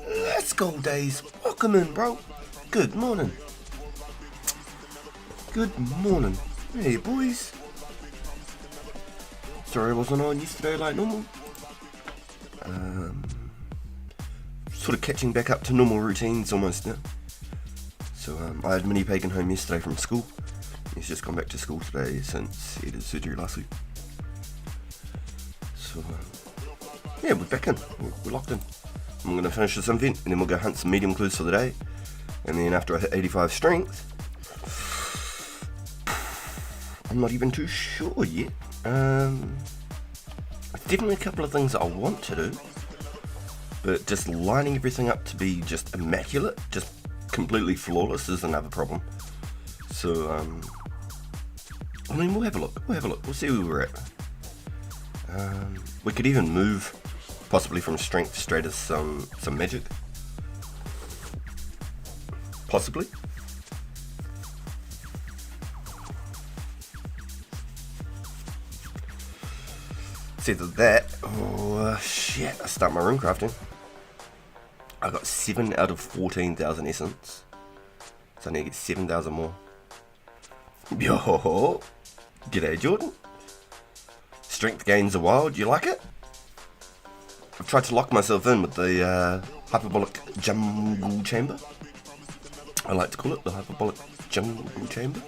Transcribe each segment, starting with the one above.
Let's go, Days. Welcome in, bro. Good morning. Good morning. Hey, boys. Sorry I wasn't on yesterday like normal. Sort of catching back up to normal routines almost now. So I had Mini Pagan home yesterday from school. He's just gone back to school today since he did surgery last week. So yeah, we're back in. We're locked in. I'm going to finish this event and then we'll go hunt some medium clues for the day. And then after I hit 85 strength, I'm not even too sure yet. There's definitely a couple of things that I want to do, but just lining everything up to be just immaculate, just completely flawless is another problem. So I mean, we'll have a look. We'll see where we're at. We could even move possibly from strength straight to some magic. Possibly. It's either that or shit, I start my rune crafting. I got 7 out of 14,000 essence. So I need to get 7,000 more. Yo, g'day Jordan. Strength gains are wild, you like it? I've tried to lock myself in with the hyperbolic jungle chamber. I like to call it the hyperbolic jungle chamber,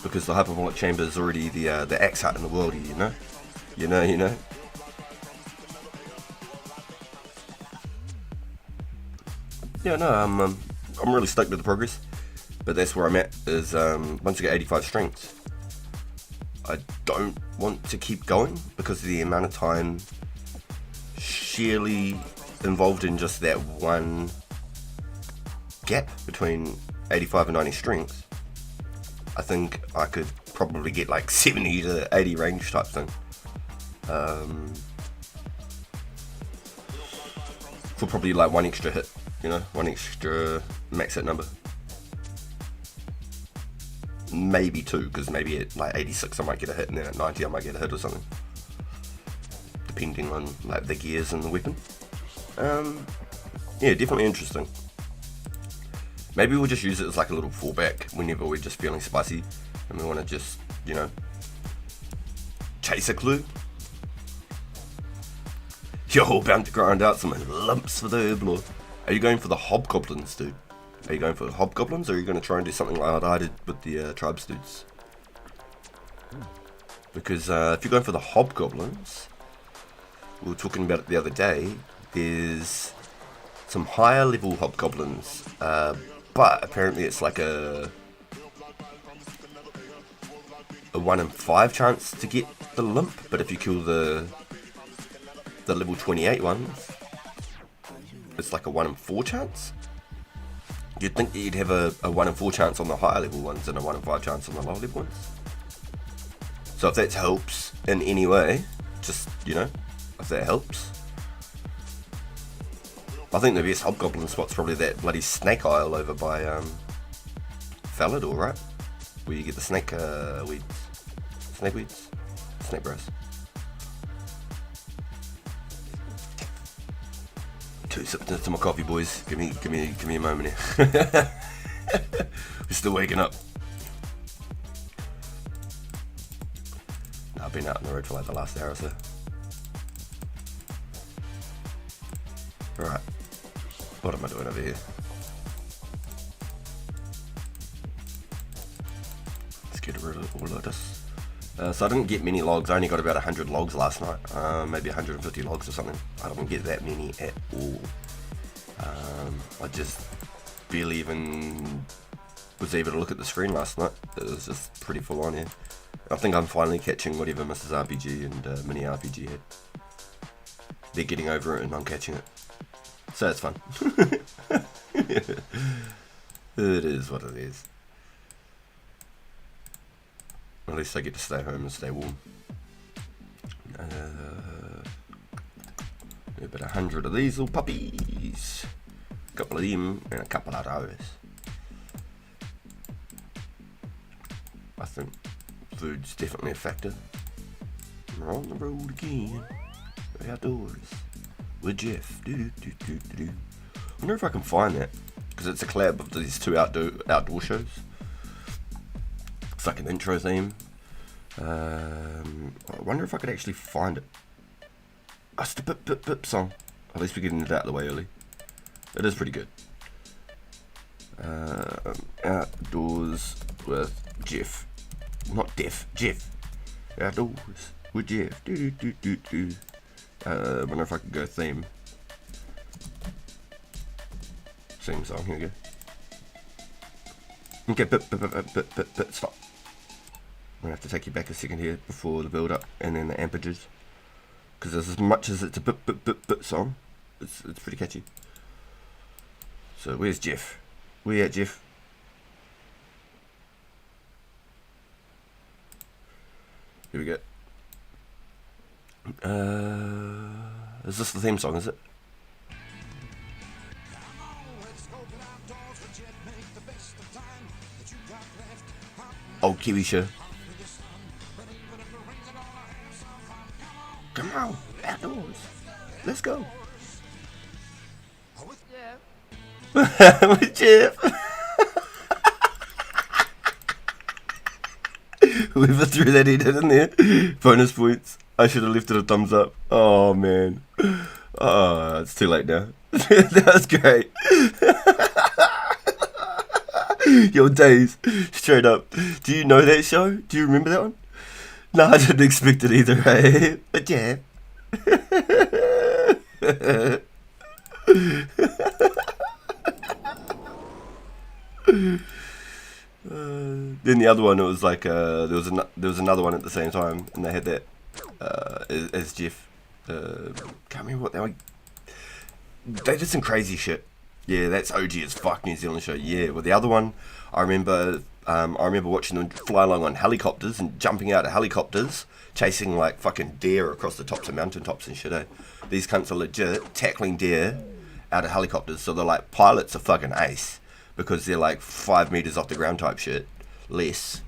because the hyperbolic chamber is already the axe hut in the world, you know. Yeah, no, I'm really stoked with the progress, but that's where I'm at. Is once I get 85 strength, I don't want to keep going because of the amount of time sheerly involved in just that one gap between 85 and 90 strength. I think I could probably get like 70 to 80 range type thing. For probably like one extra hit, you know, one extra max hit number. Maybe two, because maybe at like 86 I might get a hit, and then at 90 I might get a hit or something, depending on like the gears and the weapon. Yeah, definitely interesting. Maybe we'll just use it as like a little fallback whenever we're just feeling spicy and we want to just, you know, chase a clue. Yo, bound to grind out some lumps for the herblore. Are you going for the hobgoblins, dude? Are you going for the hobgoblins, or are you going to try and do something like I did with the tribes dudes? Because if you're going for the hobgoblins, we were talking about it the other day, there's some higher level hobgoblins, but apparently it's like a 1 in 5 chance to get the limp, but if you kill the level 28 ones, it's like a 1 in 4 chance. You'd think you'd have a 1 in 4 chance on the higher level ones and a 1 in 5 chance on the lower level ones. So if that helps in any way, just, you know, if that helps. I think the best hobgoblin spot's probably that bloody snake isle over by Falador, right? Where you get the snake weeds. Snake weeds? Snake grass. 2 sips to my coffee, boys. Give me a moment here. We're still waking up. I've been out on the road for like the last hour or so. Right. What am I doing over here? Let's get rid of all of this. So I didn't get many logs. I only got about 100 logs last night. Maybe 150 logs or something. I didn't get that many at all. I just barely even was able to look at the screen last night. It was just pretty full on here. I think I'm finally catching whatever Mrs. RPG and Mini RPG had. They're getting over it and I'm catching it. So it's fun. It is what it is. At least I get to stay home and stay warm. About 100 of these little puppies. A couple of them and a couple of those. I think food's definitely a factor. We're on the road again. We're outdoors. with Jeff. Wonder if I can find that, because it's a collab of these two outdoor shows. It's like an intro theme. I wonder if I could actually find it. Oh, it's the Bip Bip Bip song. At least we're getting it out of the way early. It is pretty good. Outdoors with Jeff. Not Def, Jeff. Outdoors with Jeff. Wonder if I could go theme. Same song, here we go. Okay, stop. I'm gonna have to take you back a second here before the build up and then the ampages. Because as much as it's a bit song, it's pretty catchy. So where's Jeff? Where you at, Jeff? Here we go. Is this the theme song, is it? Oh, Kiwi show. Come on, outdoors. Let's go. With Jeff. With Jeff. Whoever threw that in there. Bonus points. I should have lifted a thumbs up. Oh, man. Oh, it's too late now. That was great. Your days, straight up. Do you know that show? Do you remember that one? No, I didn't expect it either, eh? But yeah. Then the other one, it was like there was another one at the same time, and they had that as Jeff. Can't remember what they were. They did some crazy shit. Yeah, that's OG as fuck New Zealand show. Yeah, well the other one, I remember watching them fly along on helicopters and jumping out of helicopters, chasing like fucking deer across the tops of mountaintops and shit. Eh? These cunts are legit tackling deer out of helicopters, so they're like pilots are fucking ace because they're like 5 meters off the ground type shit, less.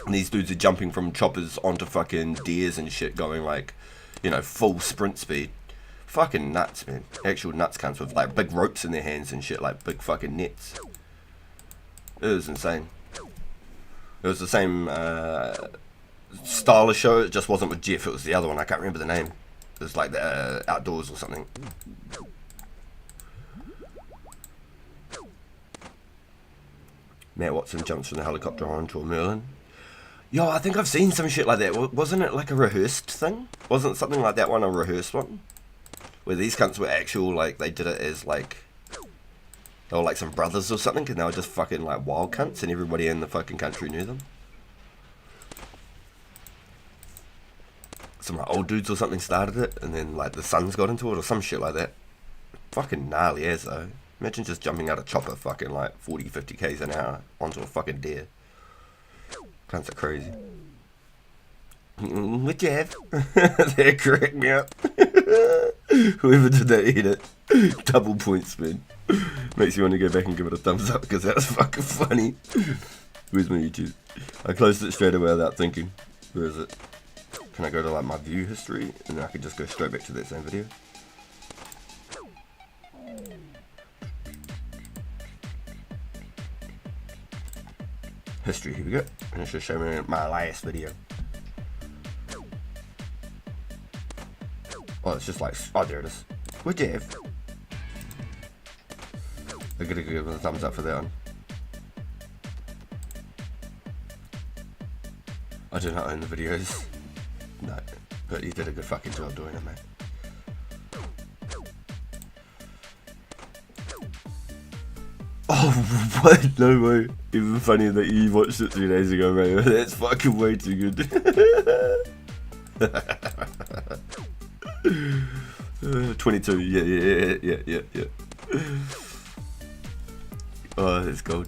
And these dudes are jumping from choppers onto fucking deers and shit, going like, you know, full sprint speed. Fucking nuts, man. Actual nuts cunts with like big ropes in their hands and shit, like big fucking nets. It was insane. It was the same style of show, it just wasn't with Jeff, it was the other one, I can't remember the name. It was like the outdoors or something. Matt Watson jumps from the helicopter onto a Merlin. Yo, I think I've seen some shit like that. Wasn't it like a rehearsed thing? Wasn't something like that one a rehearsed one? Where these cunts were actual, like, they did it as, like, they were like some brothers or something, and they were just fucking, like, wild cunts, and everybody in the fucking country knew them. Some, like, old dudes or something started it, and then, like, the sons got into it, or some shit like that. Fucking gnarly as, though. Imagine just jumping out a chopper fucking, like, 40, 50 k's an hour onto a fucking deer. Cunts are crazy. With Jeff. That cracked me up. Whoever did that, eat it. Double points, man. Makes you want to go back and give it a thumbs up because that was fucking funny. Where's my YouTube? I closed it straight away without thinking. Where is it? Can I go to like my view history and then I can just go straight back to that same video? History, here we go. And it's just showing me my last video. Oh, it's just like, oh, there it is. With Jeff. I gotta give it a thumbs up for that one. I do not own the videos. No, but you did a good fucking job doing it, mate. Oh, what? No way. Even funnier that you watched it 3 days ago, mate. That's fucking way too good. 22, yeah. Oh, that's gold.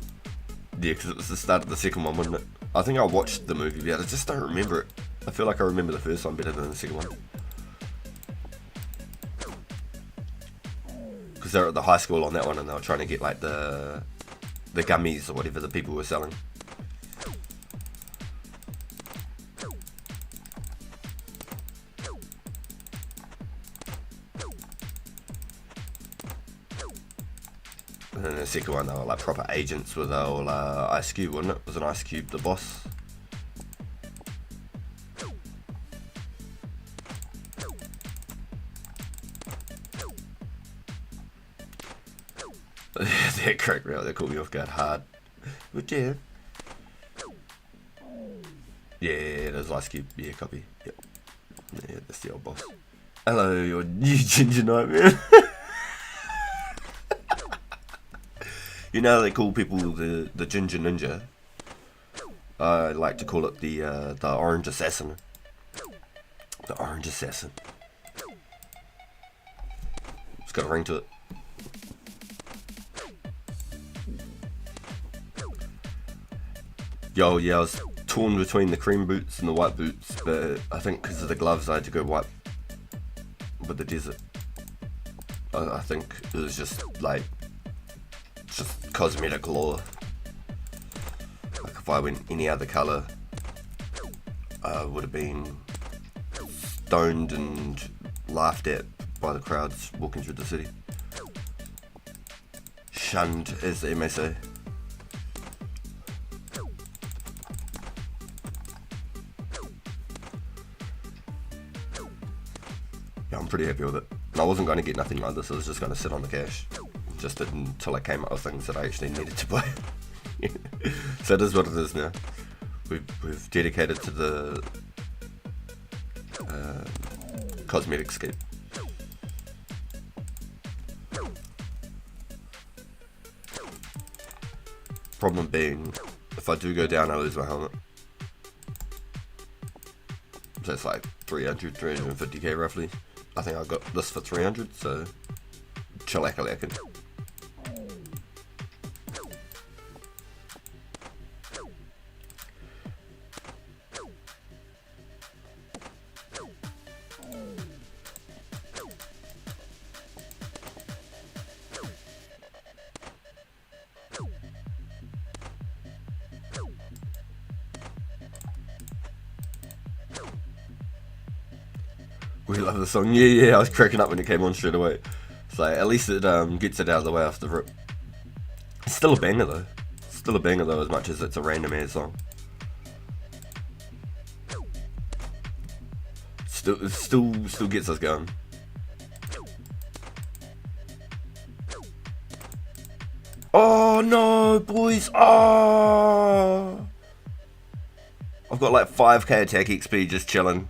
Yeah, because it was the start of the second one, wasn't it? I think I watched the movie, but I just don't remember it. I feel like I remember the first one better than the second one. Because they were at the high school on that one and they were trying to get like the gummies or whatever the people were selling. And then the second one, they were like proper agents with old Ice Cube, wasn't it? Was an Ice Cube the boss? That cracked me out, that caught me off guard hard. But yeah. Yeah, there's Ice Cube. Yeah, copy. Yep. Yeah, that's the old boss. Hello, your new Ginger Nightmare. You know they call people the Ginger Ninja. I like to call it the Orange Assassin. The Orange Assassin. It's got a ring to it. Yo, yeah, I was torn between the cream boots and the white boots, but I think because of the gloves I had to go white with the desert. I think it was just like cosmetic law. Like if I went any other colour, I would have been stoned and laughed at by the crowds walking through the city. Shunned, as they may say. Yeah, I'm pretty happy with it. And I wasn't going to get nothing like this, I was just going to sit on the cash. Just until I came up with things that I actually needed to buy. So it is what it is now. We've dedicated to the cosmetic scape. Problem being, if I do go down, I lose my helmet. So it's like 350k roughly. I think I got this for 300, so chillakalackin'. We love the song. Yeah, I was cracking up when it came on straight away. So at least it gets it out of the way off the rip. It's still a banger though. Still a banger though, as much as it's a random ass song. Still gets us going. Oh no, boys! Oh, I've got like 5k attack XP just chilling.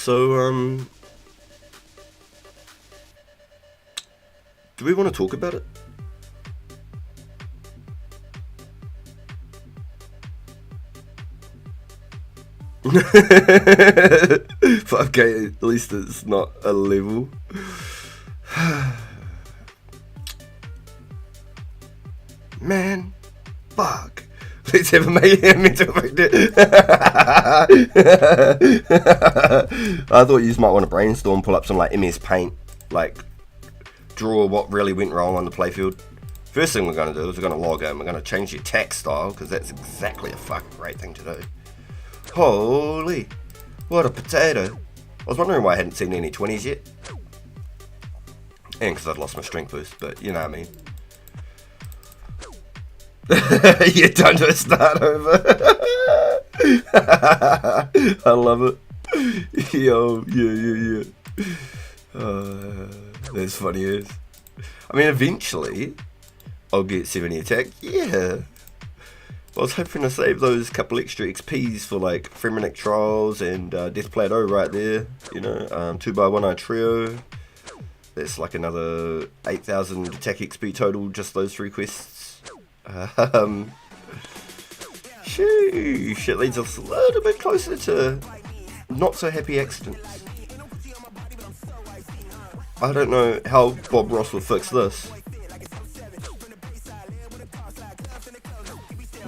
So, do we want to talk about it? Okay, at least it's not a level. Man, fuck. Let's have a mental breakdown. I thought you might want to brainstorm, pull up some like MS Paint, like draw what really went wrong on the playfield. First thing we're going to do is we're going to log in. We're going to change your attack style because that's exactly a fucking great thing to do. Holy, what a potato. I was wondering why I hadn't seen any 20s yet. And because I'd lost my strength boost, but you know what I mean. You don't do a start over. I love it. Yo, yeah. That's funny as. I mean, eventually, I'll get 70 attack. Yeah. I was hoping to save those couple extra XPs for like Fremennik Trials and Death Plateau right there. You know, 2x1 eye trio. That's like another 8,000 attack XP total, just those 3 quests. Sheesh, it leads us a little bit closer to not so happy accidents. I don't know how Bob Ross will fix this.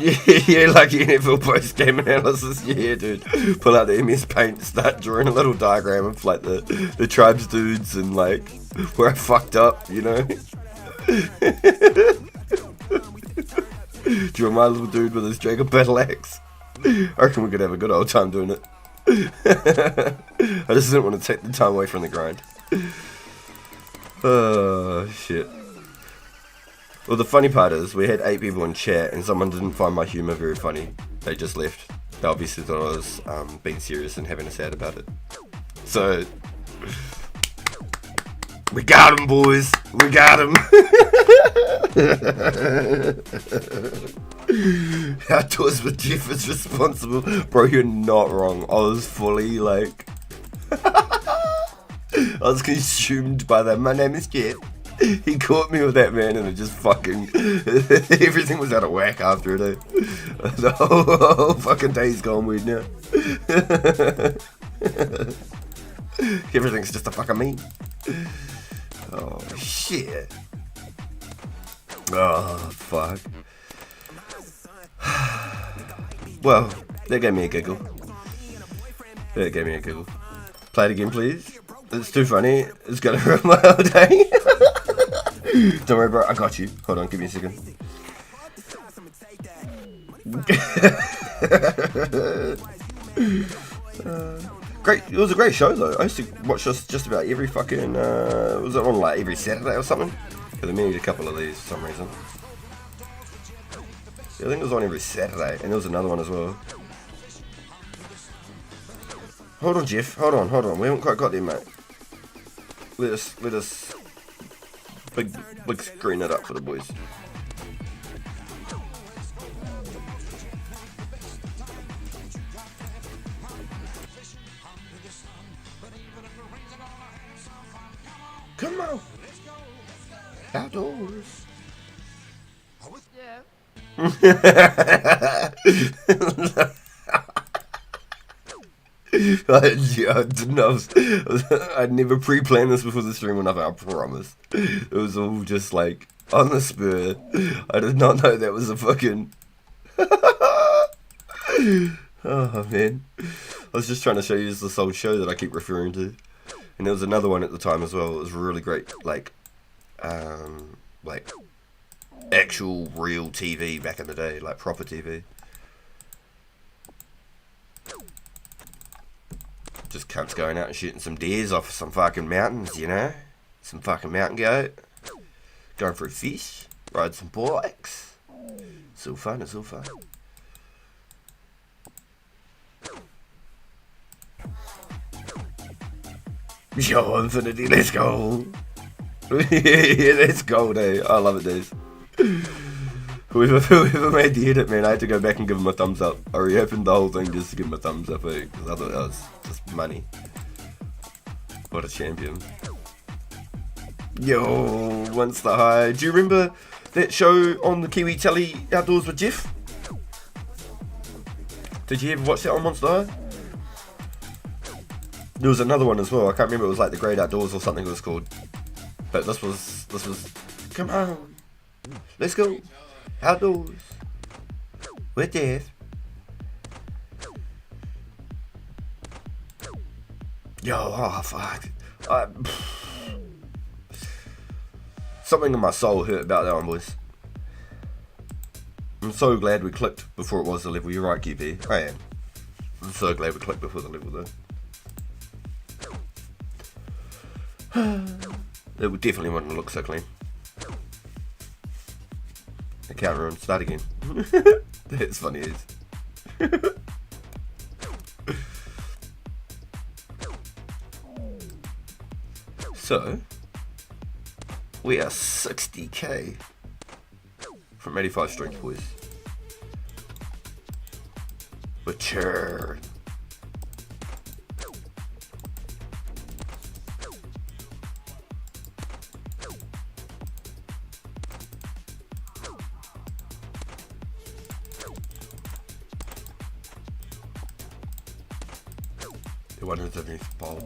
Yeah, like NFL post-game analysis. Yeah, dude. Pull out the MS Paint, start drawing a little diagram of like the tribes dudes and like where I fucked up, you know. Draw my little dude with his Jacob battle axe. I reckon we could have a good old time doing it. I just didn't want to take the time away from the grind. Oh, shit. Well, the funny part is, we had 8 people in chat and someone didn't find my humour very funny. They just left. They obviously thought I was being serious and having a sad about it. So, we got him, boys. We got him. Outdoors with Jeff is responsible. Bro, you're not wrong. I was fully like... I was consumed by that. My name is Jeff. He caught me with that, man, and it just fucking... everything was out of whack after it, eh? The whole fucking day's gone weird now. Everything's just a fucking meme. Oh, shit. Oh, fuck. Well, that gave me a giggle. That gave me a giggle. Play it again, please. It's too funny. It's gonna ruin my whole day. Don't worry, bro. I got you. Hold on. Give me a second. Great. It was a great show, though. I used to watch this just about every fucking... was it on like every Saturday or something? Because I made a couple of these for some reason. Yeah, I think it was on every Saturday. And there was another one as well. Hold on, Jeff. Hold on. We haven't quite got there, mate. Let us big screen it up for the boys. Come on. Outdoors. I didn't know. I'd never pre-planned this before the stream or nothing, I promise. It was all just like on the spur. I did not know that was a fucking... Oh man. I was just trying to show you this old show that I keep referring to. And there was another one at the time as well. It was really great, like actual real TV back in the day, like proper TV. Just cunts going out and shooting some deers off some fucking mountains, you know? Some fucking mountain goat. Going through fish. Ride some bikes. It's all fun, it's all fun. Yo, Infinity, let's go. Yeah, let's go, eh? I love it, days. Whoever made the edit, man, I had to go back and give him a thumbs up. I reopened the whole thing just to give him a thumbs up, eh? Because I thought that was just money. What a champion. Yo, Monster High. Do you remember that show on the Kiwi Telly, Outdoors with Jeff? Did you ever watch that on Monster High? There was another one as well. I can't remember. It was like The Great Outdoors or something it was called. But this was. Come on, let's go outdoors with Jeff. Yo, oh fuck. Something in my soul hurt about that one, boys. I'm so glad we clicked before it was the level. You're right, QP. I am. I'm so glad we clicked before the level, though. It would definitely wouldn't look so clean. Account ruined. Start again. That's funny as. So, we are 60k from 85 strength, boys. Mature. The one who's underneath the ball.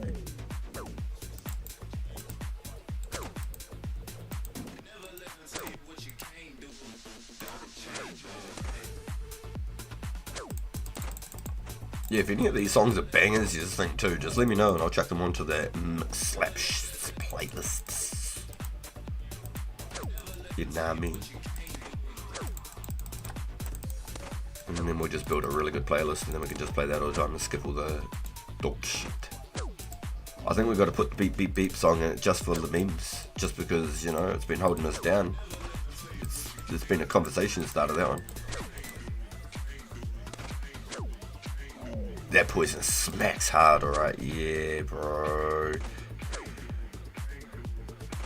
Yeah, if any of these songs are bangers you just think too, just let me know and I'll chuck them onto the slap playlists. You know what I mean? And then we'll just build a really good playlist and then we can just play that all the time and skip all the dog shit. I think we've got to put the beep beep beep song in it just for the memes, just because, you know, it's been holding us down. It's been a conversation starter, that one. That poison smacks hard, alright, yeah, bro.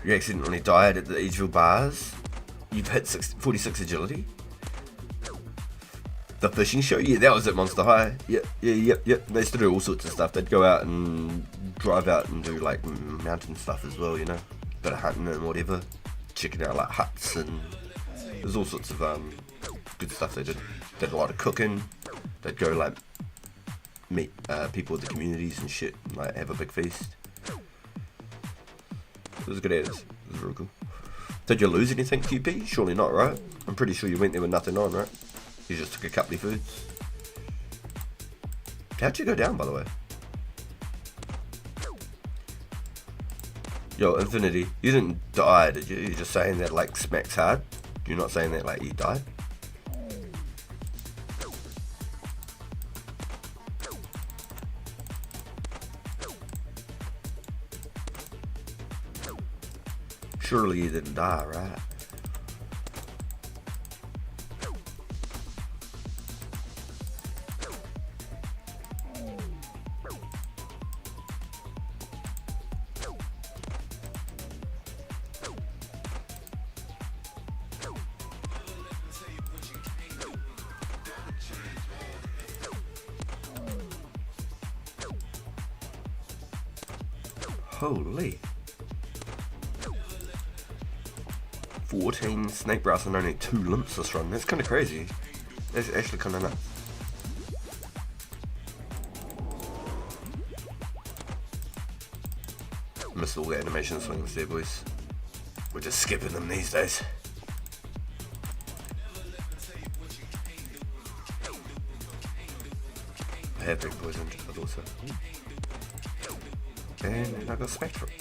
You accidentally died at the Edgeville bars. You've hit 46 agility. The fishing show, yeah, that was at Monster High. Yep. They used to do all sorts of stuff. They'd go out and drive out and do like mountain stuff as well, you know, bit of hunting and whatever, checking out like huts, and there's all sorts of good stuff they did. They did a lot of cooking. They'd go like meet people with the communities and shit, and, like have a big feast. It was good as. It was real cool. Did you lose anything, QP? Surely not, right? I'm pretty sure you went there with nothing on, right? You just took a couple of foods. How'd you go down, by the way? Yo, Infinity, you didn't die, did you? You're just saying that like smacks hard? You're not saying that like you died? Surely you didn't die, right? Holy. 14 snake brass and only 2 limps this run. That's kind of crazy. That's actually kind of nuts. Missed all the animation swings there, boys. We're just skipping them these days. I have big boys into it also. And then I got Spectrum.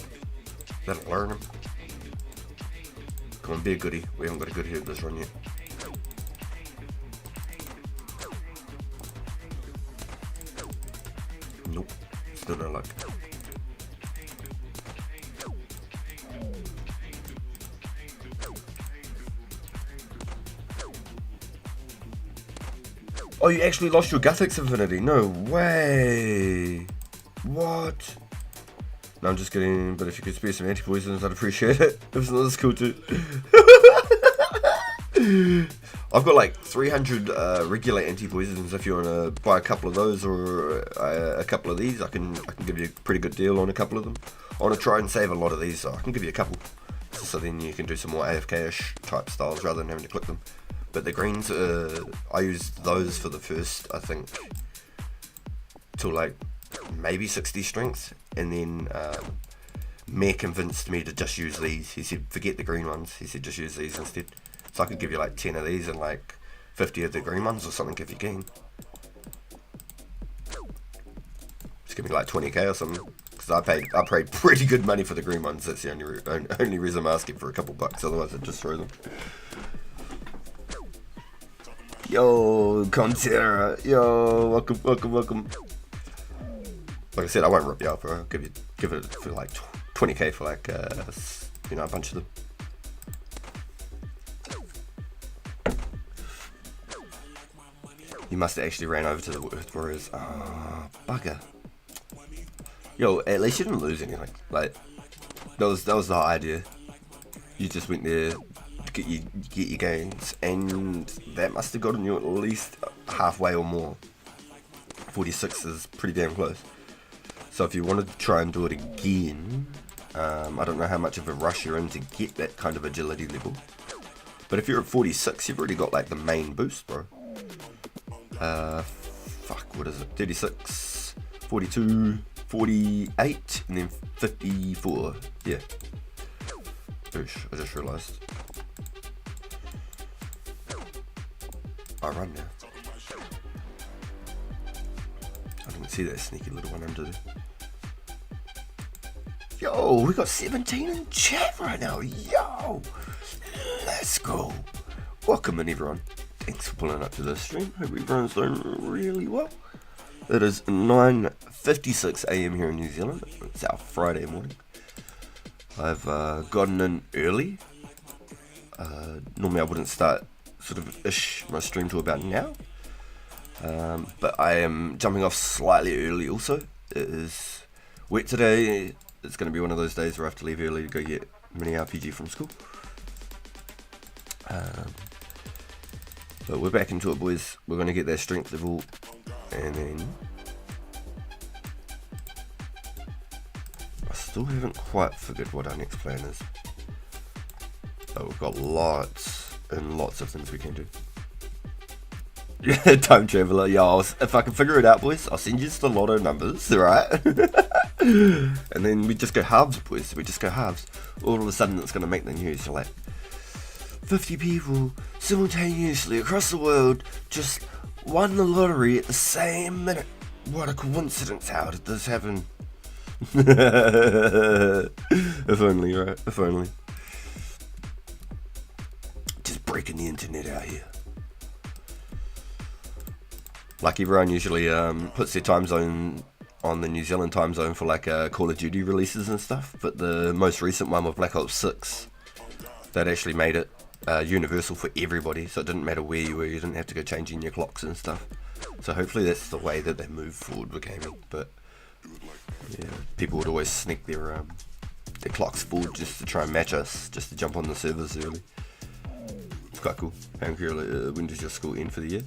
That'll learn him. Come on, be a goodie. We haven't got a goodie of this run yet. Nope. Still no luck. Oh, you actually lost your Guthix Infinity? No way! What? No, I'm just kidding, but if you could spare some anti-poisons, I'd appreciate it. If not, that's cool too. I've got like 300 regular anti-poisons. If you want to buy a couple of those or a couple of these, I can give you a pretty good deal on a couple of them. I want to try and save a lot of these, so I can give you a couple. So then you can do some more AFK-ish type styles rather than having to click them. But the greens, I used those for the first, I think, till like maybe 60 strength, and then Mayor convinced me to just use these. He said forget the green ones, he said just use these instead. So I could give you like 10 of these and like 50 of the green ones or something if you can. Just give me like 20k or something, because I paid pretty good money for the green ones. That's the only reason I'm asking for a couple bucks, otherwise I'd just throw them. Yo, Contera, yo, welcome. Like I said, I won't rip you off, bro. I'll give it for like 20k for like a bunch of them. You must have actually ran over to the Earth Warriors. Ah, bugger. Yo, at least you didn't lose anything. Like that was the whole idea. You just went there to get your gains, and that must have gotten you at least halfway or more. 46 is pretty damn close. So if you wanted to try and do it again, I don't know how much of a rush you're in to get that kind of agility level. But if you're at 46, you've already got like the main boost, bro. What is it? 36, 42, 48, and then 54. Yeah. Oosh, I just realised. I run now. See that sneaky little one under there. Yo, we got 17 in chat right now. Yo, let's go. Welcome in, everyone. Thanks for pulling up to this stream. Hope everyone's doing really well. It is 9:56 a.m. here in New Zealand. It's our Friday morning. I've gotten in early. Normally I wouldn't start sort of my stream till about now. But I am jumping off slightly early also. It is wet today. It's going to be one of those days where I have to leave early to go get mini RPG from school. But we're back into it, boys. We're going to get that strength level, and then I still haven't quite figured what our next plan is. But we've got lots and lots of things we can do. Yeah, time traveler. Yeah, if I can figure it out, boys, I'll send you the lotto numbers, right? And then we just go halves, boys. We just go halves. All of a sudden, it's going to make the news. You're like, 50 people simultaneously across the world just won the lottery at the same minute. What a coincidence. How did this happen? If only, right? If only. Just breaking the internet out here. Like everyone usually puts their time zone on the New Zealand time zone for like Call of Duty releases and stuff, but the most recent one with Black Ops 6, that actually made it universal for everybody, so it didn't matter where you were, you didn't have to go changing your clocks and stuff. So hopefully that's the way that they move forward with gaming. But yeah, people would always sneak their clocks forward just to try and match us, just to jump on the servers early. It's quite cool. When does your school end for the year?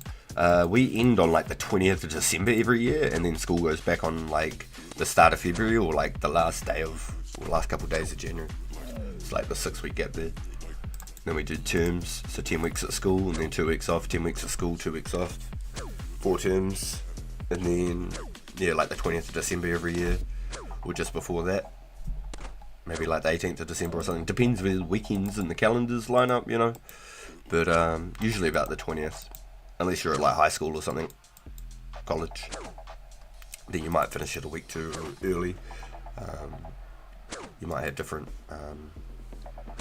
We end on like the 20th of December every year, and then school goes back on like the start of February or like the last couple of days of January. It's like the 6-week gap there. Then we do terms, so 10 weeks at school and then 2 weeks off, 10 weeks at school, 2 weeks off, 4 terms, and then yeah, like the 20th of December every year, or just before that. Maybe like the 18th of December or something. Depends where the weekends and the calendars line up, you know. But usually about the 20th. Unless you're at like high school or something, college, then you might finish it a week too early. You might have different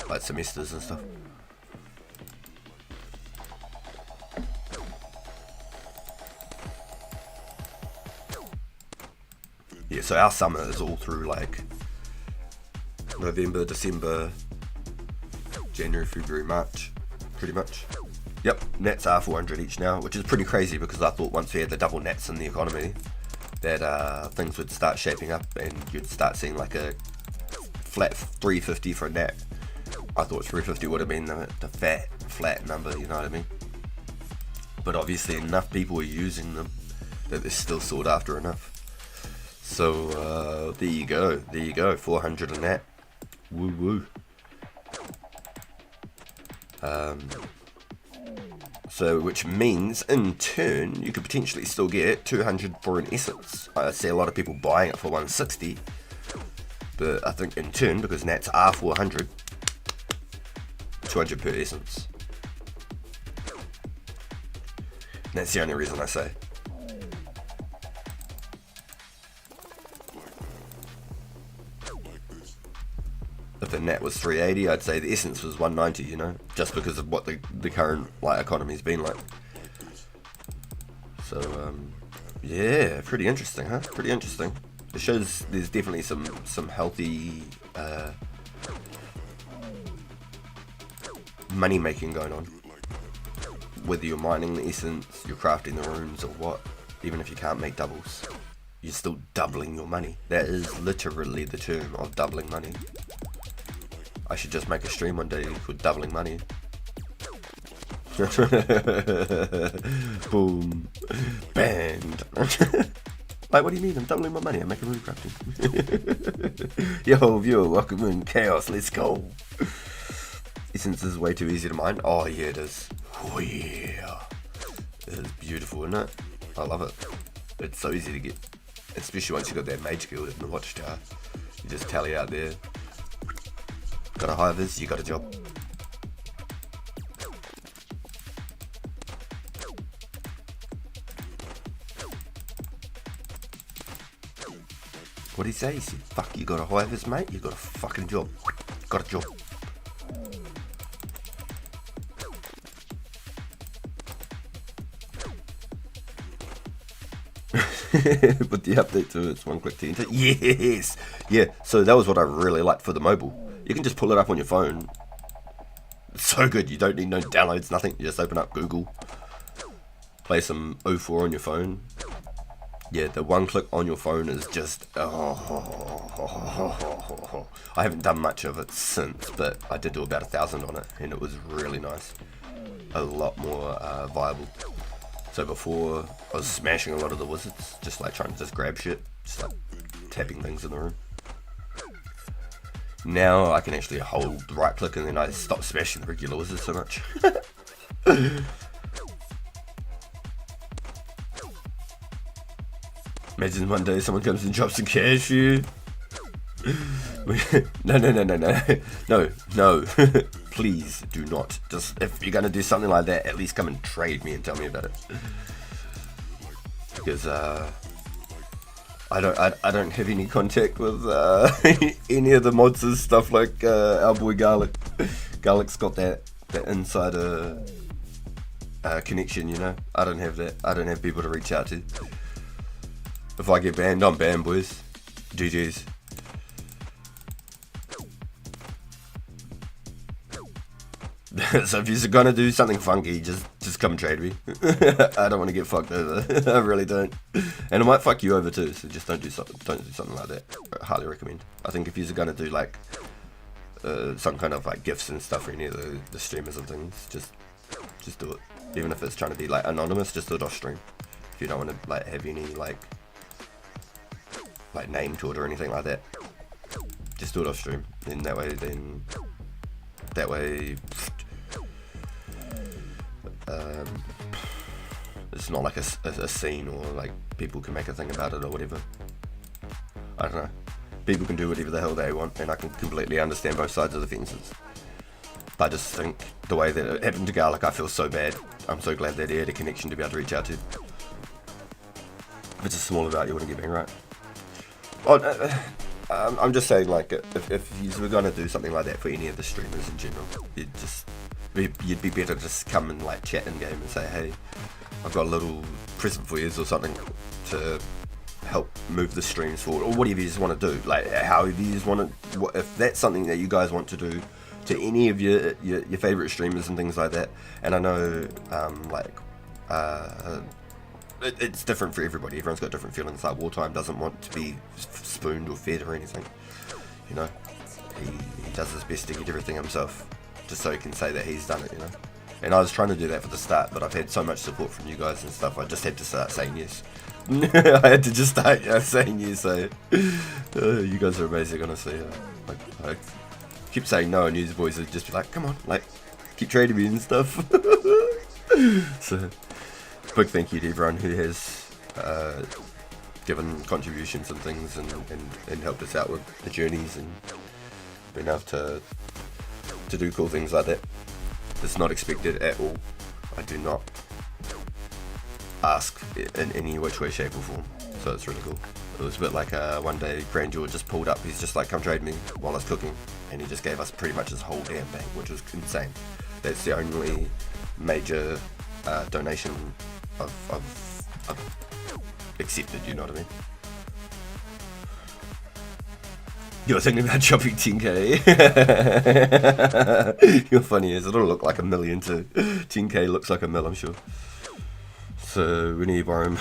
like semesters and stuff. Yeah, so our summer is all through like November, December, January, February, March, pretty much. Yep, nats are 400 each now, which is pretty crazy because I thought once we had the double nats in the economy that things would start shaping up and you'd start seeing like a flat 350 for a nat. I thought 350 would have been the flat number, you know what I mean? But obviously enough people are using them that they're still sought after enough. So there you go, 400 a nat. Woo woo. So, which means, in turn, you could potentially still get 200 for an essence. I see a lot of people buying it for 160, but I think in turn, because nats are 400, 200 per essence. That's the only reason I say. If the nat was 380, I'd say the essence was 190, you know, just because of what the current like economy's been like. So yeah, pretty interesting, huh? Pretty interesting. It shows there's definitely some healthy money making going on. Whether you're mining the essence, you're crafting the runes, or what, even if you can't make doubles, you're still doubling your money. That is literally the term of doubling money. I should just make a stream one day called Doubling Money. Boom. Banned. Like, what do you mean? I'm doubling my money. I'm making rune crafting. Yo, viewer, welcome in. Chaos, let's go. Essence is way too easy to mine. Oh, yeah, it is. Oh, yeah. It is beautiful, isn't it? I love it. It's so easy to get. Especially once you got that mage guild in the watchtower. You just tally out there. Got a high vis, you got a job. What did he say? He said, fuck, you got a high vis, mate? You got a fucking job. Got a job. But the update to it's one click to enter. Yes! Yeah, so that was what I really liked for the mobile. You can just pull it up on your phone. It's so good. You don't need no downloads, nothing. You just open up Google, play some 04 on your phone. Yeah, the one click on your phone is just... Oh. I haven't done much of it since, but I did do about 1,000 on it, and it was really nice. A lot more viable. So before, I was smashing a lot of the wizards, just like trying to just grab shit, just like tapping things in the room. Now I can actually hold the right click and then I stop smashing the regular wizards so much. Imagine one day someone comes and drops some cash here. No. Please do not. Just if you're gonna do something like that, at least come and trade me and tell me about it. Because I don't have any contact with any of the mods and stuff like our boy Garlic. Garlic's got that insider connection, you know. I don't have that. I don't have people to reach out to. If I get banned, I'm banned, boys. GG's. So if you're gonna do something funky, just come trade me. I don't want to get fucked over. I really don't. And I might fuck you over too. So just don't do something like that. I highly recommend. I think if you're gonna do like some kind of like gifts and stuff for any of the streamers and things, just do it. Even if it's trying to be like anonymous, just do it off stream. If you don't want to like have any like name to it or anything like that, just do it off stream. And that way it's not like a scene or like people can make a thing about it or whatever. I don't know. People can do whatever the hell they want, and I can completely understand both sides of the fences. But I just think the way that it happened to Garlic, I feel so bad. I'm so glad that he had a connection to be able to reach out to. If it's a small amount, you wouldn't get me right. Oh, I'm just saying, like, if you were gonna do something like that for any of the streamers in general, you'd be better to just come and like chat in game and say, hey, I've got a little present for you or something to help move the streams forward, or whatever you just want to do. Like, however you just want to. If that's something that you guys want to do to any of your favorite streamers and things like that, and I know, it's different for everybody. Everyone's got different feelings. Like Wartime doesn't want to be spooned or fed or anything. You know, he does his best to get everything himself, just so he can say that he's done it. You know, and I was trying to do that for the start, but I've had so much support from you guys and stuff. I just had to start saying yes. I had to just start saying yes. So you guys are amazing, honestly. I keep saying no, and you boys would just be like, "Come on, like, keep trading me and stuff." So. Big thank you to everyone who has given contributions and things and helped us out with the journeys and been able to do cool things like that. It's not expected at all. I do not ask in any which way, shape or form. So it's really cool. It was a bit like one day Grandeur just pulled up. He's just like, come trade me while I was cooking. And he just gave us pretty much his whole damn bank, which was insane. That's the only major donation I've accepted, you know what I mean? You're thinking about chopping 10k. You're funny as it'll look like $1 million too. 10k looks like $1 million, I'm sure. So we need to borrow him.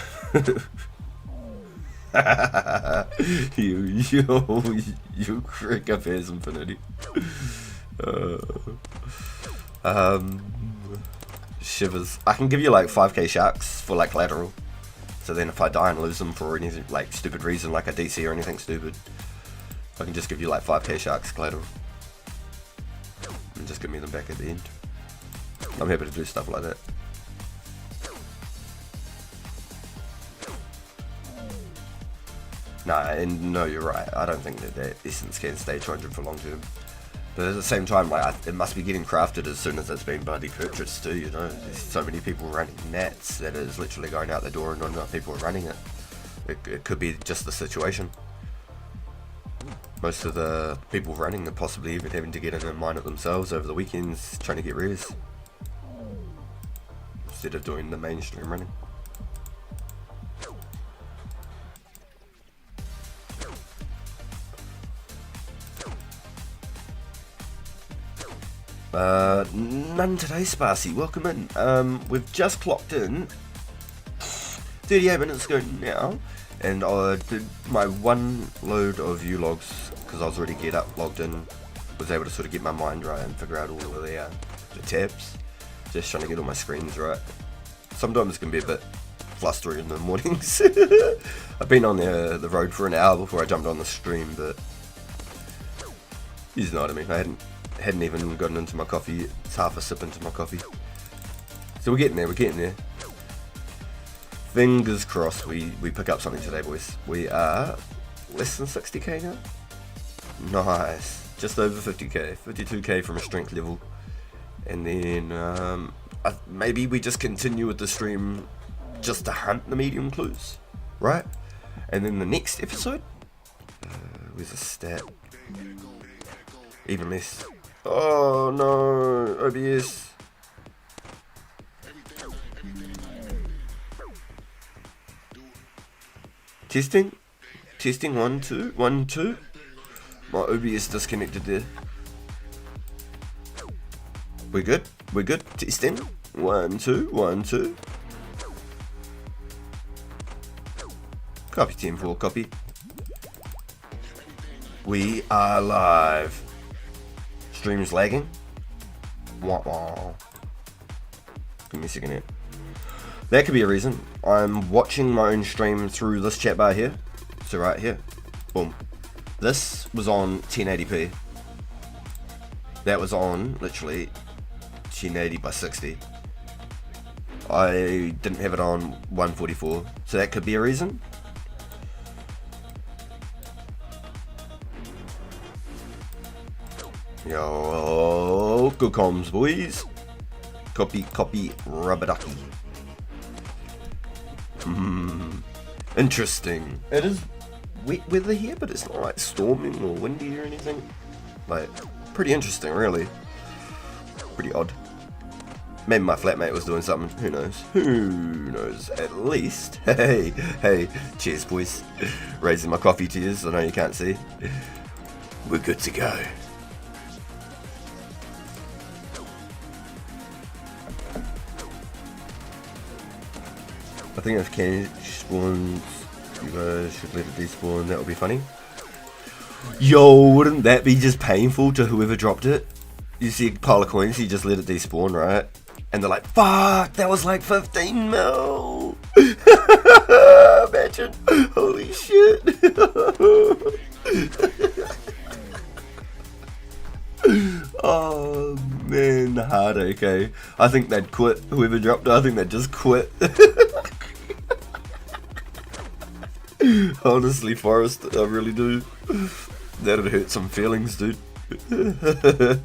you crick up as infinity. Shivers. I can give you like 5k sharks for like collateral. So then if I die and lose them for any like stupid reason, like a DC or anything stupid, I can just give you like 5k sharks collateral. And just give me them back at the end. I'm happy to do stuff like that. No, you're right. I don't think that essence can stay 200 for long term. But at the same time, like, it must be getting crafted as soon as it's been bloody purchased too, you know. There's so many people running nats that it is literally going out the door and not enough people are running it. It could be just the situation. most of the people running are possibly even having to get in and mine it themselves over the weekends, trying to get res instead of doing the mainstream running. None today, Sparsy. Welcome in. We've just clocked in 38 minutes ago now, and I did my one load of view logs because I was already logged in, was able to sort of get my mind right and figure out all of the tabs. Just trying to get all my screens right. Sometimes it can be a bit flustery in the mornings. I've been on the road for an hour before I jumped on the stream, but you know what I mean. I hadn't even gotten into my coffee. It's half a sip into my coffee. So we're getting there. Fingers crossed we pick up something today, boys. We are less than 60k now. Nice. Just over 50k. 52k from a strength level. And then maybe we just continue with the stream just to hunt the medium clues. Right? And then the next episode, where's the stat? Even less. Oh no, OBS. Testing? 1, 2, 1, 2. My OBS disconnected there. We're good, testing. 1, 2, 1, 2. Copy, team 4, copy. We are live. Stream's lagging. Wah wah. Give me a second here. That could be a reason. I'm watching my own stream through this chat bar here. So right here. Boom. This was on 1080p. That was on literally 1080 by 60. I didn't have it on 144. So that could be a reason. Yo, good comms, boys. Copy, rubber ducky. Interesting. It is wet weather here, but it's not like storming or windy or anything. Like, pretty interesting, really. Pretty odd. Maybe my flatmate was doing something. Who knows? Who knows? At least. Hey. Cheers, boys. Raising my coffee tears. I know you can't see. We're good to go. I think if cage spawns, you guys should let it despawn. That would be funny. Yo, wouldn't that be just painful to whoever dropped it? You see a pile of coins, you just let it despawn, right? And they're like, fuck, that was like 15 mil. Imagine. Holy shit. Oh man, heartache, eh? I think they'd quit. Whoever dropped it, I think they'd just quit. Honestly, Forrest, I really do. That'd hurt some feelings, dude. If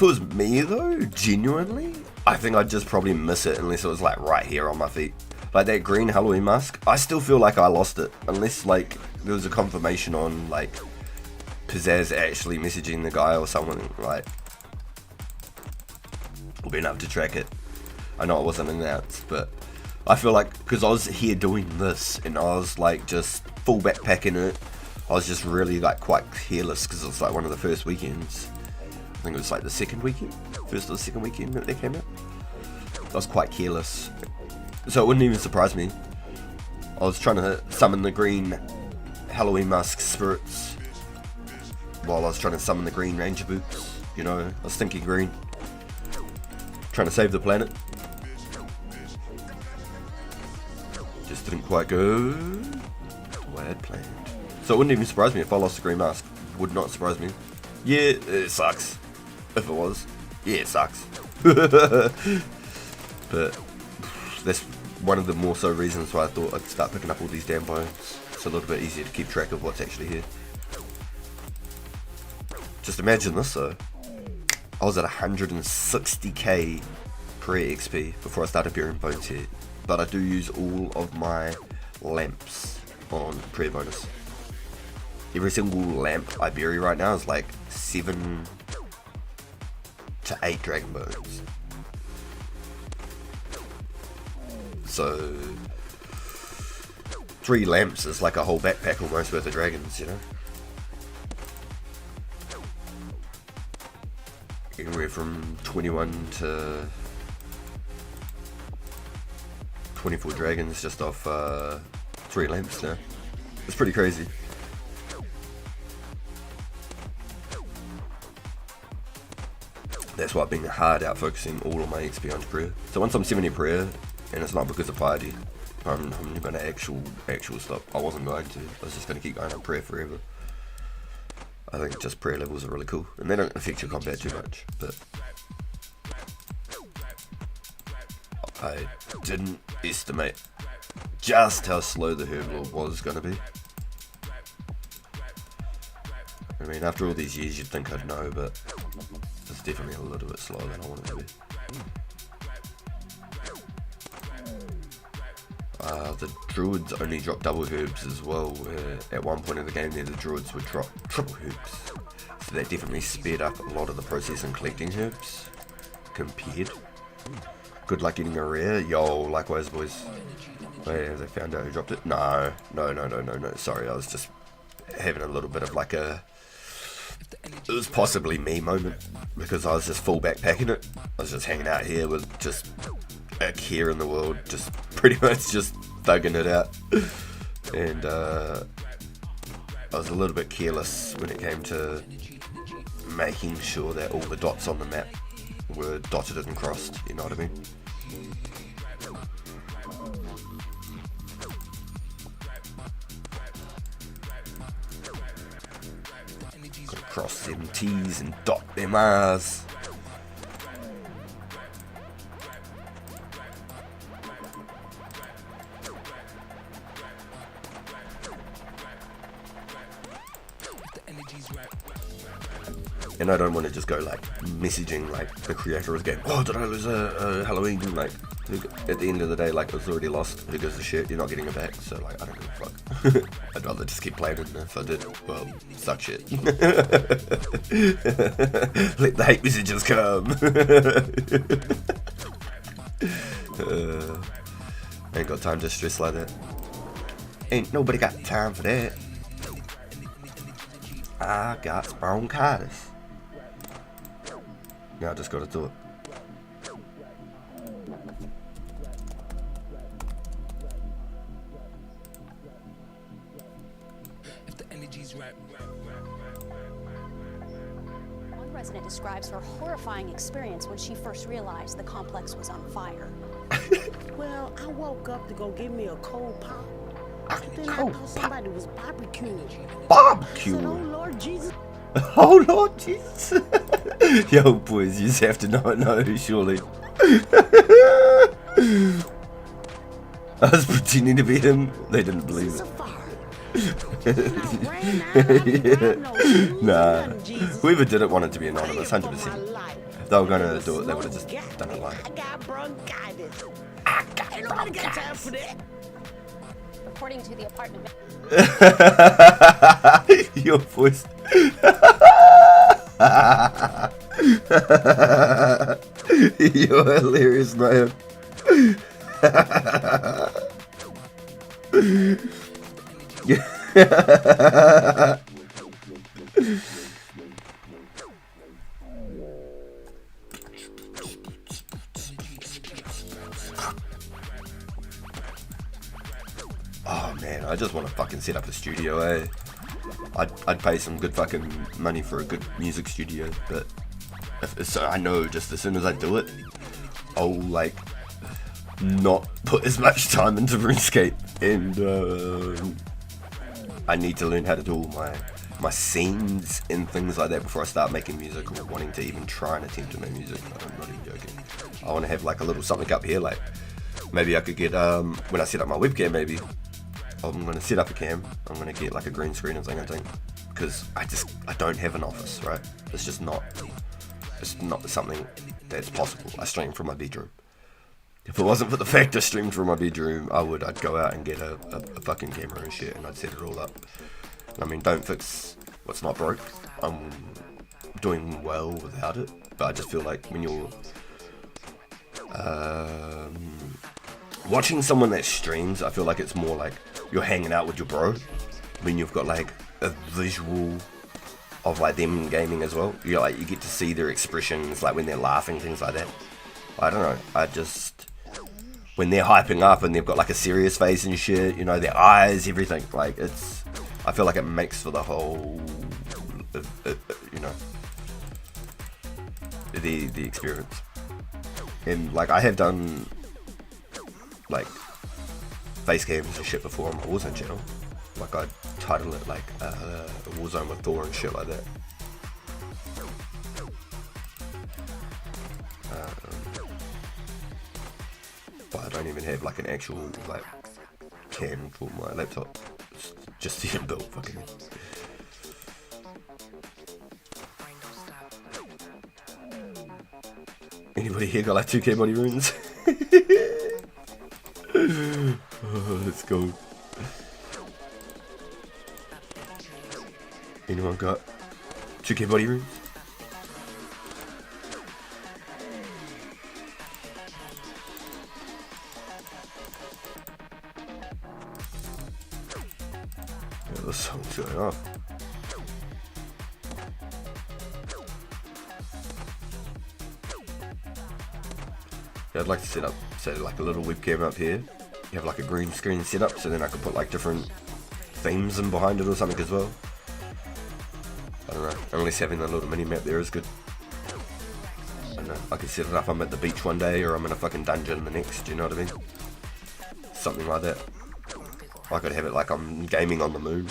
it was me though, genuinely, I think I'd just probably miss it unless it was like right here on my feet. Like that green Halloween mask, I still feel like I lost it. Unless like there was a confirmation on like Pizzazz actually messaging the guy or someone, like, or being able to track it. I know it wasn't announced, but I feel like because I was here doing this and I was like just full backpacking it, I was just really like quite careless because it was like one of the first weekends. I think it was like the second weekend, first or second weekend that they came out. I was quite careless, so it wouldn't even surprise me. I was trying to summon the green Halloween mask spirits while I was trying to summon the green ranger boots. You know, I was thinking green, trying to save the planet. Just didn't quite go the way I'd planned. So it wouldn't even surprise me if I lost the green mask. Would not surprise me. Yeah, it sucks. If it was. Yeah, it sucks. But that's one of the more so reasons why I thought I'd start picking up all these damn bones. It's a little bit easier to keep track of what's actually here. Just imagine this though. I was at 160k pre-XP before I started burying bones here. But I do use all of my lamps on pre-bonus. every single lamp I bury right now is like 7 to 8 dragon bones. So 3 lamps is like a whole backpack almost worth of dragons, you know. Anywhere from 21 to 24 dragons just off 3 lamps now. It's pretty crazy. That's why I've been hard out focusing all of my XP onto prayer. So once I'm 70 prayer, and it's not because of piety, I'm gonna actual stop. I wasn't going to. I was just gonna keep going on prayer forever. I think just prayer levels are really cool, and they don't affect your combat too much. But I didn't estimate just how slow the herb lord was gonna be. I mean, after all these years, you'd think I'd know, but it's definitely a little bit slower than I want it to be. The druids only drop double herbs as well, where at one point in the game there the druids would drop triple herbs. So that definitely sped up a lot of the process in collecting herbs. Compared. Good luck getting a rare. Yo, likewise boys. Wait, have they found out who dropped it? No. Sorry, I was just having a little bit of like a... It was possibly me moment, because I was just full backpacking it. I was just hanging out here with just a care in the world, just pretty much just thugging it out. And I was a little bit careless when it came to making sure that all the dots on the map were dotted and crossed, you know what I mean? Gotta cross them T's and dot them R's. And I don't want to just go like messaging like the creator of the game, oh, did I lose a Halloween? Like, at the end of the day, like, it's already lost. Who gives a shit? You're not getting it back, so like, I don't give a fuck. I'd rather just keep playing it, and if I did, well, suck shit. Let the hate messages come. Ain't got time to stress like that. Ain't nobody got time for that. I got bronchitis. Now I just gotta do it. If the energy's right. One resident describes her horrifying experience when she first realized the complex was on fire. Well, I woke up to go get me a cold pop. Then I Cold thought pop? somebody was barbecuing. Barbecue. I said, oh Lord Jesus. Oh Lord Jesus. Yo boys, you just have to know surely. I was pretending to be him. They didn't believe It's it. a fire. And I ran out. I didn't grab no shoes, Nah. nothing, Jesus. Whoever did it wanted to be Praying anonymous, for my 100%. life. If they were gonna do it, they would have just Smoke done it got me. live. I got bronchitis. Ain't nobody got time for that. According to the apartment Your voice. You're hilarious, man. Oh man, I just want to fucking set up a studio, eh? I'd pay some good fucking money for a good music studio, but so I know just as soon as I do it, I'll like not put as much time into RuneScape, and I need to learn how to do all my scenes and things like that before I start making music or wanting to even try and attempt to make music. I'm not even joking. I want to have like a little something up here, like maybe I could get when I set up my webcam, maybe I'm going to set up a cam, I'm going to get like a green screen and thing, because I don't have an office, right? It's not something that's possible. I stream from my bedroom. If it wasn't for the fact I streamed from my bedroom, I'd go out and get a fucking camera and shit, and I'd set it all up. I mean, don't fix what's not broke. I'm doing well without it, but I just feel like when you're watching someone that streams, I feel like it's more like you're hanging out with your bro. When you've got like a visual of like them gaming as well, you like you get to see their expressions, like when they're laughing, things like that. I don't know. I just when they're hyping up and they've got like a serious face and shit, you know, their eyes, everything. Like it's, I feel like it makes for the whole, you know, the experience. And like I have done like face cams and shit before on my Warzone channel. Like I'd title it like Warzone with Thor and shit like that. But I don't even have like an actual like cam for my laptop. It's just the inbuilt fucking. Anybody here got like 2K body runes? Oh, let's go. Anyone got 2K body runes? Yeah, the song's going off. Yeah, I'd like to set up, say, like a little webcam up here. You have like a green screen set up, so then I could put like different themes in behind it or something as well. I don't know, unless having a little mini map there is good. I don't know, I could set it up, I'm at the beach one day, or I'm in a fucking dungeon the next, you know what I mean? Something like that. I could have it like I'm gaming on the moon.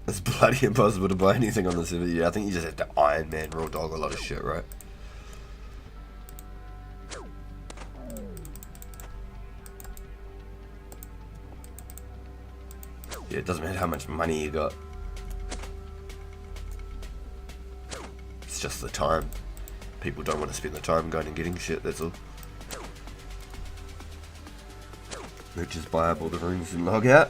It's bloody impossible to buy anything on the server. Yeah, I think you just have to Iron Man, Raw Dog, a lot of shit, right? Yeah, it doesn't matter how much money you got. It's just the time. People don't want to spend the time going and getting shit, that's all. They just buy up all the rooms and log out.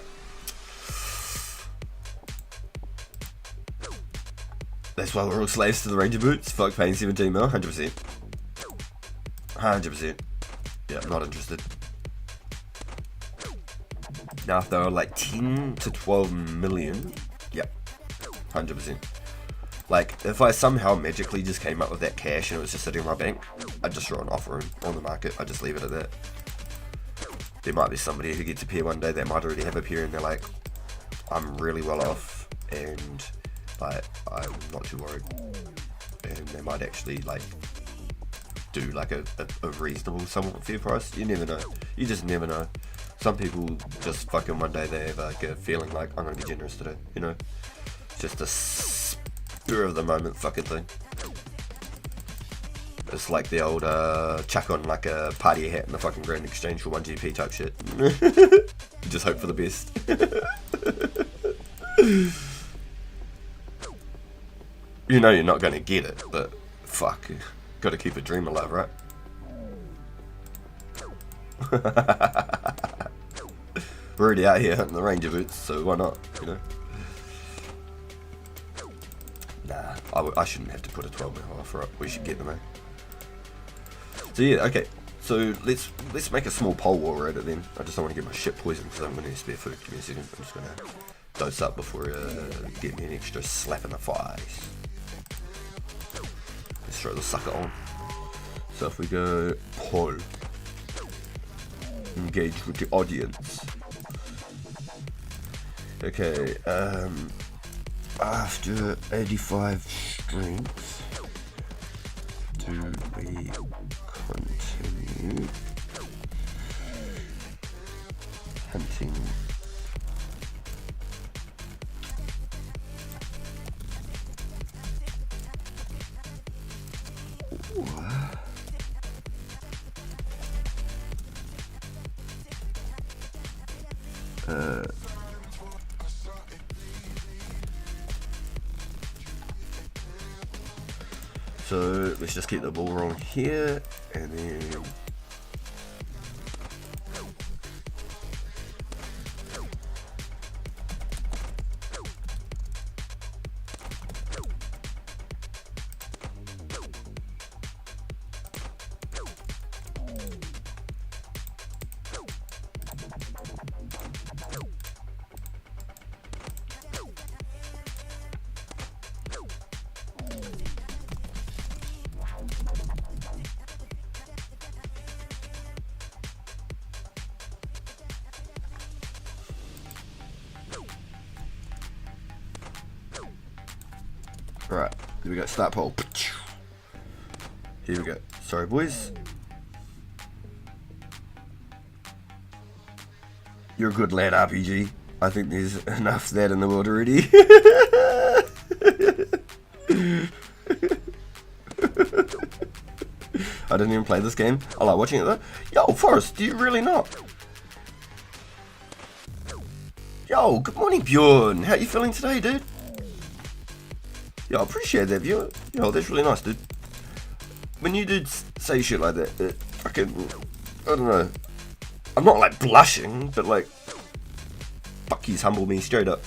That's why we're all slaves to the Ranger boots. Fuck paying 17 mil, 100%. 100%. Yeah, not interested. Now if they were like 10 to 12 million, yep, 100%. Like, if I somehow magically just came up with that cash and it was just sitting in my bank, I'd just throw an offer on the market. I'd just leave it at that. There might be somebody who gets a pair one day that might already have a pair and they're like, I'm really well off and like I'm not too worried. And they might actually like do like a reasonable, somewhat fair price. You never know. You just never know. Some people just fucking one day they have like a feeling like I'm gonna be generous today, you know? Just a spur of the moment fucking thing. It's like the old chuck on like a party hat and a fucking grand exchange for 1GP type shit. Just hope for the best. You know you're not gonna get it, but fuck, gotta keep a dream alive, right? We're already out here hunting the Ranger boots, so why not, you know? Nah, I shouldn't have to put a 12 mil offer up. We should get them, eh? So yeah, okay. So let's make a small poll while we're at it then. I just don't want to get my shit poisoned because I'm going to need spare food. Give me a second. I'm just going to dose up before get me an extra slap in the face. Let's throw the sucker on. So if we go poll, engage with the audience. Okay, after 85 strength, do we continue hunting? So let's just keep the ball rolling here, and then Right, here we go. Start poll. Here we go. Sorry, boys. You're a good lad, RPG. I think there's enough of that in the world already. I didn't even play this game. I like watching it though. Yo, Forrest, do you really not? Yo, good morning, Bjorn. How you feeling today, dude? Yo, I appreciate that, viewer. Yo, that's really nice, dude. When you do say shit like that, it fucking, I don't know. I'm not like blushing, but like, fuck yous, humble me straight up.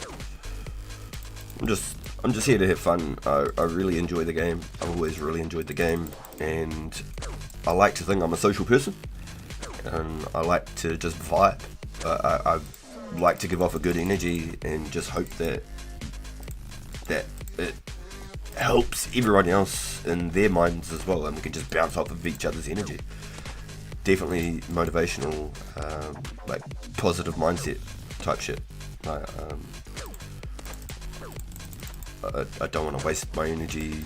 I'm just here to have fun. I really enjoy the game. I've always really enjoyed the game, and I like to think I'm a social person, and I like to just vibe. I like to give off a good energy and just hope that it helps everyone else in their minds as well, and we can just bounce off of each other's energy. Definitely motivational, like positive mindset type shit. Like, I don't want to waste my energy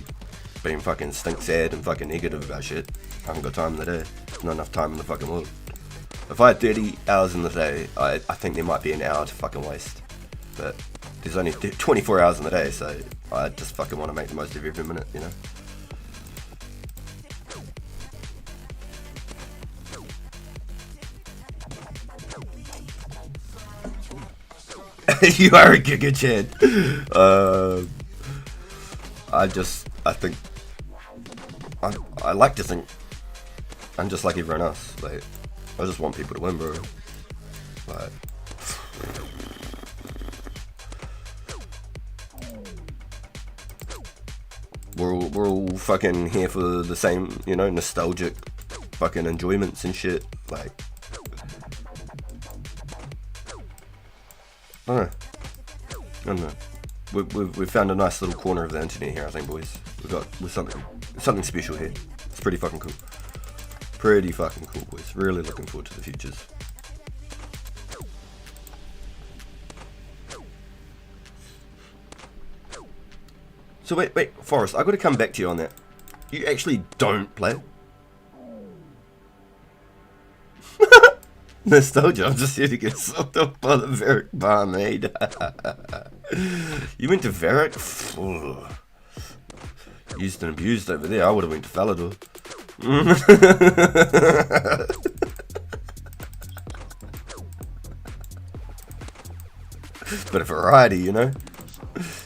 being fucking stink sad and fucking negative about shit. I haven't got time in the day. Not enough time in the fucking world. If I had 30 hours in the day, I think there might be an hour to fucking waste. But there's only 24 hours in the day, so I just fucking want to make the most of every minute, you know? You are a giga Chad. I like to think I'm just like everyone else. Like, I just want people to win, bro. Like, we're all fucking here for the same, you know, nostalgic fucking enjoyments and shit. Like, I don't know. We've found a nice little corner of the internet here, I think, boys. We've something special here. It's pretty fucking cool. Pretty fucking cool, boys. Really looking forward to the futures. So wait, Forrest, I got to come back to you on that. You actually don't play? Nostalgia, I'm just here to get sucked up by the Varric barmaid. You went to Varric? Used and abused over there. I would have went to Falador. Bit of variety, you know?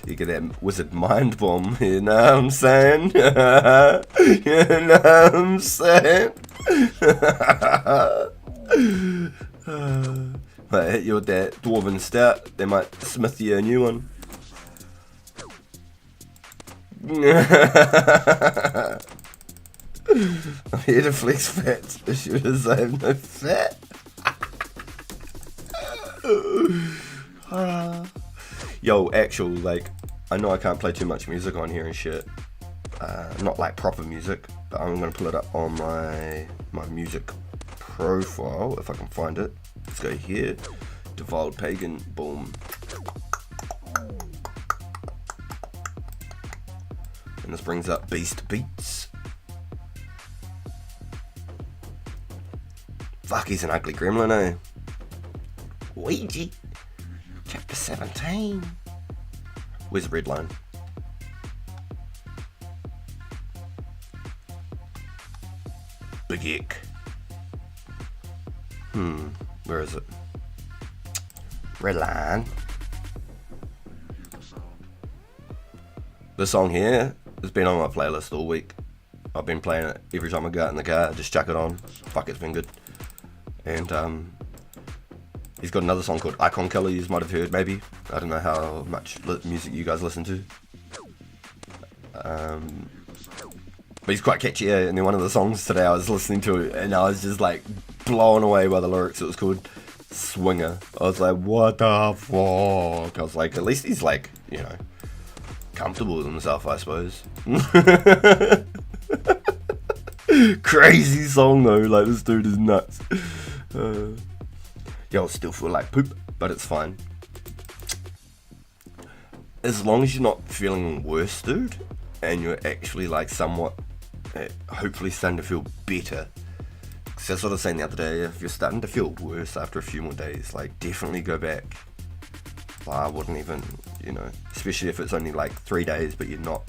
You get that wizard mind bomb, you know what I'm saying? You know what I'm saying? Might hit you with that dwarven stout, they might smith you a new one. I'm here to flex fat. Issue is I have no fat. Yo, actual, like, I know I can't play too much music on here and shit. Not like proper music, but I'm gonna pull it up on my music profile if I can find it. Let's go here. Deviled Pagan, boom. And this brings up Beast Beats. Fuck, he's an ugly gremlin, eh? Ouija. Chapter 17. Where's the red line? Big Ick. Where is it? Red line. This song here has been on my playlist all week. I've been playing it every time I go out in the car. Just chuck it on. Fuck, it's been good. And he's got another song called Icon Killer you might have heard, maybe. I don't know how much music you guys listen to. But he's quite catchy, yeah. And then one of the songs today I was listening to, and I was just like blown away by the lyrics. It was called Swinger. I was like, what the fuck? I was like, at least he's like, you know, comfortable with himself, I suppose. Crazy song though, like this dude is nuts. Yo, I still feel like poop, but it's fine. As long as you're not feeling worse, dude. and you're actually like somewhat, hopefully starting to feel better. Because that's what I was saying the other day, if you're starting to feel worse after a few more days, like definitely go back. I wouldn't even, you know, especially if it's only like 3 days but you're not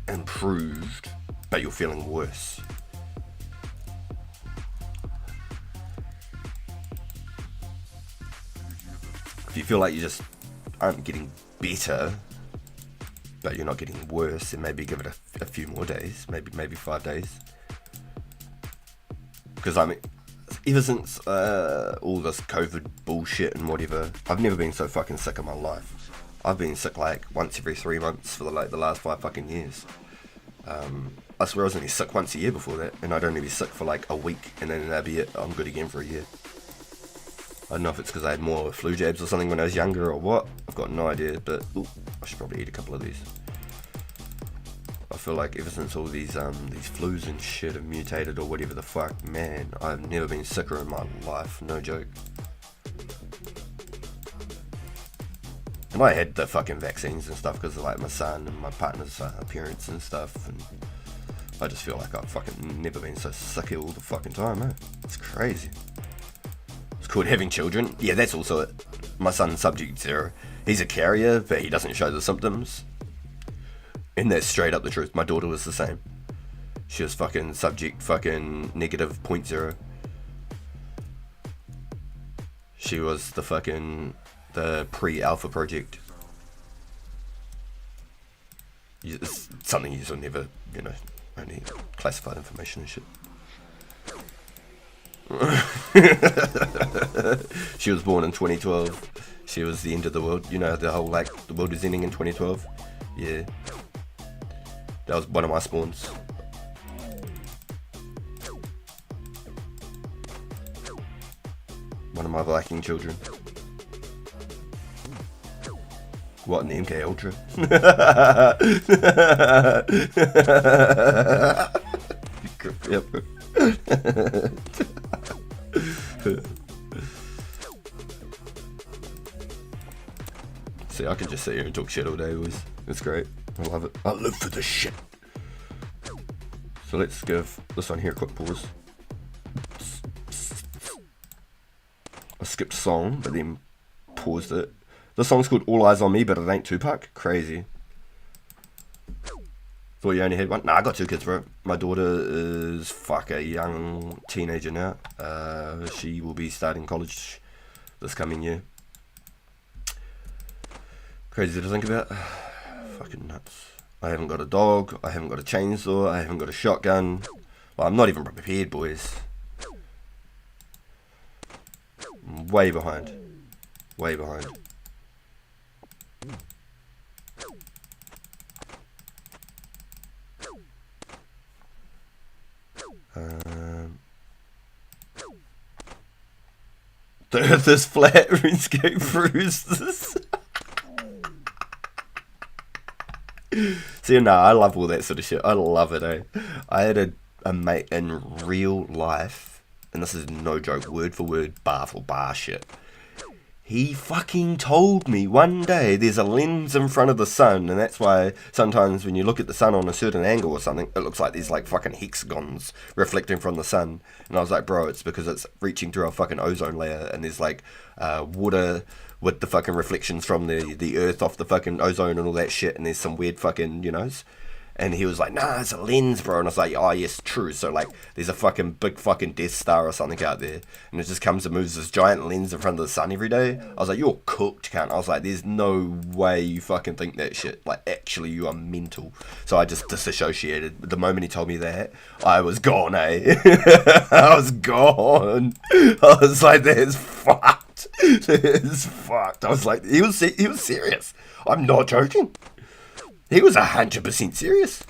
improved, but you're feeling worse. If you feel like you just aren't getting better, but you're not getting worse, then maybe give it a few more days, maybe 5 days. Because I mean, ever since all this COVID bullshit and whatever, I've never been so fucking sick in my life. I've been sick like once every 3 months for the last 5 fucking years. I swear I was only sick once a year before that, and I'd only be sick for like a week, and then that'd be it. I'm good again for a year. I don't know if it's because I had more flu jabs or something when I was younger or what. I've got no idea, but ooh, I should probably eat a couple of these. I feel like ever since all these flus and shit have mutated or whatever the fuck, man, I've never been sicker in my life, no joke. And I had the fucking vaccines and stuff because of like my son and my partner's parents and stuff, and I just feel like I've fucking never been so sick all the fucking time, man. It's crazy. It's called having children. Yeah, that's also it. My son's subject 0. He's a carrier, but he doesn't show the symptoms. And that's straight up the truth. My daughter was the same. She was fucking subject fucking negative 0.0. She was the pre-alpha project. It's something you will never, you know, only classified information and shit. She was born in 2012. She was the end of the world. You know, the whole like the world is ending in 2012. Yeah. That was one of my spawns. One of my Viking children. What in the MK Ultra? Yep. See, I could just sit here and talk shit all day, boys. It's great. I love it. I live for this shit. So let's give this one here a quick pause. I skipped a song, but then paused it. The song's called All Eyes on Me, but it ain't Tupac. Crazy. Thought you only had one? Nah, I got 2 kids, bro. My daughter is a young teenager now. She will be starting college this coming year. Crazy to think about. Fucking nuts. I haven't got a dog. I haven't got a chainsaw. I haven't got a shotgun. Well, I'm not even prepared, boys. I'm way behind. Way behind. The earth is flat. Runescape bruises. See, no, I love all that sort of shit. I love it, eh? I had a mate in real life, and this is no joke, word for word, bar for bar shit. He fucking told me one day there's a lens in front of the sun, and that's why sometimes when you look at the sun on a certain angle or something, it looks like there's like fucking hexagons reflecting from the sun. And I was like, bro, it's because it's reaching through our fucking ozone layer, and there's like water with the fucking reflections from the earth off the fucking ozone and all that shit, and there's some weird fucking, you know. And he was like, nah, it's a lens, bro. And I was like, oh, yes, true. So, like, there's a fucking big fucking Death Star or something out there. And it just comes and moves this giant lens in front of the sun every day. I was like, you're cooked, cunt. I was like, there's no way you fucking think that shit. Like, actually, you are mental. So I just disassociated. The moment he told me that, I was gone, eh? I was gone. I was like, that's fucked. That is fucked. I was like, he was serious. I'm not joking. He was 100% serious.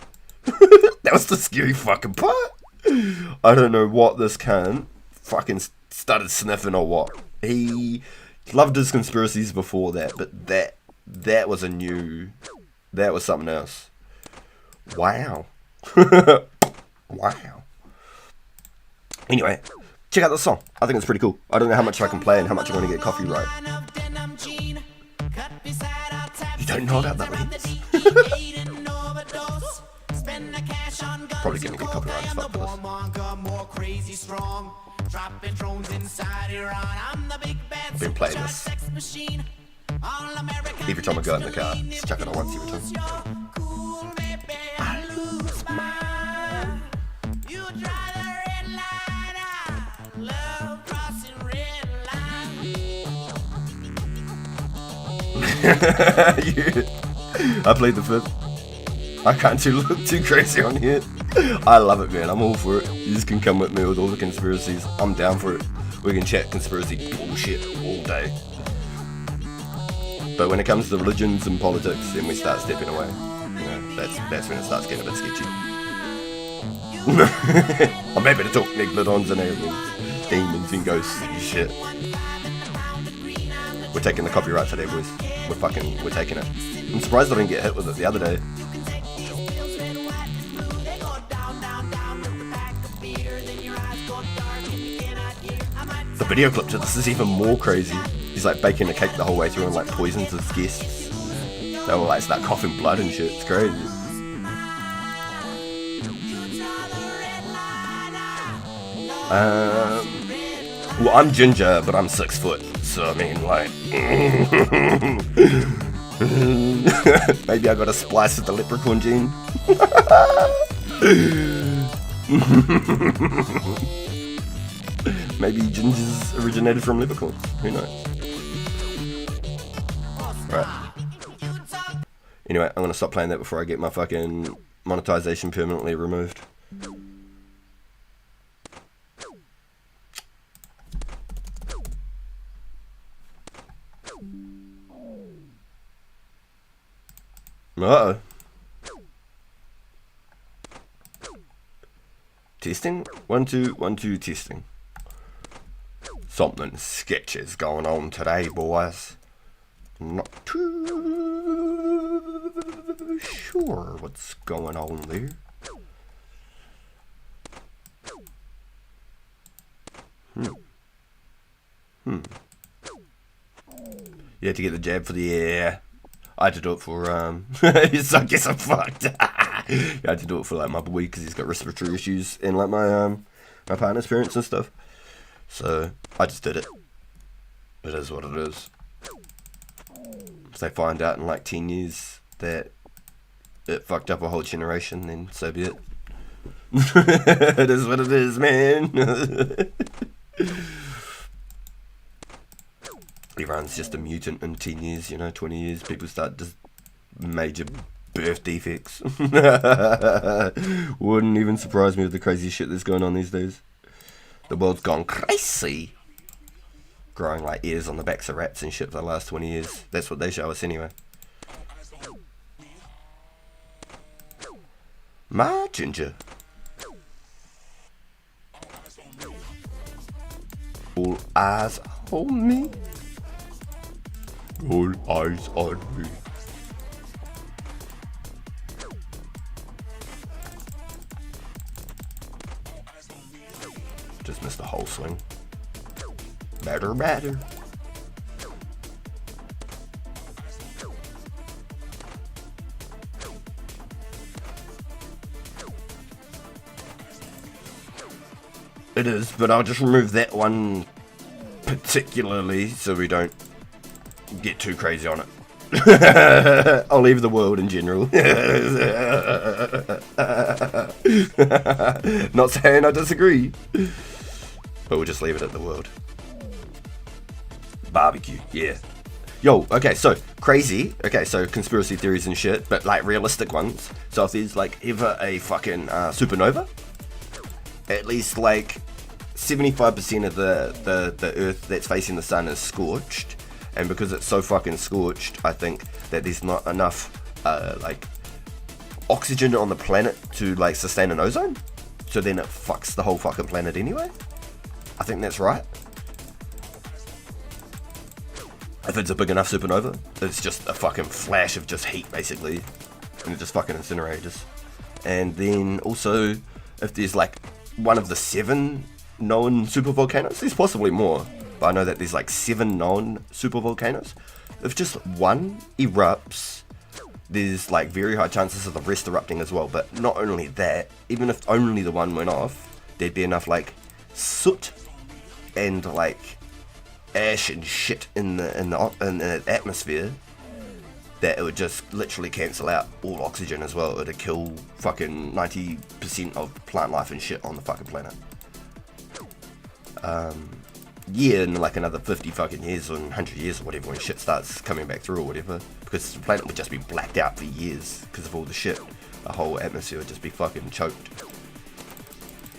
That was the scary fucking part. I don't know what this cunt fucking started sniffing or what. He loved his conspiracies before that, but that was that was something else. Wow. Wow. Anyway, check out the song. I think it's pretty cool. I don't know how much I can play and how much I'm going to get copyright. You don't know about that lens? probably gonna get copyright stuff for this. I've been playing this every time I go in the car. Just chuck it on once every time. I played the 5th. I can't look too crazy on here. I love it, man. I'm all for it. You just can come with me with all the conspiracies. I'm down for it. We can chat conspiracy bullshit all day. But when it comes to religions and politics, then we start stepping away. You know, that's when it starts getting a bit sketchy. I'm happy to talk megalodons and aliens, demons and ghosts and shit. We're taking the copyright today, boys. We're taking it. I'm surprised I didn't get hit with it the other day. The video clip to this is even more crazy. He's like baking a cake the whole way through and like poisons his guests. They will like start coughing blood and shit. It's crazy. Well, I'm ginger, but I'm 6 foot. So I mean, like, maybe I got a splice of the leprechaun gene. Maybe gingers originated from leprechauns. Who knows? Right. Anyway, I'm gonna stop playing that before I get my fucking monetization permanently removed. Uh-oh. Testing? 1 2 1 2 testing. Something sketchy is going on today, boys. Not too sure what's going on there. You had to get the jab for the air. I had to do it for, so I guess I'm fucked. I had to do it for, like, my boy, because he's got respiratory issues, and, like, my partner's parents and stuff. So, I just did it. It is what it is. If they find out in, like, 10 years that it fucked up a whole generation, then so be it. It is what it is, man. Everyone's just a mutant in 10 years, you know, 20 years. People start just major birth defects. Wouldn't even surprise me with the crazy shit that's going on these days. The world's gone crazy. Growing like ears on the backs of rats and shit for the last 20 years. That's what they show us anyway. My ginger. All eyes on me. All eyes on me. Just missed the whole swing. Batter. It is, but I'll just remove that one particularly so we don't get too crazy on it. I'll leave the world in general. Not saying I disagree, but we'll just leave it at the world. Barbecue, yeah. Yo, okay, so crazy. Okay, so conspiracy theories and shit, but like realistic ones. So if there's like ever a fucking supernova, at least like 75% of the Earth that's facing the sun is scorched. And because it's so fucking scorched, I think that there's not enough like oxygen on the planet to like sustain an ozone. So then it fucks the whole fucking planet anyway. I think that's right. If it's a big enough supernova, it's just a fucking flash of just heat basically, and it just fucking incinerates. And then also, if there's like one of the 7 known supervolcanoes, there's possibly more, but I know that there's like 7 known supervolcanoes. If just one erupts, there's like very high chances of the rest erupting as well. But not only that, even if only the one went off, there'd be enough like soot and like ash and shit in the atmosphere that it would just literally cancel out all oxygen as well. It would kill fucking 90% of plant life and shit on the fucking planet. Yeah, in like another 50 fucking years or 100 years or whatever, when shit starts coming back through or whatever, because the planet would just be blacked out for years because of all the shit. The whole atmosphere would just be fucking choked.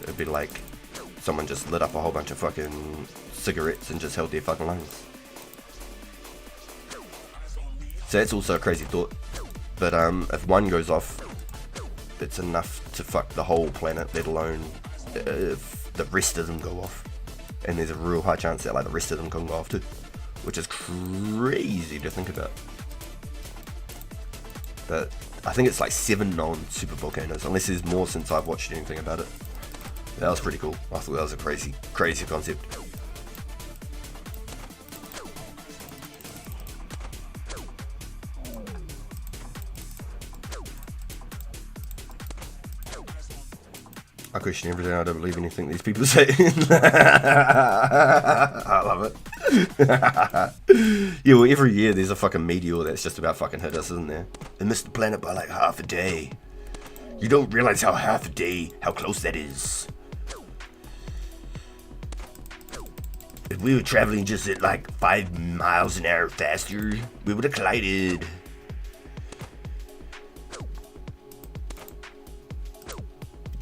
It'd be like someone just lit up a whole bunch of fucking cigarettes and just held their fucking lungs. So that's also a crazy thought. But if one goes off, it's enough to fuck the whole planet, let alone if the rest of them go off. And there's a real high chance that like the rest of them can go off too, which is crazy to think about. But I think it's like 7 known super volcanoes, unless there's more since I've watched anything about it. That was pretty cool. I thought that was a crazy concept. I question everything. I don't believe anything these people say. I love it. Yeah, well, every year there's a fucking meteor that's just about fucking hit us, isn't there? It missed the planet by like half a day. You don't realize how half a day, how close that is. If we were traveling just at like 5 miles an hour faster, we would have collided.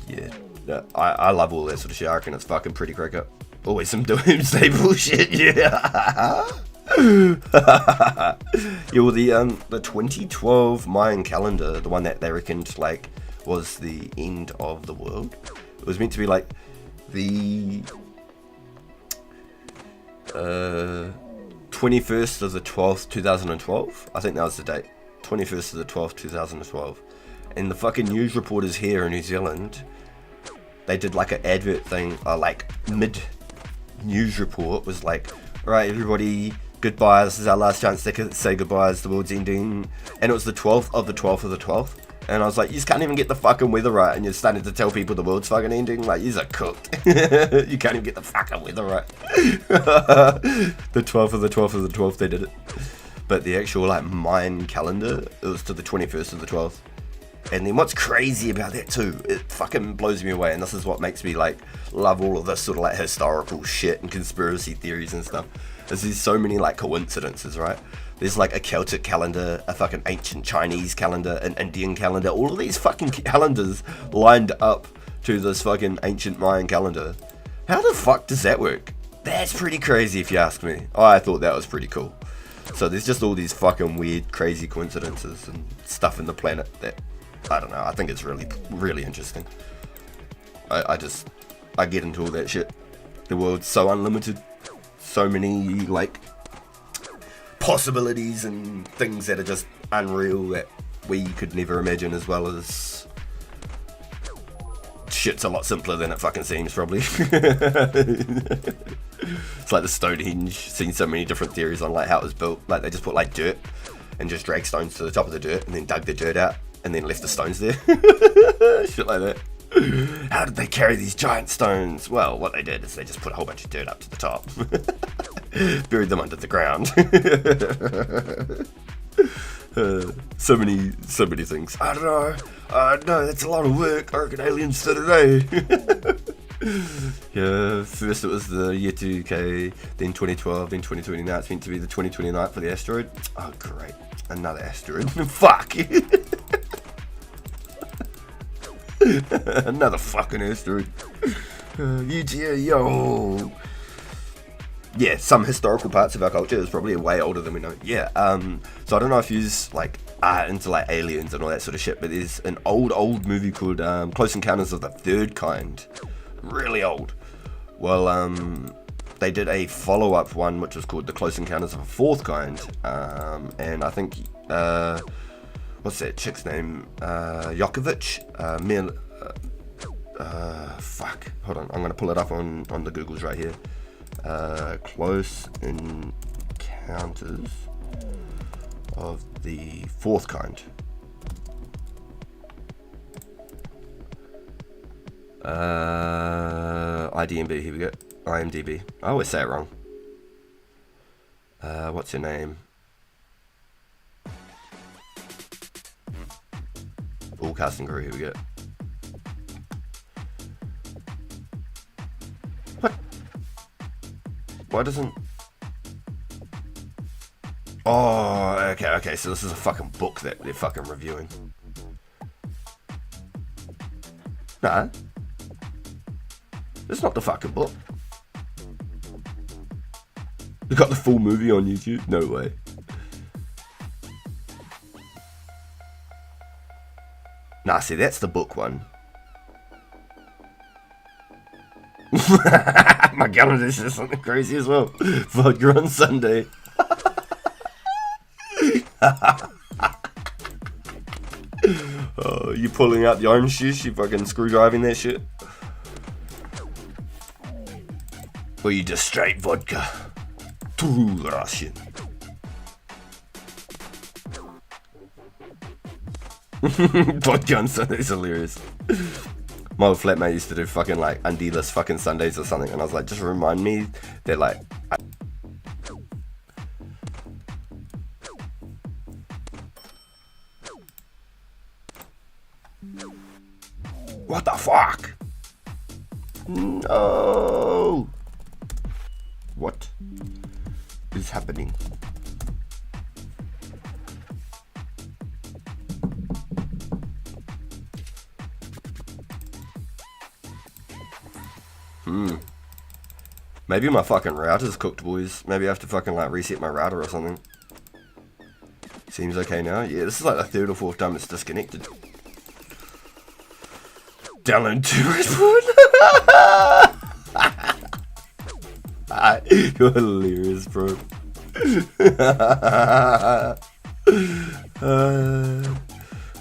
Yeah. I love all that sort of shit. I reckon it's fucking pretty crack up. Always some doomsday bullshit, yeah. Yeah, well, the 2012 Mayan calendar, the one that they reckoned like was the end of the world, it was meant to be like the 21st of the 12th, 2012. I think that was the date. 21st of the 12th, 2012. And the fucking news reporters here in New Zealand, they did like an advert thing, like mid news report was like, alright everybody, goodbye, this is our last chance to say goodbye as the world's ending. And it was the 12th of the 12th of the 12th. And I was like, you just can't even get the fucking weather right, and you're starting to tell people the world's fucking ending. Like, yous are cooked. You can't even get the fucking weather right. The 12th of the 12th of the 12th they did it. But the actual like Mayan calendar, it was to the 21st of the 12th. And then what's crazy about that too, it fucking blows me away, and this is what makes me like love all of this sort of like historical shit and conspiracy theories and stuff, is there's so many like coincidences, right? There's like a Celtic calendar, a fucking ancient Chinese calendar, an Indian calendar, all of these fucking calendars lined up to this fucking ancient Mayan calendar. How the fuck does that work? That's pretty crazy if you ask me. I thought that was pretty cool. So there's just all these fucking weird, crazy coincidences and stuff in the planet that, I don't know, I think it's really, really interesting. I get into all that shit. The world's so unlimited. So many, like, possibilities and things that are just unreal that we could never imagine, as well as shit's a lot simpler than it fucking seems, probably. It's like the Stonehenge, seen so many different theories on like how it was built. Like they just put like dirt and just dragged stones to the top of the dirt and then dug the dirt out and then left the stones there. Shit like that. How did they carry these giant stones? Well, what they did is they just put a whole bunch of dirt up to the top. Buried them under the ground. So many things. I don't know. No, that's a lot of work. I reckon aliens did it, eh? Yeah, first it was the year 2K, then 2012, then 2020. Now it's meant to be the 2029 for the asteroid. Oh, great. Another asteroid. Fuck. Another fucking asteroid. Yo. Yeah, some historical parts of our culture is probably way older than we know. Yeah, so I don't know if you're like into like aliens and all that sort of shit, but there's an old movie called Close Encounters of the Third Kind. Really old. Well, they did a follow-up one which was called The Close Encounters of a Fourth Kind, and I think what's that chick's name? Jokovic? Fuck. Hold on, I'm gonna pull it up on the Googles right here. Close Encounters of the Fourth Kind. IDMB, here we go. IMDb. I always say it wrong. What's your name? All cast and crew, here we go. What? Why doesn't... Oh, okay, so this is a fucking book that they're fucking reviewing. Nah. It's not the fucking book. They got the full movie on YouTube? No way. Nah, see, that's the book one. My god, this is something crazy as well. Vodka on Sunday. Oh, you pulling out the orange juice? You fucking screwdriving that shit? Or you just straight vodka? True Russian. Vodka on Sunday is hilarious. My old flatmate used to do fucking like undealess fucking Sundays or something, and I was like, just remind me that like. What the fuck? No. What is happening? Maybe my fucking router's cooked, boys. Maybe I have to fucking like reset my router or something. Seems okay now. Yeah, this is like the third or fourth time it's disconnected. Download 2 Red. You're hilarious, bro.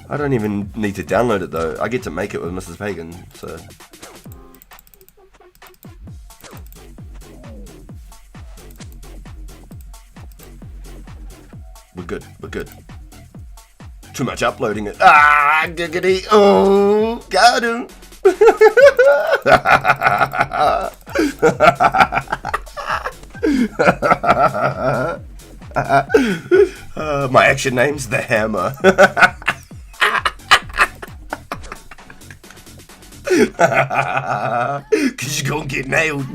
I don't even need to download it though. I get to make it with Mrs. Pagan, so. We're good. Too much uploading it. Ah, giggity. Oh, got him. My action name's The Hammer. Cause you're gonna get nailed.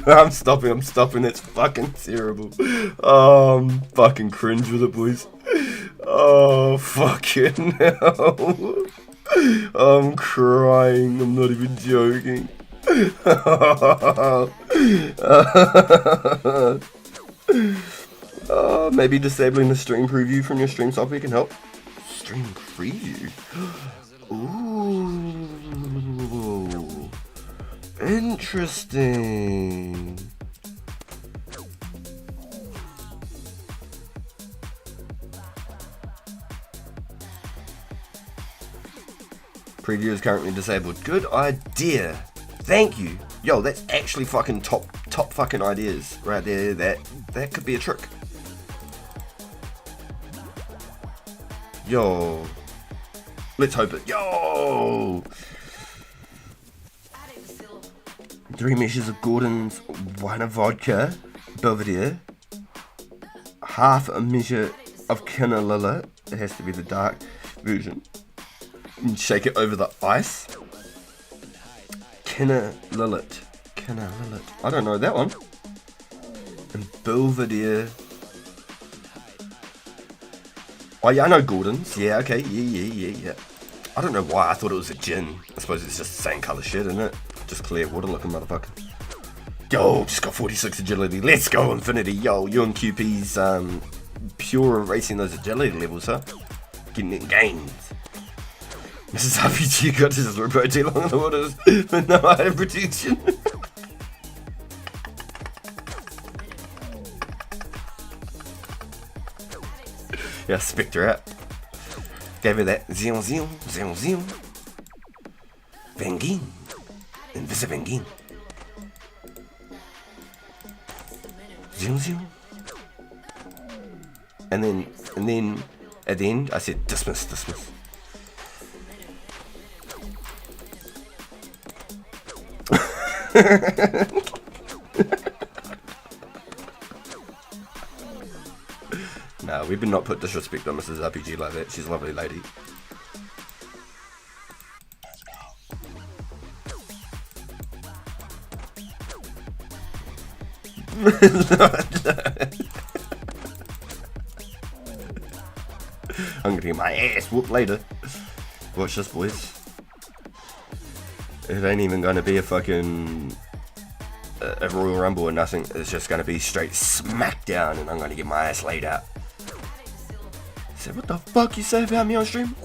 I'm stopping, it's fucking terrible. Oh, I'm fucking cringe with it, boys. Oh, fucking hell. I'm crying, I'm not even joking. Maybe disabling the stream preview from your stream software can help. Stream preview? Ooh. Interesting. Preview is currently disabled. Good idea. Thank you. Yo, that's actually fucking top fucking ideas right there. That could be a trick. Yo. Let's hope it. Yo. 3 measures of Gordon's wine of vodka, Belvedere, half a measure of Canalilla, it has to be the dark version, and shake it over the ice. Canalillet, I don't know that one. And Belvedere. Oh yeah, I know Gordon's, yeah, okay, yeah. I don't know why I thought it was a gin. I suppose it's just the same colour shit, isn't it? Just clear water looking motherfucker. Yo, just got 46 agility. Let's go, Infinity. Yo, you and QP's pure erasing those agility levels, huh? Getting it gains. Mrs. RPG got his rotate along in the waters, but no item protection. Yeah, Spectre out. Gave her that. Zion. Vengin. Invisivengin. Zion. And then at the end I said dismiss. No, we better not put disrespect on Mrs. RPG like that. She's a lovely lady. I'm gonna get my ass whooped later. Watch this, boys. It ain't even gonna be a fucking a Royal Rumble or nothing. It's just gonna be straight smackdown, and I'm gonna get my ass laid out. Said, what the fuck you say about me on stream?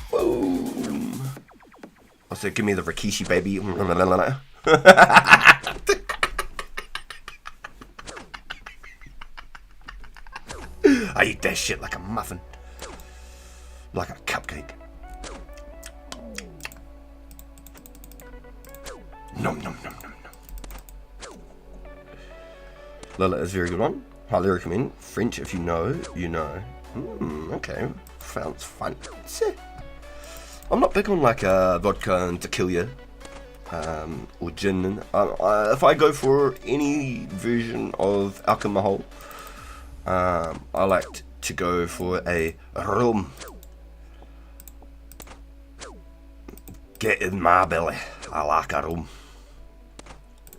Boom. I said, give me the Rikishi, baby. I eat that shit like a muffin. Like a cupcake. Nom nom nom nom nom. Lila is a very good one. Highly recommend. French, if you know, you know. Okay. Sounds fun. I'm not big on like vodka and tequila. Or gin. If I go for any version of alcohol, I like to go for a rum. Get in my belly. I like a rum.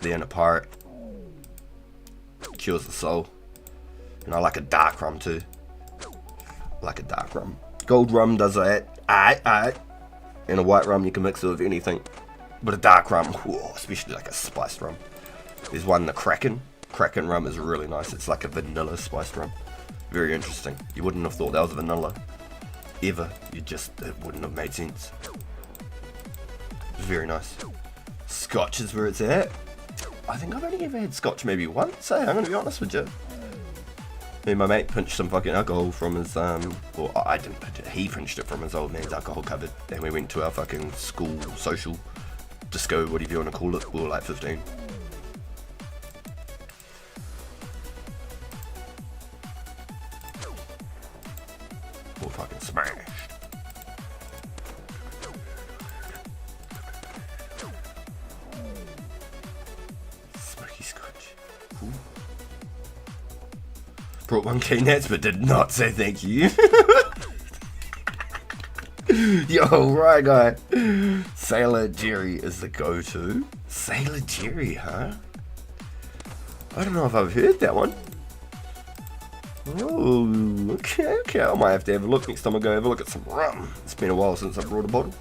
Then a pirate. Cures the soul. And I like a dark rum too. I like a dark rum. Gold rum does that. Aight. And a white rum you can mix it with anything. But a dark rum, whoa, especially like a spiced rum. There's one, the Kraken. Kraken rum is really nice. It's like a vanilla spiced rum. Very interesting. You wouldn't have thought that was vanilla. Ever. It wouldn't have made sense. It's very nice. Scotch is where it's at. I think I've only ever had scotch maybe once. Hey, I'm gonna be honest with you. Me and my mate pinched some fucking alcohol from his, well, I didn't pinch it. He pinched it from his old man's alcohol cupboard. And we went to our fucking school social disco, whatever you want to call it. We were like 15. We're fucking smashed. Smoky scotch. Ooh. Brought 1k nets but did not say thank you. Yo, right guy. Sailor Jerry is the go-to. Sailor Jerry, huh? I don't know if I've heard that one. Oh, okay. I might have to have a look next time I go have a look at some rum. It's been a while since I brought a bottle.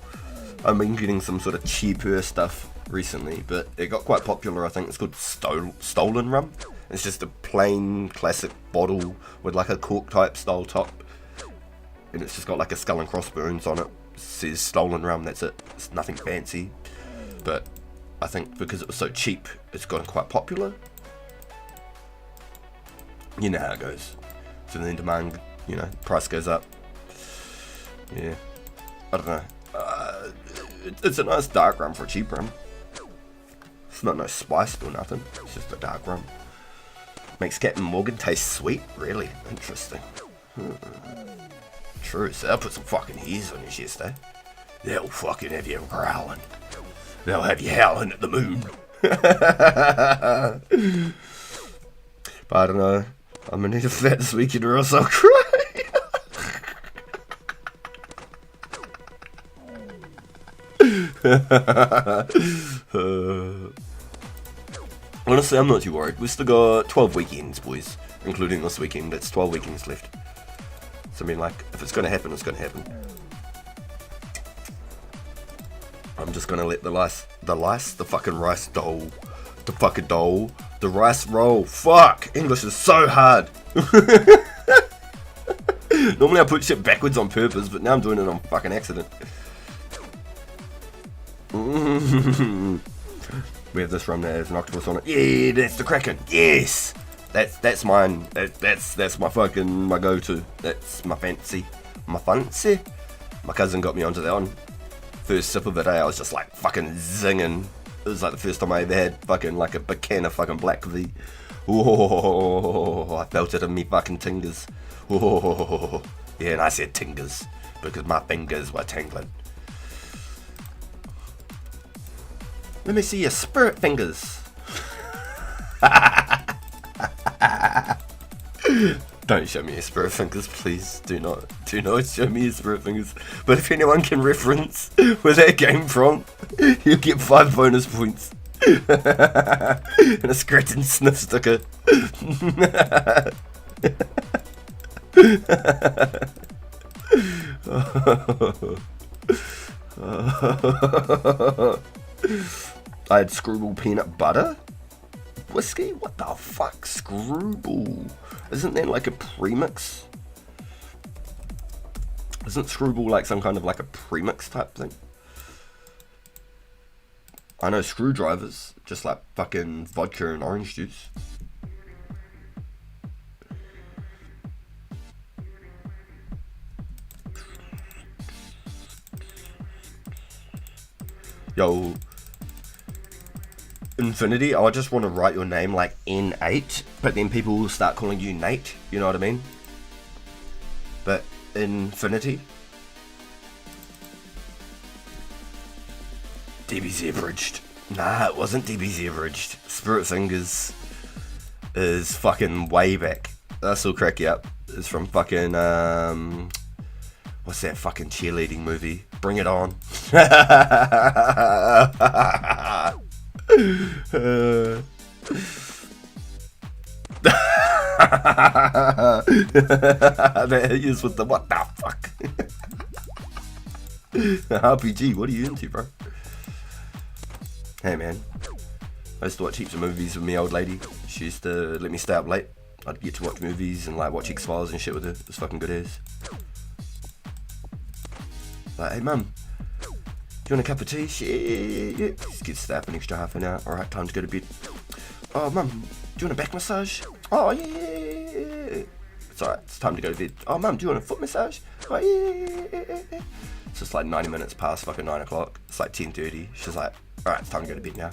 I've been getting some sort of cheaper stuff recently, but it got quite popular. I think it's called Stolen Rum. It's just a plain classic bottle with like a cork type style top, and it's just got like a skull and crossbones on it. It says Stolen Rum, that's it. It's nothing fancy, but I think because it was so cheap, it's gotten quite popular. You know how it goes. So then demand, price goes up. Yeah, I don't know. It's a nice dark rum for a cheap rum. It's not no spiced or nothing. It's just a dark rum. Makes Captain Morgan taste sweet. Really interesting. True. So they'll put some fucking hairs on your chest, eh? They'll fucking have you growling. They'll have you howling at the moon. But I don't know. I'm gonna need a fat this weekend or else I'll cry. Honestly, I'm not too worried. We've still got 12 weekends, boys. Including this weekend. That's 12 weekends left. So I mean, like, if it's gonna happen, it's gonna happen. I'm just gonna let the rice roll. Fuck! English is so hard. Normally I put shit backwards on purpose, but now I'm doing it on fucking accident. We have this rum that has an octopus on it. Yeah, that's the Kraken. Yes! That's mine. That's my go-to. That's my fancy. My cousin got me onto that one. First sip of it, I was just like fucking zinging. It was like the first time I ever had fucking like a big can of fucking Black V. Oh, I felt it in me fucking tingers. Oh, yeah, and I said tingers because my fingers were tingling. Let me see your spirit fingers. Don't show me your spirit fingers, please. Do not show me your spirit fingers. But if anyone can reference where that came from, you'll get 5 bonus points. And a scratch and sniff sticker. I had Screwball peanut butter whiskey. What the fuck, Screwball? Isn't that like a premix? Isn't Screwball like some kind of like a premix type thing? I know screwdrivers, just like fucking vodka and orange juice. Yo, Infinity, I just want to write your name like N8, but then people will start calling you Nate, you know what I mean? But Infinity. DBZ abridged. Nah, it wasn't DBZ abridged. Spirit Fingers is fucking way back. That'll crack you up. It's from fucking, what's that fucking cheerleading movie? Bring It On. That is with the what the fuck. RPG, what are you into, bro? Hey man, I used to watch heaps of movies with me old lady. She used to let me stay up late. I'd get to watch movies and like watch X-Files and shit with her. It was fucking good as. Like, hey mum, do you want a cup of tea? Shit, yeah. Just get stay up an extra half an hour. Alright, time to go to bed. Oh mum, do you want a back massage? Oh yeah. It's alright, it's time to go to bed. Oh mum, do you want a foot massage? Oh yeah. It's just like 90 minutes past fucking 9 o'clock. It's like 10:30. She's like, alright, it's time to go to bed now.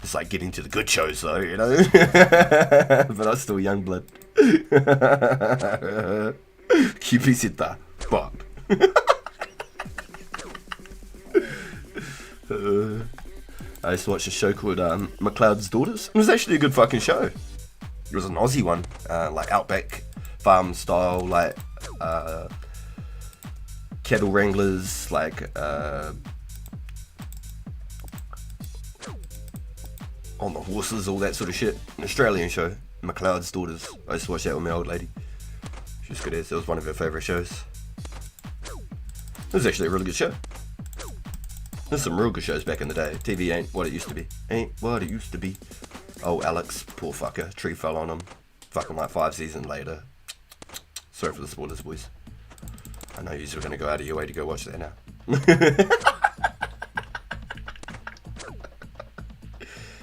It's like getting to the good shows though, you know? But I'm still young blood. Kippisita. Bob. I used to watch a show called McLeod's Daughters. It was actually a good fucking show. It was an Aussie one. Like Outback Farm style, like cattle wranglers, like on the horses, all that sort of shit. An Australian show, McLeod's Daughters. I used to watch that with my old lady. She was good as. It was one of her favourite shows. It was actually a really good show. There's some real good shows back in the day. TV ain't what it used to be. Ain't what it used to be. Oh, Alex, poor fucker. Tree fell on him. Fucking like 5 seasons later. Sorry for the spoilers, boys. I know you're going to go out of your way to go watch that now.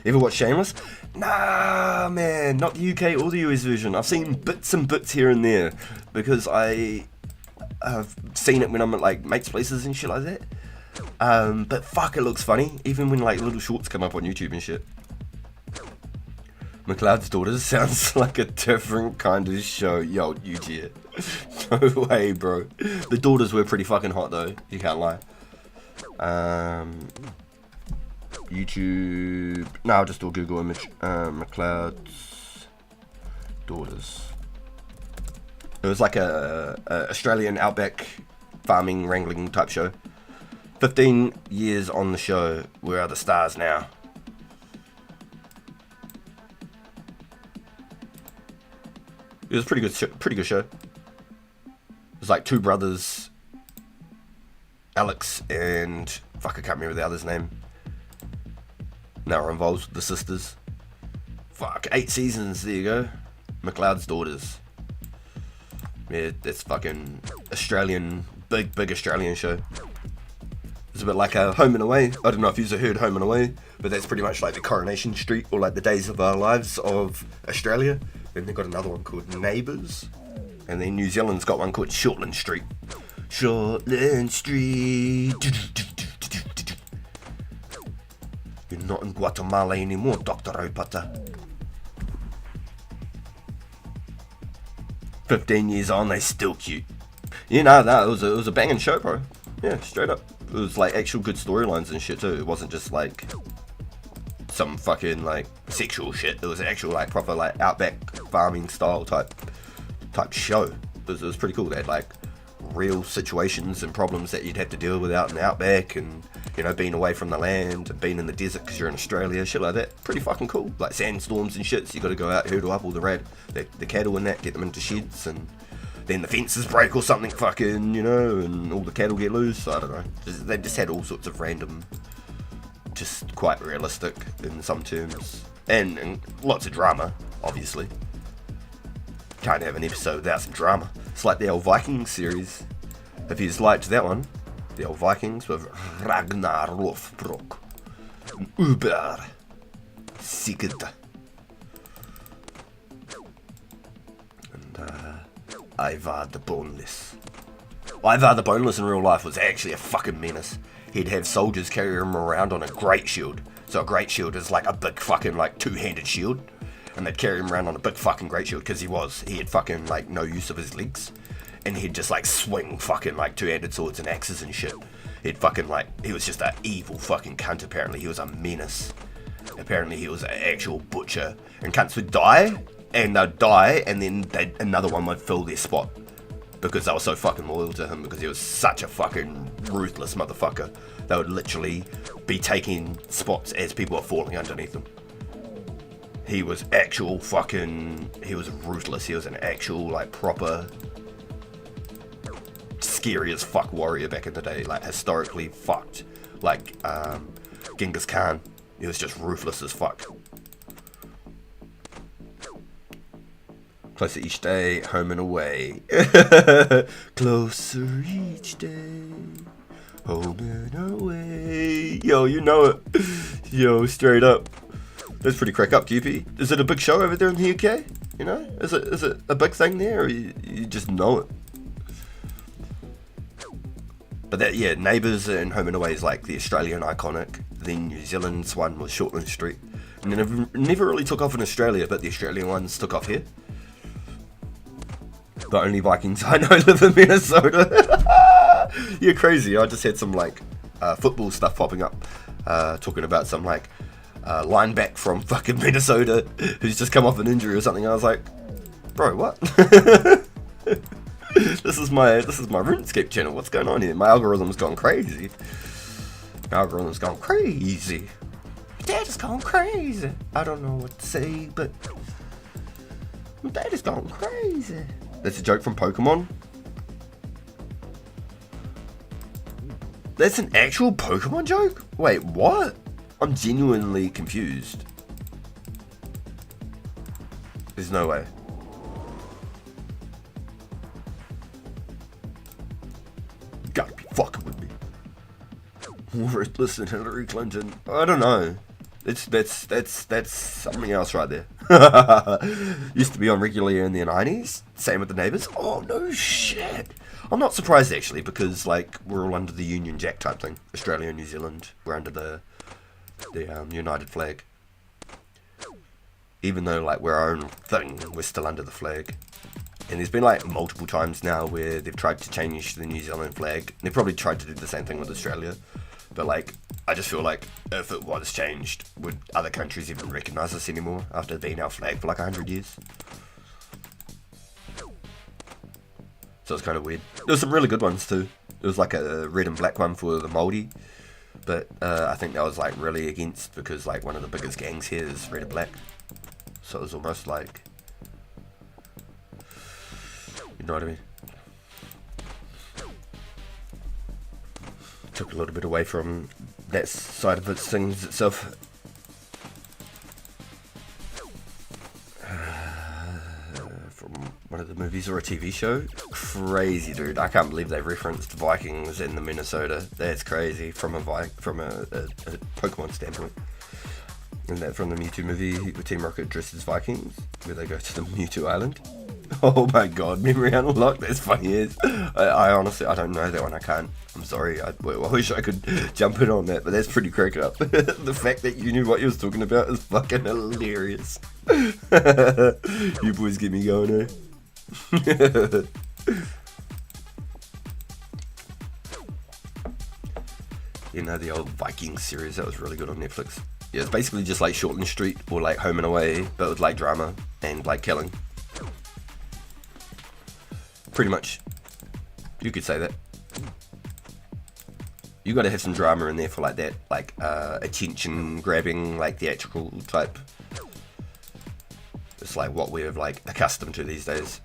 Ever watch Shameless? Nah, man. Not the UK or the US version. I've seen bits and bits here and there. Because I've seen it when I'm at like mates' places and shit like that. But fuck, it looks funny. Even when like little shorts come up on YouTube and shit. McLeod's Daughters sounds like a different kind of show. Yo, UG. No way, bro. The daughters were pretty fucking hot though. You can't lie. YouTube. No, I'll just do a Google image. McLeod's Daughters. It was like a Australian outback farming wrangling type show. 15 years on the show. Where are the stars now? It was a pretty good show. It was like 2 brothers, Alex and fuck, I can't remember the other's name. Now we're involved with the sisters. Fuck, 8 seasons. There you go. McLeod's Daughters. Yeah, that's fucking Australian, big Australian show. It's a bit like a Home and Away. I don't know if you've heard Home and Away, but that's pretty much like the Coronation Street or like the Days of Our Lives of Australia. Then they've got another one called Neighbours. And then New Zealand's got one called Shortland Street. Shortland Street. You're not in Guatemala anymore, Dr. Opata. 15 years on, they still cute. You know, no, it was a banging show, bro. Yeah, straight up. It was like actual good storylines and shit too. It wasn't just like some fucking like sexual shit. It was actual like proper like outback farming style type show. It was pretty cool. They had like real situations and problems that you'd have to deal with out in the outback, and you know, being away from the land and being in the desert because you're in Australia, shit like that. Pretty fucking cool. Like sandstorms and shit, so you got to go out, hurdle up all the cattle and that, get them into sheds, and then the fences break or something fucking, you know, and all the cattle get loose. I don't know. They just had all sorts of random, just quite realistic in some terms, and lots of drama, obviously. Can't have an episode without some drama. It's like the old Vikings series. If you just liked that one, the old Vikings with Ragnar Lothbrok, Uber Sigurd, and Ivar the Boneless. Ivar the Boneless in real life was actually a fucking menace. He'd have soldiers carry him around on a great shield. So a great shield is like a big fucking like two-handed shield. And they'd carry him around on a big fucking great shield because he had fucking like no use of his legs. And he'd just like swing fucking like two-handed swords and axes and shit. He'd fucking like, he was just an evil fucking cunt apparently. He was a menace. Apparently he was an actual butcher. And cunts would die, and they'd die, and then another one would fill their spot. Because they were so fucking loyal to him, because he was such a fucking ruthless motherfucker. They would literally be taking spots as people are falling underneath them. He was actual fucking, he was ruthless. He was an actual like proper scary as fuck warrior back in the day, like historically fucked, like Genghis Khan. He was just ruthless as fuck. Closer each day, home and away. Closer each day, home and away. Yo, you know it. Yo, straight up. That's pretty crack up, QP. Is it a big show over there in the UK? You know, is it a big thing there, or you just know it? But that, yeah, Neighbours and Home and Away is like the Australian iconic. Then New Zealand's one was Shortland Street. And it never really took off in Australia, but the Australian ones took off here. The only Vikings I know live in Minnesota. You're crazy. I just had some like football stuff popping up, talking about some like lineback from fucking Minnesota who's just come off an injury or something. I was like, bro, what? This is my Runescape channel. What's going on here? My algorithm's gone crazy. Dad is gone crazy. I don't know what to say, but Dad is gone crazy. That's a joke from Pokemon. That's an actual Pokemon joke? Wait, what? I'm genuinely confused. There's no way. You gotta be fucking with me. Listen, Hillary Clinton. I don't know. That's something else right there. Used to be on regularly in the 90s. Same with the Neighbours. Oh no shit. I'm not surprised actually, because like we're all under the Union Jack type thing. Australia and New Zealand, we're under the United flag. Even though like we're our own thing, we're still under the flag. And there's been like multiple times now where they've tried to change the New Zealand flag. They've probably tried to do the same thing with Australia. But like, I just feel like if it was changed, would other countries even recognise us anymore after being our flag for like 100 years? So it's kind of weird. There was some really good ones too. There was like a red and black one for the Māori. But I think that was like really against, because like one of the biggest gangs here is red and black. So it was almost like, you know what I mean? Took a little bit away from that side of its things itself. From one of the movies or a TV show. Crazy, dude. I can't believe they referenced Vikings in the Minnesota. That's crazy from a Pokemon standpoint. And that from the Mewtwo movie with Team Rocket dressed as Vikings, where they go to the Mewtwo Island. Oh my god, memory unlocked, that's funny as. I honestly, I don't know that one, I can't. I'm sorry, I wish I could jump in on that, but that's pretty crack up. The fact that you knew what you was talking about is fucking hilarious. You boys get me going, eh? You know, the old Vikings series, that was really good on Netflix. Yeah, it's basically just like Shortland Street or like Home and Away, but with like drama and like killing. Pretty much. You could say that. You gotta have some drama in there for like that, like attention grabbing, like theatrical type. It's like what we're like accustomed to these days.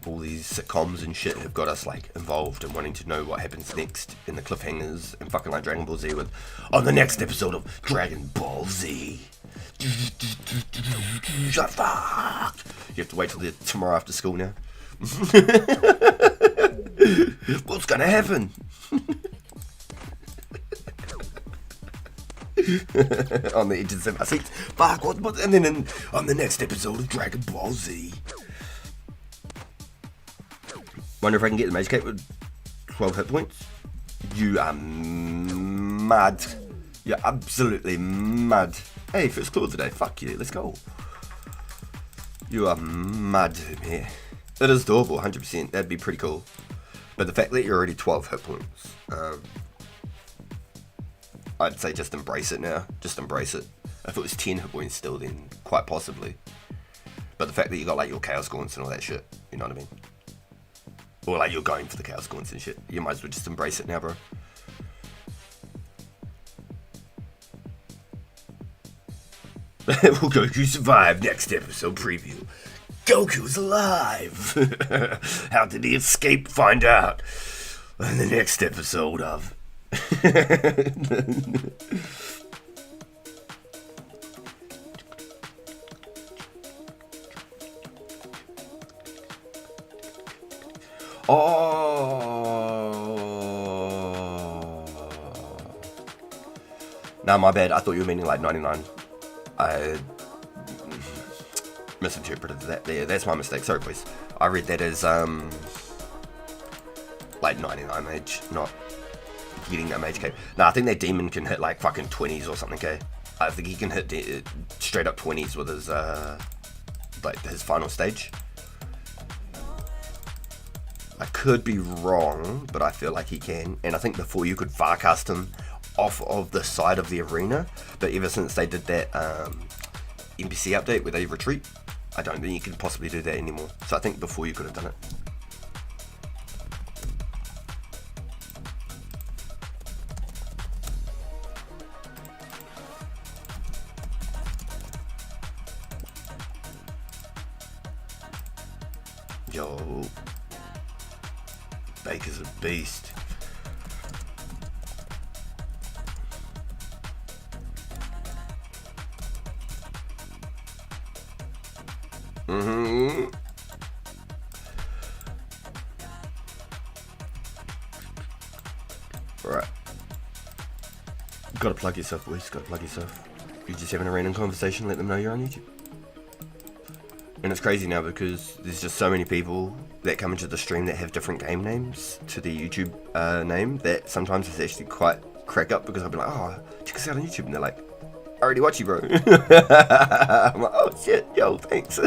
All these sitcoms and shit have got us like involved and wanting to know what happens next in the cliffhangers and fucking like Dragon Ball Z with on the next episode of Dragon Ball Z. Fuck! You have to wait till tomorrow after school now. What's gonna happen? On the edges of my seat. Fuck, what? And then on the next episode of Dragon Ball Z. Wonder if I can get the Mage Cape with 12 hit points. You are mad. You're absolutely mad. Hey, first claw today. Fuck you. Let's go. You are mad, mate. It is doable, 100%. That'd be pretty cool. But the fact that you're already 12 hit points, I'd say just embrace it now. Just embrace it. If it was 10 hit points still, then quite possibly. But the fact that you got like your Chaos Gaunts and all that shit, you know what I mean? Or like you're going for the Chaos Gaunts and shit. You might as well just embrace it now, bro. Will Goku survive? Next episode preview. Goku's alive! How did he escape? Find out in the next episode of... Oh. Nah, my bad. I thought you were meaning like 99. I misinterpreted that there. That's my mistake. Sorry, please. I read that as like 99 mage, not getting that Mage Cape. Nah, I think that demon can hit like fucking 20s or something, okay? I think he can hit straight up 20s with his like his final stage. I could be wrong, but I feel like he can. And I think before you could Farcast him off of the side of the arena, but ever since they did that NPC update where they retreat, I don't think you can possibly do that anymore. So I think before you could have done it. Yo, Baker's a beast. Right. Gotta plug yourself, boys. Gotta plug yourself. You're just having a random conversation, let them know you're on YouTube. And it's crazy now because there's just so many people that come into the stream that have different game names to the YouTube name that sometimes it's actually quite crack up because I'll be like, oh, check us out on YouTube. And they're like, I already watch you, bro. I'm like, oh shit, yo, thanks.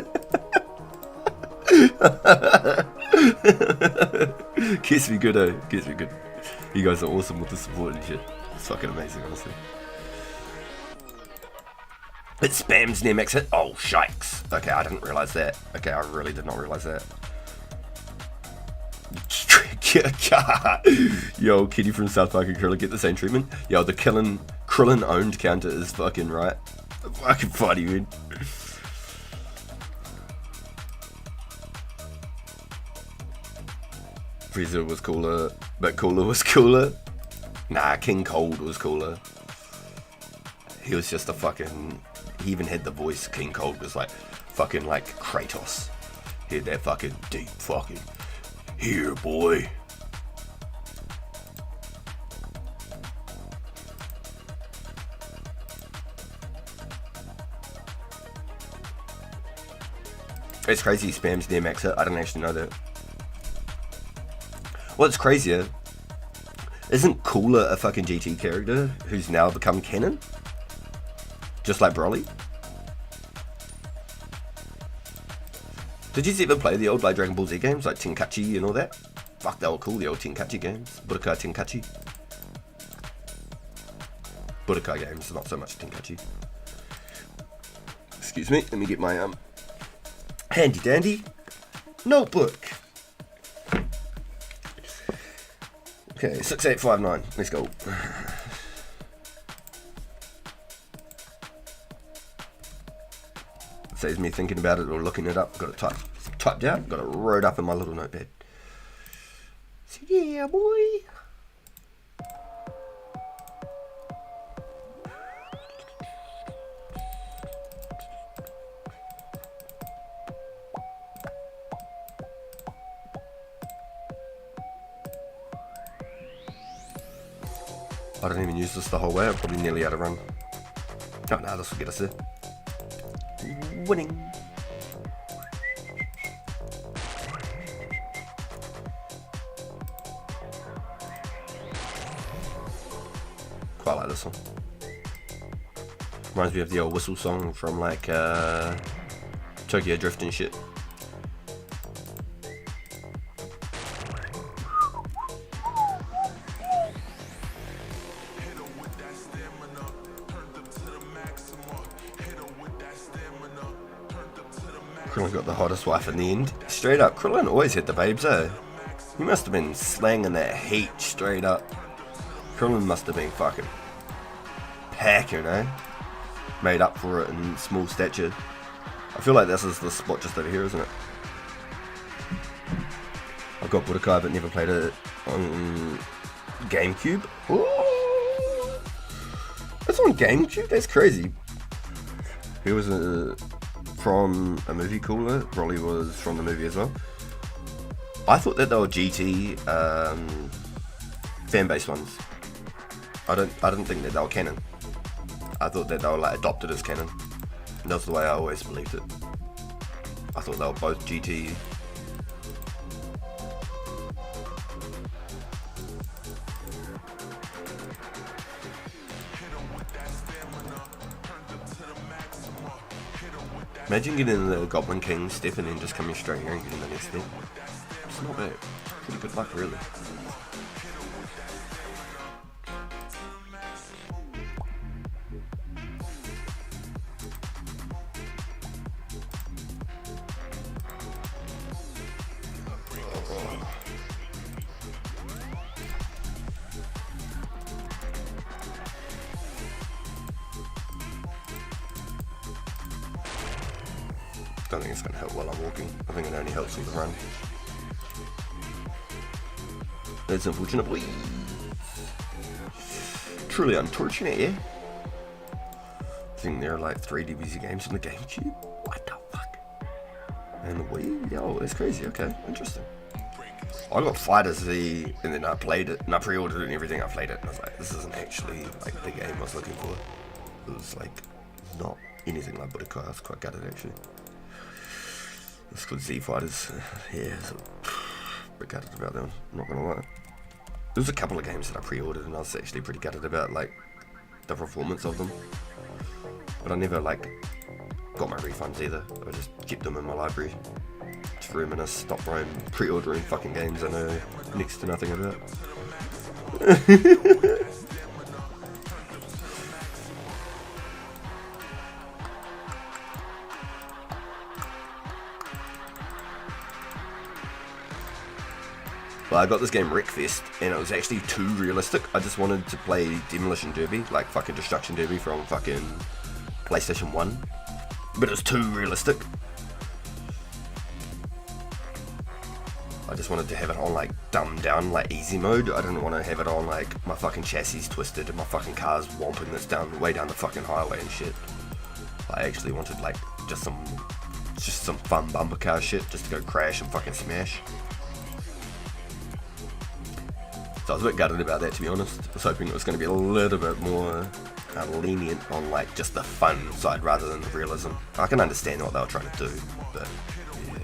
Gets me good, eh? Gets me good. You guys are awesome with the support and shit. It's fucking amazing, honestly. It spams near max hit. Oh, shikes. Okay, I didn't realise that. Okay, I really did not realise that. Yo, Kitty from South Park and Krillin get the same treatment. Yo, the Krillin owned counter is fucking right. Fucking funny, man. Frieza was cooler, but Cooler was cooler. Nah, King Cold was cooler. He was just a fucking... He even had the voice. King Cold was like fucking like Kratos. He had that fucking deep fucking... Here, boy. It's crazy he spams near max hit. I didn't actually know that. What's crazier, isn't Cooler a fucking GT character who's now become canon? Just like Broly? Did you ever play the old like Dragon Ball Z games like Tenkaichi and all that? Fuck, they were cool, the old Tenkaichi games. Budokai Tenkaichi. Budokai games, not so much Tenkaichi. Excuse me, let me get my handy dandy notebook. Okay, 6859, let's go. Saves me thinking about it or looking it up. Got it typed out, got it wrote up in my little notepad. So yeah, boy. I don't even use this the whole way. I'm probably nearly out of run. Oh no, this will get us there. Winning. Quite like this one. Reminds me of the old whistle song from like Tokyo Drift and shit. Krillin got the hottest wife in the end. Straight up, Krillin always hit the babes, eh? He must have been slanging that heat straight up. Krillin must have been fucking packing, eh? Made up for it in small stature. I feel like this is the spot just over here, isn't it? I've got Budokai but never played it on GameCube. Ooh. It's on GameCube? That's crazy. He was from a movie cooler. Broly was from the movie as well. I thought that they were GT fan-based ones. I didn't think that they were canon. I thought that they were like adopted as canon. That's the way I always believed it. I thought they were both GT. Imagine getting the Goblin King step and then just coming straight here and getting the next step. It's not bad. Pretty good luck, really. Don't think it's going to help while I'm walking. I think it only helps with the run. That's unfortunate, please. Truly unfortunate, yeah? I think there are like 3 DBZ games on the GameCube. What the fuck? And the Wii? Yo, that's crazy. Okay, interesting. I got Fighter Z and then I played it and I pre-ordered it and everything. I played it and I was like, this isn't actually like the game I was looking for. It was like not anything like Budokai. I was quite gutted actually. It's called Z Fighters. Yeah, so pretty gutted about them, I'm not gonna lie. There was a couple of games that I pre-ordered and I was actually pretty gutted about like the performance of them. But I never like got my refunds either. I just kept them in my library. Just reminisce, stop pre-ordering fucking games I know next to nothing about. Well, I got this game Wreckfest, and it was actually too realistic. I just wanted to play Demolition Derby, like fucking Destruction Derby from fucking PlayStation 1. But it was too realistic. I just wanted to have it on like dumbed down, like easy mode. I didn't want to have it on like my fucking chassis twisted and my fucking car's whomping this down, way down the fucking highway and shit. I actually wanted like just some fun bumper car shit, just to go crash and fucking smash. So I was a bit gutted about that, to be honest. I was hoping it was going to be a little bit more lenient on like just the fun side rather than the realism. I can understand what they were trying to do, but yeah,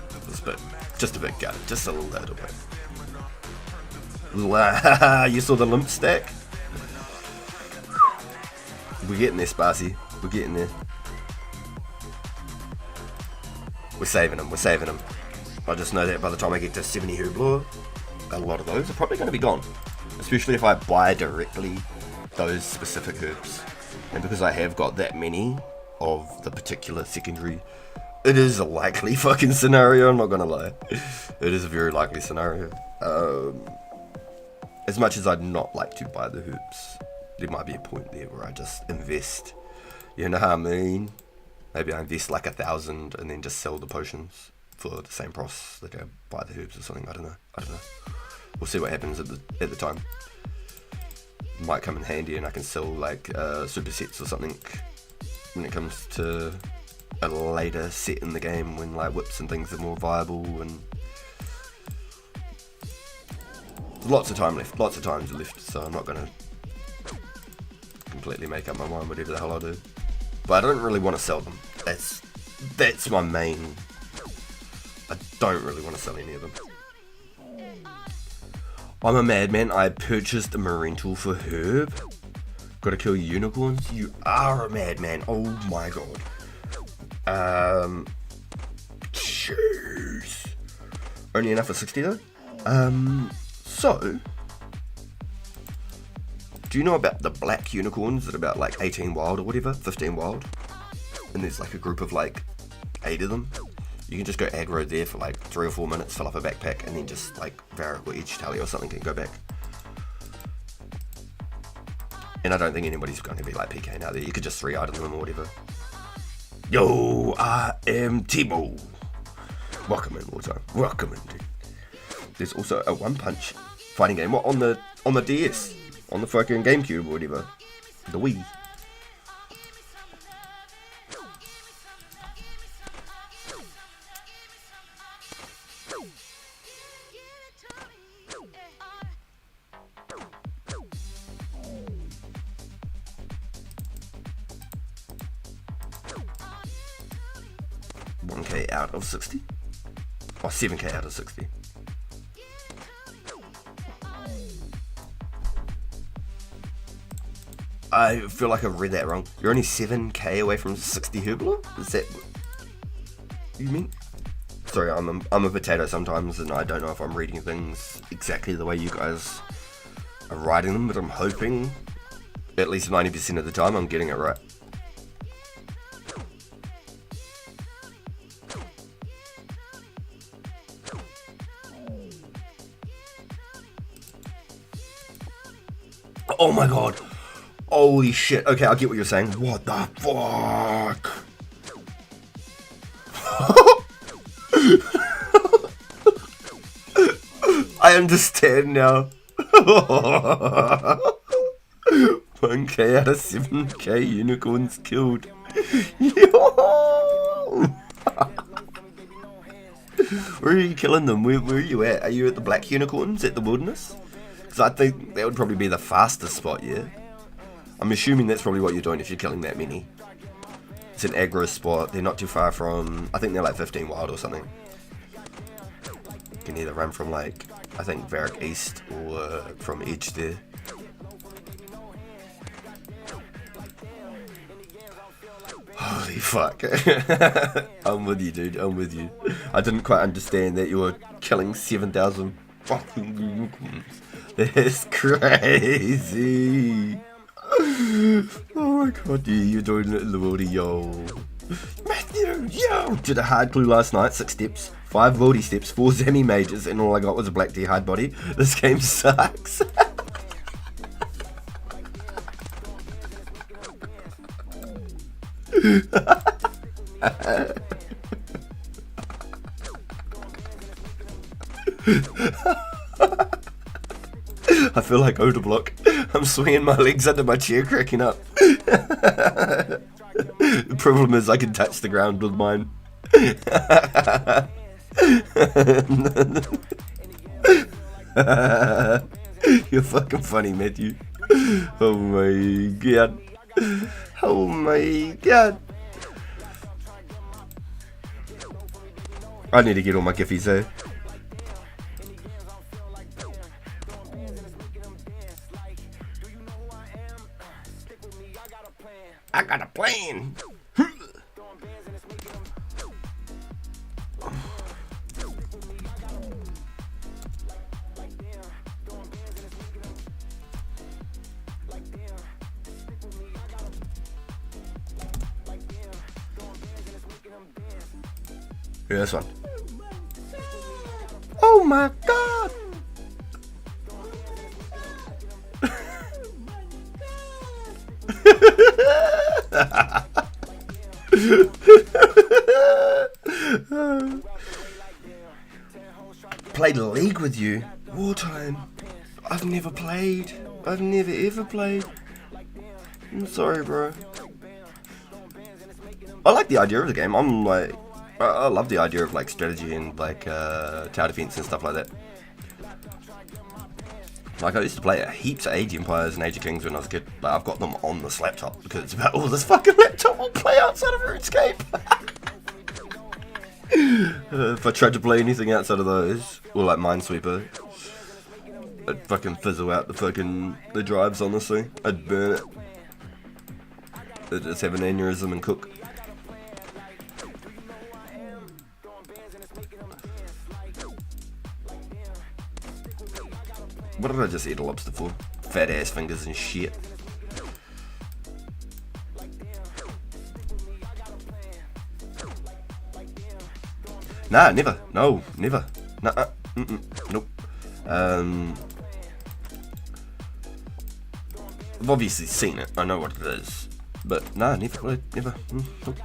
it was just a bit gutted, just a little bit. You saw the limp stack? We're getting there, Sparsy. We're getting there. We're saving them, we're saving them. I just know that by the time I get to 70 herb lore, a lot of those are probably going to be gone. Especially if I buy directly those specific herbs. And because I have got that many of the particular secondary, it is a likely fucking scenario, I'm not going to lie. It is a very likely scenario. As much as I'd not like to buy the herbs, there might be a point there where I just invest. You know how I mean? Maybe I invest like 1,000 and then just sell the potions for the same price that I buy the herbs or something. I don't know. We'll see what happens at the time. Might come in handy and I can sell like supersets or something when it comes to a later set in the game when like whips and things are more viable, and lots of times left, so I'm not gonna completely make up my mind whatever the hell I do. But I don't really want to sell them. That's my main. I don't really want to sell any of them. I'm a madman. I purchased a Marental for herb. Gotta kill unicorns. You are a madman. Oh my god. Jeez. Only enough for 60 though. So, do you know about the black unicorns that are about like 18 wild or whatever, 15 wild? And there's like a group of like 8 of them. You can just go aggro there for like 3 or 4 minutes, fill up a backpack, and then just like Varric or Edge Tally or something and go back. And I don't think anybody's going to be like PKing out there. You could just 3-item them or whatever. Yo, I am Timo. Welcome in, Warzone. Welcome in, dude. There's also a one-punch fighting game. What, on the DS? On the fucking GameCube or whatever? The Wii. $1K out of 60? Or 7K out of 60? I feel like I've read that wrong. You're only 7K away from 60 Herbler? Is that what you mean? Sorry, I'm a potato sometimes, and I don't know if I'm reading things exactly the way you guys are writing them, but I'm hoping at least 90% of the time I'm getting it right. Oh my god. Holy shit. Okay, I get what you're saying. What the fuck? I understand now. 1K out of 7K unicorns killed. Yo! Where are you killing them? Where are you at? Are you at the black unicorns at the wilderness? Because I think that would probably be the fastest spot, yeah? I'm assuming that's probably what you're doing if you're killing that many. It's an aggro spot. They're not too far from... I think they're like 15 wild or something. You can either run from like... I think Varric East or from Edge there. Holy fuck. I'm with you, dude. I'm with you. I didn't quite understand that you were killing 7,000 fucking unicorns. That's crazy. Oh my god, yeah, you're doing it in the worldie, yo. Matthew, yo! Did a hard clue last night, 6 steps, 5 worldie steps, 4 Zammy mages, and all I got was a black tea hard body. This game sucks. I feel like Odablock. I'm swinging my legs under my chair, cracking up. The problem is I can touch the ground with mine. You're fucking funny, Matthew. Oh my god. Oh my god. I need to get all my giffies, eh? I got a plan. Yeah, this one. Oh my god! Played League with you? Wartime? I've never played. I've never ever played. I'm sorry, bro. I like the idea of the game. I'm like, I love the idea of like strategy and like tower defense and stuff like that. Like I used to play heaps of Age Empires and Age of Kings when I was a kid. Like I've got them on this laptop because it's about all this fucking laptop will play outside of RuneScape. If I tried to play anything outside of those, or like Minesweeper, I'd fucking fizzle out the drives. Honestly, I'd burn it. I'd just have an aneurysm and cook. What did I just eat a lobster for? Fat ass fingers and shit. Nah, never. No, never. Nah, nope. I've obviously seen it. I know what it is. But nah, never played. Never. Nope.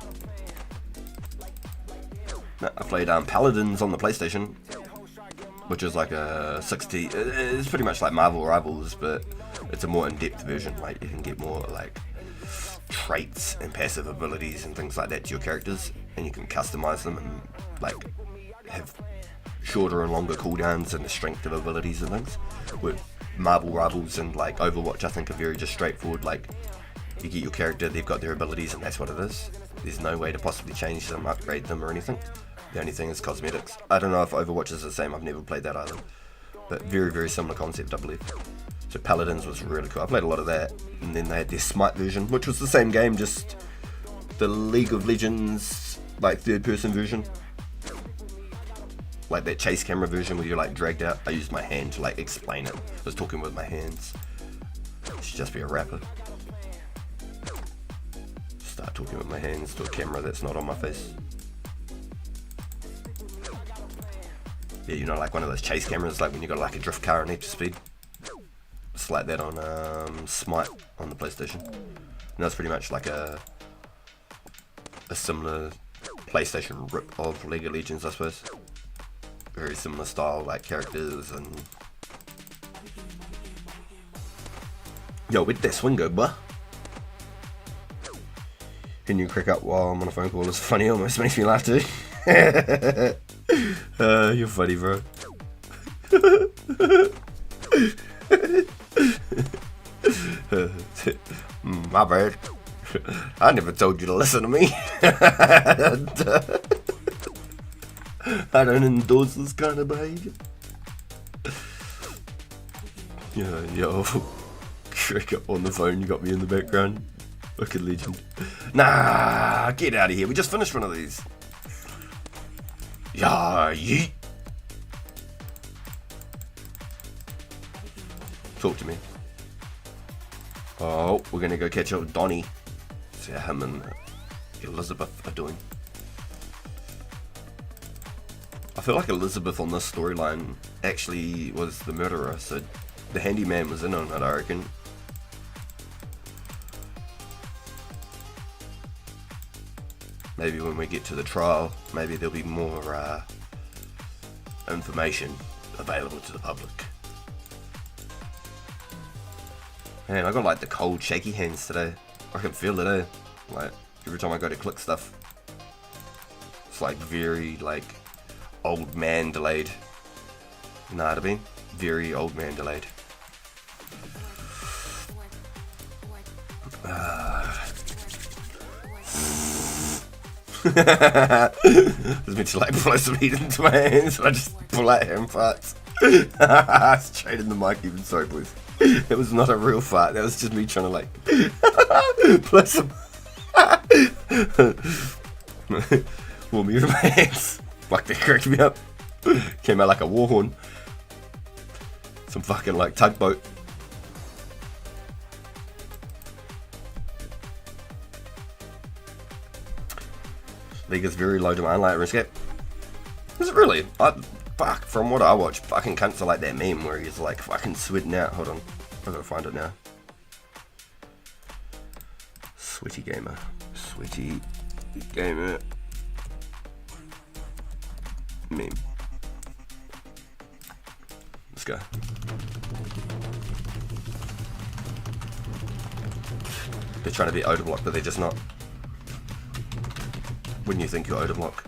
Nah, I played Paladins on the PlayStation, which is like a 60. It's pretty much like Marvel Rivals, but it's a more in-depth version. Like you can get more like traits and passive abilities and things like that to your characters, and you can customize them and like have shorter and longer cooldowns and the strength of abilities and things. With Marvel Rivals and like Overwatch, I think are very just straightforward. Like you get your character, they've got their abilities, and that's what it is. There's no way to possibly change them, upgrade them, or anything. The only thing is cosmetics. I don't know if Overwatch is the same. I've never played that either, but very, very similar concept, I believe. So Paladins was really cool. I played a lot of that, and then they had their Smite version, which was the same game, just the League of Legends like third-person version, like that chase camera version where you're like dragged out. I used my hand to like explain it. I was talking with my hands. I should just be a rapper. Start talking with my hands to a camera that's not on my face. Yeah, you know, like one of those chase cameras, like when you got like a drift car at Need for Speed. It's like that on Smite on the PlayStation. And that's pretty much like a similar PlayStation rip of League of Legends, I suppose. Very similar style, like characters and. Yo, where'd that swing go, bruh? Can you crack up while I'm on a phone call? It's funny, almost makes me laugh too. You're funny, bro. My bad. I never told you to listen to me. I don't endorse this kind of behavior. Yeah, yo. Crack up on the phone, you got me in the background. Fucking legend. Nah, get out of here. We just finished one of these. Yeah, yeet. Talk to me. Oh, we're gonna go catch up with Donnie. See how him and Elizabeth are doing. I feel like Elizabeth on this storyline actually was the murderer, so the handyman was in on it, I reckon. Maybe when we get to the trial, maybe there'll be more information available to the public. Man, I got like the cold, shaky hands today. I can feel it, eh? Like every time I go to click stuff, it's like very like old man delayed. You know what I mean? Very old man delayed. I was meant to like blow some heat into my hands, and I just pull out hand farts. Straight in the mic even, sorry boys. It was not a real fart, that was just me trying to like blow some warm me in my hands. Fuck, that cracked me up. Came out like a war horn. Some fucking like tugboat. League is very low demand like Runescape. Is it really? Fuck, from what I watch, fucking cunts are like that meme where he's like fucking sweating out. Hold on, I gotta find it now. Sweaty gamer. Sweaty gamer. Meme. Let's go. They're trying to be Odablock, but they're just not. When you think you're Odablock.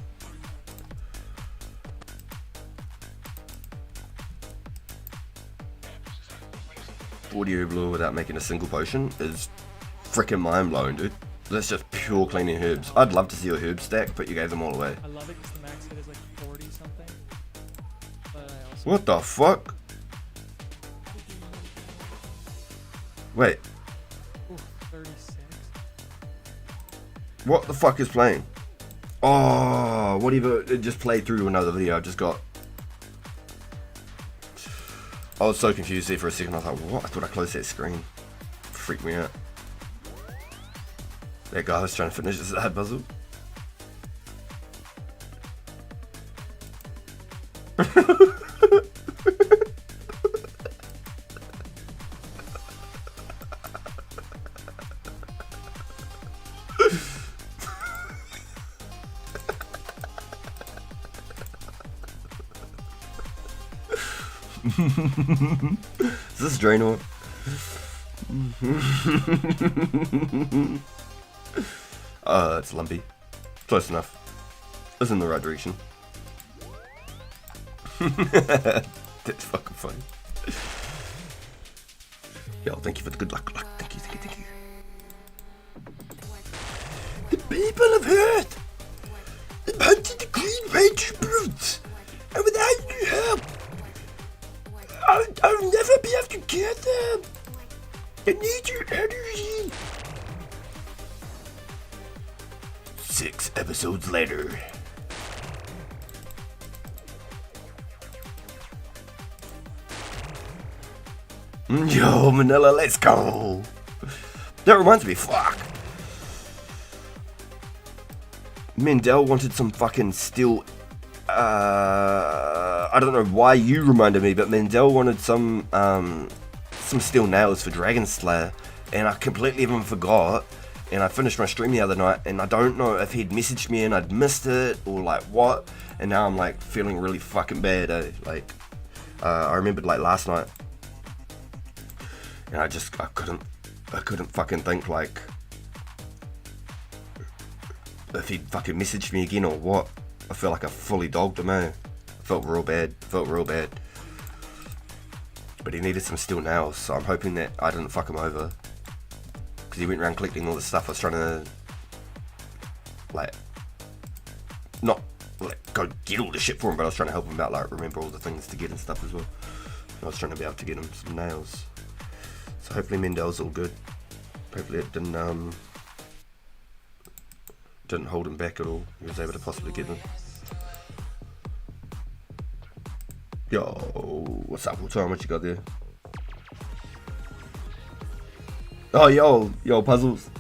Audio blue without making a single potion is freaking mind blowing, dude. That's just pure cleaning herbs. I'd love to see your herb stack, but you gave them all away. I love it because the max hit is like 40 something. But I also What the fuck? Wait, ooh, 36. what the fuck is playing? Oh, whatever. It just played through to another video I just got. I was so confused there for a second. I was like, what? I thought I closed that screen. Freaked me out. That guy was trying to finish his side puzzle. Is this Draenor? It's lumpy. Close enough. It's in the right direction. That's fucking funny. Yo, thank you for the good luck. Thank you, thank you, thank you. The people of Earth have hunted the green rage brutes, and without your help, I'll never be able to get them. I need your energy. 6 episodes later. Yo, Manila, let's go. That reminds me, fuck. Mendel wanted some fucking steel. I don't know why you reminded me, but Mendel wanted some steel nails for Dragon Slayer, and I completely even forgot. And I finished my stream the other night, and I don't know if he'd messaged me and I'd missed it or like what. And now I'm like feeling really fucking bad. Like I remembered like last night, and I couldn't fucking think like if he'd fucking messaged me again or what. I felt like I fully dogged him, eh? Felt real bad. But he needed some steel nails, so I'm hoping that I didn't fuck him over. Because he went around collecting all this stuff. I was trying to, like, not like go get all the shit for him, but I was trying to help him out, like, remember all the things to get and stuff as well. I was trying to be able to get him some nails. So hopefully Mendel's all good. Hopefully it didn't hold him back at all. He was able to possibly get them. Yo, what's up? What time? What you got there? Oh, yo, puzzles.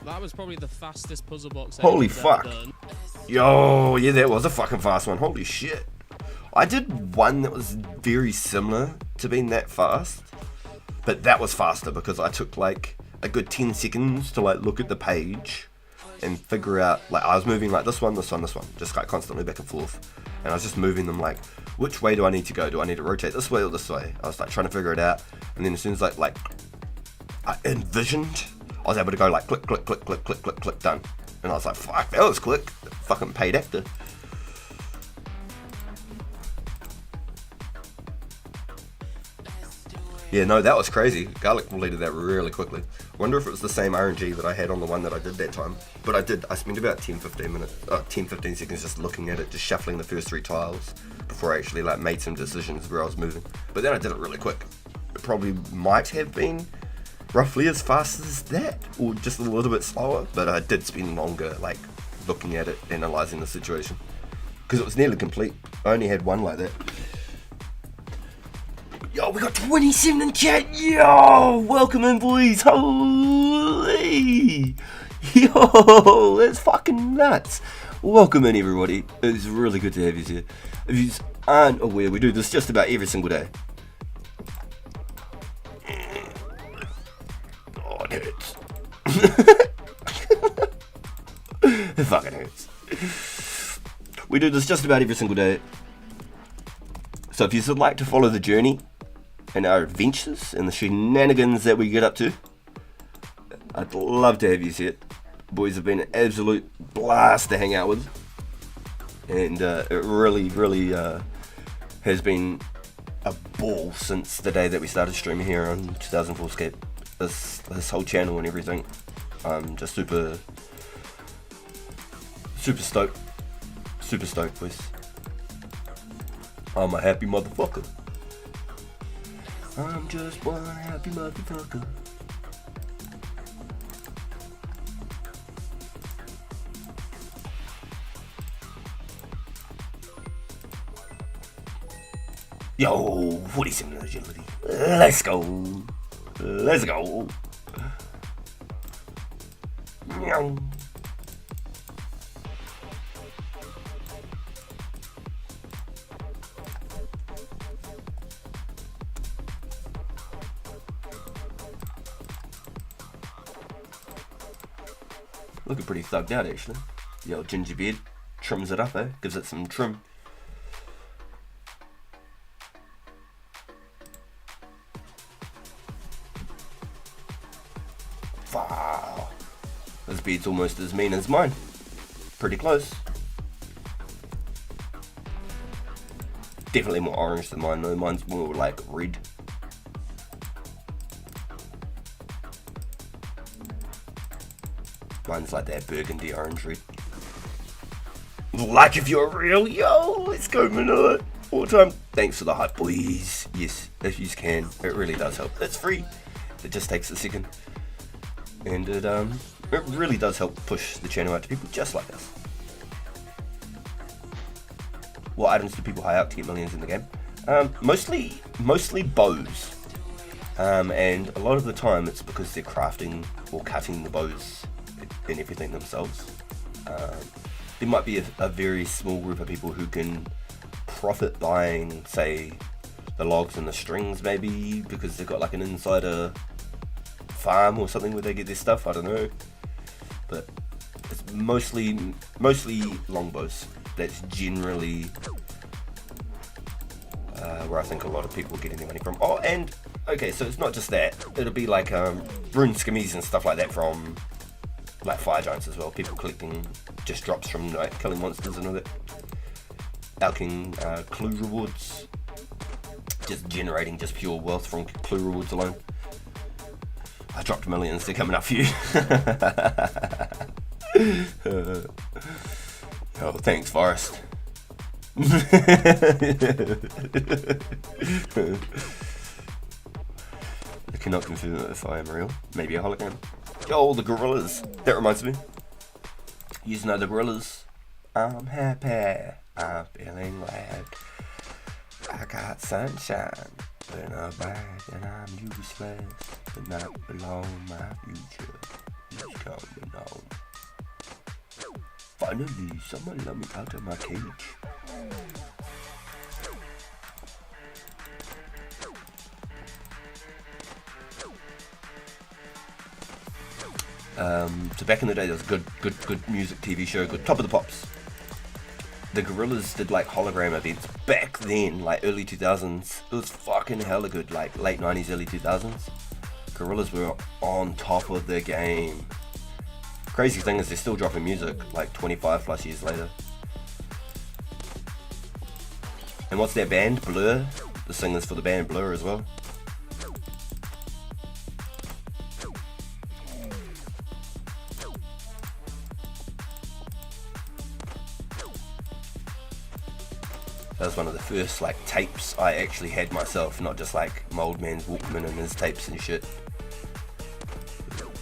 That was probably the fastest puzzle box. Holy anyone's fuck. ever done. Yo, yeah, that was a fucking fast one. Holy shit. I did one that was very similar to being that fast, but that was faster because I took like a good 10 seconds to like look at the page and figure out, like, I was moving like this one, just like constantly back and forth, and I was just moving them like, which way do I need to go? Do I need to rotate this way or this way? I was like trying to figure it out, and then as soon as like I envisioned, I was able to go like click, click, click, click, click, click, click, done. And I was like, fuck, that was quick. Fucking paid actor. Yeah, no, that was crazy. Garlic completed that really quickly. Wonder if it was the same RNG that I had on the one that I did that time. But I spent about 10-15 seconds just looking at it, just shuffling the first 3 tiles before I actually like made some decisions where I was moving. But then I did it really quick. It probably might have been roughly as fast as that, or just a little bit slower, but I did spend longer like looking at it, analysing the situation, because it was nearly complete. I only had one like that. Yo, we got 27 in chat. Yo, welcome in, boys. Holy, yo, that's fucking nuts. welcome in everybody. It's really good to have you here. If you aren't aware, we do this just about every single day. Oh, it hurts. It fucking hurts. We do this just about every single day. So if you'd like to follow the journey and our adventures and the shenanigans that we get up to, I'd love to have you here. Boys have been an absolute blast to hang out with, and it really has been a ball since the day that we started streaming here on 2004 Runescape. This whole channel and everything. I'm just super stoked, boys. I'm a happy motherfucker. I'm just one happy motherfucker. Yo, 47 agility. Let's go. Let's go. Meow. Looking pretty thugged out actually. The old ginger beard trims it up, eh? Gives it some trim. Wow. This beard's almost as mean as mine. Pretty close. Definitely more orange than mine though. Mine's more like red. Mine's like that burgundy orange red. Like if you're real, yo, let's go Manila. All time. Thanks for the hype, boys. Yes, if you can, it really does help. It's free. It just takes a second. And it really does help push the channel out to people just like us. What items do people hire out to get millions in the game? Mostly bows. And a lot of the time it's because they're crafting or cutting the bows and everything themselves. There might be a very small group of people who can profit buying, say, the logs and the strings maybe, because they've got like an insider farm or something where they get their stuff, I don't know. But it's mostly longbows. That's generally where I think a lot of people are getting their money from. Oh, and okay, so it's not just that. It'll be like rune skimmies and stuff like that from like fire giants as well. People collecting just drops from like killing monsters and all that. Alking clue rewards. Just generating just pure wealth from clue rewards alone. I dropped millions, they're coming up for you. Oh, thanks, Forrest. I cannot confirm if I am real. Maybe a hologram. Oh, the gorillas. That reminds me. You know the gorillas. I'm happy. I'm feeling glad. I got sunshine in a bag and I'm useless, but not alone. My future is coming on. Finally, someone let me out of my cage. So back in the day, there was a good music TV show, good Top of the Pops. The Gorillas did like hologram events back then, like early 2000s. It was fucking hella good, like late 90s, early 2000s. Gorillas were on top of the game. Crazy thing is they're still dropping music like 25 plus years later. And what's their band? Blur? The singers for the band Blur as well. That was one of the first like tapes I actually had myself, not just like my old man's Walkman and his tapes and shit.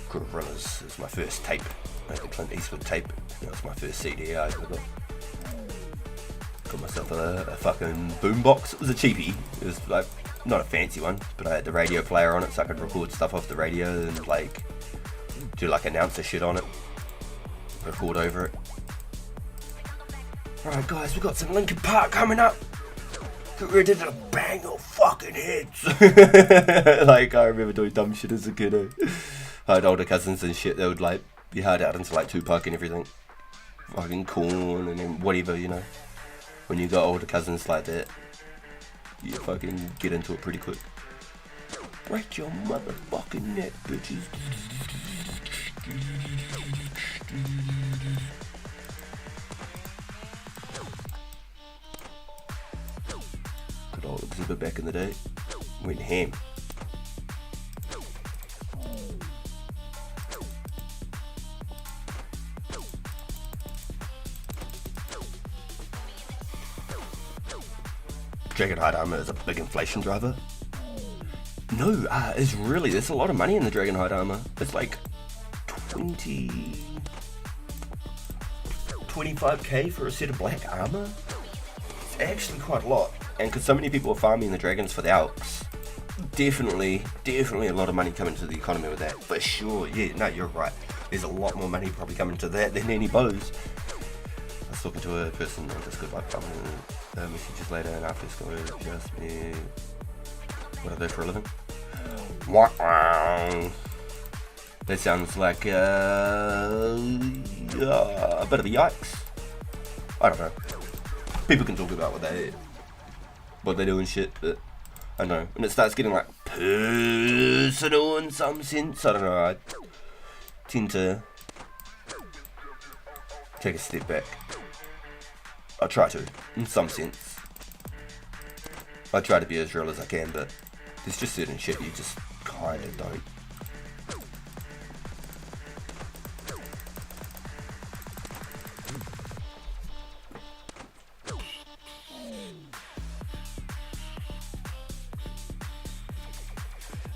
Gorillas was my first tape, like the Clint Eastwood tape. That was my first CD I ever got. Got myself a fucking boombox. It was a cheapie. It was like not a fancy one, but I had the radio player on it so I could record stuff off the radio and like do like announcer shit on it, record over it. Alright guys, we got some Linkin Park coming up. Get ready to bang your fucking heads. Like, I remember doing dumb shit as a kid. I had older cousins and shit, they would like be hard out into like Tupac and everything. Fucking Corn and then whatever, you know. When you got older cousins like that, you fucking get into it pretty quick. Break your motherfucking neck, bitches. Good old Exhibit back in the day. Went ham. Dragonhide armor is a big inflation driver. No, it's really, there's a lot of money in the Dragonhide armor. It's like 25k for a set of black armor. It's actually quite a lot. And because so many people are farming the dragons for the alks, definitely a lot of money coming to the economy with that. For sure, yeah, no, you're right. There's a lot more money probably coming to that than any bows. I was talking to a person on Discord like messages later, and after school she asked me what I do for a living. Wow. That sounds like a bit of a yikes. I don't know. People can talk about what they do and shit, but I don't know. When it starts getting like personal in some sense, I don't know. I tend to take a step back. I try to, in some sense. I try to be as real as I can, but there's just certain shit you just kind of don't.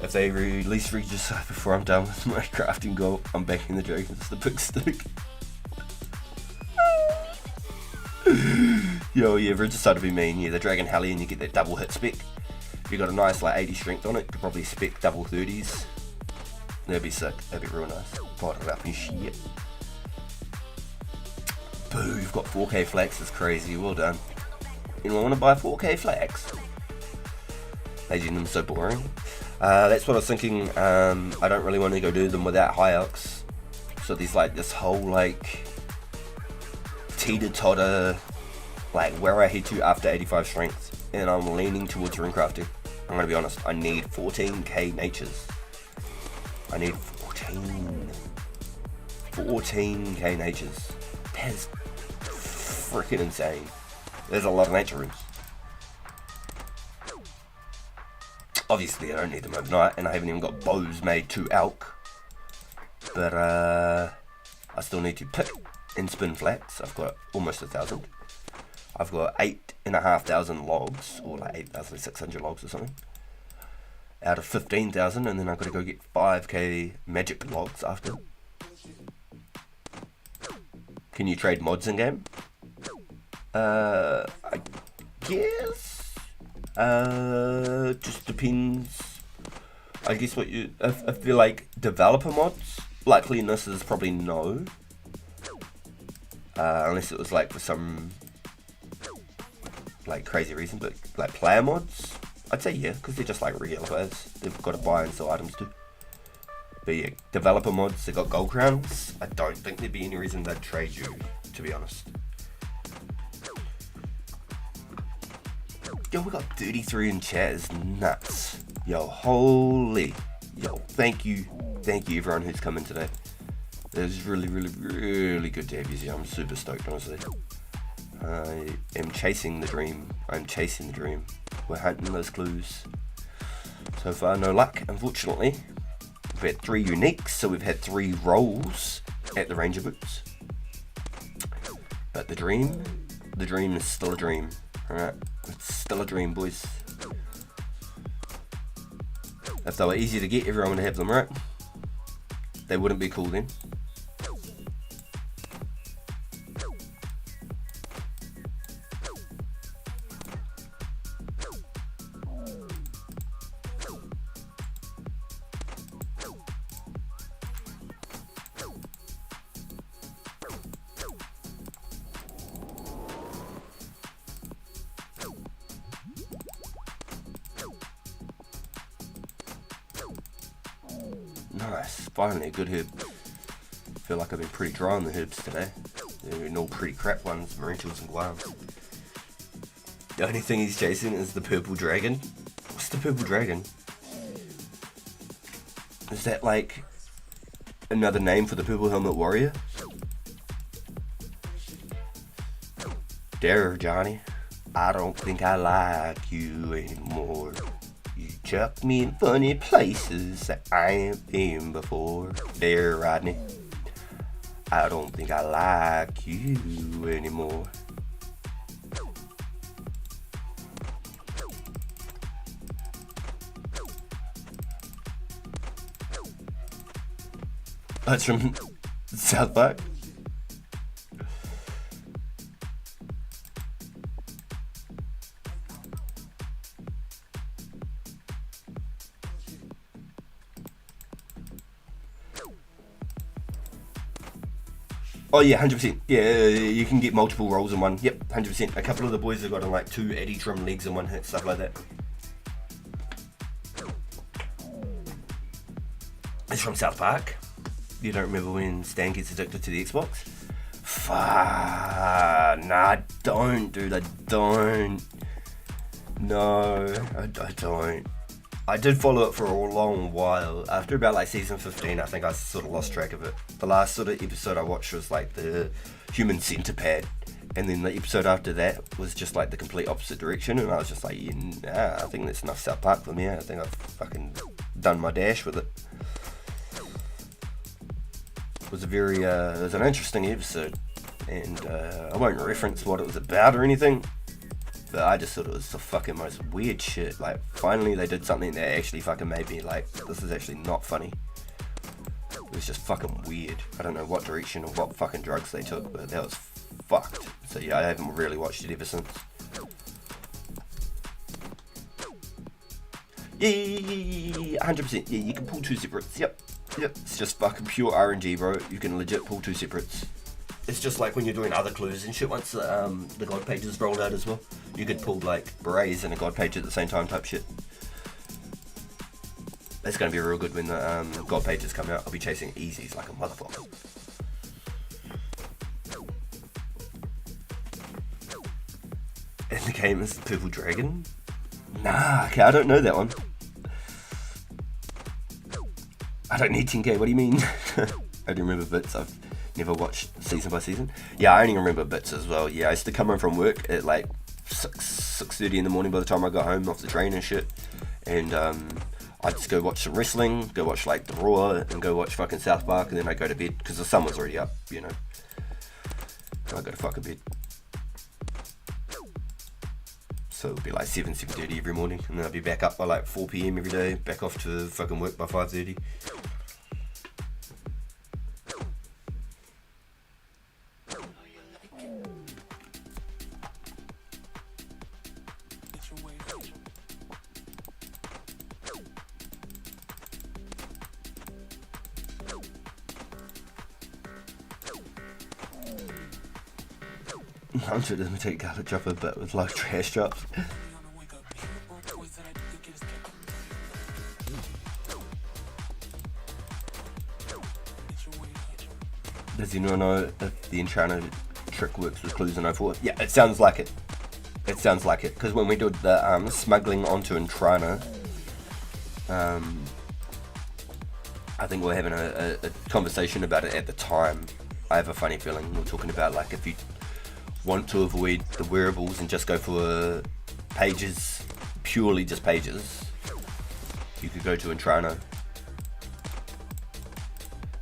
If they release Regicide before I'm done with my crafting goal, I'm backing the dragons, the big stick. Yo, yeah, Regicide would be mean. Yeah, the Dragon Hellion, you get that double hit spec. If you got a nice like 80 strength on it, you could probably spec double 30s. That'd be sick. That'd be real nice. Pot it up and shit. Boo, you've got 4k flax. That's crazy. Well done. Anyone want to buy 4k flax? Imagine them so boring. That's what I was thinking. I don't really want to go do them without high elks. So there's like this whole like teeter-totter, like where I head to after 85 strength, and I'm leaning towards rune crafting. I'm gonna be honest, I need 14k natures. I need 14k natures. That is freaking insane. There's a lot of nature runes. Obviously I don't need them overnight, and I haven't even got bows made to elk. But I still need to pick and spin flax. I've got almost 1,000. I've got 8,500 logs, or like 8,600 logs or something, out of 15,000, and then I've got to go get 5k magic logs after. Can you trade mods in game? I guess. Just depends. I guess what you, if they're like developer mods, likeliness is probably no. Unless it was like for some like crazy reason, but like player mods, I'd say yeah, because they're just like regular players. They've got to buy and sell items too. But yeah, developer mods, they got gold crowns. I don't think there'd be any reason they'd trade you, to be honest. Yo, we got 33 in chat, is nuts. Yo, holy. Yo, thank you everyone who's come in today. It was really good to have you here. I'm super stoked, honestly. I am chasing the dream. We're hunting those clues. So far, no luck, unfortunately. We've had 3 uniques, so we've had 3 rolls at the Ranger Boots. But the dream is still a dream. Alright, it's still a dream, boys. If they were easy to get, everyone would have them, right? They wouldn't be cool then. Nice. Finally a good herb. Feel like I've been pretty dry on the herbs today. They're been all pretty crap ones, Marentials and Guams. The only thing he's chasing is the purple dragon. What's the purple dragon? Is that like another name for the purple helmet warrior? There, Johnny. I don't think I like you anymore. You chuck me in funny places that I ain't been before. There, Rodney. I don't think I like you anymore. That's from South Park. Oh yeah, 100%. Yeah, you can get multiple rolls in one. Yep, 100%. A couple of the boys have gotten like 2 Eddie Trim legs in one hit, stuff like that. It's from South Park. You don't remember when Stan gets addicted to the Xbox? Fuck. Nah, don't, dude. I don't. No, I don't. I did follow it for a long while. After about like season 15, I think I sort of lost track of it. The last sort of episode I watched was like the human centipede. And then the episode after that was just like the complete opposite direction. And I was just like, yeah, nah, I think that's enough South Park for me. I think I've fucking done my dash with it. It was a very, it was an interesting episode, and I won't reference what it was about or anything, but I just thought it was the fucking most weird shit. Like, finally they did something that actually fucking made me like, this is actually not funny. It was just fucking weird. I don't know what direction or what fucking drugs they took, but that was fucked. So yeah, I haven't really watched it ever since. Yeah, 100%. Yeah, you can pull 2 separates. Yep, it's just fucking pure RNG, bro. You can legit pull 2 separates. It's just like when you're doing other clues and shit. Once the god pages rolled out as well, you could pull like berets and a god page at the same time type shit. That's gonna be real good when the god pages come out. I'll be chasing easies like a motherfucker. And the game is the Purple Dragon? Nah, okay, I don't know that one. I don't need 10k, what do you mean? I only remember bits, I've never watched season by season. Yeah, I only remember bits as well. Yeah, I used to come home from work at like 6:30 in the morning by the time I got home off the train and shit. And I'd just go watch some wrestling, go watch like The Raw, and go watch fucking South Park, and then I'd go to bed, because the sun was already up, you know. I'd go to fucking bed. So it'll be like 7:30 every morning, and then I'll be back up by like 4 PM every day, back off to fucking work by 5:30. I'm sure it doesn't take garlic dropper, but with like trash drops. Does anyone know if the Enchanter trick works with clues in 04? Yeah, it sounds like it. It sounds like it, because when we did the smuggling onto Entrana, I think we were having a conversation about it at the time. I have a funny feeling we were talking about like if you want to avoid the wearables and just go for pages, purely just pages, you could go to Entrana.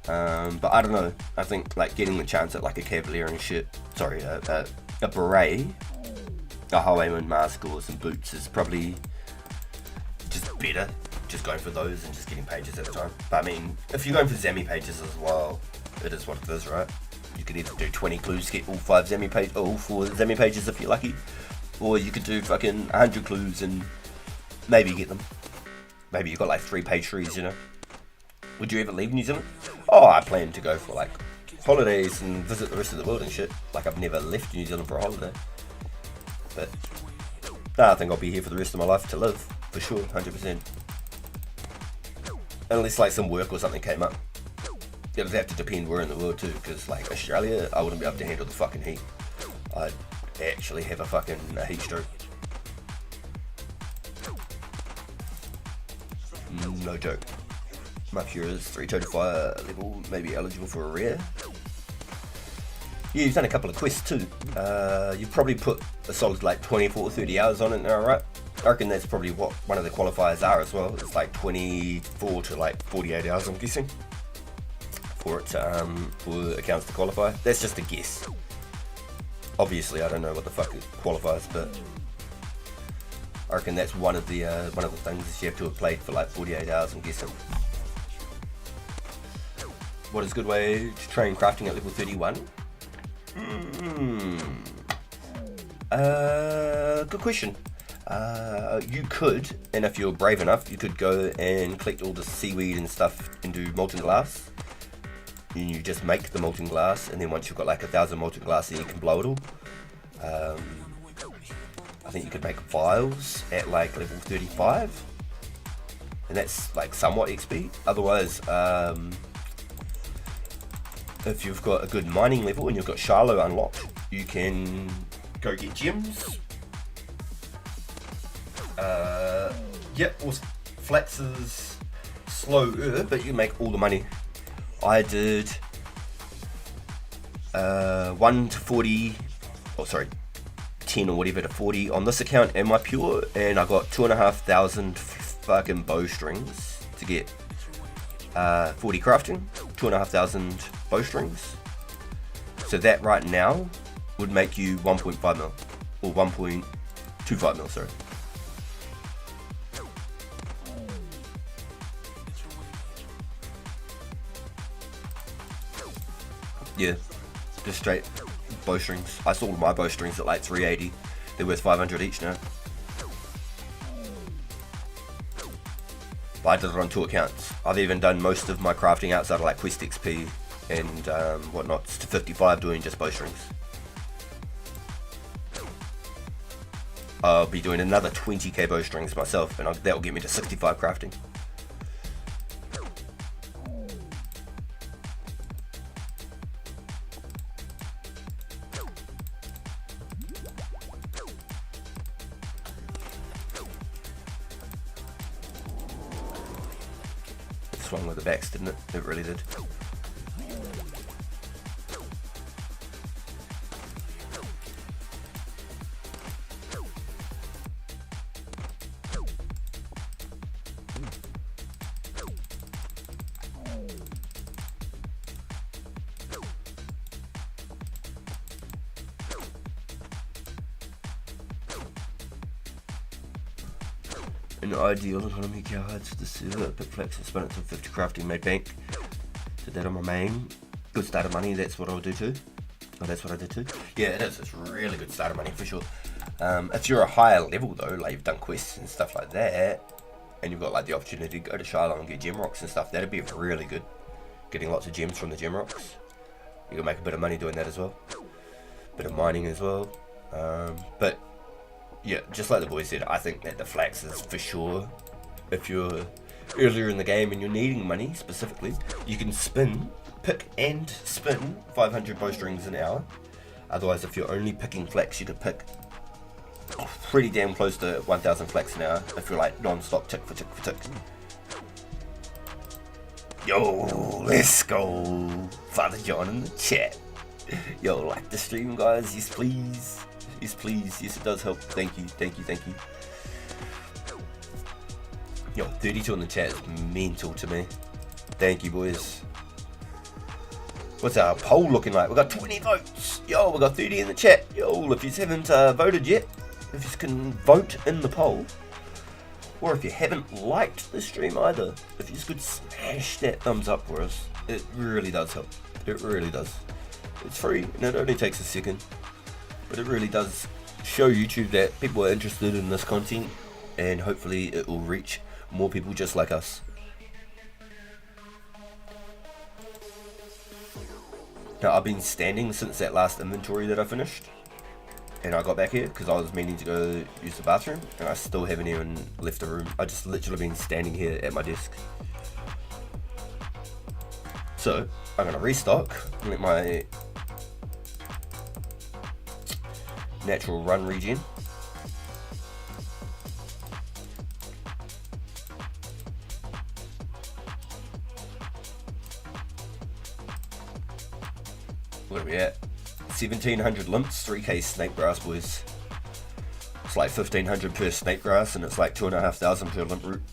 But I don't know, I think like getting the chance at like a Cavalier and shit, sorry, a beret, a Highwayman mask or some boots is probably just better, just going for those and just getting pages at a time. But I mean, if you're going for Zammy pages as well, it is what it is, right? You could either do 20 clues, get all 5 Zammy pages, or all 4 Zammy pages if you're lucky, or you could do fucking 100 clues and maybe get them. Maybe you've got like 3 page trees, you know. Would you ever leave New Zealand? Oh, I plan to go for like holidays and visit the rest of the world and shit. Like I've never left New Zealand for a holiday. But no, I think I'll be here for the rest of my life to live, for sure, 100%. unless like some work or something came up. It'd have to depend where in the world too, because like Australia, I wouldn't be able to handle the fucking heat. I'd actually have a fucking heat stroke. No joke. My Pura's 3 total fire level may be eligible for a rare. Yeah, you've done a couple of quests too. You've probably put a solid like 24 or 30 hours on it now, right? I reckon that's probably what one of the qualifiers are as well. It's like 24 to like 48 hours, I'm guessing, for it for accounts to qualify. That's just a guess. Obviously, I don't know what the fuck it qualifies, but I reckon that's one of the things is you have to have played for like 48 hours, I'm guessing. What is a good way to train crafting at level 31? Good question. You could, and if you're brave enough, you could go and collect all the seaweed and stuff and do molten glass. And you just make the molten glass, and then once you've got like 1,000 molten glass, then you can blow it all. I think you could make vials at like level 35, and that's like somewhat XP. Otherwise, if you've got a good mining level and you've got Shiloh unlocked, you can go get gems. Yep, Flax is slower, but you make all the money. I did 1 to 40, oh sorry, 10 or whatever to 40 on this account and my Pure, and I got 2,500 fucking bowstrings to get 40 crafting, 2,500 bowstrings. So that right now would make you 1.5 mil, or 1.25 mil, sorry. Yeah, just straight bowstrings. I sold my bowstrings at like 380. They're worth 500 each now. But I did it on 2 accounts. I've even done most of my crafting outside of like Quest XP and whatnot to 55 doing just bowstrings. I'll be doing another 20k bowstrings myself, and that will get me to 65 crafting. Swung with the backs, didn't it? It really did. An ideal economy cards for the server, pick flex and spin it to 50 crafting, made bank. Did that on my main. Good starter money, that's what I'll do too. Oh, that's what I did too. Yeah, it is. It's really good starter money for sure. If you're a higher level though, like you've done quests and stuff like that, and you've got like the opportunity to go to Shiloh and get gem rocks and stuff, that'd be really good. Getting lots of gems from the gem rocks. You can make a bit of money doing that as well. Bit of mining as well. But yeah, just like the boys said, I think that the flax is for sure. If you're earlier in the game and you're needing money specifically, you can pick and spin 500 bowstrings an hour. Otherwise, if you're only picking flax, you could pick pretty damn close to 1,000 flax an hour if you're like non-stop tick for tick for tick. Yo, let's go. Father John in the chat. Yo, like the stream, guys. Yes, please. Yes, please. Yes, it does help. Thank you. Thank you. Thank you. Yo, 32 in the chat is mental to me. Thank you, boys. What's our poll looking like? We got 20 votes. Yo, we got 30 in the chat. Yo, if you haven't voted yet, if you can vote in the poll, or if you haven't liked the stream either, if you could smash that thumbs up for us, it really does help. It really does. It's free and it only takes a second, but it really does show YouTube that people are interested in this content, and hopefully it will reach more people just like us. Now, I've been standing since that last inventory that I finished, and I got back here because I was meaning to go use the bathroom, and I still haven't even left the room. I just literally been standing here at my desk. So I'm gonna restock and let my natural run regen. What are we at? 1700 limps, 3k snake grass, boys. It's like 1500 per snake grass and it's like 2500 per limp root.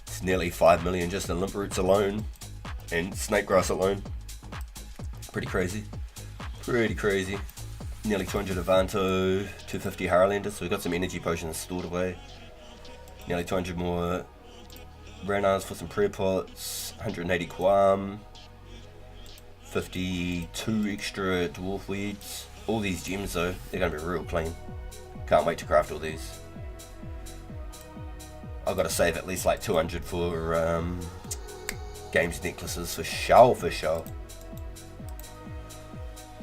It's nearly 5 million just in limp roots alone and snake grass alone. Pretty crazy. Pretty crazy. Nearly 200 Avanto, 250 Harlander, so we've got some energy potions stored away. Nearly 200 more Renars for some prayer pots, 180 Quam, 52 extra dwarf weeds. All these gems though, they're going to be real clean. Can't wait to craft all these. I've got to save at least like 200 for games necklaces for sure.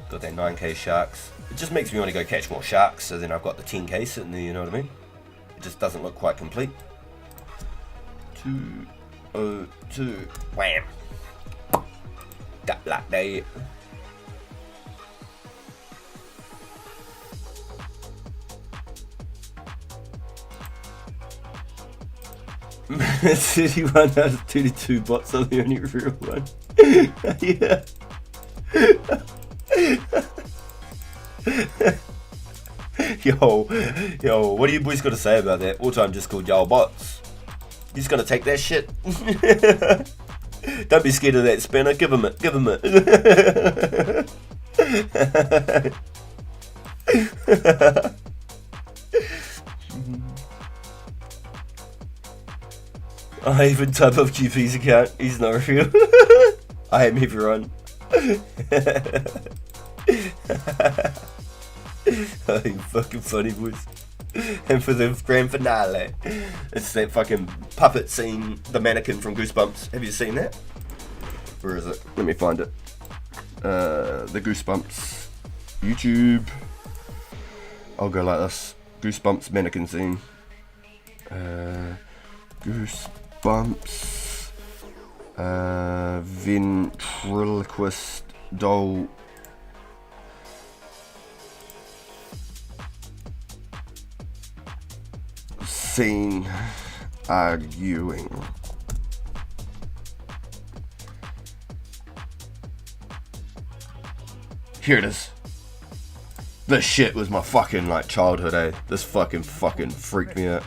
Got that 9k sharks. It just makes me want to go catch more sharks, so then I've got the 10k sitting there, you know what I mean? It just doesn't look quite complete. 202. Wham! Got like that. City 1 out of 22 bots are the only real one. Yeah. Yo, what do you boys got to say about that? All time just called y'all bots. You just gonna take that shit. Don't be scared of that spinner. Give him it. I even type up QP's account. He's not real. I am everyone. Oh, you fucking funny boys. And for the grand finale, it's that fucking puppet scene, the mannequin from Goosebumps. Have you seen that? Where is it? Let me find it. The Goosebumps YouTube. I'll go like this. Goosebumps mannequin scene. Goosebumps. Ventriloquist doll. Scene arguing. Here it is. This shit was my fucking like childhood, eh? This fucking freaked me out.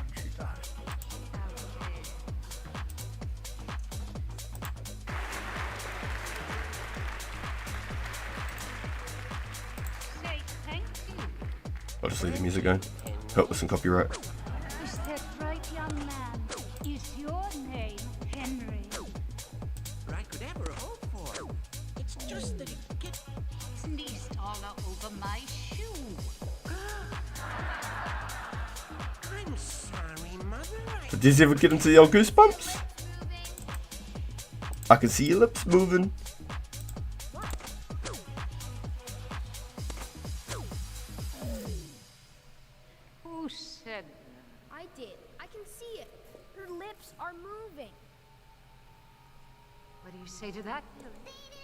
I'll just leave the music going. Help with some copyright. Is that right, young man? Is your name Henry? I could ever hope for. It's just that it gets Sneezed all over my shoe. I'm sorry, Mother. Did you ever get into the old Goosebumps? I can see your lips moving. Who said that? I did. I can see it. Her lips are moving. What do you say to that?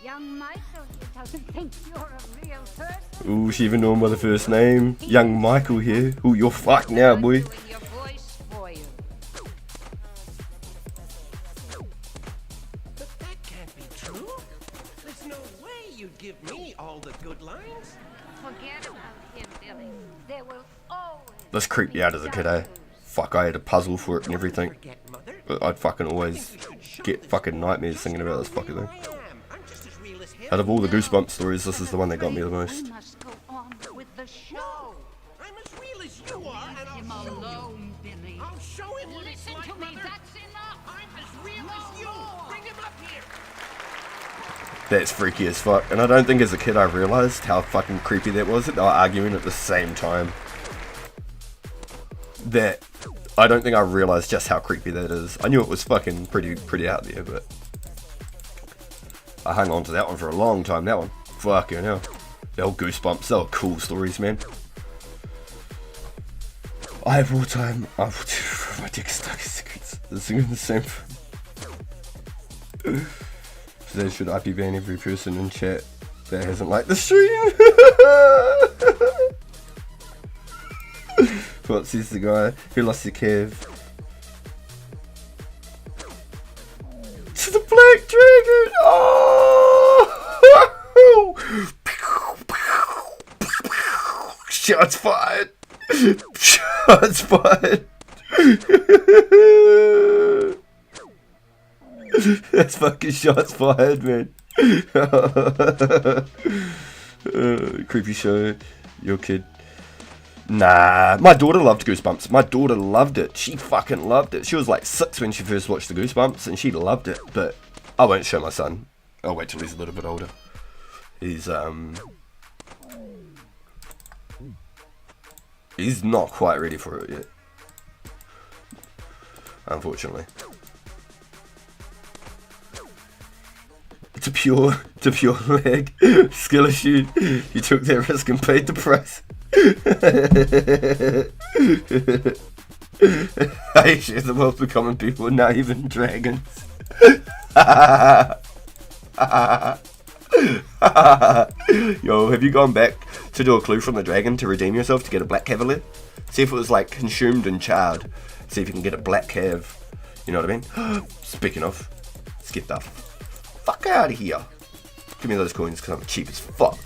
Young Michael doesn't think you're a real person. Ooh, she even know him by the first name. Young Michael here. Ooh, you're fucked now, boy. Doing your voice for you. But that can't be true. There's no way you'd give me all the good lines. Forget about him, Billy. There will always This creeped me out as a kid, eh? Fuck, I had a puzzle for it and everything. Forget, Mother. But I'd fucking always get fucking nightmares thinking about this fucking thing. I am. I'm just as real as him. Out of all the Goosebumps stories, this is the one that got me the we most. must go on with the show. I'm as real as you are, and Leave him I'll show you. alone, Billy. I'll show him what it's Listen like, to me, Mother. that's enough. I'm as real as you. Bring him up here. That's freaky as fuck. And I don't think as a kid I realised how fucking creepy that was. They were arguing at the same time. That I don't think I realised just how creepy that is. I knew it was fucking pretty out there, but I hung on to that one for a long time. That one, fucking hell. The old Goosebumps, they were cool stories, man. I have all time. My dick stuck in secrets. The same. So should IP ban every person in chat that hasn't liked the stream? What says the guy who lost the Kev? To the Black Dragon! Oh! Shots fired! Shots fired! That's fucking shots fired, man. Creepy show. Your kid. Nah, my daughter loved Goosebumps. My daughter loved it. She fucking loved it. She was like 6 when she first watched the Goosebumps, and she loved it. But I won't show my son. I'll wait till he's a little bit older. He's not quite ready for it yet, unfortunately. It's a pure lag. Skill issue. You took that risk and paid the price. I share the wealth of common people, not even dragons. Yo, have you gone back to do a clue from the dragon to redeem yourself to get a black cavalier? See if it was like consumed and charred. See if you can get a black cav. You know what I mean? Speaking of, let's get the fuck out of here. Give me those coins because I'm cheap as fuck.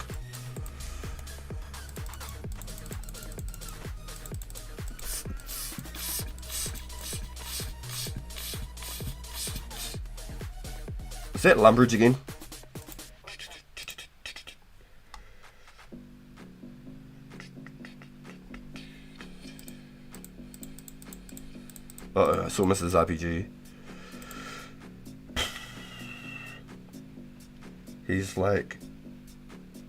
Is that Lumbridge again? Uh-oh, I saw Mrs. RPG. He's like,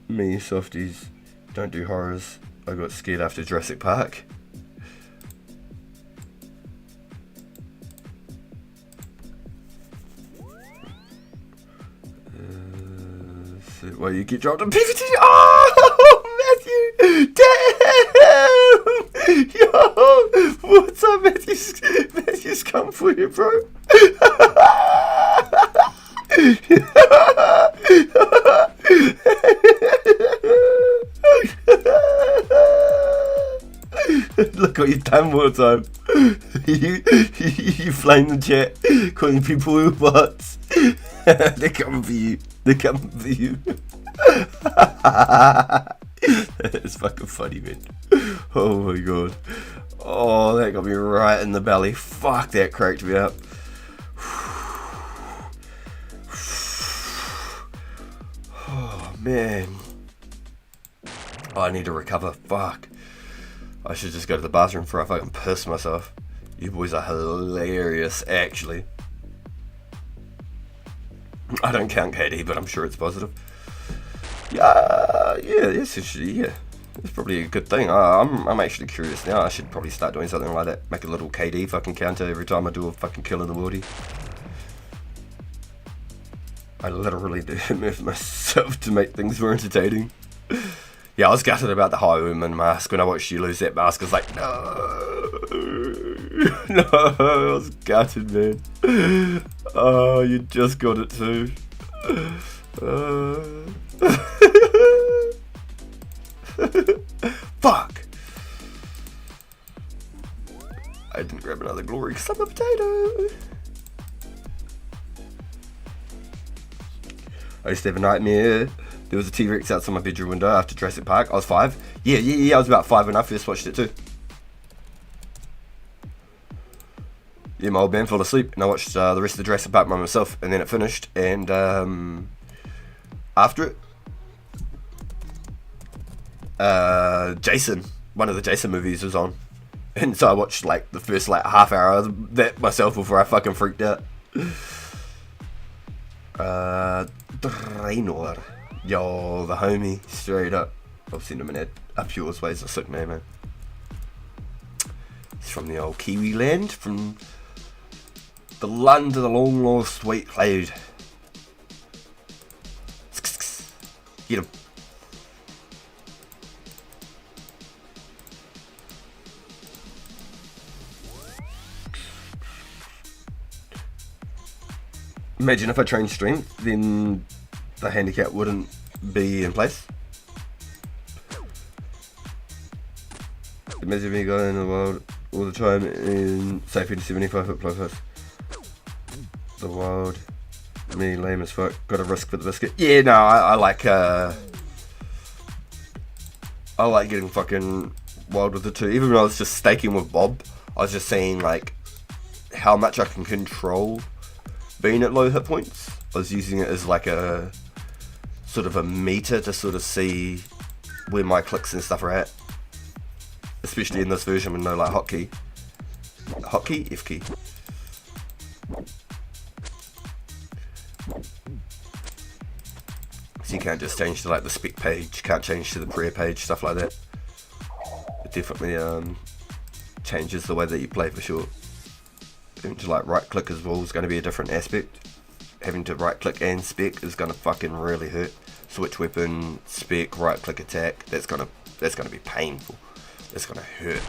me softies don't do horrors. I got scared after Jurassic Park. Well, you get dropped on PVT. Oh, Matthew! Damn! Yo! What's up, Matthew? Matthew's come for you, bro. Look what you've done one time. You flame the chat, calling people bots. They're coming for you. They're coming for you. It's fucking funny, man. Oh my god. Oh, that got me right in the belly. Fuck, that cracked me up. Oh man. Oh, I need to recover. Fuck. I should just go to the bathroom before I fucking piss myself. You boys are hilarious, actually. I don't count KD, but I'm sure it's positive. Yeah, it's actually, yeah. It's probably a good thing. I'm actually curious now. I should probably start doing something like that. Make a little KD fucking counter every time I do a fucking kill in the worldie. I literally do move myself to make things more entertaining. Yeah, I was gutted about the High Woman mask when I watched you lose that mask. I was like, no. No, I was gutted, man. Oh, you just got it too. Fuck. I didn't grab another glory because I'm a potato. I used to have a nightmare. There was a T-Rex outside my bedroom window after Jurassic Park. I was 5. Yeah, I was about 5 when I first watched it too. Yeah, my old man fell asleep and I watched the rest of the Jurassic Park by myself, and then it finished, and after it, Jason, one of the Jason movies was on, and so I watched like the first like half hour of that myself before I fucking freaked out. Draenor. Yo, the homie, straight up. I've seen him in ad. Up Yours Way's a sick name, man. He's from the old Kiwi land, from the land of the long lost white cloud. Get him. Imagine if I trained strength, then the handicap wouldn't be in place. Imagine me going in the wild all the time in safety to 75 foot plus. The wild, me lame as fuck. Got a risk for the biscuit. Yeah, no, I like getting fucking wild with it too. Even when I was just staking with Bob, I was just seeing like how much I can control being at low hit points. I was using it as like a sort of a meter to sort of see where my clicks and stuff are at. Especially in this version with no like hotkey. Hotkey? F key. So you can't just change to like the spec page, can't change to the prayer page, stuff like that. It definitely changes the way that you play for sure. Having to like right click as well is going to be a different aspect. Having to right click and spec is going to fucking really hurt. Switch weapon, spec, right click attack, that's gonna be painful. That's gonna hurt.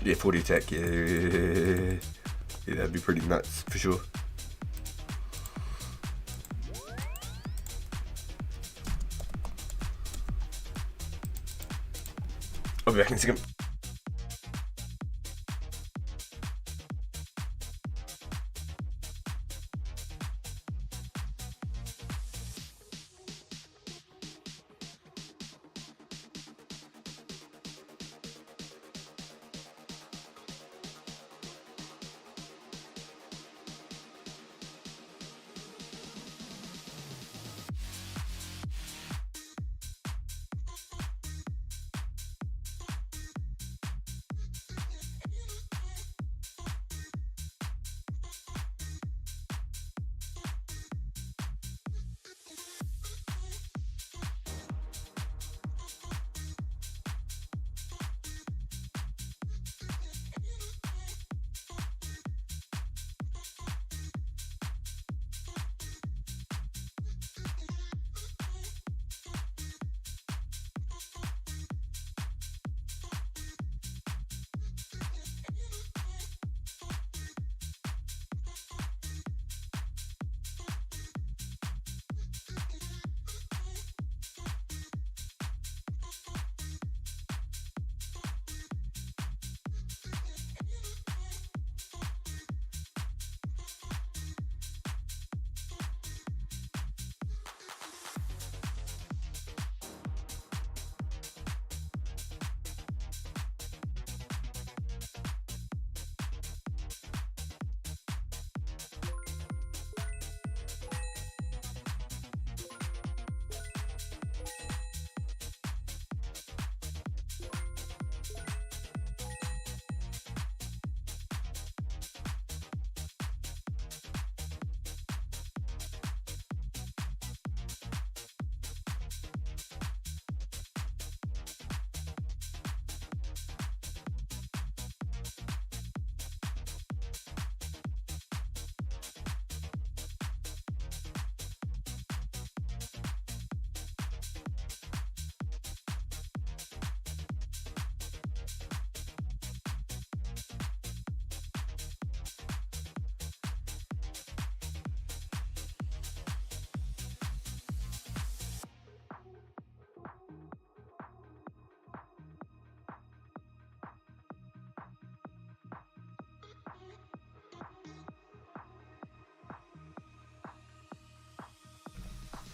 Yeah, 40 attack, yeah, that'd be pretty nuts for sure. I'll be back in a second.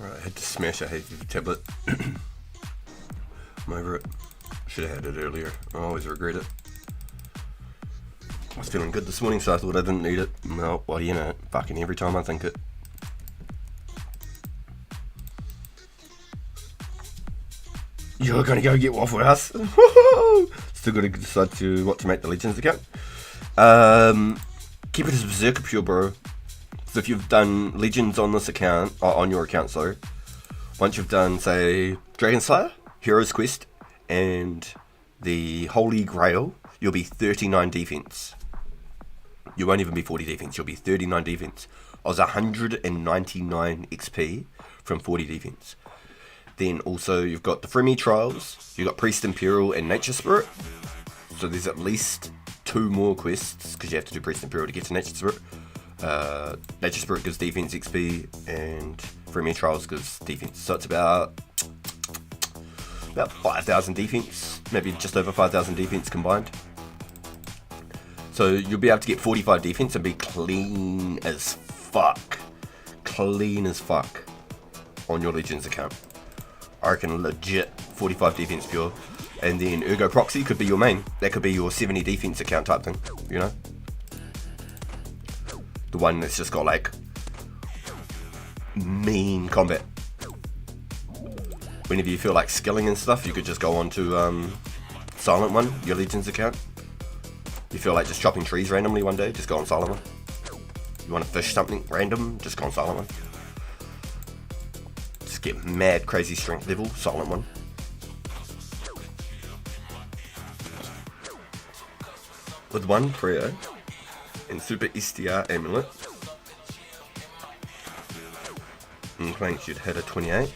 Right, I had to smash a heavy tablet. I'm over it. Should have had it earlier. I always regret it. I was feeling good this morning, so I thought I didn't need it. No, well, you know, fucking every time I think it. you're gonna go get Waffle House. Still gotta decide what to make the Legends account. Keep it as Berserker Pure, bro. So if you've done Legends on this account, on your account, sorry, once you've done, say, Dragon Slayer, Hero's Quest, and the Holy Grail, you'll be 39 defense. You won't even be 40 defense, you'll be 39 defense. I was 199 XP from 40 defense. Then also you've got the Fremi Trials, you've got Priest Imperial and Nature Spirit. So there's at least 2 more quests, because you have to do Priest Imperial to get to Nature Spirit. Nature Spirit gives defense XP, and Fremi Trials gives defense. So it's about 5,000 defense, maybe just over 5,000 defense combined. So you'll be able to get 45 defense and be clean as fuck. Clean as fuck on your Legends account. I reckon legit 45 defense pure. And then Ergo Proxy could be your main. That could be your 70 defense account type thing, you know? The one that's just got like mean combat. Whenever you feel like skilling and stuff, you could just go on to Silent One, your Legends account. You feel like just chopping trees randomly one day, just go on Silent One. You want to fish something random, just go on Silent One. Just get mad crazy strength level, Silent One. With 1 prayer and Super STR Amulet, and Plank should hit a 28.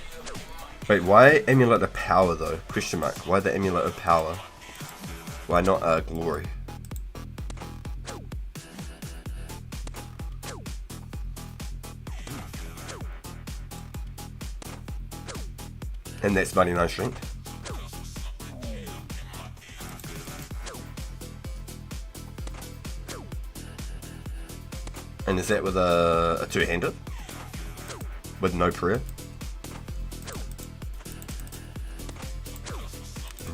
Wait, why Amulet of Power though? Question mark. Why the Amulet of Power? Why not Glory? And that's 99 strength. And is that with a 2-hander? With no prayer?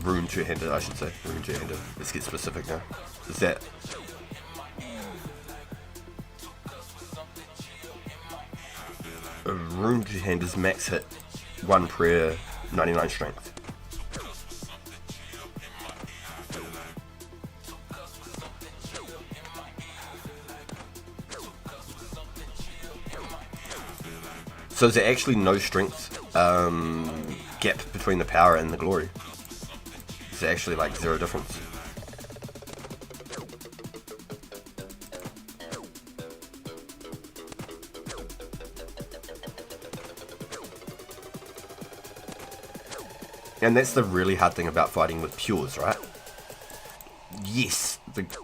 Rune 2-hander, I should say. Rune 2-hander. Let's get specific now. Is that... a Rune 2-hander's max hit, 1 prayer, 99 strength. So is there actually no strength gap between the power and the glory? Is there actually like 0 difference? And that's the really hard thing about fighting with pures, right? Yes,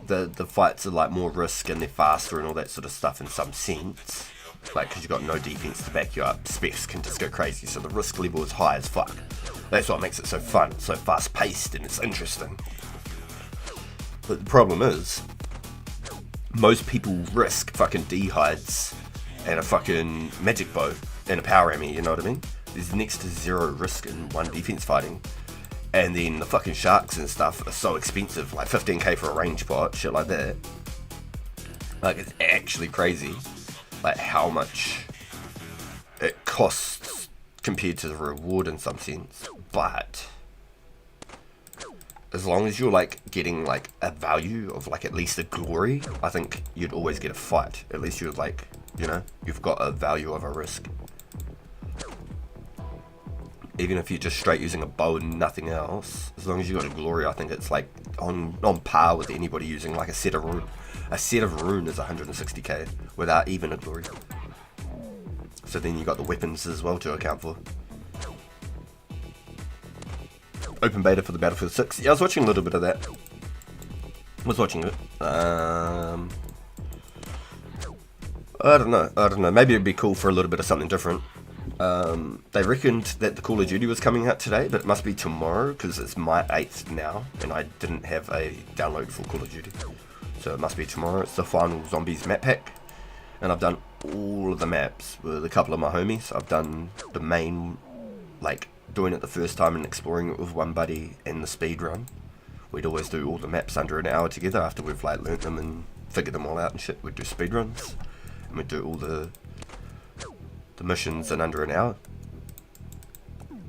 the fights are like more risk and they're faster and all that sort of stuff in some sense. Like, because you've got no defense to back you up, specs can just go crazy, so the risk level is high as fuck. That's what makes it so fun, so fast paced, and it's interesting. But the problem is, most people risk fucking D-hides and a fucking magic bow and a power army, you know what I mean? There's next to 0 risk in 1 defense fighting. And then the fucking sharks and stuff are so expensive, like 15k for a range pot, shit like that. Like, it's actually crazy, like how much it costs compared to the reward in some sense. But as long as you're like getting like a value of like at least a glory, I think you'd always get a fight. At least you're like, you know, you've got a value of a risk. Even if you're just straight using a bow and nothing else, as long as you got a glory, I think it's like on par with anybody using like a set of rune. A set of rune is 160k without even a glory. So then you got the weapons as well to account for. Open beta for the Battlefield 6. Yeah, I was watching a little bit of that. Was watching it. I don't know. Maybe it'd be cool for a little bit of something different. They reckoned that the Call of Duty was coming out today, but it must be tomorrow because it's my 8th now, and I didn't have a download for Call of Duty. So it must be tomorrow. It's the final Zombies map pack, and I've done all of the maps with a couple of my homies. I've done the main, like doing it the first time and exploring it with one buddy, and the speed run. We'd always do all the maps under an hour together after we've like learnt them and figured them all out and shit. We'd do speed runs, and we'd do all the missions in under an hour.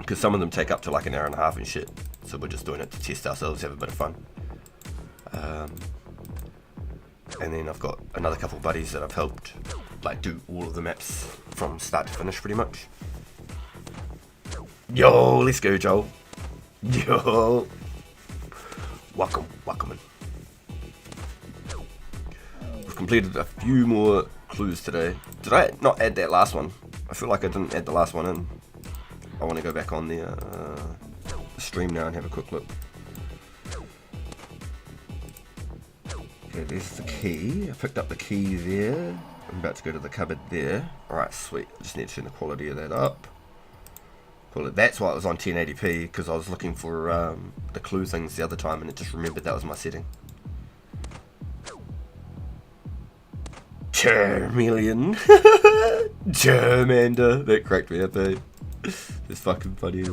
because some of them take up to like an hour and a half and shit. So we're just doing it to test ourselves, have a bit of fun. And then I've got another couple of buddies that I've helped like do all of the maps from start to finish pretty much. Yo, let's go, Joel. Yo, welcome in. We've completed a few more clues today. Did I not add that last one? I feel like I didn't add the last one in. I want to go back on the stream now and have a quick look. Okay, there's the key. I picked up the key there. I'm about to go to the cupboard there. Alright, sweet. I just need to turn the quality of that up. That's why it was on 1080p, because I was looking for the clue things the other time and it just remembered that was my setting. Charmeleon. Charmander. That cracked me up, eh? It's fucking funny.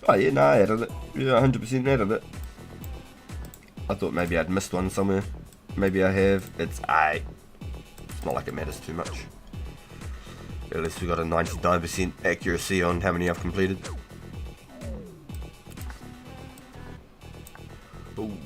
Oh yeah, no, I added it. Yeah, 100% added it. I thought maybe I'd missed one somewhere. Maybe I have. It's not like it matters too much. At least we got a 99% accuracy on how many I've completed. Boom.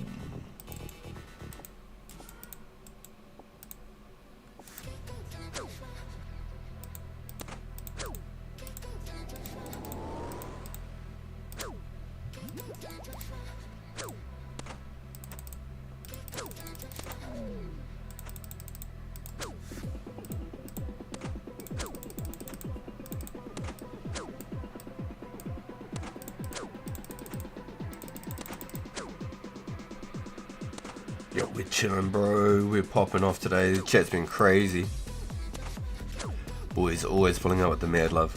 Yo, we're chilling, bro. We're popping off today. The chat's been crazy. Boys always pulling out with the mad love.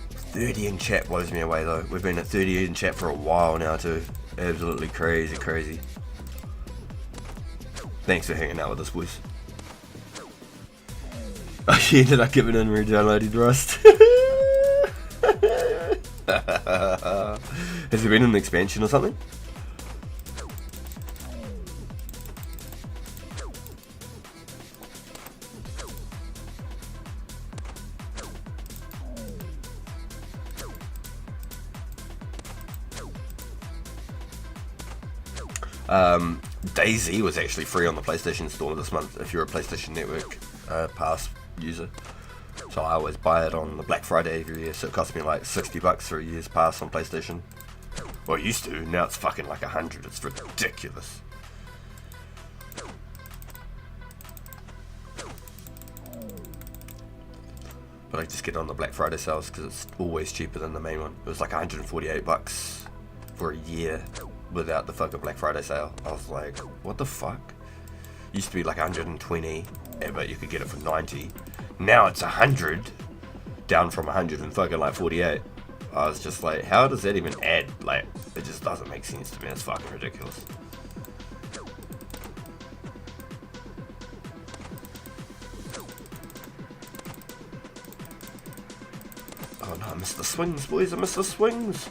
30 in chat blows me away though. We've been at 30 in chat for a while now too. Absolutely crazy. Thanks for hanging out with us, boys. Oh, she ended up giving in re-downloading Rust. Has there been an expansion or something? DayZ was actually free on the PlayStation Store this month if you're a PlayStation Network Pass user. So I always buy it on the Black Friday every year, so it costs me like $60 for a year's pass on PlayStation. Well, it used to, now it's fucking like 100, it's ridiculous. But I just get it on the Black Friday sales because it's always cheaper than the main one. It was like $148 for a year without the fucking Black Friday sale. I was like, what the fuck? Used to be like 120, but you could get it for 90. Now it's 100, down from 100 and fucking like 48. I was just like, how does that even add? Like, it just doesn't make sense to me. It's fucking ridiculous. Oh no, I missed the swings, boys. I missed the swings.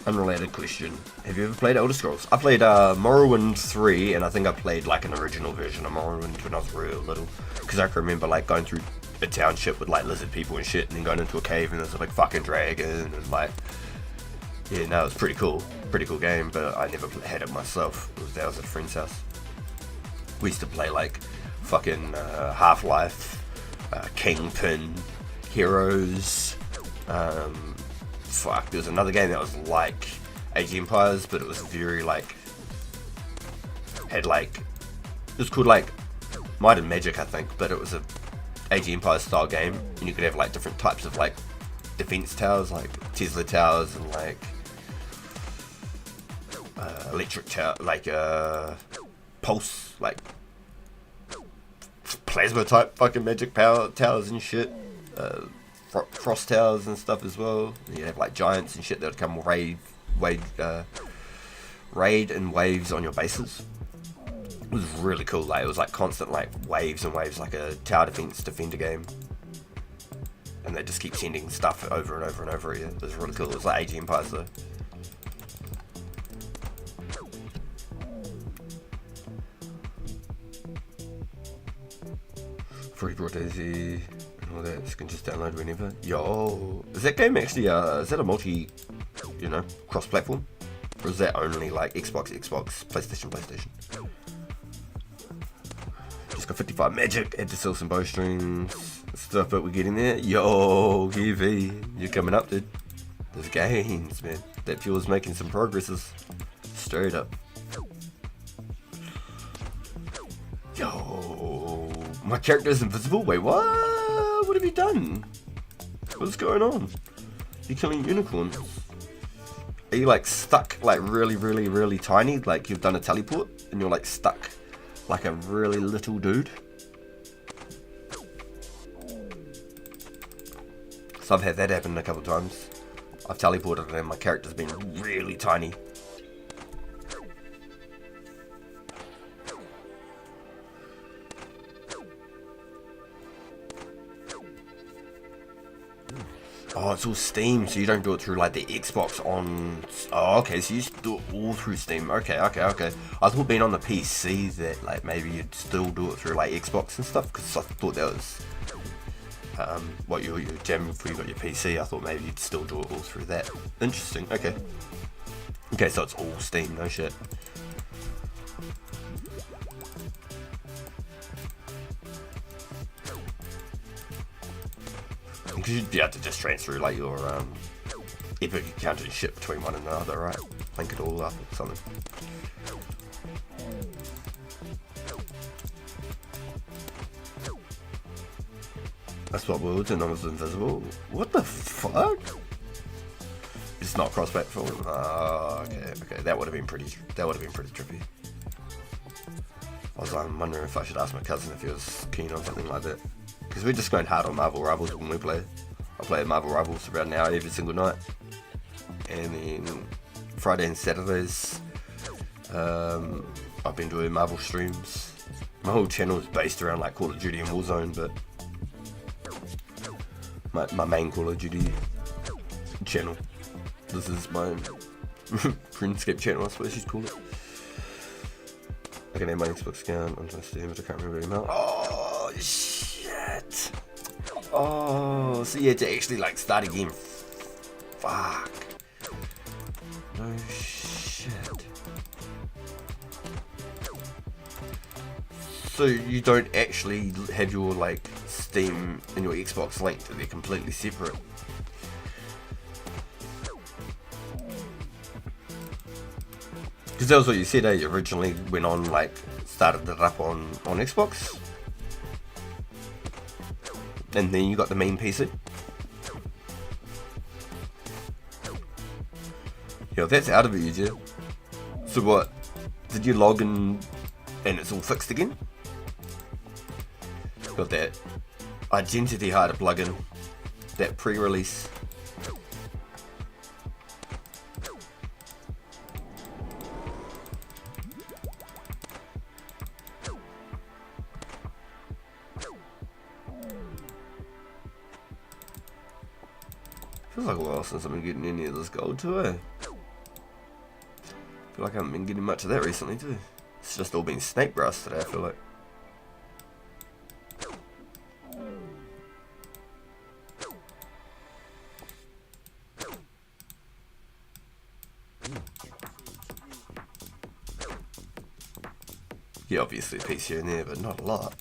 Unrelated question. Have you ever played Elder Scrolls? I played Morrowind 3, and I think I played like an original version of Morrowind when I was real little. Because I can remember like going through a township with like lizard people and shit, and then going into a cave and there's a big fucking dragon, and like, yeah, no, it was pretty cool. Pretty cool game, but I never had it myself. That was at a friend's house. We used to play like fucking Half-Life, Kingpin, Heroes, fuck, there was another game that was like Age of Empires, but it was very like, had like, it was called like Might and Magic, I think, but it was a Age of Empires style game, and you could have like different types of like defense towers, like Tesla towers, and like electric tower, like pulse, like plasma type fucking magic power towers and shit. Frost towers and stuff as well. You have like giants and shit that would come raid in waves on your bases. It was really cool. Like, it was like constant like waves and waves, like a tower defender game. And they just keep sending stuff over and over and over again. It was really cool. It was like Age of Empires though. Free Broad Daisy and all that. You can just download whenever. Yo, is that game actually? Is that a multi, cross-platform, or is that only like Xbox, PlayStation? Just got 55 magic. Had to sell some bowstrings stuff, but we're getting there. Yo, heavy, you're coming up, dude. There's gains, man. That fuel's making some progresses. Straight up. Yo, my character's invisible? Wait, what? What have you done? What's going on? You're killing unicorns. Are you like stuck like really tiny? Like you've done a teleport and you're like stuck like a really little dude? So I've had that happen a couple times. I've teleported and my character's been really tiny. Oh, it's all Steam, so you don't do it through like the Xbox on... Oh, okay, so you just do it all through Steam. Okay. I thought being on the PC that like maybe you'd still do it through like Xbox and stuff, because I thought that was what you were jamming before you got your PC. I thought maybe you'd still do it all through that. Interesting, okay. Okay, so it's all Steam, no shit. Because you'd be able to just transfer like your Epic account and shit between one and another, right? Link it all up or something. That's what worlds and I was invisible. What the fuck? It's not cross-platform. Okay. That would have been pretty trippy. I was wondering if I should ask my cousin if he was keen on something like that. Because we're just going hard on Marvel Rivals when we play. I play Marvel Rivals about an hour every single night. And then Friday and Saturdays, I've been doing Marvel streams. My whole channel is based around like Call of Duty and Warzone, but my main Call of Duty channel. This is my Runescape channel, I suppose you'd call it. I can have my Xbox account onto my Steam, but I can't remember the email. Oh, shit. Oh, so you had to actually like start again. Fuck. No shit. So you don't actually have your like Steam and your Xbox linked, they're completely separate. Because that was what you said, you originally went on like started it up on Xbox. And then you got the main PC. Yo, that's out of it, you do. So what? Did you log in and it's all fixed again? Got that Identity Harder plugin, that pre-release. Feels like a while since I've been getting any of this gold too, eh? Feel like I haven't been getting much of that recently too. It's just all been snake grass today, I feel like. Yeah, obviously a piece here and there, but not a lot.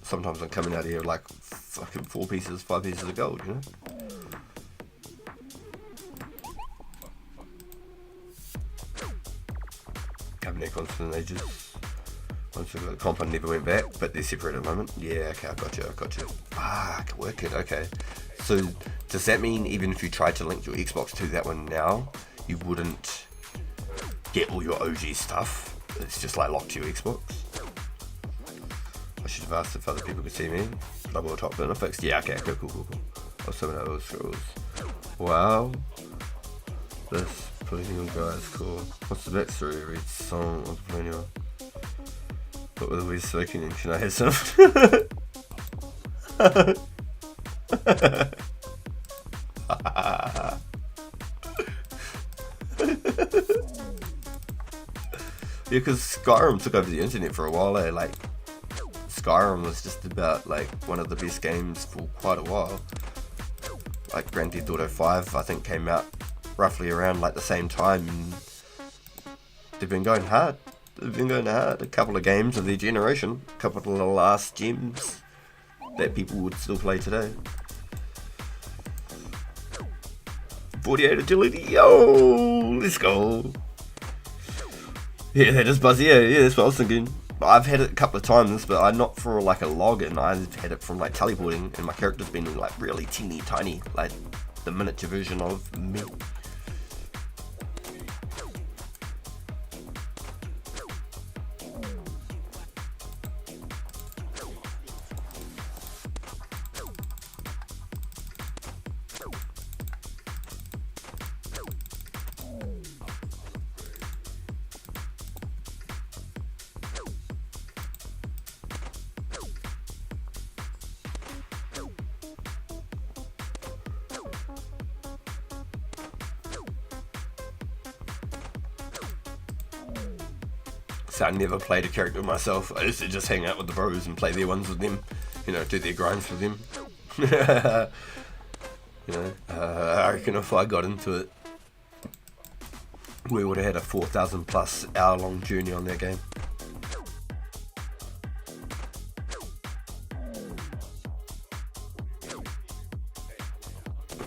Sometimes I'm coming out here with like fucking 4 pieces, 5 pieces of gold, you know? Cabinet constant ages. Once the compound never went back, but they're separate at the moment. Yeah, okay, I got you. Fuck, wicked, okay. So, does that mean even if you tried to link your Xbox to that one now, you wouldn't get all your OG stuff? It's just like locked to your Xbox? I should have asked if other people could see me. Double top burner fixed. Yeah, okay, cool. I'll summon out those scrolls. Wow. This Polonial guy is cool. What's the backstory? Read song of Polonial. What were the weird smoking and can I have some? Yeah, because Skyrim took over the internet for a while, eh? Like, Skyrim was just about like one of the best games for quite a while. Like Grand Theft Auto 5 I think came out roughly around like the same time, and they've been going hard. A couple of games of their generation, a couple of the last gems that people would still play today. 48 agility, yo, let's go. Yeah, that is buzzy. Yeah, that's what I was thinking. I've had it a couple of times, but I'm not for like a login. I've had it from like teleporting, and my character's been like really teeny tiny, like the miniature version of me. So I never played a character myself. I used to just hang out with the bros and play their ones with them, you know, do their grinds for them. You know, I reckon if I got into it, we would have had a 4,000 plus hour long journey on that game.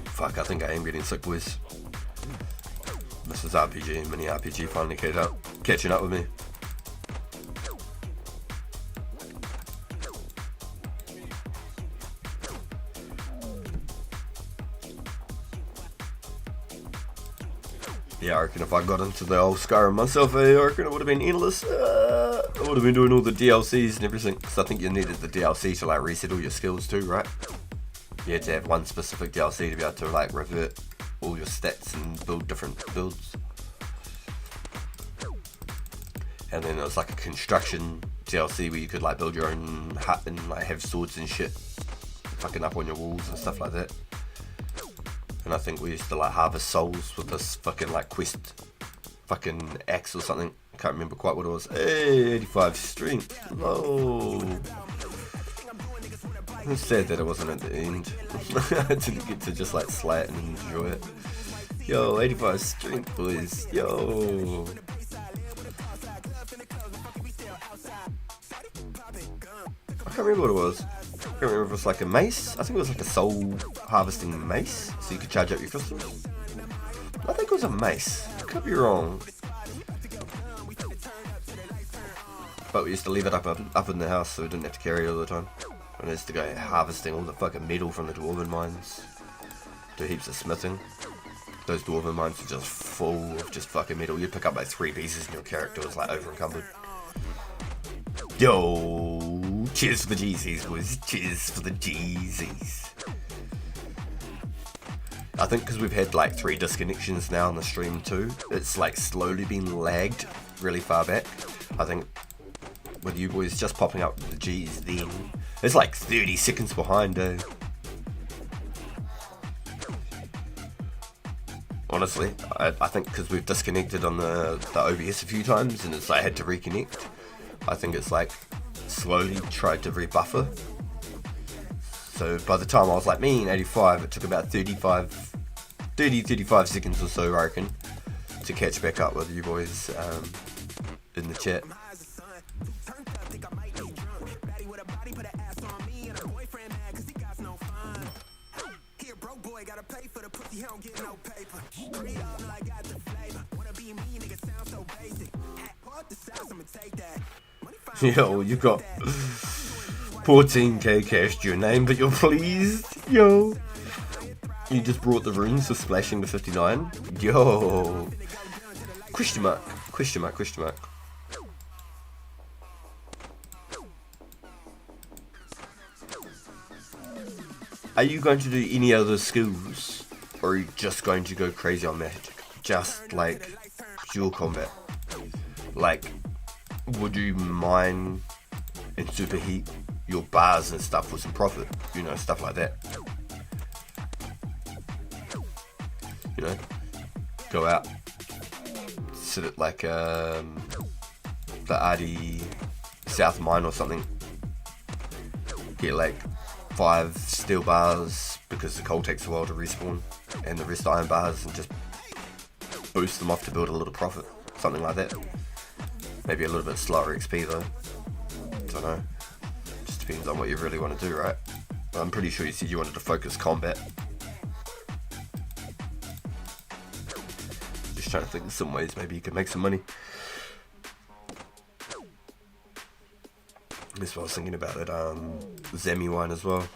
Fuck, I think I am getting sick, boys. Mrs. RPG, mini RPG finally catching up with me. Yeah, I reckon if I got into the old Skyrim myself, I reckon it would have been endless. I would have been doing all the DLCs and everything, because I think you needed the DLC to like reset all your skills too, right? You had to have one specific DLC to be able to like revert all your stats and build different builds. And then there was like a construction DLC where you could like build your own hut and like have swords and shit fucking up on your walls and stuff like that. And I think we used to like harvest souls with this fucking like quest fucking axe or something. I can't remember quite what it was. Hey, 85 strength. No. It's sad that it wasn't at the end. I didn't get to just like slay it and enjoy it. Yo, 85 strength, boys. Yo. I can't remember what it was. I can't remember if it was like a mace. I think it was like a soul harvesting mace, so you could charge up your crystals. I think it was a mace. I could be wrong. But we used to leave it up in the house, so we didn't have to carry it all the time. And I used to go harvesting all the fucking metal from the dwarven mines. Do heaps of smithing. Those dwarven mines are just full of just fucking metal. You'd pick up like 3 pieces and your character was like over encumbered. Yo, cheers for the Jeezies, boys. Cheers for the Jeezies. I think because we've had like 3 disconnections now on the stream too, it's like slowly been lagged really far back. I think with you boys just popping up the G's then, it's like 30 seconds behind, eh? Honestly, I think because we've disconnected on the OBS a few times and it's like had to reconnect. I think it's like slowly tried to rebuffer. So by the time I was like me in 85, it took about 35 seconds or so, I reckon, to catch back up with you boys in the chat. Yo, you got 14k cash to your name, but you're pleased? Yo. You just brought the runes for splashing to 59? Yo. Question mark. Question mark. Question mark. Are you going to do any other skills? Or are you just going to go crazy on magic? Just like dual combat? Like, would you mine and superheat your bars and stuff for some profit? You know, stuff like that. You know, go out, sit at like the Arty South Mine or something, get like 5 steel bars because the coal takes a while to respawn, and the rest iron bars, and just boost them off to build a little profit, something like that. Maybe a little bit slower XP though. Don't know. Just depends on what you really want to do, right? But I'm pretty sure you said you wanted to focus combat. Just trying to think of some ways maybe you could make some money. That's what I was thinking about that Zemi wine as well.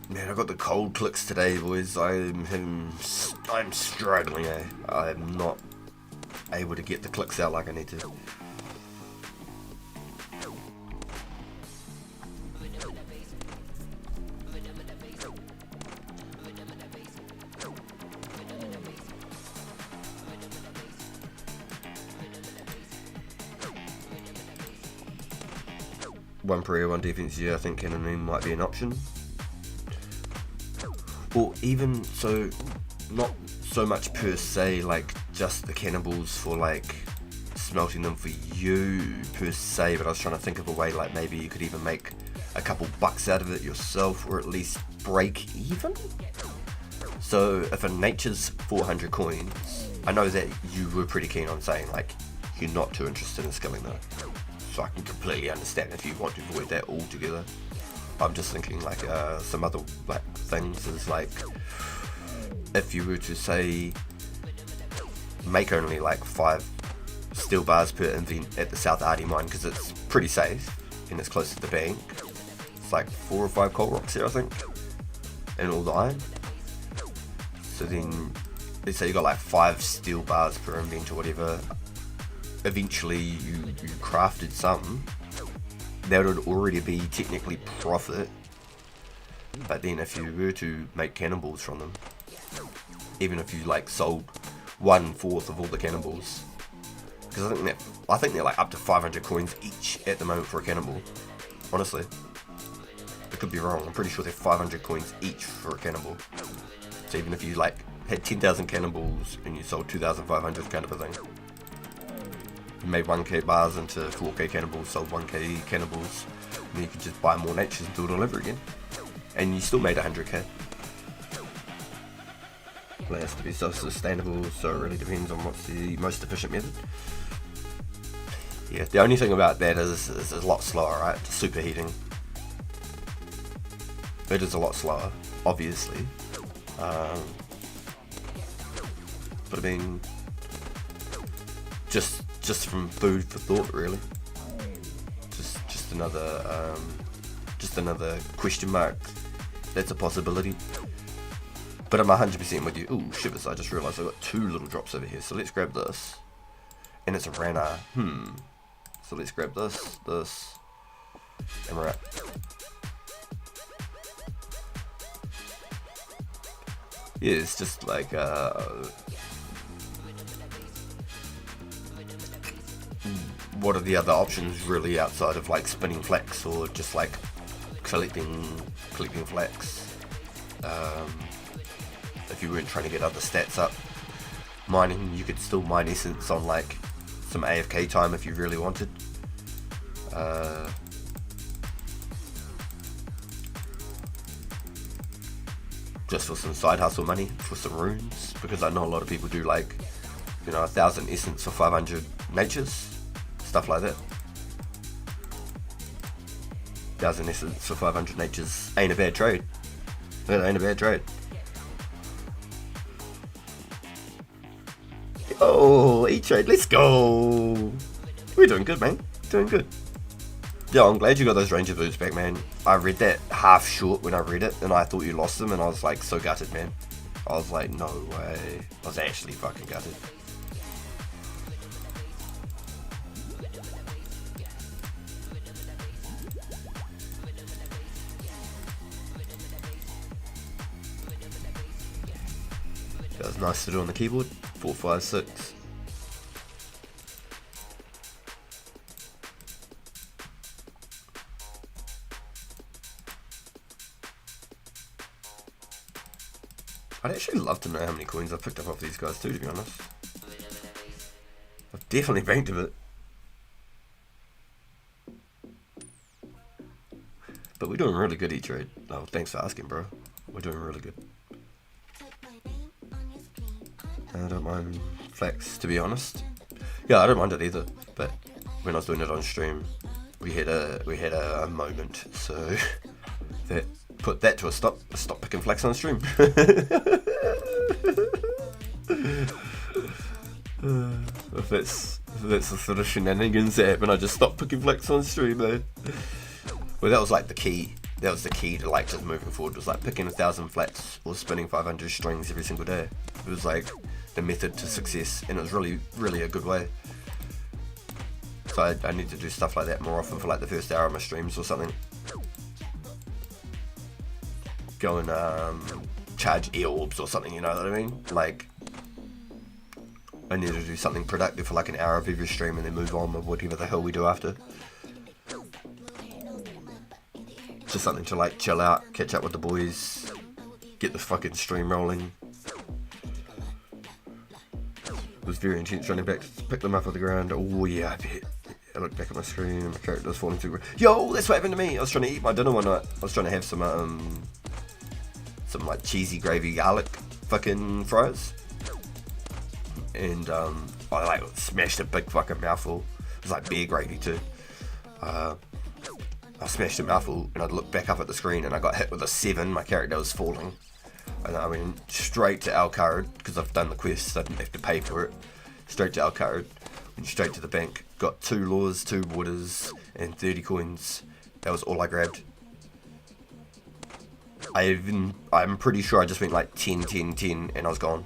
Man, I got the cold clicks today, boys. I'm struggling, eh? I'm not able to get the clicks out like I need to. One prayer, one defense, yeah, I think cannoning might be an option. Or even so, not so much per se, like just the cannibals for like smelting them for you per se, but I was trying to think of a way like maybe you could even make a couple bucks out of it yourself, or at least break even. So if a nature's 400 coins, I know that you were pretty keen on saying like you're not too interested in skilling though, so I can completely understand if you want to avoid that altogether. I'm just thinking like some other like things is like if you were to say make only like 5 steel bars per invent at the South Arty mine, because it's pretty safe and it's close to the bank. It's like 4 or 5 coal rocks there I think, and all the iron. So then let's say you got like 5 steel bars per invent or whatever. Eventually you crafted some. That would already be technically profit, but then if you were to make cannonballs from them, even if you like sold 1/4 of all the cannonballs, because I think they're like up to 500 coins each at the moment for a cannonball. Honestly, I could be wrong. I'm pretty sure they're 500 coins each for a cannonball. So even if you like had 10,000 cannonballs and you sold 2,500 kind of a thing. You made 1k bars into 4k cannonballs, sold 1k cannonballs, and then you could just buy more natures and do it all over again. And you still made 100k. It has to be self-sustainable, so it really depends on what's the most efficient method. Yeah, the only thing about that is it's a lot slower, right? Superheating. It is a lot slower, obviously. But I mean, just from food for thought, really. Just another question mark. That's a possibility. But I'm 100% with you. Ooh, shivers! I just realised I've got 2 little drops over here. So let's grab this, and it's a Rana. So let's grab this, and we're at. Yeah, it's just like what are the other options really outside of like spinning flax or just like collecting flax? If you weren't trying to get other stats up, mining, you could still mine essence on like some AFK time if you really wanted. Just for some side hustle money, for some runes, because I know a lot of people do like, 1,000 essence for 500 natures, stuff like that. 1,000 essence for 500 natures ain't a bad trade. It ain't a bad trade. Oh, E-trade, let's go. We're doing good, man. Doing good. Yeah, I'm glad you got those ranger boots back, man. I read that half short when I read it, and I thought you lost them, and I was like so gutted, man. I was like, no way. I was actually fucking gutted. That was nice to do on the keyboard. 4, 5, 6. I'd actually love to know how many coins I've picked up off these guys too, to be honest. I've definitely banked a bit. But we're doing really good each trade. Oh, thanks for asking, bro. We're doing really good. I don't mind flex, to be honest. Yeah, I don't mind it either. But when I was doing it on stream, we had a moment, so that put that to a stop. Stop picking flex on stream. If that's the sort of shenanigans that happen, I just stopped picking flex on stream, though. Well, that was like the key. That was the key to like just moving forward. Was like picking 1,000 flats or spinning 500 strings every single day. It was like the method to success, and it was really, really a good way. So I need to do stuff like that more often for like the first hour of my streams or something. Go and charge e-orbs or something, you know what I mean? Like, I need to do something productive for like an hour of every stream and then move on with whatever the hell we do after. Just something to like chill out, catch up with the boys, get the fucking stream rolling. It was very intense running back to pick them up off the ground. Oh yeah, I bet. I looked back at my screen and my character was falling through. Yo, that's what happened to me. I was trying to eat my dinner one night. I was trying to have some like cheesy gravy garlic fucking fries. And I like smashed a big fucking mouthful. It was like beer gravy too. I smashed a mouthful and I looked back up at the screen and I got hit with a 7. My character was falling. And I went straight to Al-Khard because I've done the quest, so I didn't have to pay for it. Straight to Al-Khard, went straight to the bank, got 2 laws, 2 waters, and 30 coins. That was all I grabbed. I'm pretty sure I just went like 10, 10, 10, and I was gone.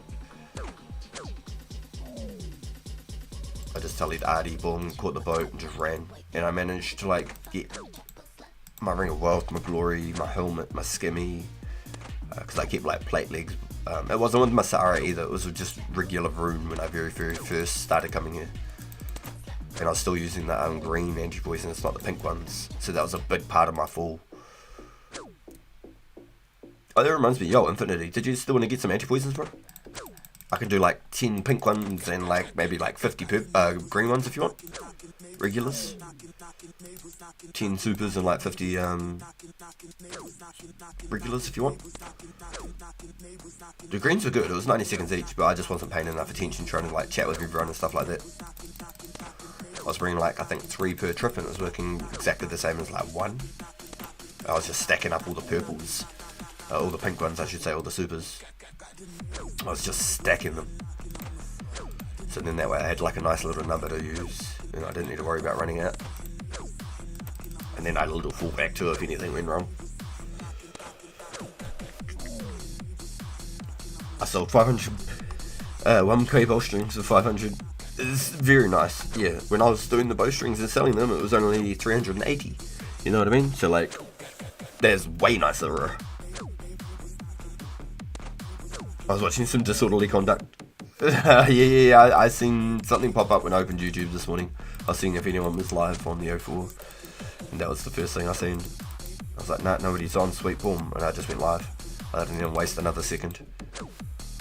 I just tallied Artie, boom, caught the boat, and just ran. And I managed to like get my Ring of Wealth, my Glory, my helmet, my Skimmy, because I kept like plate legs. It wasn't with my Sara either, it was just regular Rune when I very first started coming here. And I was still using the green anti-poisonous, not the pink ones. So that was a big part of my fall. Oh, that reminds me, yo, Infinity, did you still want to get some anti-poisons, bro? I can do like 10 pink ones and like maybe like 50 green ones if you want. Regulars. 10 supers and like 50 regulars if you want. The greens were good, it was 90 seconds each, but I just wasn't paying enough attention trying to like chat with everyone and stuff like that. I was bringing like I think 3 per trip and it was working exactly the same as like 1. I was just stacking up all the purples, all the pink ones I should say, all the supers. I was just stacking them. So then that way I had like a nice little number to use and I didn't need to worry about running out. And then I had a little fallback too if anything went wrong. I sold 500, 1k bowstrings for 500. It's very nice, yeah. When I was doing the bowstrings and selling them, it was only 380. You know what I mean? So like, that's way nicer. I was watching some Disorderly Conduct. yeah, I seen something pop up when I opened YouTube this morning. I was seeing if anyone was live on the 04. And that was the first thing I seen. I was like, nah, nobody's on, sweet, boom. And I just went live. I didn't even waste another second.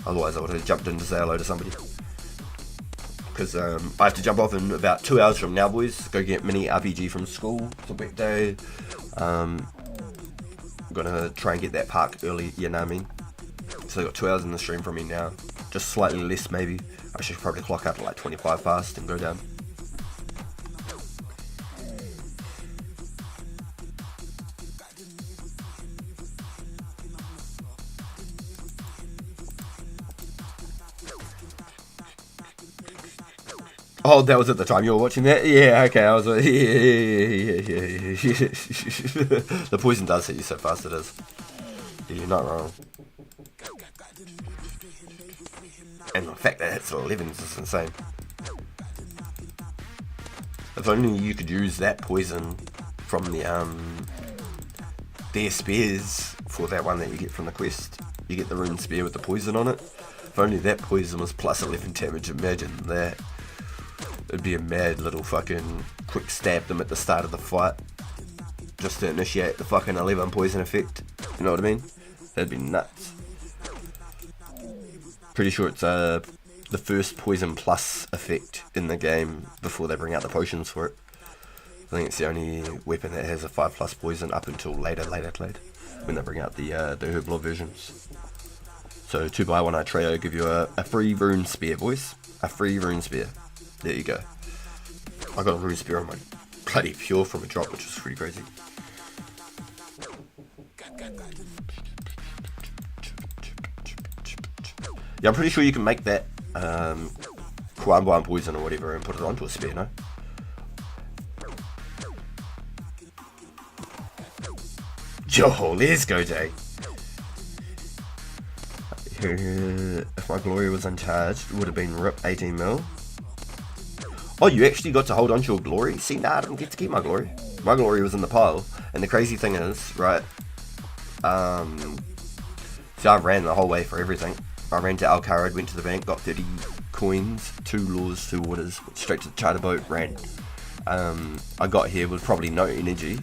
Otherwise I would have jumped in to say hello to somebody. Because I have to jump off in about 2 hours from now, boys. Go get mini RPG from school. It's a big day. I'm gonna try and get that park early, you know what I mean? So I got 2 hours in the stream from me now. Just slightly less maybe. I should probably clock out at like 25 fast and go down. Oh, that was at the time you were watching that? Yeah, okay, I was like, yeah. The poison does hit you so fast, it is. Yeah, you're not wrong. And the fact that it hits at 11 is just insane. If only you could use that poison from the their spears for that one that you get from the quest. You get the rune spear with the poison on it. If only that poison was plus 11 damage, imagine that. It'd be a mad little fucking quick stab them at the start of the fight. Just to initiate the fucking 11 poison effect. You know what I mean? That'd be nuts. Pretty sure it's the first poison plus effect in the game before they bring out the potions for it. I think it's the only weapon that has a 5+ poison up until later when they bring out the Herblore versions. So 2 buy 1 Artreo give you a free rune spear, boys. A free rune spear. There you go. I got a rune spear on my bloody pure from a drop, which was pretty crazy. Yeah, I'm pretty sure you can make that Kuanbuan poison or whatever and put it onto a spear, no? Yo, let's go, Jay. If my glory was uncharged, it would have been rip 18 mil. Oh, you actually got to hold on to your glory? See, nah, I didn't get to keep my glory. My glory was in the pile. And the crazy thing is, right, so I ran the whole way for everything. I ran to Alcarad, went to the bank, got 30 coins, 2 lures, 2 waters, went straight to the charter boat, ran. I got here with probably no energy.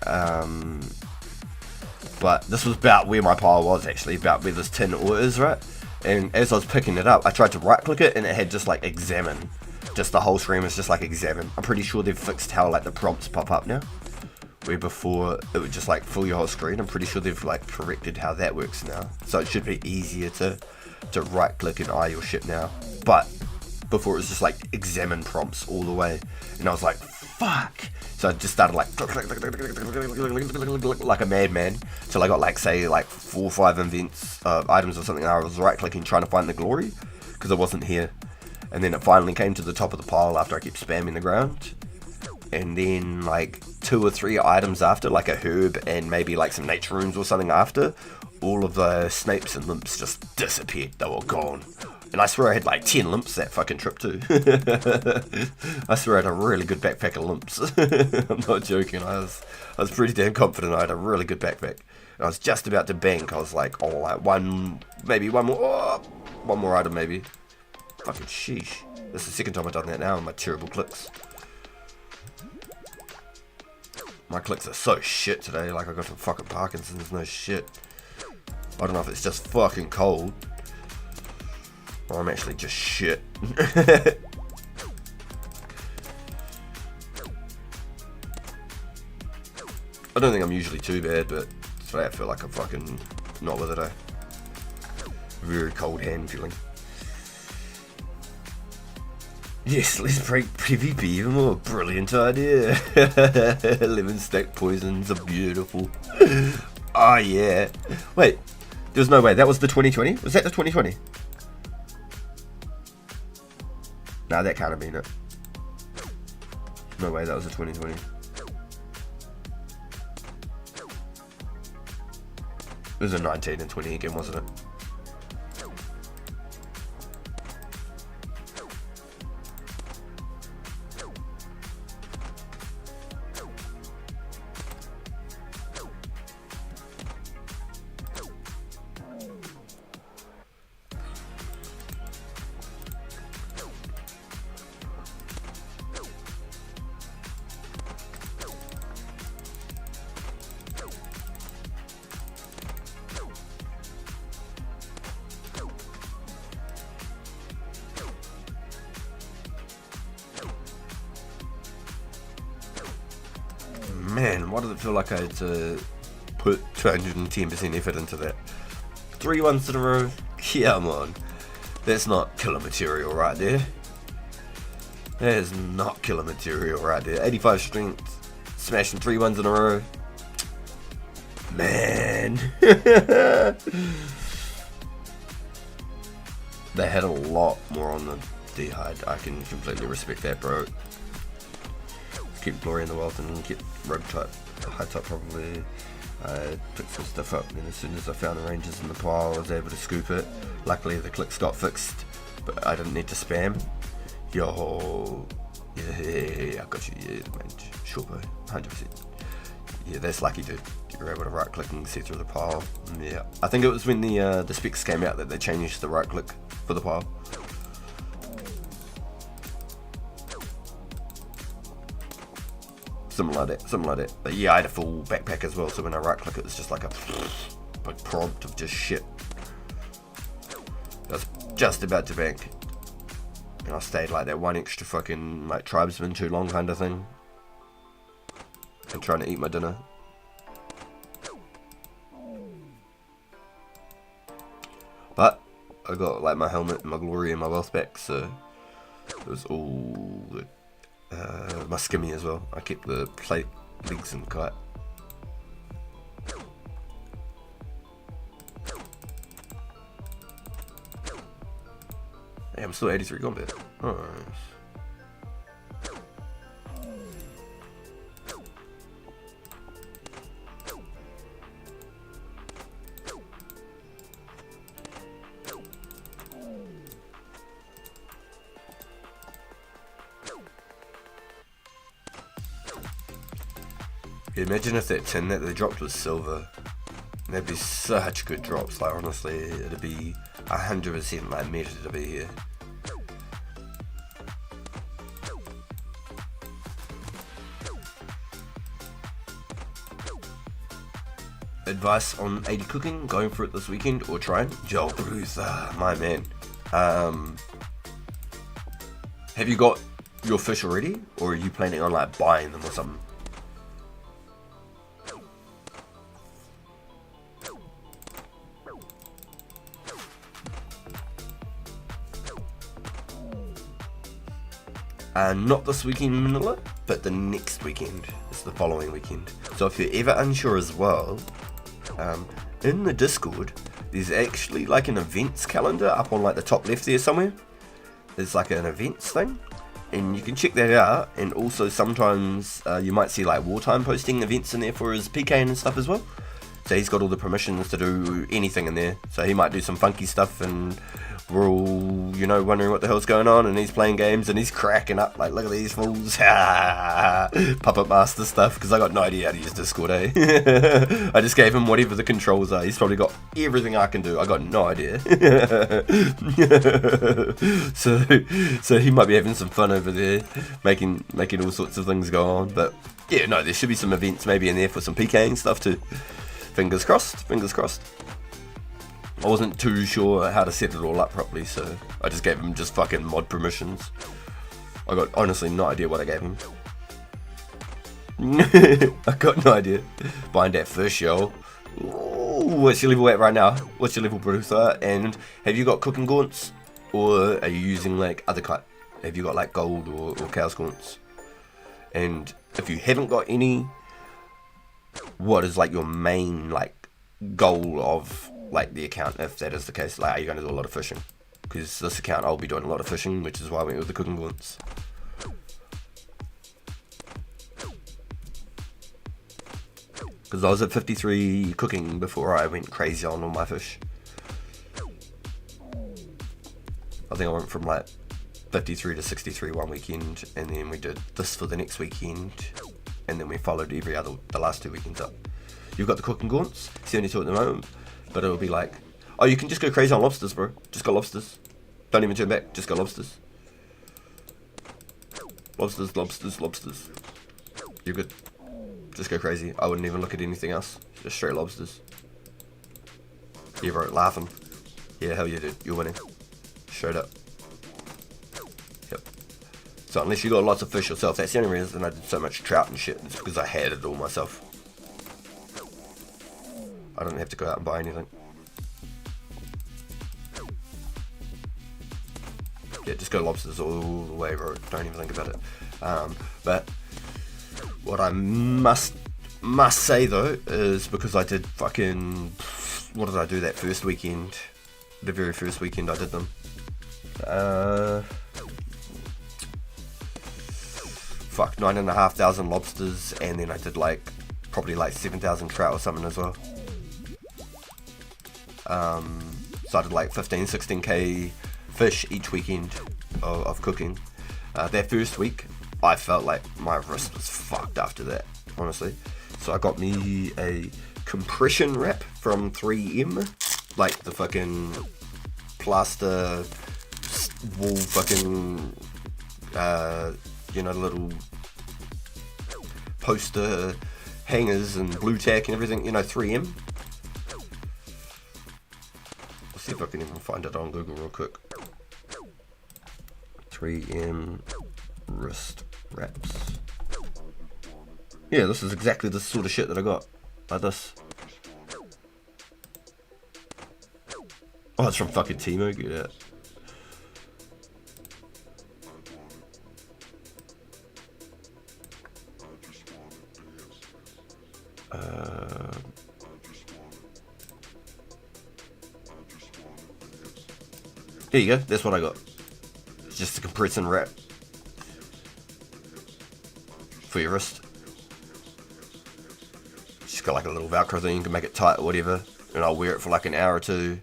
But this was about where my pile was, actually, about where this tin ore is, right? And as I was picking it up, I tried to right click it and it had just like examine. Just the whole screen was just like examine. I'm pretty sure they've fixed how like the prompts pop up now, where before it would just like fill your whole screen. I'm pretty sure they've like corrected how that works now, so it should be easier to right click and eye your shit now. But before it was just like examine prompts all the way, and I was like, fuck. So I just started like a madman till I got like say like 4 or 5 items or something, and I was right clicking trying to find the glory because it wasn't here. And then it finally came to the top of the pile after I kept spamming the ground. And then like 2 or 3 items after, like a herb and maybe like some nature runes or something after, all of the snapes and limps just disappeared. They were gone. And I swear I had like 10 limps that fucking trip too. I swear I had a really good backpack of limps. I'm not joking. I was pretty damn confident I had a really good backpack. And I was just about to bank. I was like, oh, like one more item maybe. Fucking sheesh. This is the second time I've done that now on my terrible clicks. My clicks are so shit today, like I got some fucking Parkinson's, no shit. I don't know if it's just fucking cold, or I'm actually just shit. I don't think I'm usually too bad, but today I feel like I'm fucking not with it, eh? Very cold hand feeling. Yes, let's break PvP even more. Brilliant idea. 11 stack poisons are beautiful. Oh yeah. Wait, there's no way. That was the 2020? Was that the 2020? Nah, that can't have been it. No way, that was the 2020. It was a 19 and 20 again, wasn't it? Man, why does it feel like I had to put 210% effort into that? 3 ones in a row? Come on. That's not killer material right there. That is not killer material right there. 85 strength, smashing 3 ones in a row. Man. They had a lot more on the D-hide. I can completely respect that, bro. Keep glory in the wealth and keep rogue type, high type probably. I picked some stuff up, and then as soon as I found the ranges in the pile I was able to scoop it. Luckily the clicks got fixed, but I didn't need to spam. Yo, yeah, I got you, yeah, man, sure bro, 100%. Yeah, that's lucky, dude. You were able to right click and see through the pile. Yeah, I think it was when the specs came out that they changed the right click for the pile. Something like that. But yeah, I had a full backpack as well, so when I right click it was just like a big prompt of just shit. That's just about to bank. And I stayed like that one extra fucking like tribesman too long kind of thing. And trying to eat my dinner. But I got like my helmet and my glory and my wealth back, so it was all good. My skimmy as well. I kept the plate legs and kite. Yeah, I'm still 83 combat. Nice. Yeah, imagine if that tin that they dropped was silver. That'd be such good drops, like honestly, it'd be 100% like measured to be here. Advice on 80 cooking, going for it this weekend or trying? Joel Bruce, my man. Have you got your fish already, or are you planning on like buying them or something? Not this weekend in Manila, but the next weekend. It's the following weekend. So if you're ever unsure as well, in the Discord, there's actually like an events calendar up on like the top left there somewhere. There's like an events thing, and you can check that out. And also sometimes you might see like wartime posting events in there for his PK and stuff as well. So he's got all the permissions to do anything in there. So he might do some funky stuff, and we're all, you know, wondering what the hell's going on, and he's playing games and he's cracking up like, look at these fools. Puppet master stuff, because I got no idea how to use Discord, eh? I just gave him whatever the controls are. He's probably got everything I can do. I got no idea. so he might be having some fun over there, making all sorts of things go on. But yeah, no, there should be some events maybe in there for some PKing stuff too. Fingers crossed, fingers crossed. I wasn't too sure how to set it all up properly, so I just gave him just fucking mod permissions. I got honestly no idea what I gave him. I got no idea. Buying that fish, yo. Ooh, what's your level at right now? What's your level, producer? And have you got cooking gaunts? Or are you using like other kite? Have you got like gold or cow's gaunts? And if you haven't got any, what is like your main like goal of like the account, if that is the case? Like, are you going to do a lot of fishing? Because this account I'll be doing a lot of fishing, which is why I went with the cooking gaunts. Because I was at 53 cooking before I went crazy on all my fish. I think I went from like 53 to 63 one weekend, and then we did this for the next weekend, and then we followed the last 2 weekends up. You've got the cooking gaunts, 72 at the moment, but it'll be like, oh, you can just go crazy on lobsters, bro. Just go lobsters. Don't even turn back, just go lobsters. Lobsters, lobsters, lobsters. You're good. Just go crazy. I wouldn't even look at anything else. Just straight lobsters. Yeah, bro, laughing. Yeah, hell yeah, dude. You're winning. Straight up. Yep. So unless you got lots of fish yourself, that's the only reason I did so much trout and shit. It's because I had it all myself. I don't have to go out and buy anything. Yeah, just go lobsters all the way, bro. Don't even think about it. But what I must say though is, because I did fucking, what did I do that first weekend? The very first weekend I did them. Fuck, 9,500 lobsters, and then I did like probably like 7,000 trout or something as well. So I did like 16k fish each weekend of cooking. That first week I felt like my wrist was fucked after that, honestly. So I got me a compression wrap from 3M, like the fucking plaster wall fucking you know, little poster hangers and blue tack and everything, you know, 3M. Let's see if I can even find it on Google real quick. 3M wrist wraps. Yeah, this is exactly the sort of shit that I got. Like this. Oh, it's from fucking Timo, get it. Here you go, that's what I got. It's just a compressing wrap for your wrist. Just got like a little Velcro thing, you can make it tight or whatever, and I'll wear it for like an hour or two,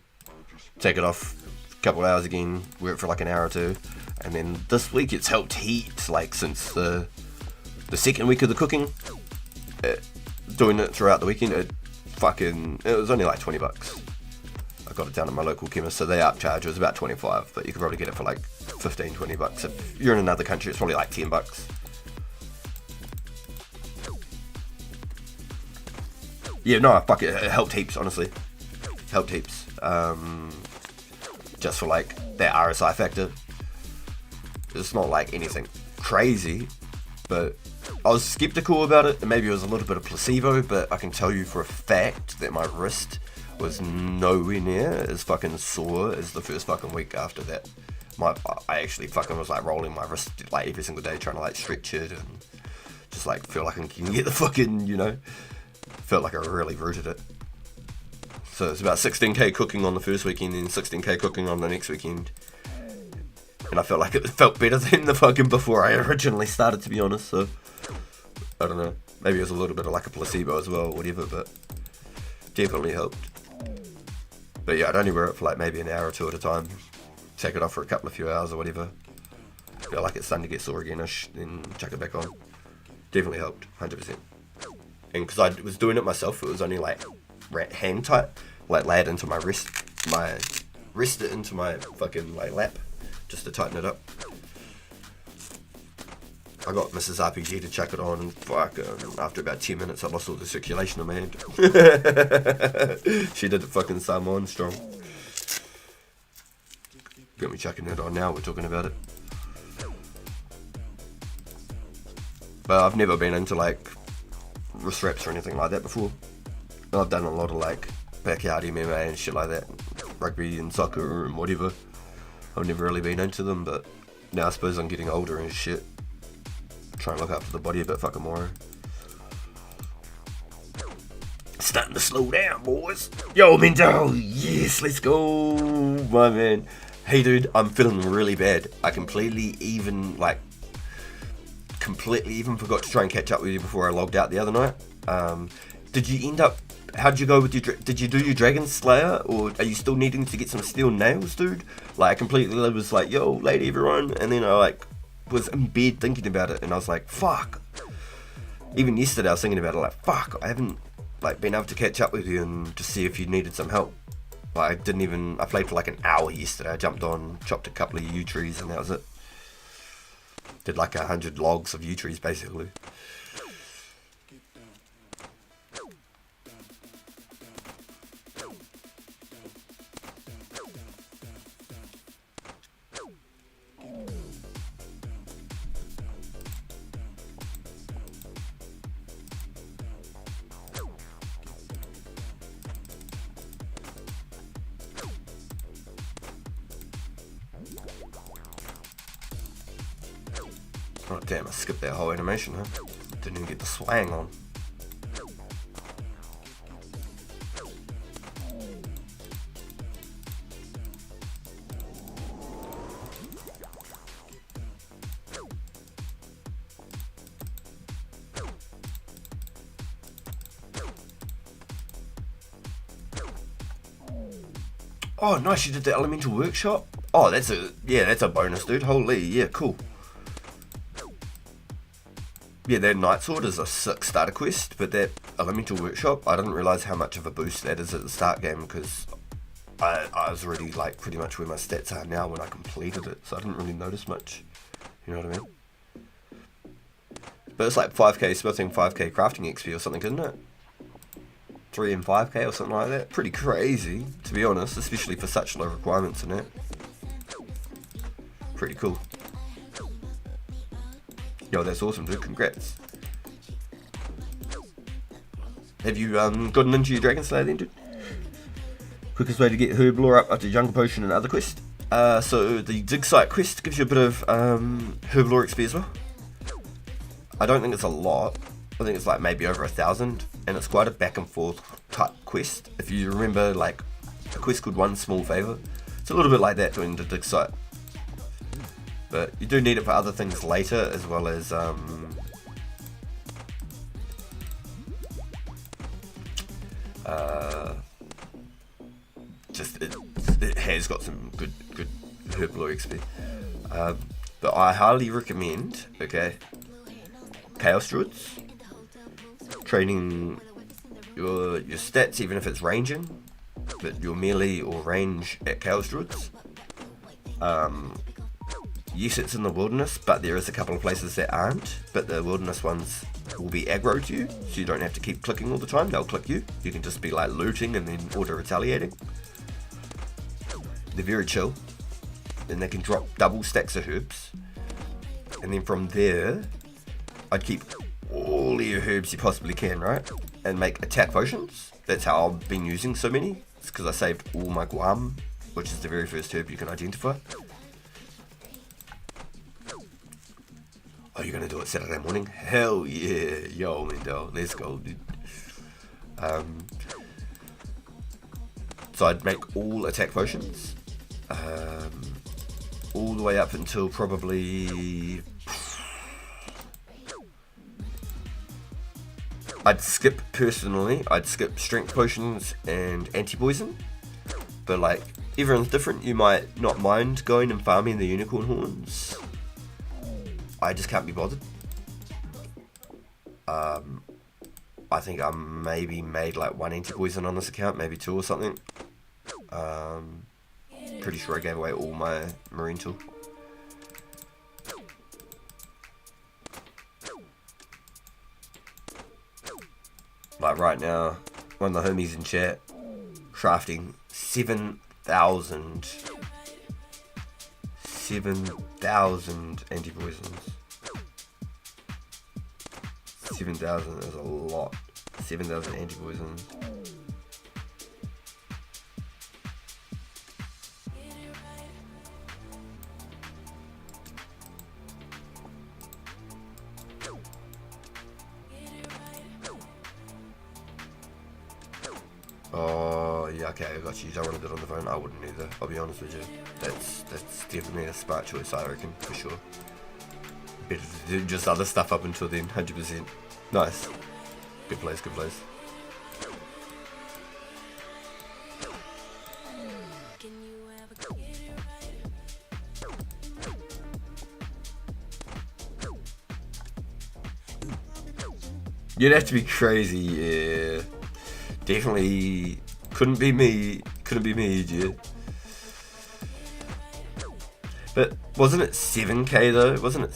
take it off a couple of hours again, wear it for like an hour or two, and then this week it's helped heat, like since the second week of the cooking, doing it throughout the weekend, it was only like 20 bucks. I got it down at my local chemist, so they upcharge. It was about 25, but you could probably get it for like 15, 20 bucks. If you're in another country, it's probably like 10 bucks. Yeah, no, fuck it. It helped heaps, honestly. Helped heaps. Just for like that RSI factor. It's not like anything crazy, but I was skeptical about it, and maybe it was a little bit of placebo, but I can tell you for a fact that my wrist was nowhere near as fucking sore as the first fucking week after that. I actually fucking was like rolling my wrist like every single day, trying to like stretch it and just like feel like I can get the fucking, you know, felt like I really rooted it. So it's about 16k cooking on the first weekend and 16k cooking on the next weekend. And I felt like it felt better than the fucking before I originally started, to be honest, so I don't know. Maybe it was a little bit of like a placebo as well, or whatever, but definitely helped. But yeah, I'd only wear it for like maybe an hour or two at a time. Take it off for a few hours or whatever. Feel like it's starting to get sore again-ish, then chuck it back on. Definitely helped, 100%. And because I was doing it myself, it was only like hand tight, like lay it into my wrist it into my fucking like lap, just to tighten it up. I got Mrs. RPG to chuck it on, and fuck, after about 10 minutes I lost all the circulation in my hand. She did it fucking Samoan strong. Got me chucking it on now, we're talking about it. But I've never been into like wrist wraps or anything like that before. I've done a lot of like backyard MMA and shit like that, rugby and soccer and whatever. I've never really been into them, but now I suppose I'm getting older and shit. Try and look after the body a bit fucking more. Starting to slow down, boys. Yo, Minto, yes, let's go, my man. Hey, dude, I'm feeling really bad. I completely even forgot to try and catch up with you before I logged out the other night. Did you end up? How'd you go with your? Did you do your Dragon Slayer, or are you still needing to get some steel nails, dude? Like, I completely was like, yo, lady, everyone, and then I like was in bed thinking about it, and I was like, fuck. Even yesterday I was thinking about it, like, fuck, I haven't like been able to catch up with you and to see if you needed some help. Like, I played for like an hour yesterday. I jumped on, chopped a couple of yew trees, and that was it. Did like 100 logs of yew trees basically. Oh damn, I skipped that whole animation, huh? Didn't even get the swang on. Oh nice, you did the elemental workshop? Oh, that's a bonus, dude. Holy, yeah, cool. Yeah, that Night Sword is a sick starter quest, but that Elemental Workshop, I didn't realise how much of a boost that is at the start game, because I was already like pretty much where my stats are now when I completed it, so I didn't really notice much, you know what I mean? But it's like 5k smithing, 5k crafting XP or something, isn't it? 3 and 5k or something like that. Pretty crazy, to be honest, especially for such low requirements in it. Pretty cool. Yo, that's awesome, dude. Congrats. Have you gotten into your Dragon Slayer then, dude? Quickest way to get herb lore up after Jungle Potion and other quests. So the dig site quest gives you a bit of herb lore XP as well. I don't think it's a lot. I think it's like maybe over 1,000, and it's quite a back and forth type quest. If you remember, like a quest called One Small Favor, it's a little bit like that doing the dig site. But you do need it for other things later, as well as just it has got some good herb lore XP. But I highly recommend, okay, Chaos Druids. Training your stats, even if it's ranging, but your melee or range at Chaos Druids. Yes, it's in the wilderness, but there is a couple of places that aren't, but the wilderness ones will be aggro to you, so you don't have to keep clicking all the time. They'll click you. You can just be like looting and then auto-retaliating. They're very chill. Then they can drop double stacks of herbs, and then from there I'd keep all your herbs you possibly can, right? And make attack potions. That's how I've been using so many. It's because I saved all my guam, which is the very first herb you can identify. Oh, you're gonna do it Saturday morning? Hell yeah. Yo, Mendel, let's go, dude. So I'd make all attack potions. All the way up until probably... I'd skip strength potions and anti-poison. But like, everyone's different. You might not mind going and farming the unicorn horns. I just can't be bothered. I think I maybe made like 1 anti-poison on this account, maybe 2 or something. Pretty sure I gave away all my marine tool. Like right now, one of the homies in chat, crafting 7,000 anti-poisons. 7,000 is a lot. 7,000 anti-poisons. Oh, yeah, okay, I got you. You don't want to do it on the phone? I wouldn't either, I'll be honest with you. That's definitely a smart choice, I reckon, for sure. Better to do just other stuff up until then, 100%. Nice. Good place, good place. You'd have to be crazy, yeah. Definitely couldn't be me, dude. But wasn't it 7k though? Wasn't it?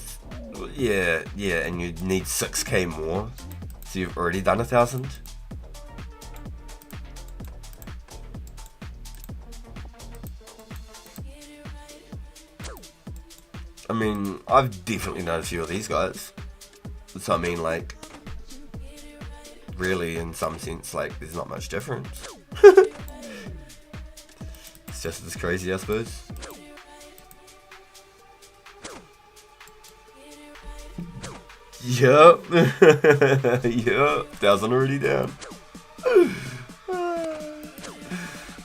Yeah, and you'd need 6k more. So you've already done 1,000. I mean, I've definitely done a few of these guys. So I mean, like, really, in some sense, like, there's not much difference. It's just as crazy, I suppose. Yup. Yup. 1,000 already down.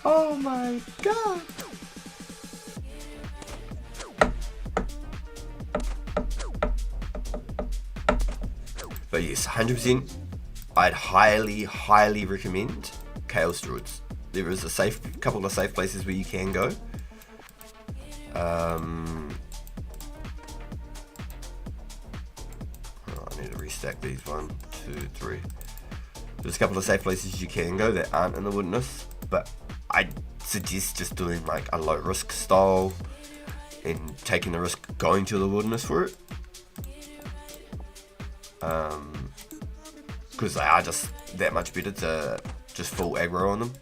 Oh my god. But yes, 100%. I'd highly recommend Chaos Druids. There is a couple of safe places where you can go. I need to restack these. 1, 2, 3. There's a couple of safe places you can go that aren't in the wilderness, but I'd suggest just doing like a low risk style and taking the risk going to the wilderness for it. Because they are just that much better to just full aggro on them.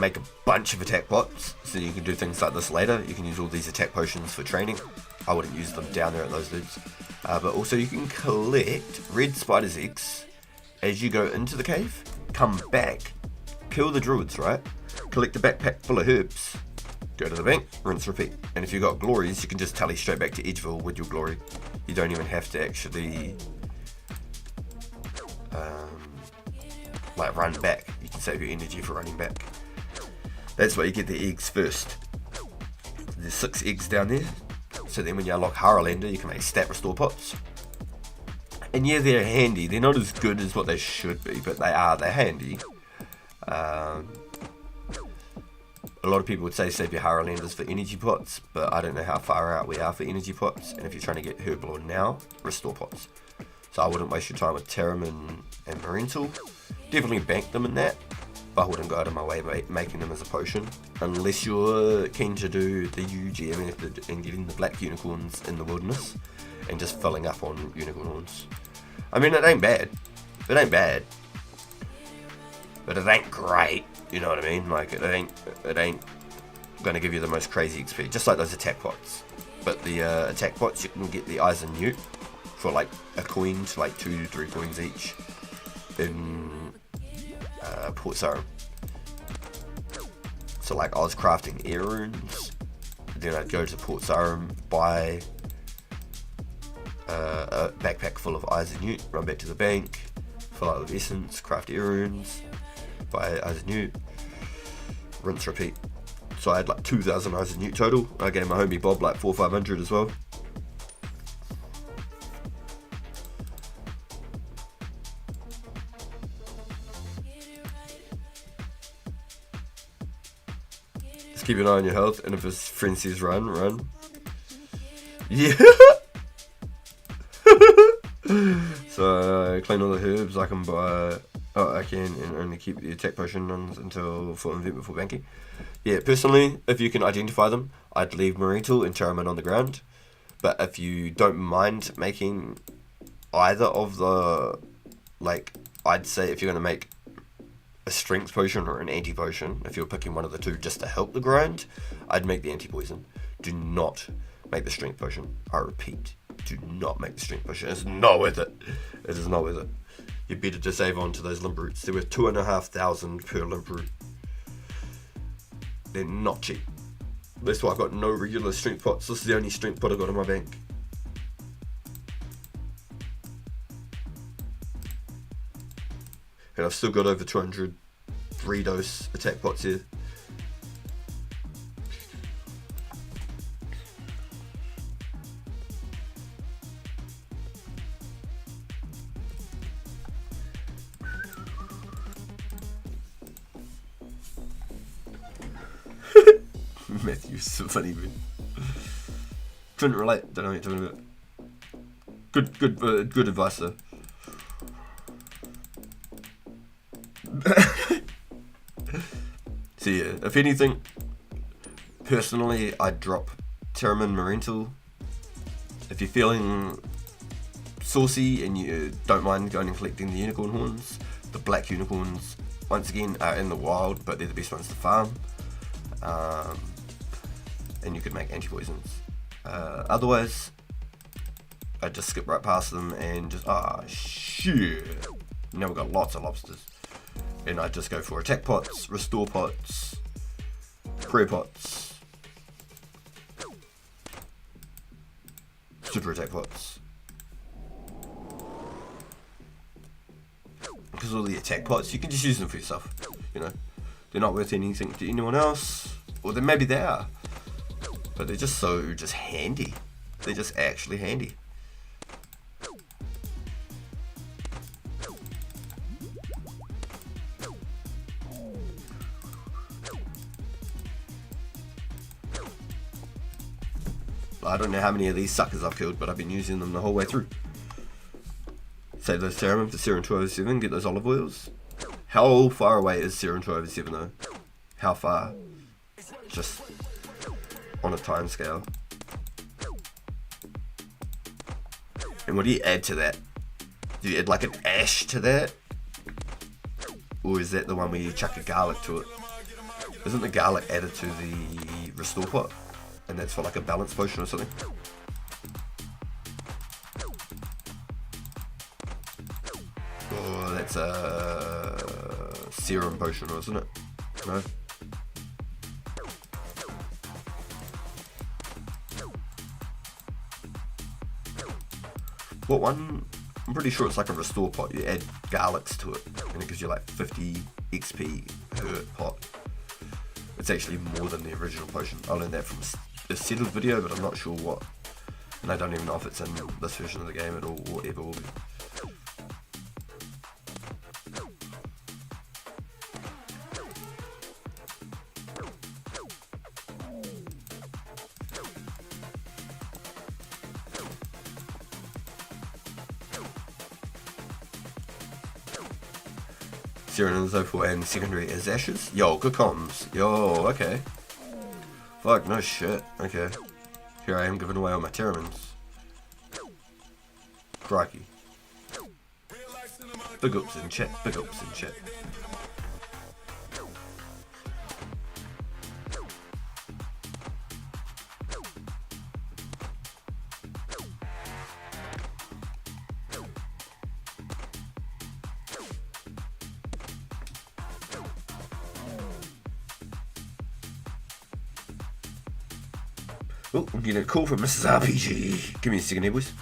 make a bunch of attack pots, so you can do things like this later. You can use all these attack potions for training. I wouldn't use them down there at those dudes. But also you can collect red spider's eggs as you go into the cave, come back, kill the druids, right? Collect a backpack full of herbs, go to the bank, rinse, repeat. And if you've got glories, you can just tally straight back to Edgeville with your glory. You don't even have to actually like run back. You can save your energy for running back. That's why you get the eggs first. There's 6 eggs down there. So then when you unlock Haralander, you can make stat restore pots. And yeah, they're handy. They're not as good as what they should be, but they're handy. A lot of people would say save your Haralanders for energy pots, but I don't know how far out we are for energy pots. And if you're trying to get Herblord now, restore pots. So I wouldn't waste your time with Terramin and Marental. Definitely bank them in that, but I wouldn't go out of my way making them as a potion. Unless you're keen to do the UGM method and getting the black unicorns in the wilderness and just filling up on unicorn horns. I mean, it ain't bad. It ain't bad. But it ain't great. You know what I mean? Like, it ain't going to give you the most crazy XP. Just like those attack pots. But the attack pots, you can get the Eyes and Newt for like a coin to like 2 to 3 coins each in Port Sarum. So like I was crafting air runes, then I'd go to Port Sarum, buy a backpack full of Eyes and Newt, run back to the bank, fill out with essence, craft air runes, buy Eyes and Newt, rinse, repeat. So I had like 2,000 Eyes and Newt total. I gave my homie Bob like 400 or 500 as well. Just keep an eye on your health, and if his friend says run. Yeah! So clean all the herbs I can buy. I can, and only keep the attack potion runs until full event before banking. Yeah, personally, if you can identify them, I'd leave Marental and Terramin on the ground. But if you don't mind making either of the, like, I'd say if you're going to make a strength potion or an anti-potion, if you're picking one of the two just to help the grind, I'd make the anti-poison. Do not make the strength potion. I repeat, do not make the strength potion. It's not worth it. It is not worth it. You better just save on to those limb roots. They're worth 2,500 per limb root. They're not cheap. That's why I've got no regular strength pots. This is the only strength pot I've got in my bank. And I've still got over 200 3-dose attack pots here. Matthew's so funny, man. Couldn't relate. Don't know what you're talking about. Good advice though. So yeah, if anything, personally, I'd drop Terramin Marental. If you're feeling saucy and you don't mind going and collecting the unicorn horns, the black unicorns, once again, are in the wild, but they're the best ones to farm. And you could make anti-poisons. Otherwise, I'd just skip right past them and just, shit. Now we've got lots of lobsters. And I'd just go for attack pots, restore pots, prayer pots, super attack pots. Because all the attack pots, you can just use them for yourself. You know, they're not worth anything to anyone else. Or then maybe they are. But they're just handy. They're just actually handy. I don't know how many of these suckers I've killed, but I've been using them the whole way through. Save those Theremin for Serum 207, get those olive oils. How far away is Serum 207 though? How far? Just on a time scale. And what do you add to that? Do you add like an ash to that? Or is that the one where you chuck a garlic to it? Isn't the garlic added to the restore pot? And that's for like a balance potion or something? Oh, that's a serum potion, isn't it? No? What one? I'm pretty sure it's like a restore pot. You add garlics to it and it gives you like 50 XP per pot. It's actually more than the original potion. I learned that from a settled video, but I'm not sure what. And I don't even know if it's in this version of the game at all or ever will be. Serum and so forth, and secondary is ashes. Yo, good comms. Yo, okay. Fuck, no shit. Okay. Here I am giving away all my Terramins. Crikey. Big ups in chat, big ups in chat. Oh, I'm getting a call from Mrs. RPG. Give me a second here, boys.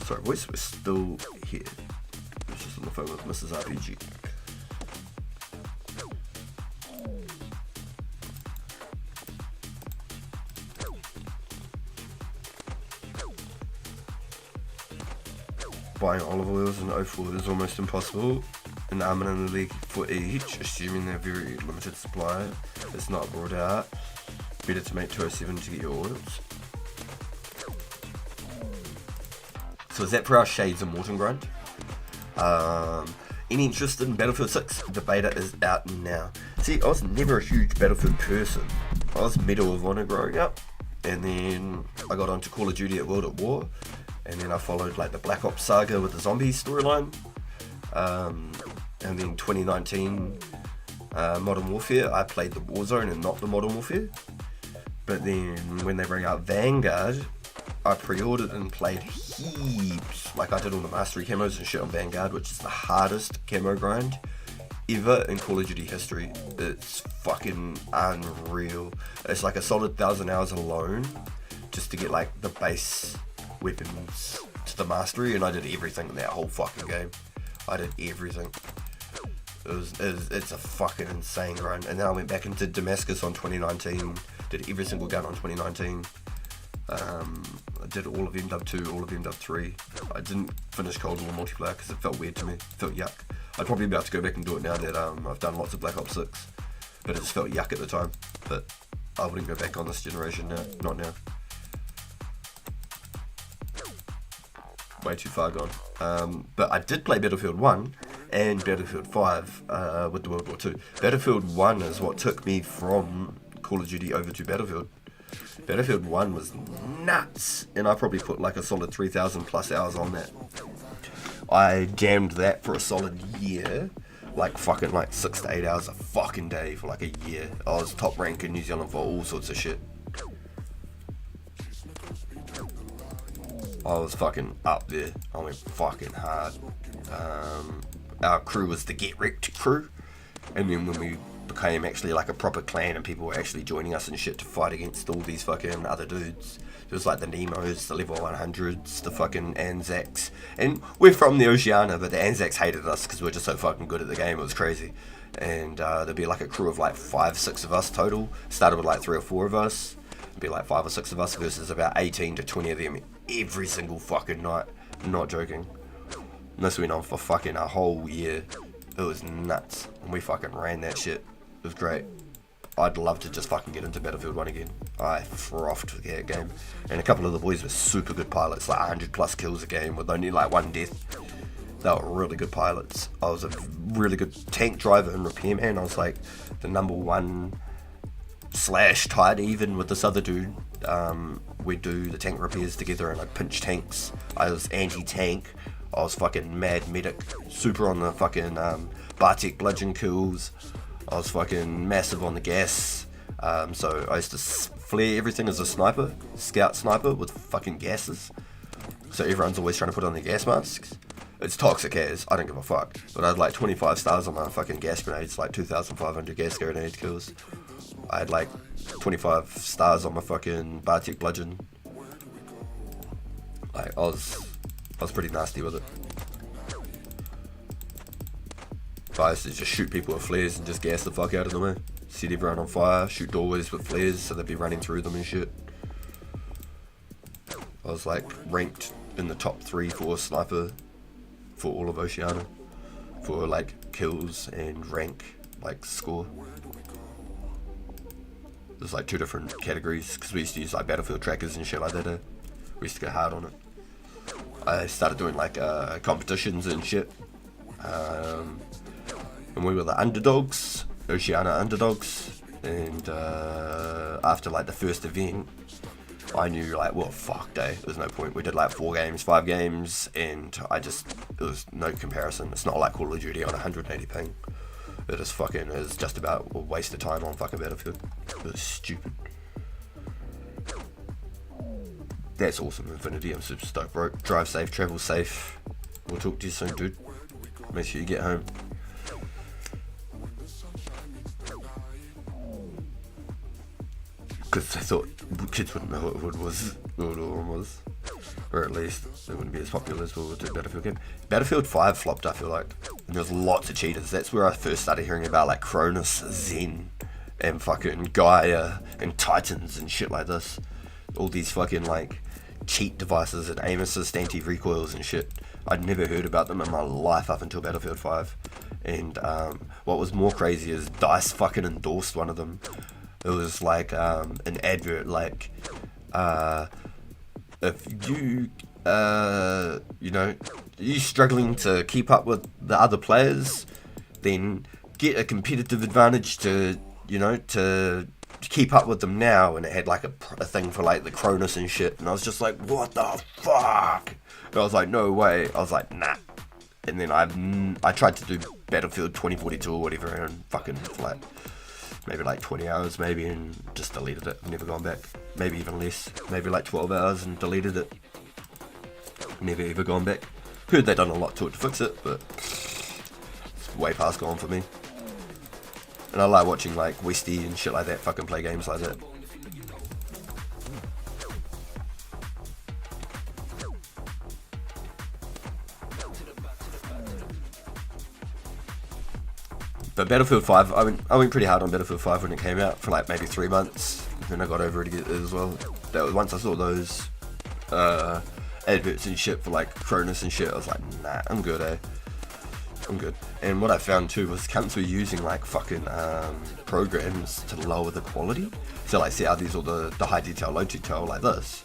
Sorry, boys, we're still here. We're just on the phone with Mrs. RPG. Buying olive oils in 04 is almost impossible. An almond in the league for each, assuming they're very limited supply. It's not brought out. Better to make 207 to get your oils. So is that for our Shades of Morton grind? Any interest in Battlefield 6? The beta is out now. See, I was never a huge Battlefield person. I was Medal of Honor growing up, and then I got onto Call of Duty at World at War, and then I followed like the Black Ops saga with the zombies storyline, and then 2019 Modern Warfare, I played the Warzone and not the Modern Warfare. But then when they bring out Vanguard, I pre-ordered and played heaps. Like I did all the mastery camos and shit on Vanguard, which is the hardest camo grind ever in Call of Duty history. It's fucking unreal. It's like a solid 1,000 hours alone just to get like the base weapons to the mastery, and I did everything in that whole fucking game. I did everything. It's a fucking insane grind. And then I went back into Damascus on 2019, did every single gun on 2019. I did all of MW2, all of MW3. I didn't finish Cold War multiplayer because it felt weird to me. It felt yuck. I'd probably be able to go back and do it now that I've done lots of Black Ops 6. But it just felt yuck at the time. But I wouldn't go back on this generation now. Not now. Way too far gone. But I did play Battlefield 1 and Battlefield 5 with the World War 2. Battlefield 1 is what took me from Call of Duty over to Battlefield. Battlefield 1 was nuts, and I probably put like a solid 3,000 plus hours on that. I jammed that for a solid year, like fucking like 6 to 8 hours a fucking day for like a year. I was top rank in New Zealand for all sorts of shit. I was fucking up there. I went fucking hard. Our crew was the Get Wrecked crew, and then when we became actually like a proper clan and people were actually joining us and shit to fight against all these fucking other dudes, it was like the Nemos, the level 100s, the fucking Anzacs, and we're from the Oceania, but the Anzacs hated us because we're just so fucking good at the game. It was crazy. And there'd be like a crew of like 5-6 of us total. Started with like 3 or 4 of us. It'd be like 5 or 6 of us versus about 18 to 20 of them every single fucking night. Not joking. And this went on for fucking a whole year. It was nuts. And we fucking ran that shit. It was great. I'd love to just fucking get into Battlefield 1 again. I frothed with that game. And a couple of the boys were super good pilots, like 100 plus kills a game with only like 1 death. They were really good pilots. I was a really good tank driver and repairman. I was like the #1 / tied even with this other dude. We'd do the tank repairs together and I'd pinch tanks. I was anti-tank. I was fucking mad medic. Super on the fucking Bartek bludgeon kills. I was fucking massive on the gas. So I used to flare everything as a sniper. Scout sniper with fucking gases. So everyone's always trying to put on their gas masks. It's toxic as, I don't give a fuck. But I had like 25 stars on my fucking gas grenades, like 2,500 gas grenade kills. I had like 25 stars on my fucking Bartek bludgeon. Like, I was pretty nasty with it. But I used to just shoot people with flares and just gas the fuck out of them, eh? Set everyone on fire, shoot doorways with flares so they'd be running through them and shit. I was like ranked in the top 3-4 sniper for all of Oceania. For like kills and rank, like score. There's like 2 different categories because we used to use like Battlefield trackers and shit like that. We used to go hard on it. I started doing like competitions and shit. And we were the underdogs, Oceania underdogs. And after like the first event, I knew like, well, fuck day. There's no point. We did like 4 games, 5 games, and it was no comparison. It's not like Call of Duty on 180 ping. It is fucking, is just about a waste of time on fucking Battlefield. It was stupid. That's awesome, Infinity. I'm super stoked, bro. Drive safe, travel safe. We'll talk to you soon, dude. Make sure you get home. Because I thought kids wouldn't know what Wood was, what Orm was. Or at least it wouldn't be as popular as what the Battlefield game. Battlefield 5 flopped, I feel like. And there's lots of cheaters. That's where I first started hearing about like Cronus, Zen, and fucking Gaia, and Titans and shit like this. All these fucking like cheat devices and aim assist anti-recoils and shit. I'd never heard about them in my life up until Battlefield 5. And what was more crazy is DICE fucking endorsed one of them. It was like an advert like, if you, you're struggling to keep up with the other players, then get a competitive advantage to keep up with them now. And it had like a thing for like the Cronus and shit. And I was just like, what the fuck? And I was like, no way. I was like, nah. And then I tried to do Battlefield 2042 or whatever, and fucking like maybe like 20 hours maybe, and just deleted it. Never gone back. Maybe even less. Maybe like 12 hours and deleted it. Never ever gone back. Heard they done a lot to it to fix it, but it's way past gone for me. And I like watching like Westy and shit like that fucking play games like that. But Battlefield 5, I went pretty hard on Battlefield 5 when it came out for like maybe 3 months. Then I got over it as well. That was once I saw those adverts and shit for like Cronus and shit, I was like, nah, I'm good, eh? I'm good. And what I found too was cunts were using like fucking programs to lower the quality. So like, see how these all the high detail, low detail like this.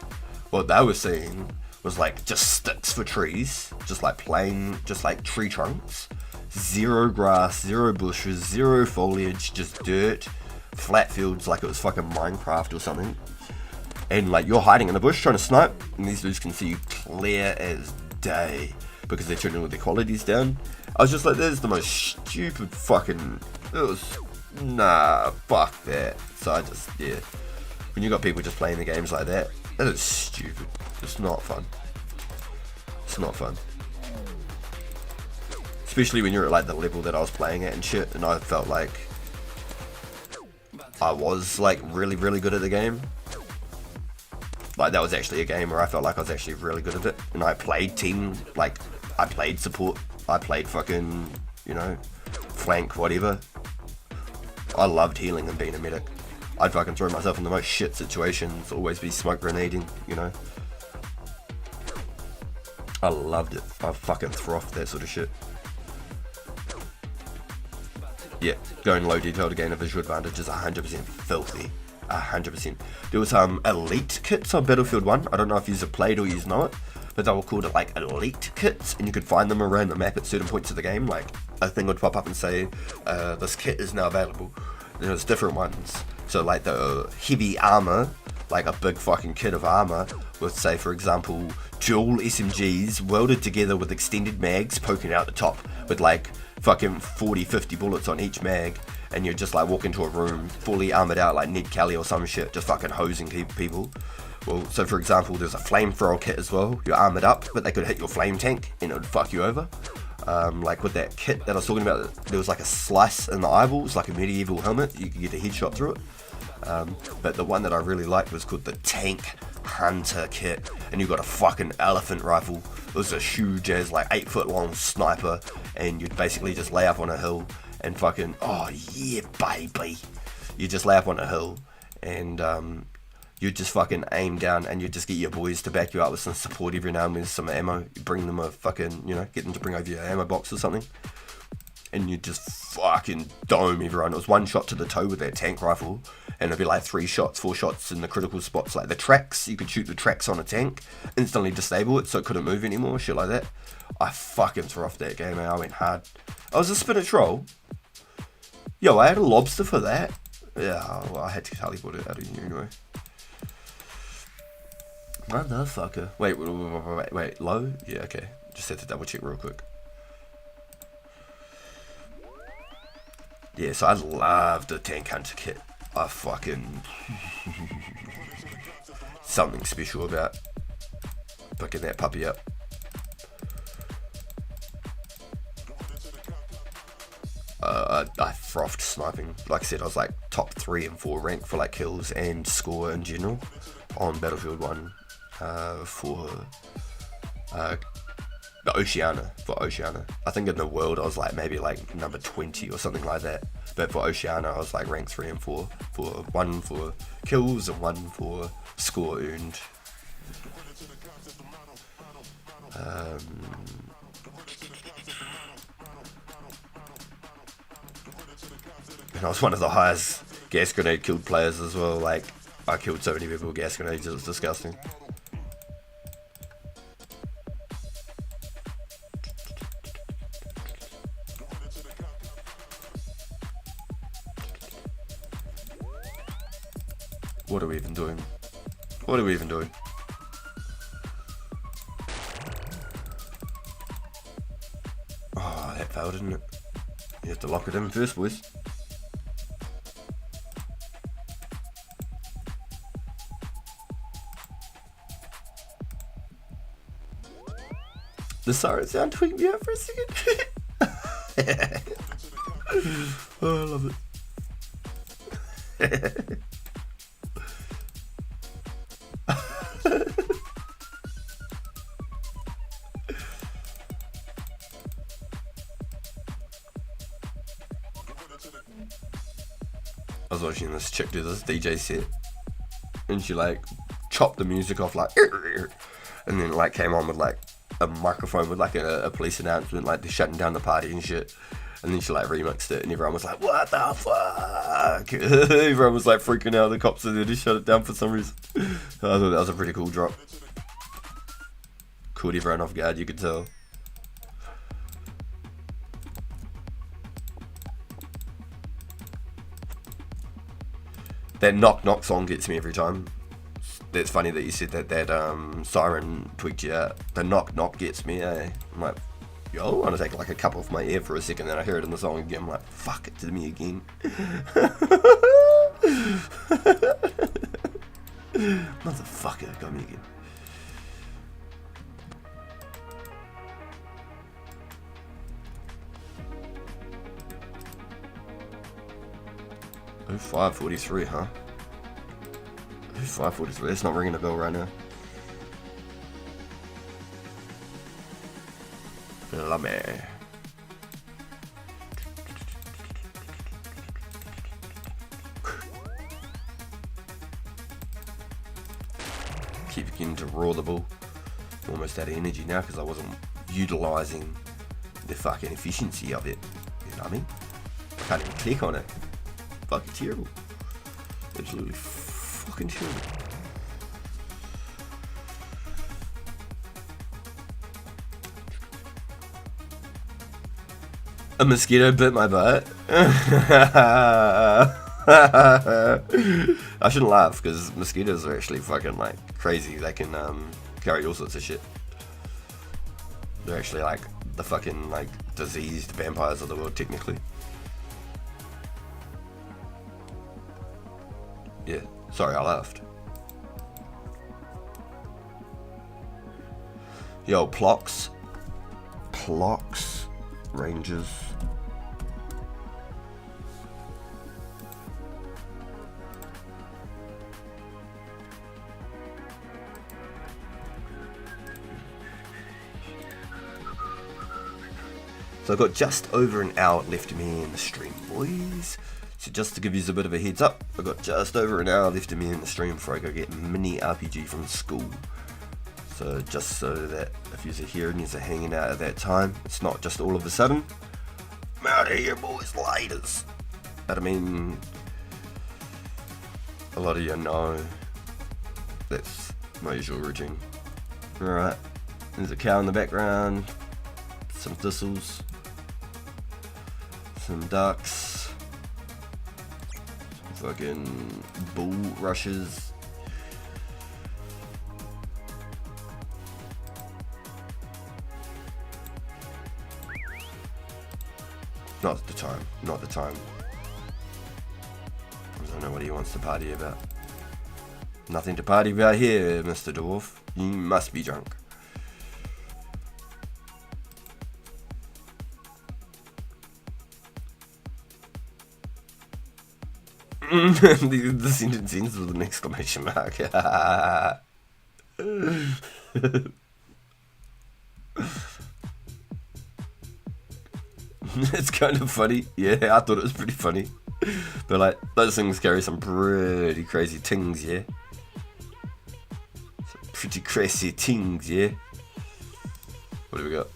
What they were seeing was like just sticks for trees, just like plain, just like tree trunks. Zero grass, zero bushes, zero foliage, just dirt, flat fields like it was fucking Minecraft or something. And like you're hiding in a bush trying to snipe, and these dudes can see you clear as day. because they're turning all their qualities down. I was just like, this is the most stupid fucking, it was, nah, fuck that. So I just, yeah, when you got people just playing the games like that, that is stupid. It's not fun. It's not fun. Especially when you're at like the level that I was playing at and shit, and I felt like I was like really good at the game. Like that was actually a game where I felt like I was actually really good at it, and I played team, like I played support, I played fucking, you know, flank, whatever. I loved healing and being a medic. I'd fucking throw myself in the most shit situations, always be smoke grenading, you know. I loved it. I fucking frothed that sort of shit. Yeah, going low detail to gain a visual advantage is 100% filthy. 100%. There was elite kits on Battlefield 1. I don't know if you've played or you know it, but they were called like elite kits, and you could find them around the map at certain points of the game. Like a thing would pop up and say, this kit is now available. And there was different ones. So like the heavy armor, like a big fucking kit of armor with, say for example, dual SMGs welded together with extended mags poking out the top with like fucking 40-50 bullets on each mag, and you just like walk into a room fully armored out like Ned Kelly or some shit, just fucking hosing people. Well, so for example, there's a flamethrower kit as well. You're armored up, but they could hit your flame tank and it would fuck you over. Like with that kit that I was talking about, there was like a slice in the eyeballs, like a medieval helmet. You could get a headshot through it. But the one that I really liked was called the Tank Hunter kit, and you got a fucking elephant rifle. It was a huge as like 8-foot long sniper, and you'd basically just lay up on a hill and fucking, oh yeah baby, you just lay up on a hill and you just fucking aim down, and you just get your boys to back you up with some support every now and then, some ammo. You bring them a fucking, you know, get them to bring over your ammo box or something, and you just fucking dome everyone. It was one shot to the toe with that tank rifle, and it'd be like 3 shots, 4 shots in the critical spots, like the tracks. You could shoot the tracks on a tank, instantly disable it so it couldn't move anymore, shit like that. I fucking threw off that game, man. I went hard. I was a spinach roll. Yo, I had a lobster for that. Yeah, well, I had to teleport it out of here anyway. Motherfucker. Wait, low? Yeah, okay. Just had to double check real quick. Yeah, so I love the Tank Hunter kit. I fucking... something special about picking that puppy up. I frothed sniping. Like I said, I was like top 3 and 4 rank for like kills and score in general on Battlefield 1 for the Oceania, I think in the world I was like maybe like number 20 or something like that, but for Oceania I was like rank 3 and 4 for 1 for kills and 1 for score earned. And I was one of the highest gas grenade killed players as well. Like I killed so many people with gas grenades, it was disgusting. What are we even doing? What are we even doing? Oh, that failed, didn't it? You have to lock it in first, boys. The siren sound tweaked me out for a second. Oh, I love it. I was watching this chick do this DJ set, and she like chopped the music off like, and then like came on with like a microphone with like a police announcement, like they're shutting down the party and shit. And then she like remixed it, and everyone was like, what the fuck? Everyone was like freaking out. The cops had to shut it down for some reason. I thought that was a pretty cool drop. Caught everyone off guard, you could tell. That Knock Knock song gets me every time. that's funny that you said that. That siren tweaked you out. The knock knock gets me. I'm like, yo, I want to take like a cup off my ear for a second. Then I hear it in the song again. I'm like, fuck, it to me again. Motherfucker, got me again. Oh, 5:43, huh? 5:43. That's not ringing a bell right now. Love me. Keep getting to roar the ball. Almost out of energy now because I wasn't utilising the fucking efficiency of it. You know what I mean? I can't even click on it. Fucking terrible. Absolutely fucking terrible. A mosquito bit my butt. I shouldn't laugh because mosquitoes are actually fucking like crazy. They can carry all sorts of shit. They're actually like the fucking like diseased vampires of the world technically. Yeah, sorry I laughed. Yo, Plox, Rangers. So I've got just over an hour left of me in the stream, boys. So just to give you a bit of a heads up, I've got just over an hour left of me in the stream before I go get mini RPG from school. So just so that if you're here and you're hanging out at that time, it's not just all of a sudden, I'm out of here, boys, laters. But I mean, a lot of you know that's my usual routine. Alright, there's a cow in the background, some thistles, some ducks, some fucking bulrushes. Not the time, not the time. I don't know what he wants to party about. Nothing to party about here, Mr. Dwarf. You must be drunk. The sentence ends with an exclamation mark. It's kind of funny. Yeah, I thought it was pretty funny. But like, those things carry some pretty crazy things, yeah? Some pretty crazy things, yeah? What do we got?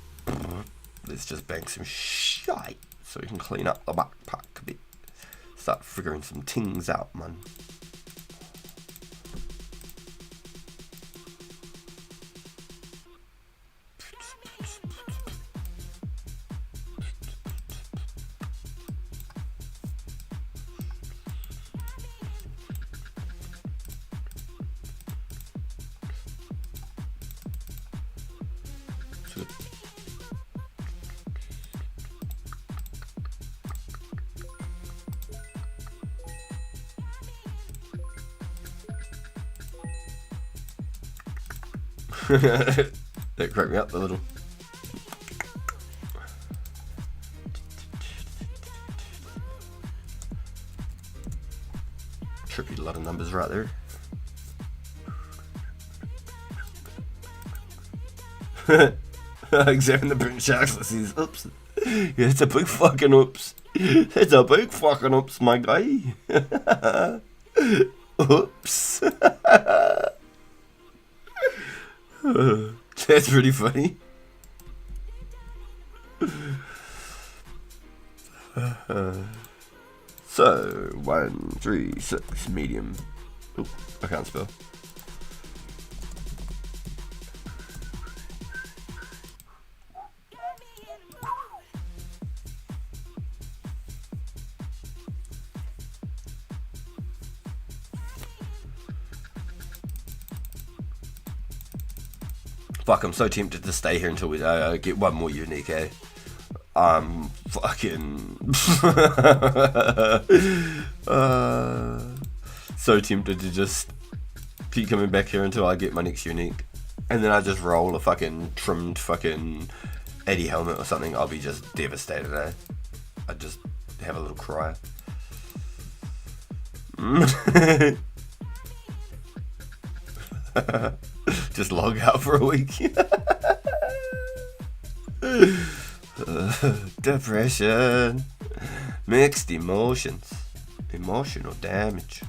Let's just bang some shite so we can clean up the backpack a bit. Start figuring some things out, man. That cracked me up a little. Trippy lot of numbers right there. Examine the burnt sharks and says, oops. Yeah, it's a big fucking oops. It's a big fucking oops, my guy. Oops. That's pretty funny. So 1, 3, 6, medium. Oh, I can't spell. Fuck, I'm so tempted to stay here until we get one more unique, eh? Fucking... so tempted to just keep coming back here until I get my next unique. And then I just roll a fucking trimmed fucking Eddie helmet or something. I'll be just devastated, eh? I'd just have a little cry. Just log out for a week. Depression. Mixed emotions. Emotional damage.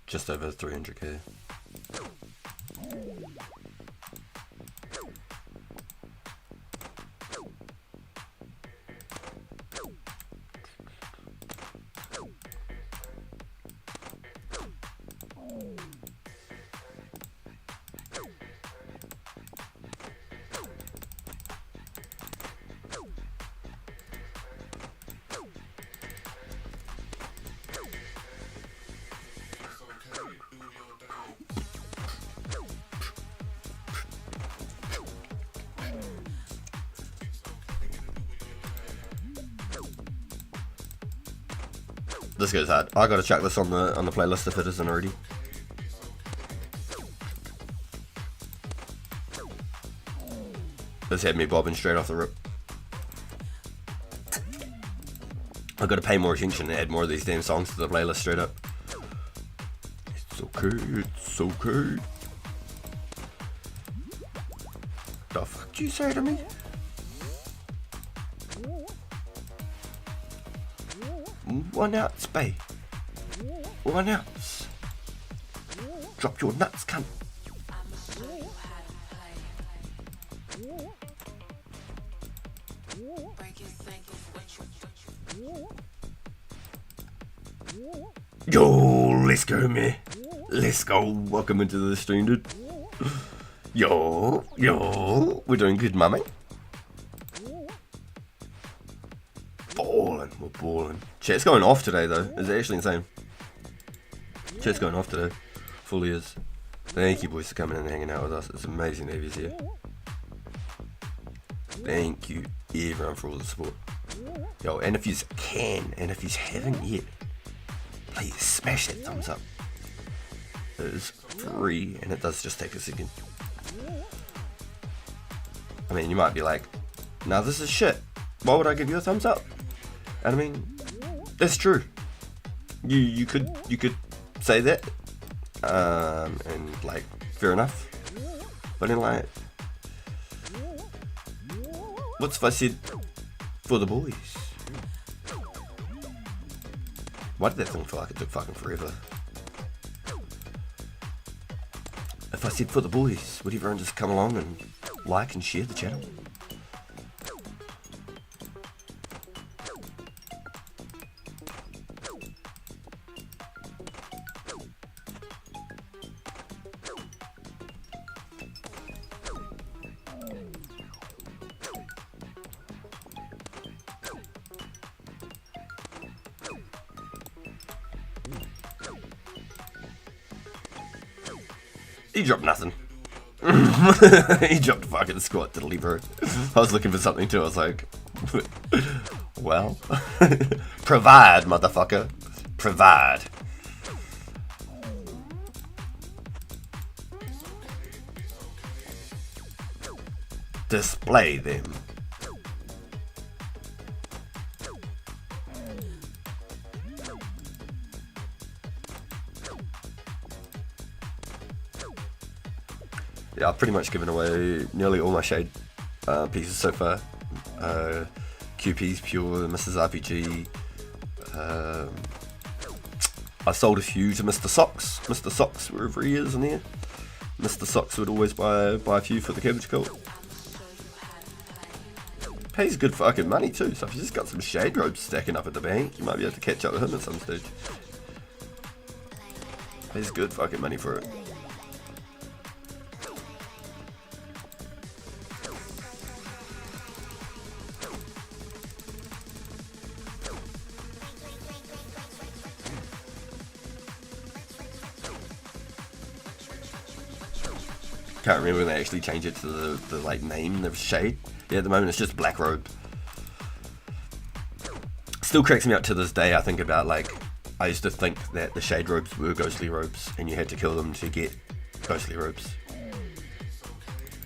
Just over 300k. This goes hard. I gotta check this on the playlist if it isn't already. This had me bobbing straight off the rip. I gotta pay more attention and add more of these damn songs to the playlist straight up. It's okay, it's okay. The fuck did you say to me? One ounce, babe. 1 ounce. Drop your nuts, cunt. Yo, let's go, man. Let's go. Welcome into the stream, dude. Yo, we're doing good, mummy. We're balling. Chat's going off today, though. It's actually insane. Chat's going off today. Fully is. Thank you, boys, for coming and hanging out with us. It's amazing to have you here. Thank you, everyone, for all the support. Yo, and if you can, and if you haven't yet, please smash that thumbs up. It is free, and it does just take a second. I mean, you might be like, nah, this is shit. Why would I give you a thumbs up? And I mean, that's true. You could say that, and like, fair enough. But then, like, what's if I said for the boys? Why did that thing feel like it took fucking forever? If I said for the boys, would everyone just come along and like and share the channel? He dropped nothing. He dropped a fucking squat to deliver. I was looking for something too. I was like, well, provide, motherfucker. Provide. Display them. Yeah, I've pretty much given away nearly all my shade pieces so far. QP's Pure, Mrs. RPG. I sold a few to Mr. Socks. Mr. Socks, wherever he is in here. Mr. Socks would always buy a few for the Cabbage Cult. Pays good fucking money too, so if you just got some shade robes stacking up at the bank, you might be able to catch up with him at some stage. Pays good fucking money for it. Can't remember when they actually changed it to the like name of shade. Yeah, at the moment it's just black robe. Still cracks me up to this day. I think about like, I used to think that the shade robes were ghostly robes and you had to kill them to get ghostly robes.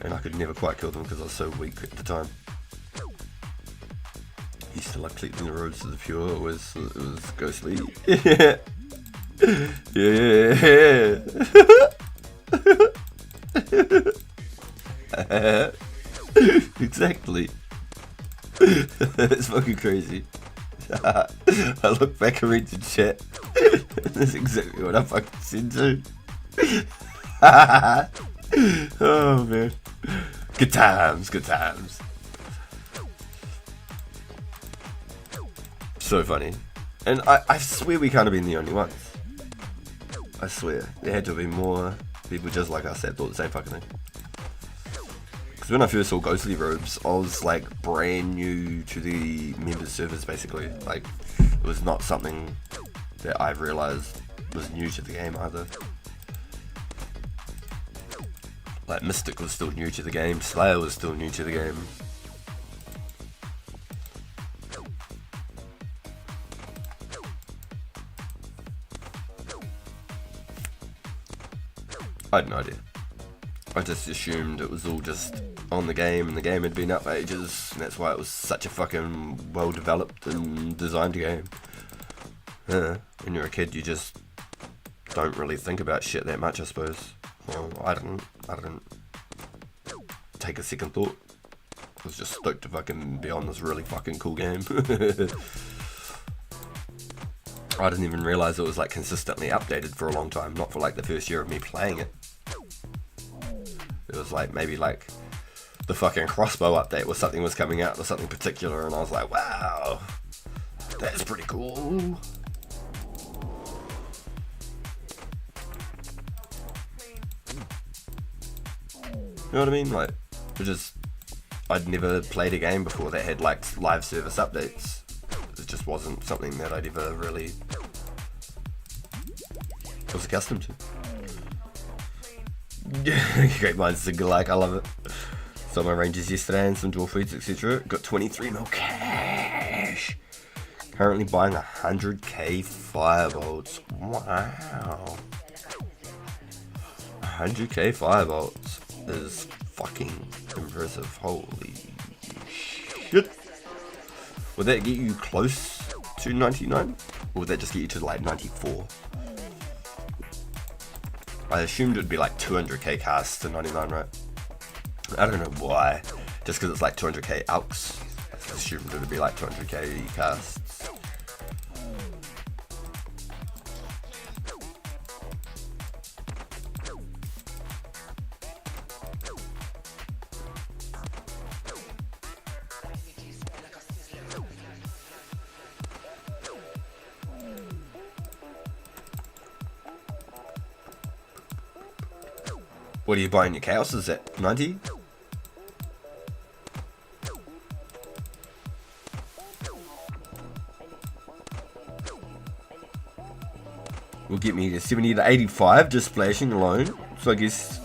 And I could never quite kill them because I was so weak at the time. Used to like collecting the robes to the pure, it was ghostly. Yeah. Exactly. It's fucking crazy. I look back and read the chat. That's exactly what I fucking said too. Oh man. Good times, good times. So funny. And I swear we can't have been the only ones. I swear. There had to be more people just like us that thought the same fucking thing. Because when I first saw ghostly robes, I was like brand new to the members servers basically. Like, it was not something that I've realised was new to the game either. Like, Mystic was still new to the game, Slayer was still new to the game. I had no idea. I just assumed it was all just on the game and the game had been up for ages and that's why it was such a fucking well developed and designed game. Yeah, when you're a kid you just don't really think about shit that much, I suppose. Well, I didn't take a second thought. I was just stoked to fucking be on this really fucking cool game. I didn't even realise it was like consistently updated for a long time, not for like the first year of me playing it. It was like maybe like the fucking crossbow update or something was coming out or something particular and I was like, wow, that's pretty cool. You know what I mean? Like, it just, I'd never played a game before that had like live service updates. It just wasn't something that I'd ever really was accustomed to. Great minds think alike, I love it. Sold my ranges yesterday and some dual feeds, etc. Got 23 mil cash. Currently buying 100k firebolts. Wow. 100k firebolts is fucking impressive. Holy shit. Would that get you close to 99? Or would that just get you to like 94? I assumed it would be like 200k casts to 99, right? I don't know why. Just because it's like 200k alks. I assumed it would be like 200k casts. What are you buying your chaos? Is that 90? Will get me to 70 to 85 just splashing alone. So I guess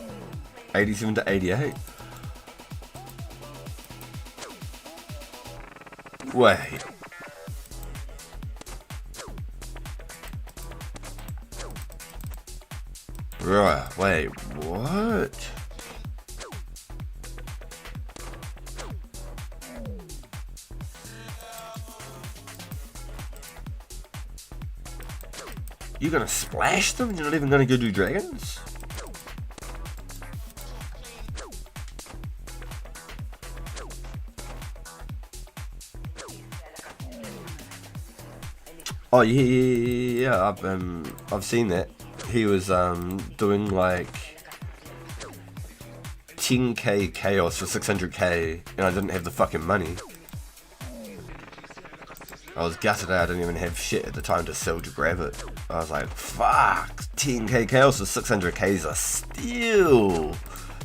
87 to 88. Wait. Right, wait, what? You gonna splash them? You're not even gonna go do dragons? Oh yeah, I've seen that. He was doing like 10k chaos for 600k and I didn't have the fucking money. I was gutted I didn't even have shit at the time to sell to grab it. I was like, fuck, 10k chaos with 600k is a steal.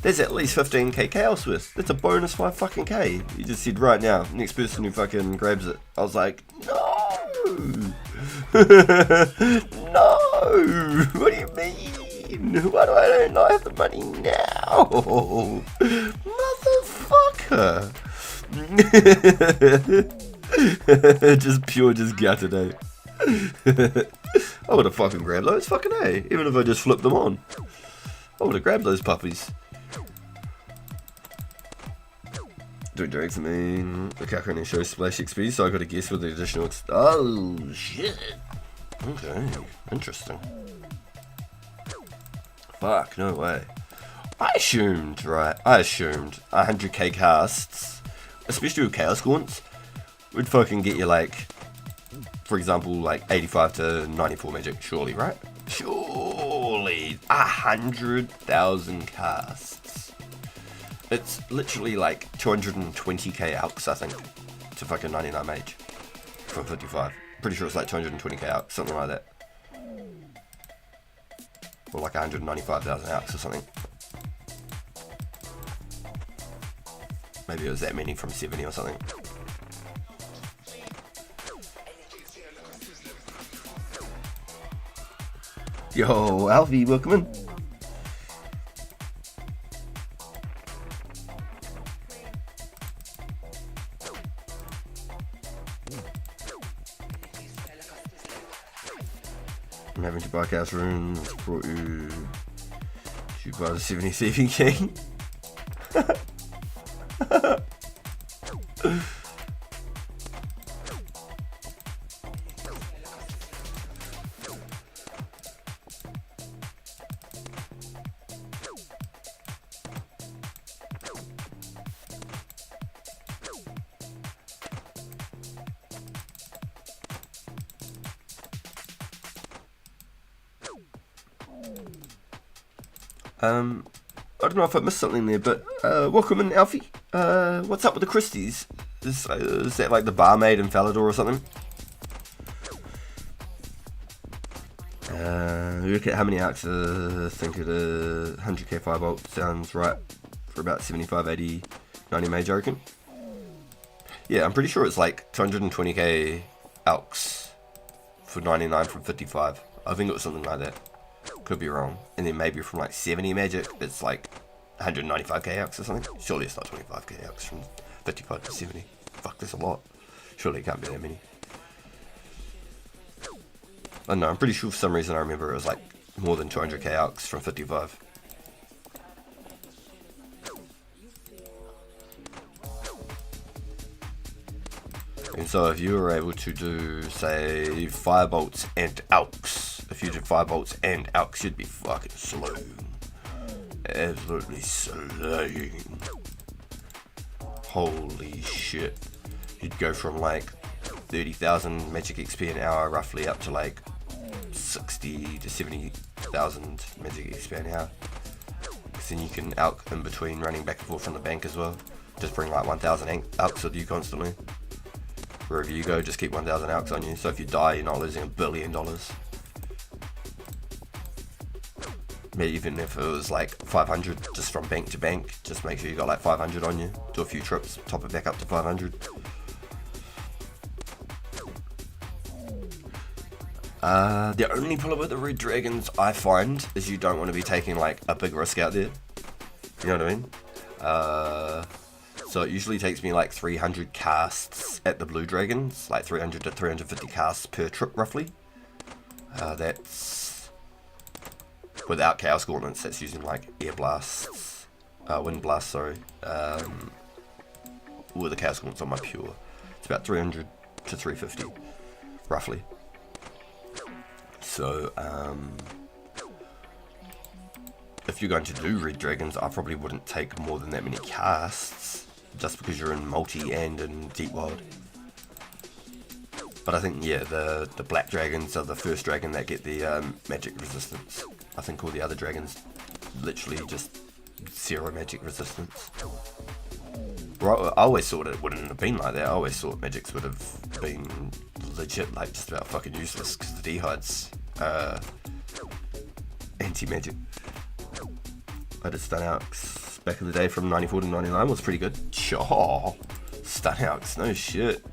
There's at least 15k chaos worth. That's a bonus 5 fucking k. You just said right now, next person who fucking grabs it. I was like, no. No. What do you mean? Why do I not have the money now? Motherfucker. just gutted, eh? I would have fucking grabbed those, fucking A. Even if I just flipped them on. I would have grabbed those puppies. Don't drag for me. The Kakarine shows splash XP, so I got to guess with the additional. Oh shit. Okay, interesting. Fuck, no way. I assumed 100k casts, especially with Chaos Gaunts, would fucking get you like, for example, like 85 to 94 magic, surely, right? Surely, 100,000 casts. It's literally like 220k alks, I think, to fucking 99 mage from 55. Pretty sure it's like 220k alks, something like that. Or like 195,000 alks or something. Maybe it was that many from 70 or something. Yo, Alfie, welcome in. I'm having to buy Chaos Runes, brought you to buy the 77 king. I don't know if I missed something there, but welcome in, Alfie. What's up with the Christies? Is that like the barmaid in Falador or something? Look at how many arcs I think it is. 100k firebolt sounds right for about 75, 80, 90 mage, I reckon. Yeah, I'm pretty sure it's like 220k alks for 99 from 55. I think it was something like that. Could be wrong. And then maybe from like 70 magic, it's like 195k alks or something. Surely it's not 25k alks from 55 to 70. Fuck, that's a lot. Surely it can't be that many. I don't know, I'm pretty sure for some reason I remember it was like more than 200k alks from 55. And so if you were able to do, say, firebolts and alks, if you did firebolts and alks, you'd be fucking slaying. Absolutely slaying. Holy shit. You'd go from like 30,000 magic XP an hour roughly up to like 60 to 70,000 magic XP an hour. Because then you can alk in between running back and forth from the bank as well. Just bring like 1,000 alks with you constantly. Wherever you go, just keep 1,000 alks on you. So if you die, you're not losing $1 billion. Maybe even if it was like 500 just from bank to bank, just make sure you got like 500 on you. Do a few trips, top it back up to 500. The only problem with the red dragons I find is you don't want to be taking like a big risk out there. You know what I mean? So it usually takes me like 300 casts at the blue dragons, like 300 to 350 casts per trip roughly. That's without chaos gauntlets. That's using like air blasts, wind blasts, sorry. With the chaos gauntlets on my pure, it's about 300 to 350 roughly. So if you're going to do red dragons, I probably wouldn't take more than that many casts. Just because you're in multi and in deep wild. But I think, yeah, the black dragons are the first dragon that get the magic resistance. I think all the other dragons literally just zero magic resistance. I always thought it wouldn't have been like that. I always thought magics would have been legit, like just about fucking useless because the D-Hide's anti-magic. I did stun outs back in the day from 94 to 99 was pretty good. Sure, stun outs, no shit.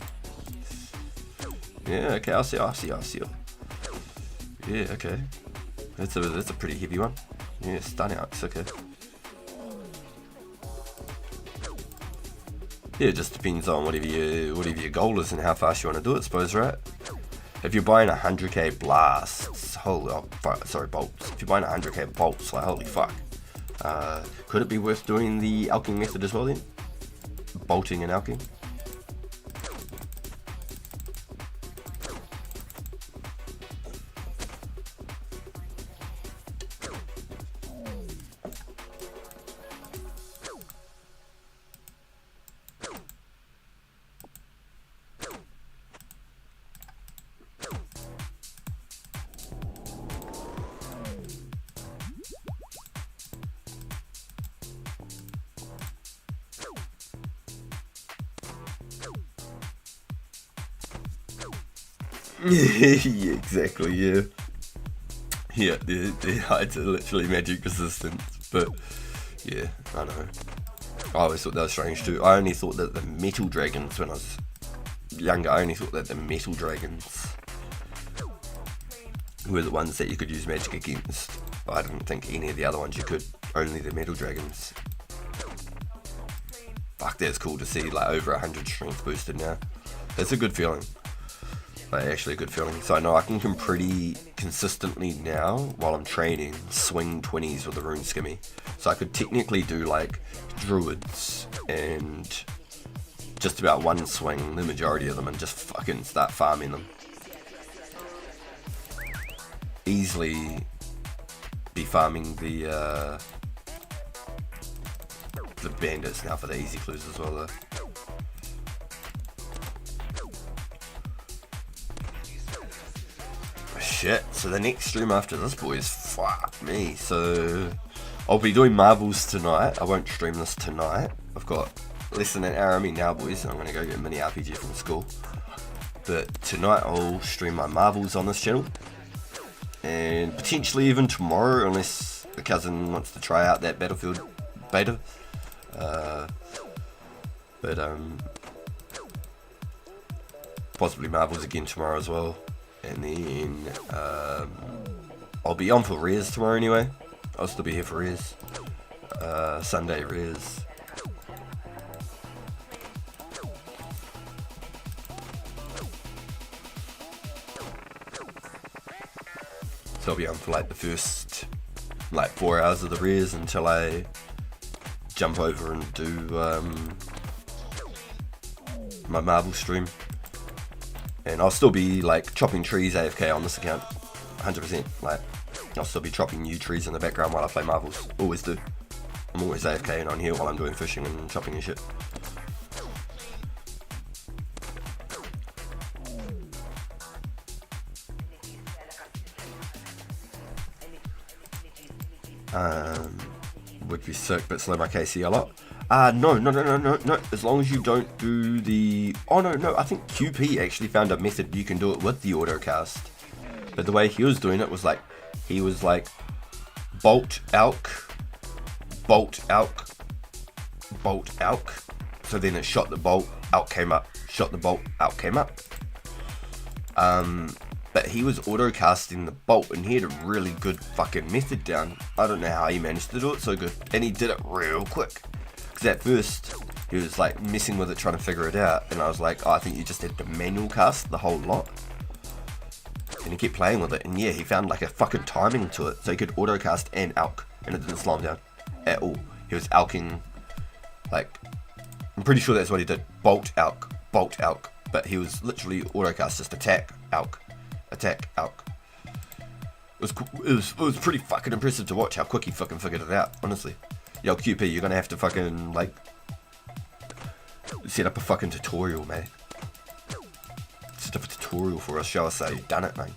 Yeah, okay, I'll see. Yeah, okay. That's a pretty heavy one. Yeah, stun outs, okay. Yeah, it just depends on whatever your goal is and how fast you want to do it, I suppose, right? If you're buying 100k blasts, bolts. If you're buying 100k bolts, like holy fuck. Could it be worth doing the alking method as well then? Bolting and alking? Yeah, exactly, yeah. Yeah, the heights are literally magic resistant, but yeah, I know. I always thought that was strange too. I only thought that the metal dragons, when I was younger, I only thought that the metal dragons were the ones that you could use magic against. I didn't think any of the other ones you could, only the metal dragons. Fuck, that's cool to see, like over 100 strength boosted now. That's a good feeling. Like, actually a good feeling. So I know I can pretty consistently now, while I'm training, swing 20s with the rune skimmy. So I could technically do like druids and just about one swing, the majority of them, and just fucking start farming them. Easily be farming the bandits now for the easy clues as well though. Shit, so the next stream after this, boys, fuck me. So I'll be doing Marvels tonight. I won't stream this tonight. I've got less than an hour of me now, boys, and I'm gonna go get a mini RPG from school. But tonight I'll stream my Marvels on this channel, and potentially even tomorrow, unless the cousin wants to try out that Battlefield beta. Possibly Marvels again tomorrow as well. And then I'll be on for Res tomorrow anyway. I'll still be here for Res. Sunday Res. So I'll be on for like the first like 4 hours of the Res until I jump over and do my Marvel stream. And I'll still be like chopping trees AFK on this account, 100%. Like, I'll still be chopping new trees in the background while I play Marvels. Always do. I'm always AFKing on here while I'm doing fishing and chopping and shit. Would be sick, but slow my KC a lot. No. As long as you don't do the... Oh, no. I think QP actually found a method you can do it with the autocast. But the way he was doing it was like... He was like... Bolt, alk. Bolt, alk. Bolt, alk. So then it shot the bolt, alk came up. Shot the bolt, alk came up. But he was autocasting the bolt and he had a really good fucking method down. I don't know how he managed to do it so good. And he did it real quick. Because at first, he was like messing with it, trying to figure it out. And I was like, oh, I think you just had to manual cast the whole lot. And he kept playing with it. And yeah, he found like a fucking timing to it. So he could autocast and alk. And it didn't slow him down at all. He was alking, like, I'm pretty sure that's what he did. Bolt, alk. But he was literally autocast, just attack, alk. Attack, alk. It was pretty fucking impressive to watch how quick he fucking figured it out, honestly. Yo, QP, you're gonna have to fucking, like, set up a fucking tutorial, man. Set up a tutorial for us, show us how you've done it, man.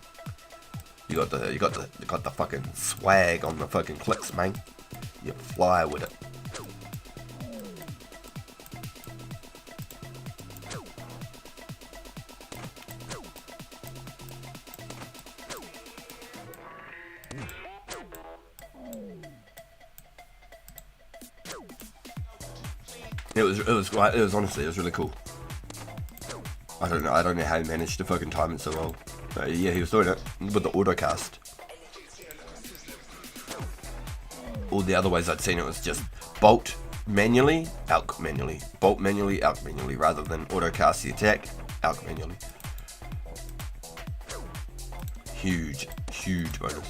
You got the fucking swag on the fucking clicks, man. You fly with it. It was honestly, it was really cool. I don't know how he managed to fucking time it so well. But yeah, he was doing it with the autocast. All the other ways I'd seen it was just bolt manually, alch manually, bolt manually, alch manually, rather than autocast the attack, alch manually. Huge bonus.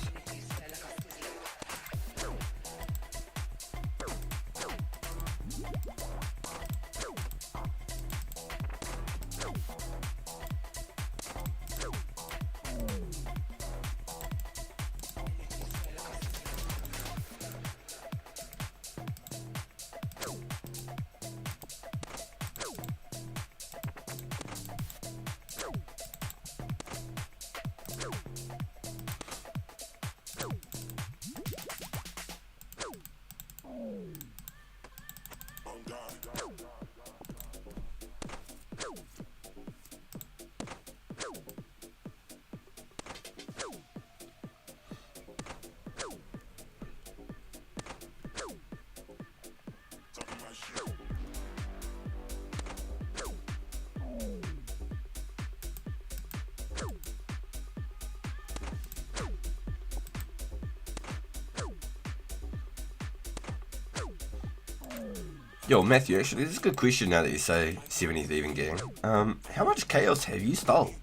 Yo, Matthew, actually, this is a good question now that you say 70th even gang. How much chaos have you stole?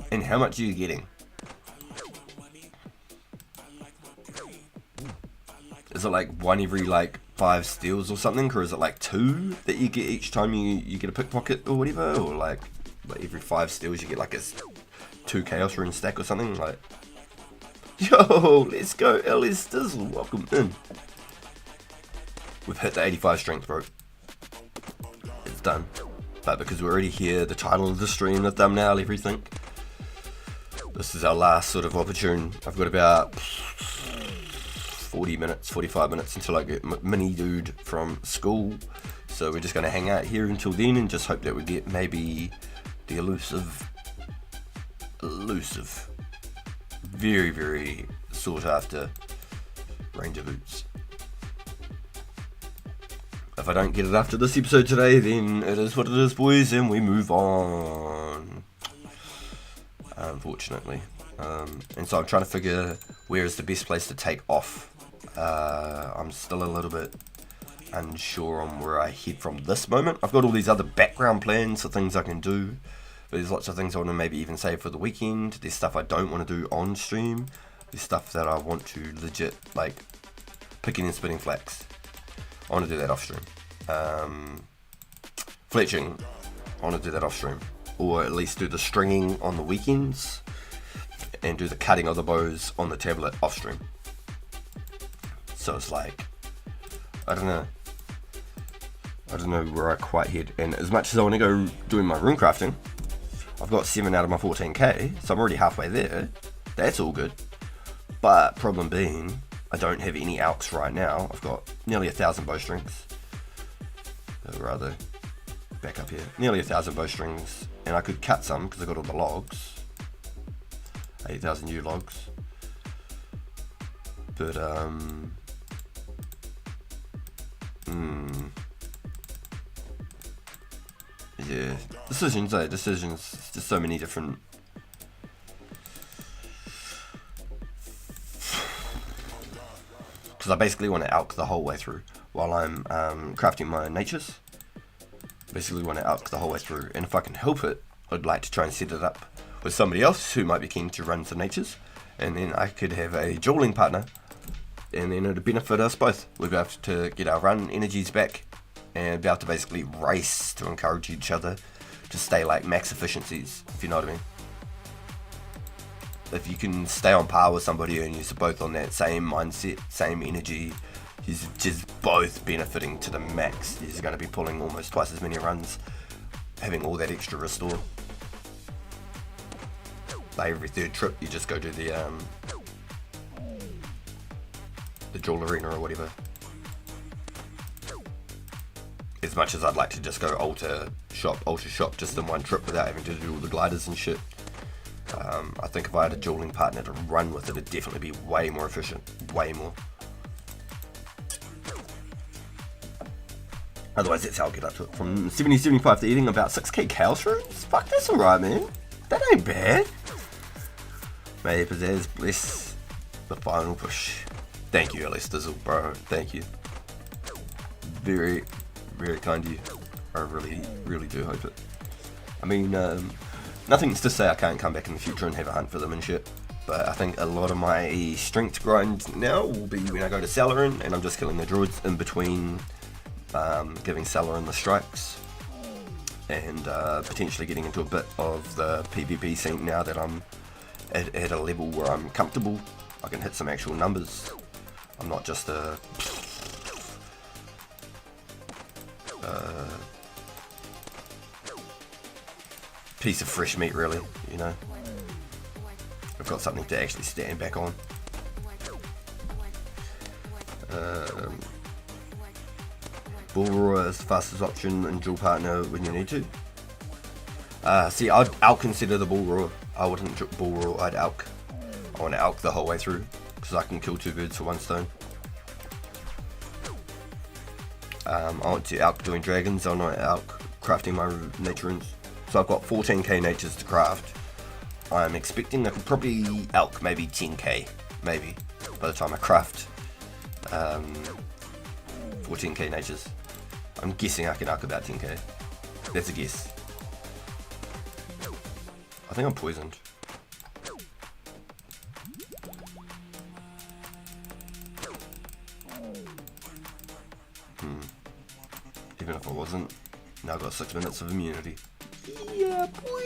And how much are you getting? Is it like one every like 5 steals or something? Or is it like 2 that you get each time you get a pickpocket or whatever? Or like every 5 steals you get like a 2 chaos rune stack or something? Like, yo, let's go, LS Dizzle, welcome in. We've hit the 85 strength, bro. It's done. But because we're already here, the title of the stream, the thumbnail, everything. This is our last sort of opportune. I've got about 40 minutes, 45 minutes until I get mini dude from school. So we're just going to hang out here until then and just hope that we get maybe the elusive, very, very sought after Ranger Boots. If I don't get it after this episode today, then it is what it is, boys, and we move on. Unfortunately. And so I'm trying to figure where is the best place to take off. I'm still a little bit unsure on where I head from this moment. I've got all these other background plans for things I can do. But there's lots of things I want to maybe even save for the weekend. There's stuff I don't want to do on stream. There's stuff that I want to legit, like, picking and spitting flax. I want to do that off stream. Fletching, I want to do that off stream. Or at least do the stringing on the weekends. And do the cutting of the bows on the tablet off stream. So it's like, I don't know where I quite head. And as much as I want to go doing my rune crafting, I've got 7 out of my 14k, so I'm already halfway there. That's all good. But problem being, I don't have any alks right now. I've got nearly 1,000 bowstrings. Rather, back up here. Nearly 1,000 bowstrings, and I could cut some because I got all the logs. 8,000 new logs. But yeah, decisions. Just so many different. Because I basically want to alk the whole way through while I'm crafting my natures. Basically want to alk the whole way through, and if I can help it, I'd like to try and set it up with somebody else who might be keen to run some natures, and then I could have a dueling partner, and then it'd benefit us both. We'd be able to get our run energies back, and be able to basically race to encourage each other to stay like max efficiencies, if you know what I mean. If you can stay on par with somebody and you're both on that same mindset, same energy, you're just both benefiting to the max. You're going to be pulling almost twice as many runs, having all that extra restore. Like every 3rd trip, you just go do the jewel arena or whatever. As much as I'd like to just go ultra shop just in one trip without having to do all the gliders and shit. I think if I had a dueling partner to run with, it'd definitely be way more efficient. Way more. Otherwise, that's how I'll get up to it. From 70-75 to eating about 6k cow shrooms? Fuck, that's alright, man. That ain't bad. May Pizzazz bless the final push. Thank you, Ellis Dizzle, bro. Thank you. Very, very kind of you. I really, really do hope it. I mean, nothing's to say I can't come back in the future and have a hunt for them and shit. But I think a lot of my strength grind now will be when I go to Salarin and I'm just killing the druids in between giving Salarin the strikes. And potentially getting into a bit of the PvP scene now that I'm at a level where I'm comfortable. I can hit some actual numbers. I'm not just a piece of fresh meat, really, you know. I've got something to actually stand back on. Bull Roar is the fastest option and dual partner when you need to. See, I'd out-consider the Bull Roar. I wouldn't Bull Roar, I'd Alk. I want to Alk the whole way through, because I can kill 2 birds for 1 stone. I want to Alk doing dragons, I want to Alk crafting my nature runes. So I've got 14k natures to craft. I'm expecting I could probably Alk maybe 10k, maybe, by the time I craft 14k natures. I'm guessing I can Alk about 10k. That's a guess. I think I'm poisoned. Even if I wasn't, now I've got 6 minutes of immunity. Yeah, boy.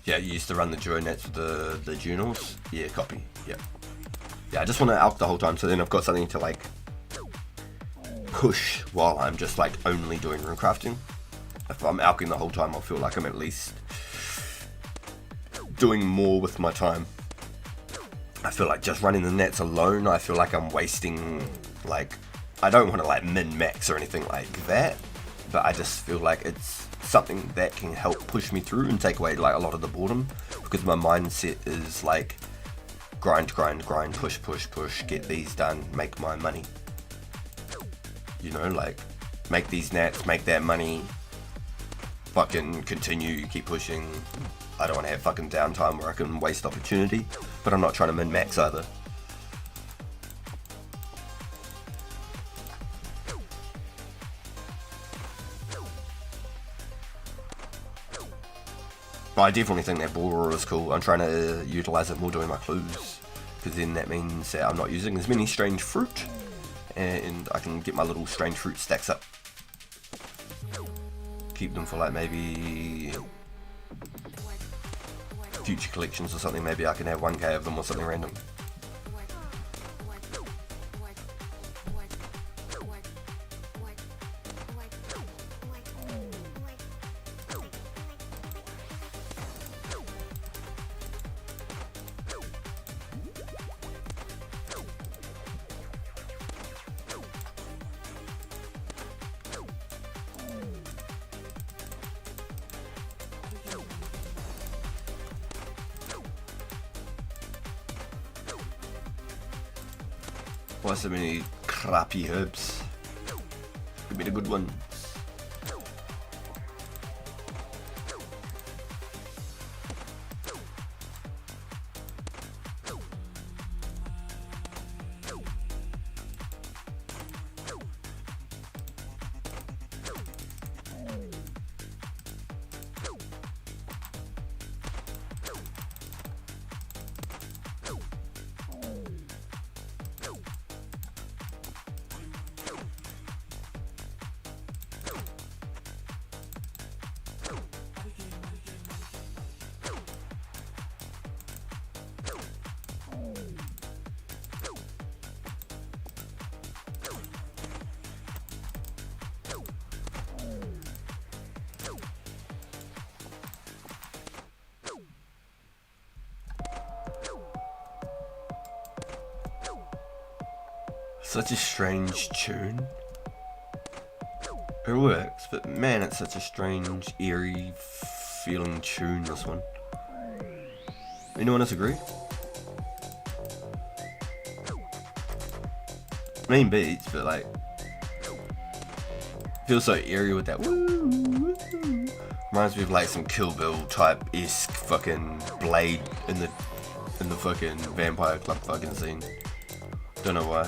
Yeah, you used to run the duo nets with the journals. Yeah, copy. Yeah. Yeah, I just want to Alk the whole time, so then I've got something to like push while I'm just like only doing rune crafting. If I'm Alking the whole time, I'll feel like I'm at least doing more with my time. I feel like just running the nets alone, I feel like I'm wasting, like, I don't want to like min-max or anything like that, but I just feel like it's something that can help push me through and take away like a lot of the boredom, because my mindset is like grind, grind, grind, push, push, push, get these done, make my money. You know, like, make these nats, make that money, fucking continue, keep pushing. I don't want to have fucking downtime where I can waste opportunity, but I'm not trying to min-max either. But I definitely think that Bull Roar is cool. I'm trying to utilize it more doing my clues, because then that means that I'm not using as many strange fruit, and I can get my little strange fruit stacks up. Keep them for like maybe future collections or something. Maybe I can have 1k of them or something random. Why so many crappy herbs? Give me the good ones. Such a strange tune. It works, but man, it's such a strange, eerie feeling tune, this one. Anyone disagree? Mean beats, but like, feels so eerie with that woo, woo. Reminds me of like some Kill Bill type-esque fucking blade in the fucking Vampire Club fucking scene. Don't know why.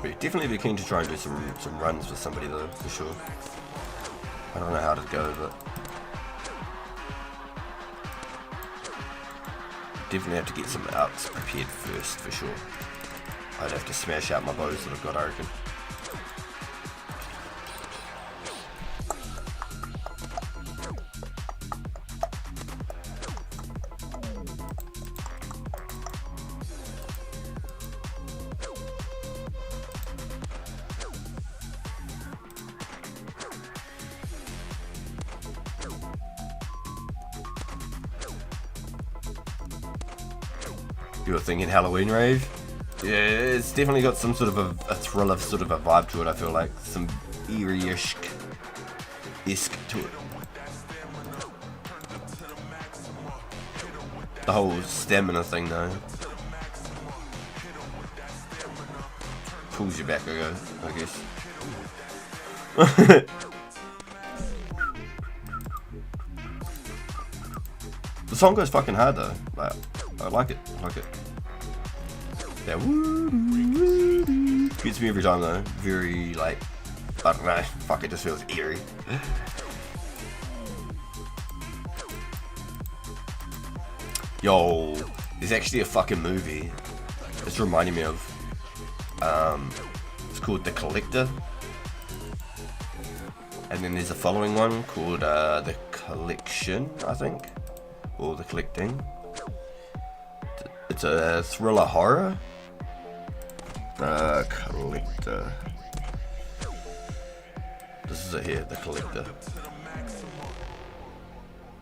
But definitely be keen to try and do some runs with somebody though, for sure. I don't know how to go, but definitely have to get some outs prepared first, for sure. I'd have to smash out my bows that I've got, I reckon. You were thinking Halloween rave? Yeah, it's definitely got some sort of a thriller sort of a vibe to it, I feel like. Some eerie-ish to it. The whole stamina thing though. Pulls you back, I guess. The song goes fucking hard though. Like, I like it. Yeah, woo, gets me every time though. Very like, I don't know. Fuck, it just feels eerie. Yo, there's actually a fucking movie. It's reminding me of. It's called The Collector. And then there's a following one called The Collection, I think, or The Collecting. It's a thriller horror. Collector. This is it here, The Collector.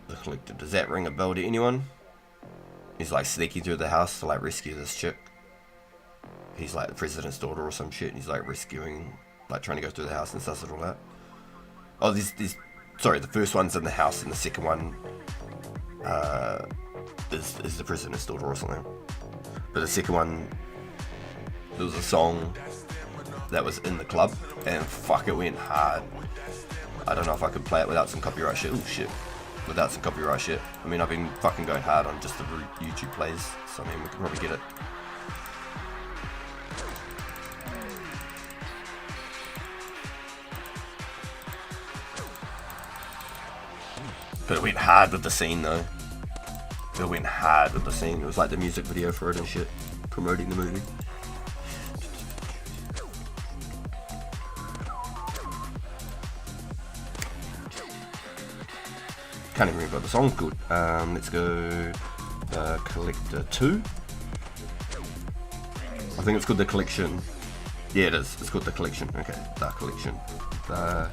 The Collector. Does that ring a bell to anyone? He's like sneaking through the house to like rescue this chick. He's like the president's daughter or some shit, and he's like rescuing, like trying to go through the house and suss it all out. Oh, sorry, the first one's in the house, and the second one is the president's daughter or something. But the second one, there was a song that was in the club, and fuck, it went hard. I don't know if I could play it without some copyright shit. Oh shit, without some copyright shit. I mean, I've been fucking going hard on just the YouTube plays, so I mean, we could probably get it. But it went hard with the scene though. It went hard with the scene. It was like the music video for it and shit, promoting the movie. Can't even remember what the song's called. Let's go Collector 2. I think it's called The Collection. Yeah, it is. It's called The Collection. Okay, The Collection. The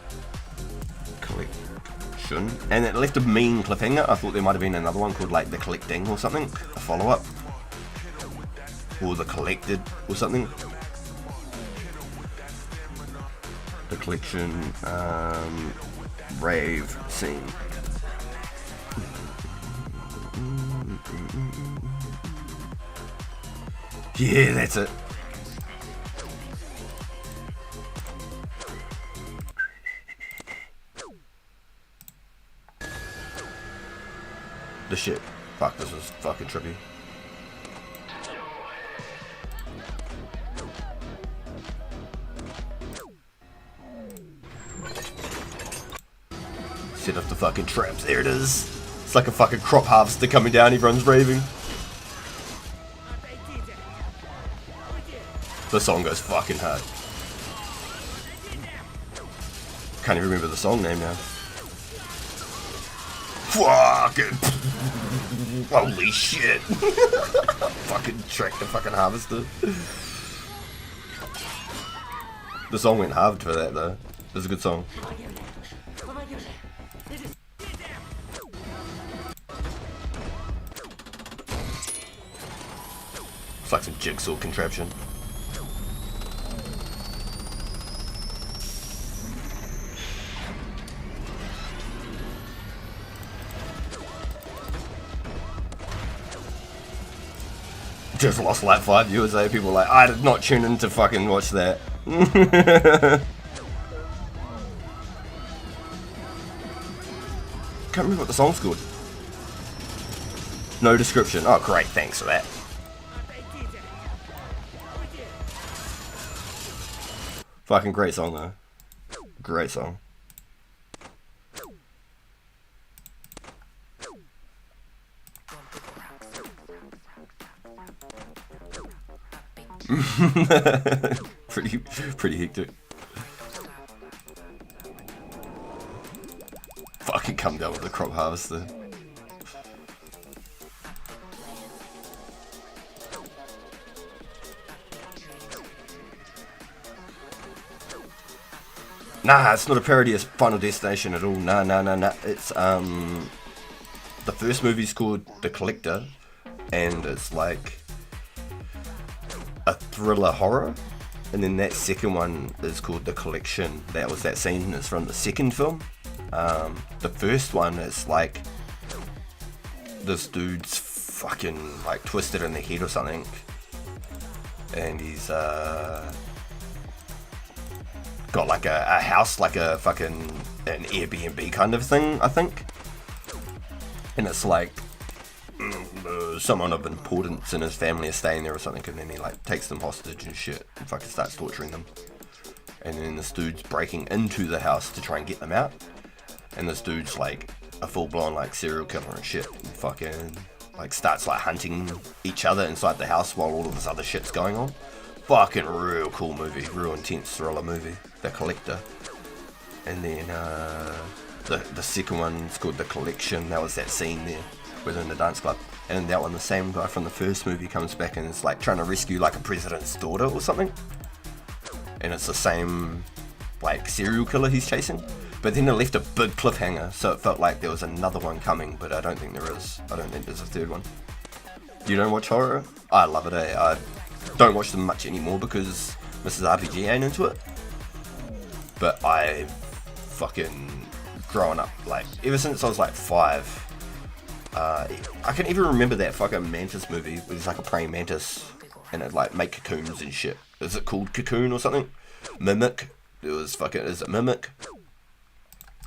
Collection. And it left a mean cliffhanger. I thought there might have been another one called like The Collecting or something, a follow-up, or The Collected or something. The Collection rave scene. Yeah, that's it. The shit. Fuck, this was fucking trippy. Set off the fucking traps. There it is. It's like a fucking crop harvester coming down. Everyone's raving. The song goes fucking hard. Can't even remember the song name now. Fucking. Holy shit. Fucking tractor, fucking harvester. The song went halved for that though. It was a good song. It's like some jigsaw contraption. Just lost like 5 viewers, eh? People were like, I did not tune in to fucking watch that. Can't remember what the song's called. No description. Oh great, thanks for that. Fucking great song though. Great song. pretty hectic. Fucking come down with the crop harvester. Nah, it's not a parody of Final Destination at all. Nah. It's the first movie's called The Collector, and it's like a thriller horror, and then that second one is called The Collection. That was that scene is from the second film. The first one is like this dude's fucking like twisted in the head or something, and he's got like a house, like a fucking an Airbnb kind of thing, I think, and it's like someone of importance in his family is staying there or something, and then he like takes them hostage and shit and fucking starts torturing them, and then this dude's breaking into the house to try and get them out, and this dude's like a full-blown like serial killer and shit, and fucking like starts like hunting each other inside the house while all of this other shit's going on. Fucking real cool movie, real intense thriller movie, The Collector. And then the second one's called The Collection. That was that scene there within the dance club. And in that one, the same guy from the first movie comes back and is like trying to rescue like a president's daughter or something. And it's the same like serial killer he's chasing. But then it left a big cliffhanger, so it felt like there was another one coming, but I don't think there is. I don't think there's a third one. You don't watch horror? I love it, eh? I don't watch them much anymore because Mrs. RPG ain't into it. But I've fucking grown up, like, ever since I was like 5. I can even remember that fucking Mantis movie where there's like a praying mantis and it like make cocoons and shit. Is it called Cocoon or something? Mimic? It was fucking, is it Mimic?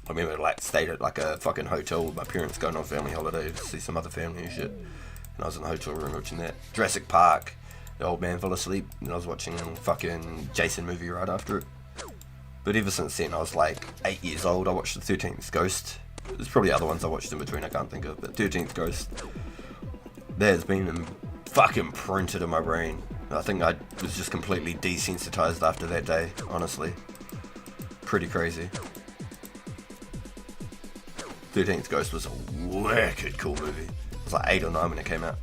I remember like stayed at like a fucking hotel with my parents going on family holiday to see some other family and shit. And I was in the hotel room watching that. Jurassic Park. The old man fell asleep and I was watching a fucking Jason movie right after it. But ever since then, I was like 8 years old. I watched the 13th Ghost. There's probably other ones I watched in between I can't think of, but 13th Ghost. That has been fucking printed in my brain. I think I was just completely desensitized after that day, honestly. Pretty crazy. 13th Ghost was a wicked cool movie. It was like 8 or 9 when it came out.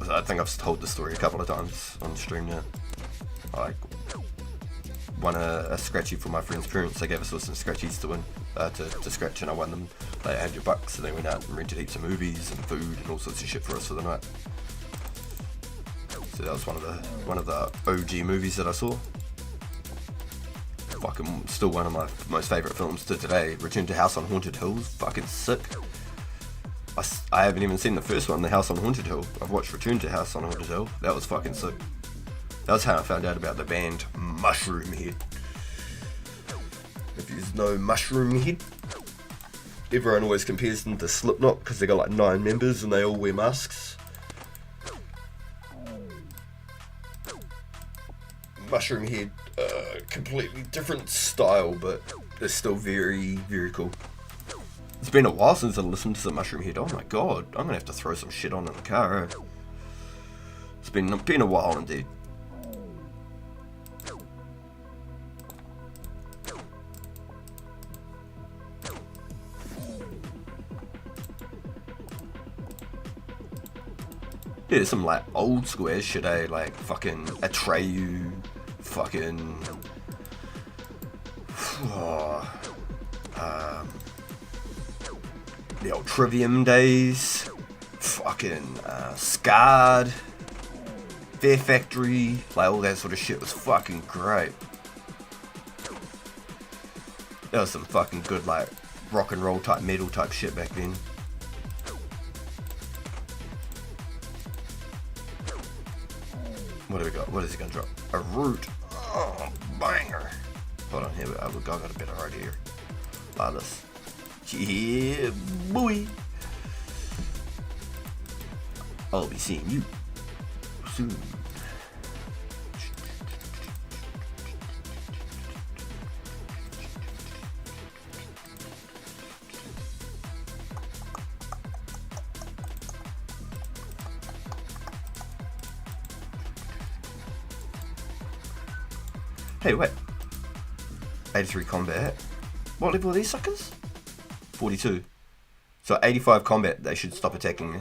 I think I've told the story a couple of times on the stream now. I like won a scratchy for my friend's parents. They gave us all some scratchies to win, to scratch, and I won them like $100, so they went out and rented heaps of movies and food and all sorts of shit for us for the night. So that was one of the OG movies that I saw. Fucking still one of my most favourite films to today. Return to House on Haunted Hill, fucking sick. I haven't even seen the first one, The House on Haunted Hill. I've watched Return to House on Haunted Hill. That was fucking sick. That was how I found out about the band Mushroom Head. If you know Mushroom Head, everyone always compares them to Slipknot because they got like 9 members and they all wear masks. Mushroom Head, completely different style, but they're still very, very cool. It's been a while since I listened to the Mushroom Head. Oh my god, I'm gonna have to throw some shit on in the car. It's been a while indeed. Yeah, some like old school ass shit, eh? Like fucking Atreyu, fucking the old Trivium days, fucking Scarred, Fear Factory, like all that sort of shit was fucking great. That was some fucking good like rock and roll type metal type shit back then. What do we got? What is he gonna drop? A root. Oh, banger. Hold on, here we go. I got a better idea here. Like this. Yeah, boy. I'll be seeing you soon. Hey, wait. 83 combat. What level are these suckers? 42. So 85 combat, they should stop attacking me.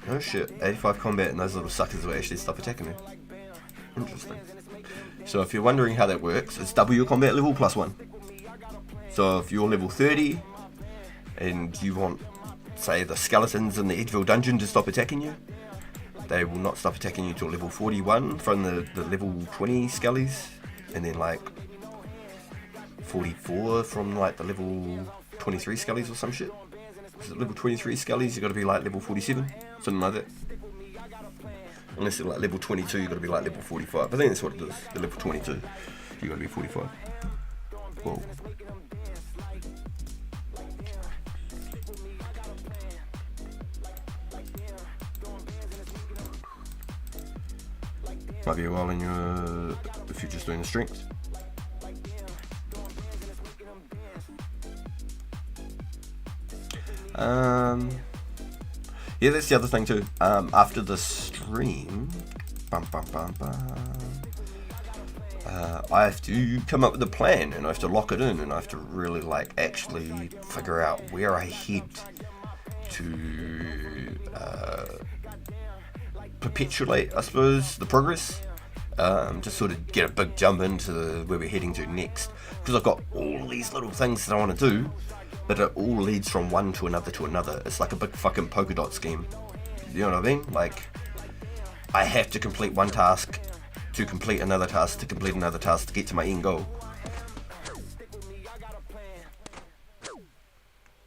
Oh shit, 85 combat and those little suckers will actually stop attacking me. Interesting. So if you're wondering how that works, it's double your combat level plus 1. So if you're level 30 and you want, say, the skeletons in the Edgeville dungeon to stop attacking you, they will not stop attacking you till level 41 from the level 20 skellies, and then like 44 from like the level 23 skellies or some shit. Is it level 23 skellies? You gotta be like level 47, something like that. Unless you're like level 22, you gotta be like level 45. I think that's what it is. The level 22, you gotta be 45. Whoa. Might be a while in your, if you're just doing the strength. Yeah, that's the other thing too. After the stream, I have to come up with a plan, and I have to lock it in, and I have to really like actually figure out where I head to perpetuate, I suppose, the progress. Just sort of get a big jump into where we're heading to next, because I've got all these little things that I want to do, but it all leads from one to another to another. It's like a big fucking polka dot scheme. You know what I mean? Like, I have to complete one task to complete another task to complete another task to get to my end goal.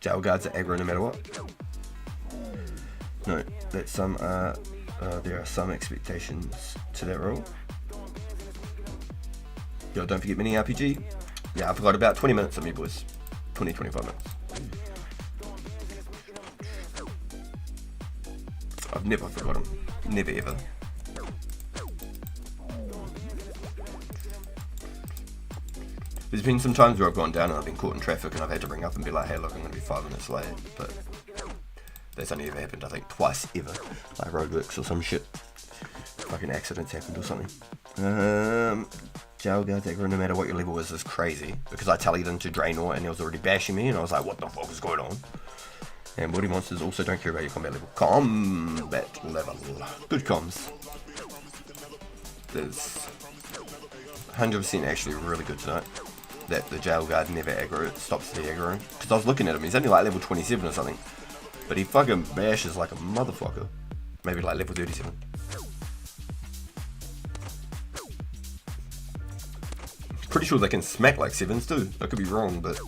Jail guards are aggro no matter what. No, that's some. There are some expectations to that role. Yo, don't forget mini RPG. Yeah, I forgot about 20 minutes of me, boys. 20-25 minutes. I've never forgotten. Never ever. There's been some times where I've gone down and I've been caught in traffic and I've had to ring up and be like, hey look, I'm going to be 5 minutes late. But that's only ever happened, I think, twice ever. Like roadworks or some shit. Fucking accidents happened or something. Jail guards aggro no matter what your level is crazy. Because I tallied into Draenor and he was already bashing me and I was like, what the fuck is going on? And body monsters also don't care about your combat level. Combat level. Good comms. There's 100% actually really good tonight. That the jail guard never aggro, it stops the aggro. Because I was looking at him, he's only like level 27 or something. But he fucking bashes like a motherfucker. Maybe like level 37. Pretty sure they can smack like 7s too. I could be wrong, but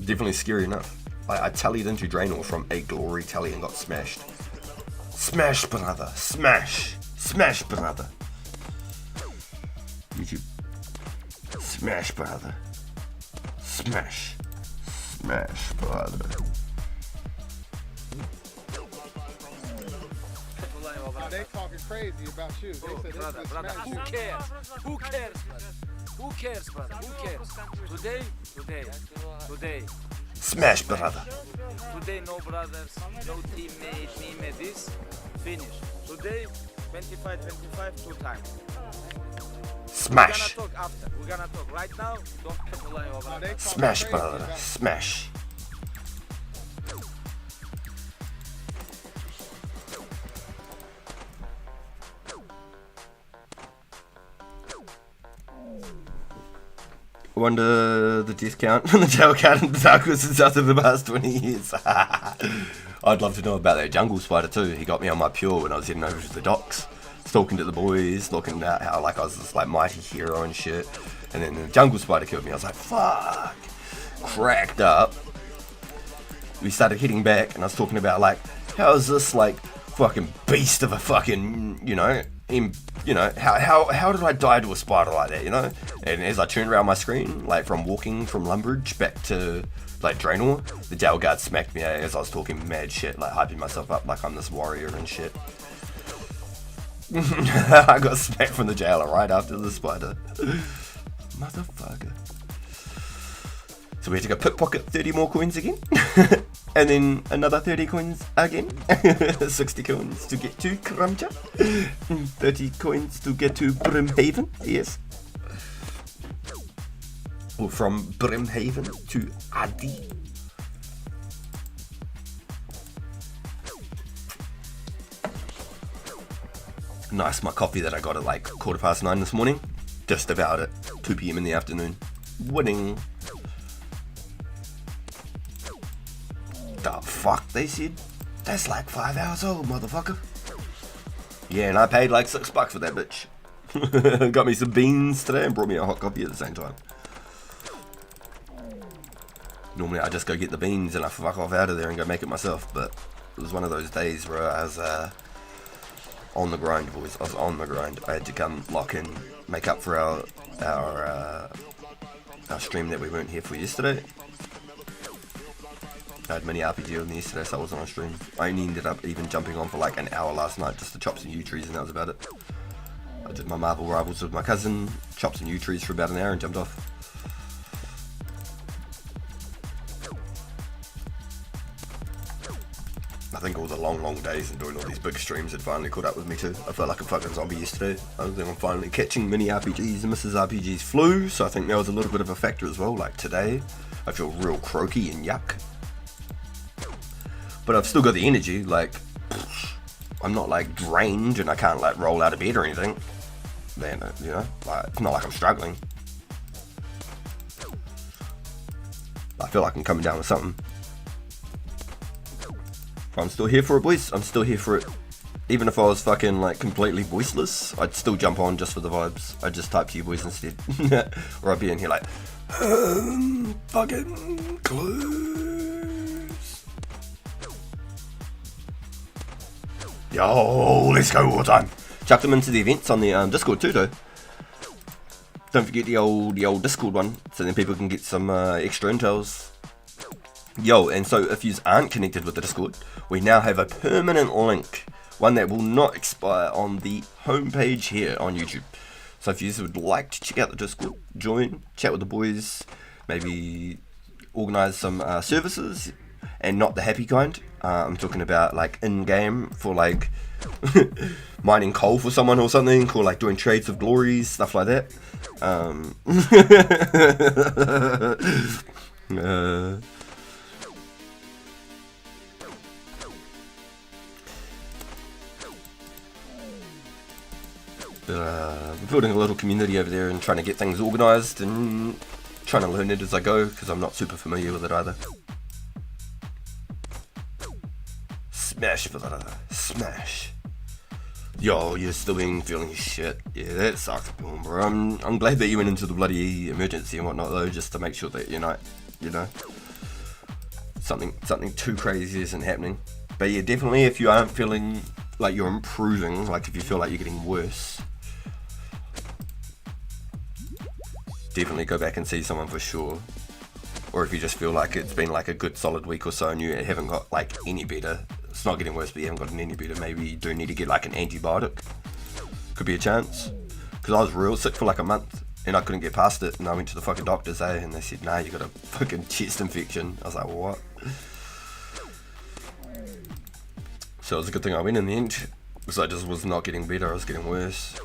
definitely scary enough. I tallied into Draenor from a glory tally and got smashed. Smash, brother. Smash. Smash, brother. YouTube. Smash, brother. Smash. Smash, brother. They talking crazy about you. They said brother, who cares? Who cares, brother? Who cares, brother? Who cares? Today. Smash, brother. Today, no brothers, no teammate, this. Finish. Today, 25, 2 times. Smash. We're gonna talk after. We're gonna talk right now. Don't rely over. Smash, brother. Smash. wonder the death count and the jail count in the darkness since after the past 20 years. I'd love to know about that jungle spider too. He got me on my pure when I was heading over to the docks, talking to the boys, looking at how like I was this like mighty hero and shit. And then the jungle spider killed me. I was like, fuck, cracked up. We started heading back, and I was talking about like, how is this like fucking beast of a fucking, you know, how did I die to a spider like that, you know? And as I turned around my screen, like from walking from Lumbridge back to like Draenor, the jail guard smacked me as I was talking mad shit, like hyping myself up like I'm this warrior and shit. I got smacked from the jailer right after the spider. Motherfucker. So we had to go pickpocket 30 more coins again. And then another 30 coins again. 60 coins to get to Crumcha. 30 coins to get to Brimhaven. Yes. Or from Brimhaven to Adi. Nice, my coffee that I got at like 9:15 this morning. Just about at 2 PM in the afternoon. Winning. The fuck, they said? That's like 5 hours old, motherfucker. Yeah, and I paid like $6 for that bitch. Got me some beans today and brought me a hot coffee at the same time. Normally I just go get the beans and I fuck off out of there and go make it myself, but it was one of those days where I was on the grind, boys. I was on the grind. I had to come lock in, make up for our stream that we weren't here for yesterday. I had mini RPG on yesterday, so I wasn't on stream. I only ended up even jumping on for like an hour last night just to chop some yew trees, and that was about it. I did my Marvel Rivals with my cousin, chopped some yew trees for about an hour and jumped off. I think all the long days and doing all these big streams had finally caught up with me too. I felt like a fucking zombie yesterday. I think I'm finally catching mini RPGs and Mrs. RPG's flu, so I think that was a little bit of a factor as well. Like today, I feel real croaky and yuck. But I've still got the energy, like, I'm not like drained and I can't like roll out of bed or anything. Then, you know, like, it's not like I'm struggling. I feel like I'm coming down with something. I'm still here for it, boys. I'm still here for it. Even if I was fucking like completely voiceless, I'd still jump on just for the vibes. I'd just type to you boys instead. Or I'd be in here like, fucking close. Yo, let's go all the time. Chuck them into the events on the Discord too, though. Don't forget the old Discord one, so then people can get some extra intels. Yo, and so if you aren't connected with the Discord, we now have a permanent link, one that will not expire, on the homepage here on YouTube. So if you would like to check out the Discord, join, chat with the boys, maybe organise some services, and not the happy kind. I'm talking about like in-game for like mining coal for someone or something, or like doing trades of glories, stuff like that. We're building a little community over there and trying to get things organised and trying to learn it as I go, because I'm not super familiar with it either. Smash for that, smash. Yo, you're still feeling shit. Yeah, that sucks, bro. I'm glad that you went into the bloody emergency and whatnot though, just to make sure that you're not, you know, something too crazy isn't happening. But yeah, definitely if you aren't feeling like you're improving, like if you feel like you're getting worse, definitely go back and see someone for sure. Or if you just feel like it's been like a good solid week or so and you haven't got like any better, it's not getting worse but you haven't gotten any better, maybe you do need to get like an antibiotic. Could be a chance. Because I was real sick for like a month and I couldn't get past it, and I went to the fucking doctors, and they said, nah, you got a fucking chest infection. I was like, what? So it was a good thing I went in the end, because I just was not getting better, I was getting worse.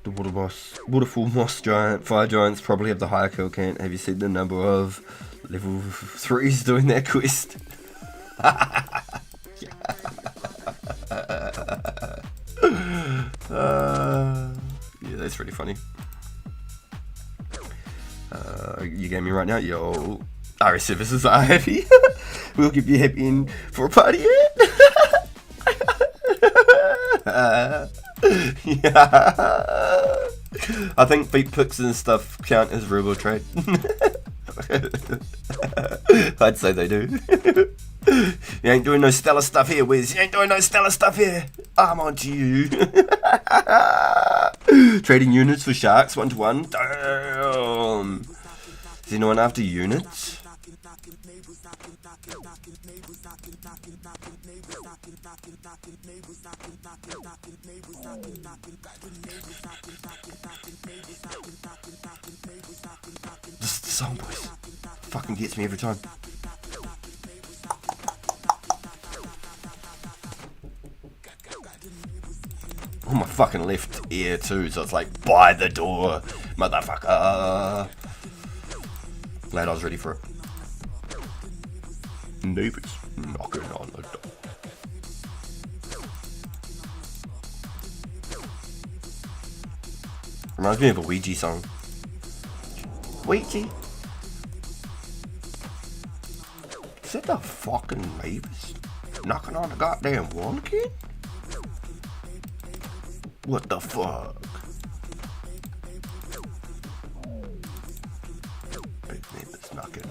The waterfall moss giant, fire giants probably have the higher kill count. Have you seen the number of level 3s doing that quest? Yeah, that's really funny. You gave me right now, yo. RS services are happy. We'll give you happy in for a party. Yeah. I think feet pics and stuff count as robo trade. I'd say they do. You ain't doing no stellar stuff here, Wiz. You ain't doing no stellar stuff here. I'm on to you. Trading units for sharks 1-to-1. Damn. Is anyone after units? Just the song, boys. Fucking gets me every time. On my fucking left ear too, so it's like by the door, motherfucker. Glad I was ready for it. Neighbors knocking on the door. Reminds me of a Ouija song. Ouija? Is that the fucking neighbors knocking on the goddamn wall again? What the fuck? Big neighbors knocking.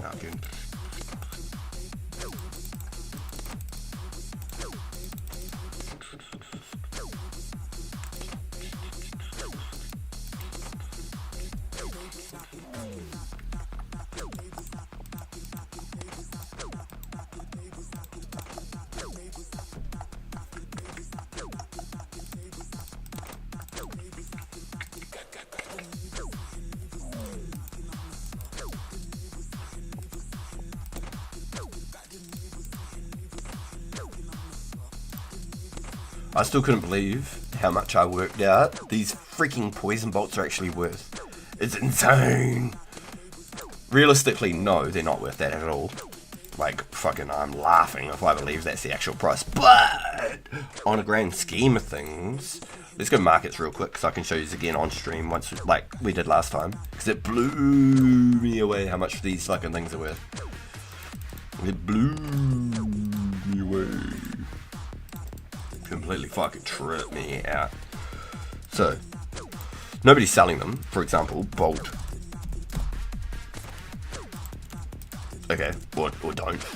I still couldn't believe how much I worked out these freaking poison bolts are actually worth. It's insane. Realistically, no, they're not worth that at all. Like, fucking, I'm laughing if I believe that's the actual price. But, on a grand scheme of things, let's go markets real quick so I can show you again on stream once, like we did last time. Because it blew me away how much these fucking things are worth. It blew me away. Completely fucking tripped me out. So, nobody's selling them. For example, Bolt. Okay, or don't.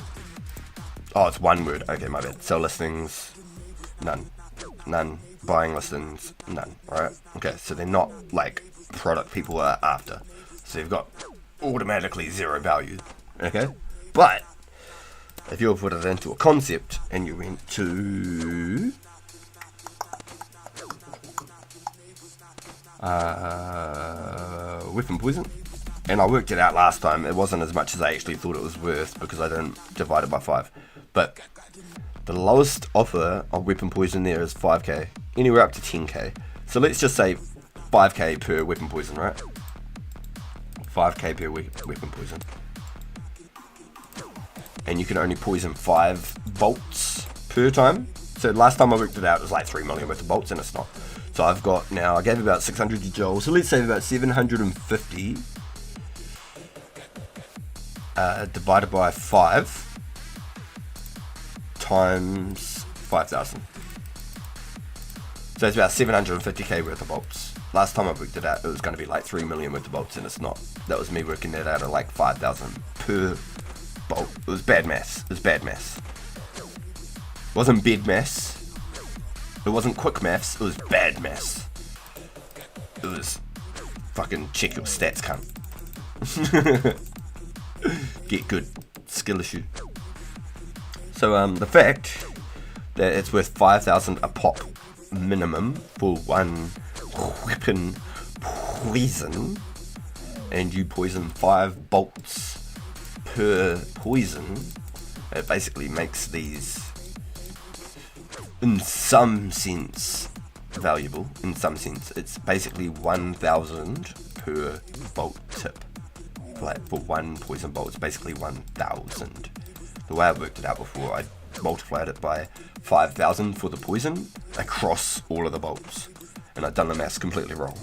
Oh, it's one word. Okay, my bad. Sell listings, none. None. Buying listings, none. Alright? Okay, so they're not like product people are after. So you've got automatically zero value. Okay? But if you put it into a concept and you went to weapon poison, and I worked it out last time, it wasn't as much as I actually thought it was worth because I didn't divide it by 5. But the lowest offer of weapon poison there is 5k, anywhere up to 10k. So let's just say 5k per weapon poison, right? 5k per weapon poison. And you can only poison 5 bolts per time. So last time I worked it out, it was like 3 million worth of bolts, and it's not. So I've got now, I gave about 600 to Joel, so let's say about 750 divided by 5 times 5,000. So it's about 750k worth of bolts. Last time I worked it out, it was going to be like 3 million worth of bolts, and it's not. That was me working it out at like 5,000 per bolt. It was bad maths. It was bad maths. It wasn't bed maths. It wasn't quick maths. It was bad maths. It was fucking check your stats, cunt. Get good. Skill issue. So the fact that it's worth 5,000 a pop minimum for one weapon poison, and you poison 5 bolts per poison, it basically makes these in some sense valuable. In some sense, it's basically 1,000 per bolt tip. Like for one poison bolt, it's basically 1,000. The way I worked it out before, I just multiplied it by 5,000 for the poison across all of the bolts. And I'd done the maths completely wrong.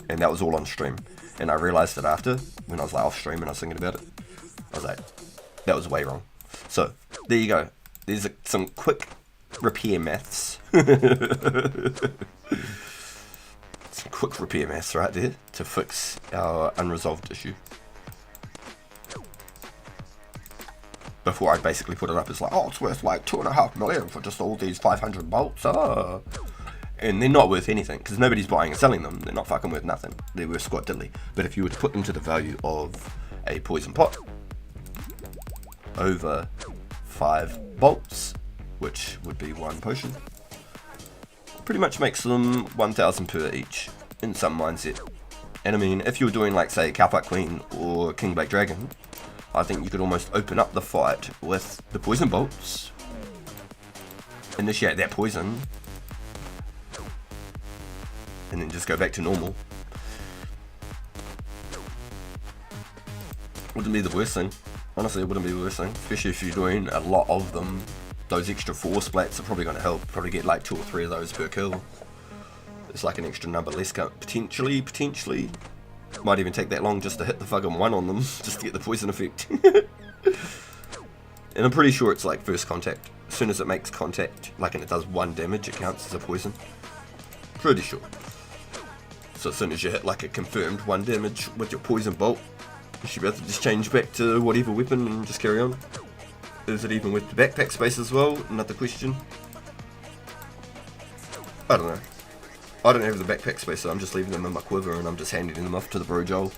And that was all on stream. And I realised it after, when I was like off stream and I was thinking about it. I was like, that was way wrong. So, there you go. There's some quick repair maths. Some quick repair maths right there to fix our unresolved issue. Before I basically put it up as like, oh, it's worth like 2.5 million for just all these 500 bolts. Oh. And they're not worth anything because nobody's buying and selling them. They're not fucking worth nothing. They're worth squat diddly. But if you were to put them to the value of a poison pot over 5 bolts, which would be 1 potion, pretty much makes them 1,000 per each in some mindset. And I mean, if you were doing like say Cowpike Queen or King Black Dragon, I think you could almost open up the fight with the poison bolts, initiate that poison, and then just go back to normal. Wouldn't be the worst thing. Honestly, it wouldn't be the worst thing, especially if you're doing a lot of them. Those extra 4 splats are probably going to help. Probably get like 2 or 3 of those per kill. It's like an extra number less count. Potentially. Might even take that long just to hit the fucking 1 on them, just to get the poison effect. And I'm pretty sure it's like first contact. As soon as it makes contact, like, and it does 1 damage, it counts as a poison. Pretty sure. So as soon as you hit like a confirmed 1 damage with your poison bolt, you should be able to just change back to whatever weapon and just carry on. Is it even with the backpack space as well? Another question. I don't know. I don't have the backpack space, so I'm just leaving them in my quiver and I'm just handing them off to the bro Joel.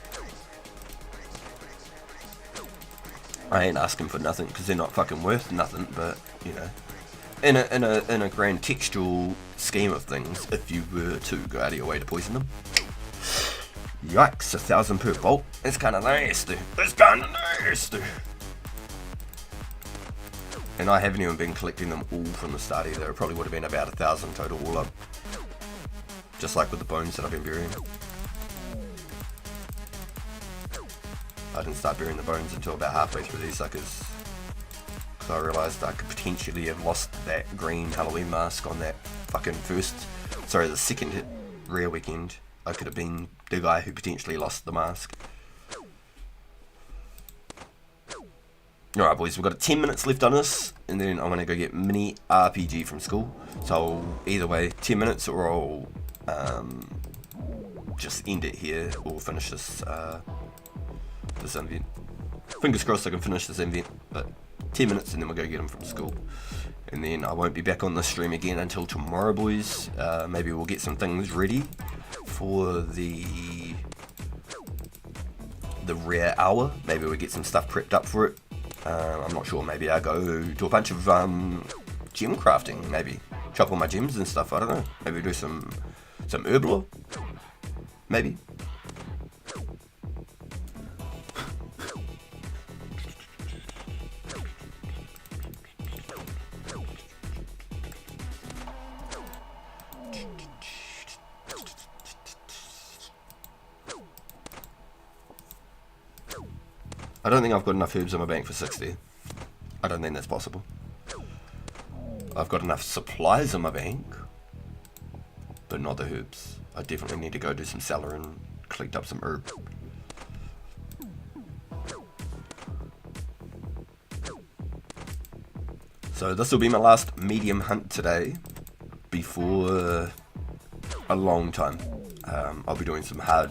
I ain't asking for nothing because they're not fucking worth nothing, but you know, in a grand textual scheme of things, if you were to go out of your way to poison them, yikes, 1,000 per bolt. It's kind of nasty. And I haven't even been collecting them all from the start either. It probably would have been about 1,000 total all up. Just like with the bones that I've been burying. I didn't start burying the bones until about halfway through these suckers. Because I realised I could potentially have lost that green Halloween mask on that fucking the second rare weekend. I could have been the guy who potentially lost the mask. Alright boys, we've got 10 minutes left on this, and then I'm going to go get mini RPG from school. So either way, 10 minutes or I'll just end it here or finish this this event. Fingers crossed I can finish this event, but 10 minutes and then we'll go get them from school. And then I won't be back on the stream again until tomorrow boys. Maybe we'll get some things ready for the rare hour. Maybe we'll get some stuff prepped up for it. I'm not sure, maybe I'll go do a bunch of gem crafting, maybe. Chop all my gems and stuff, I don't know. Maybe do some herblore, maybe. I don't think I've got enough herbs in my bank for 60. I don't think that's possible. I've got enough supplies in my bank, but not the herbs. I definitely need to go do some cellar and collect up some herb. So this will be my last medium hunt today before a long time. I'll be doing some hard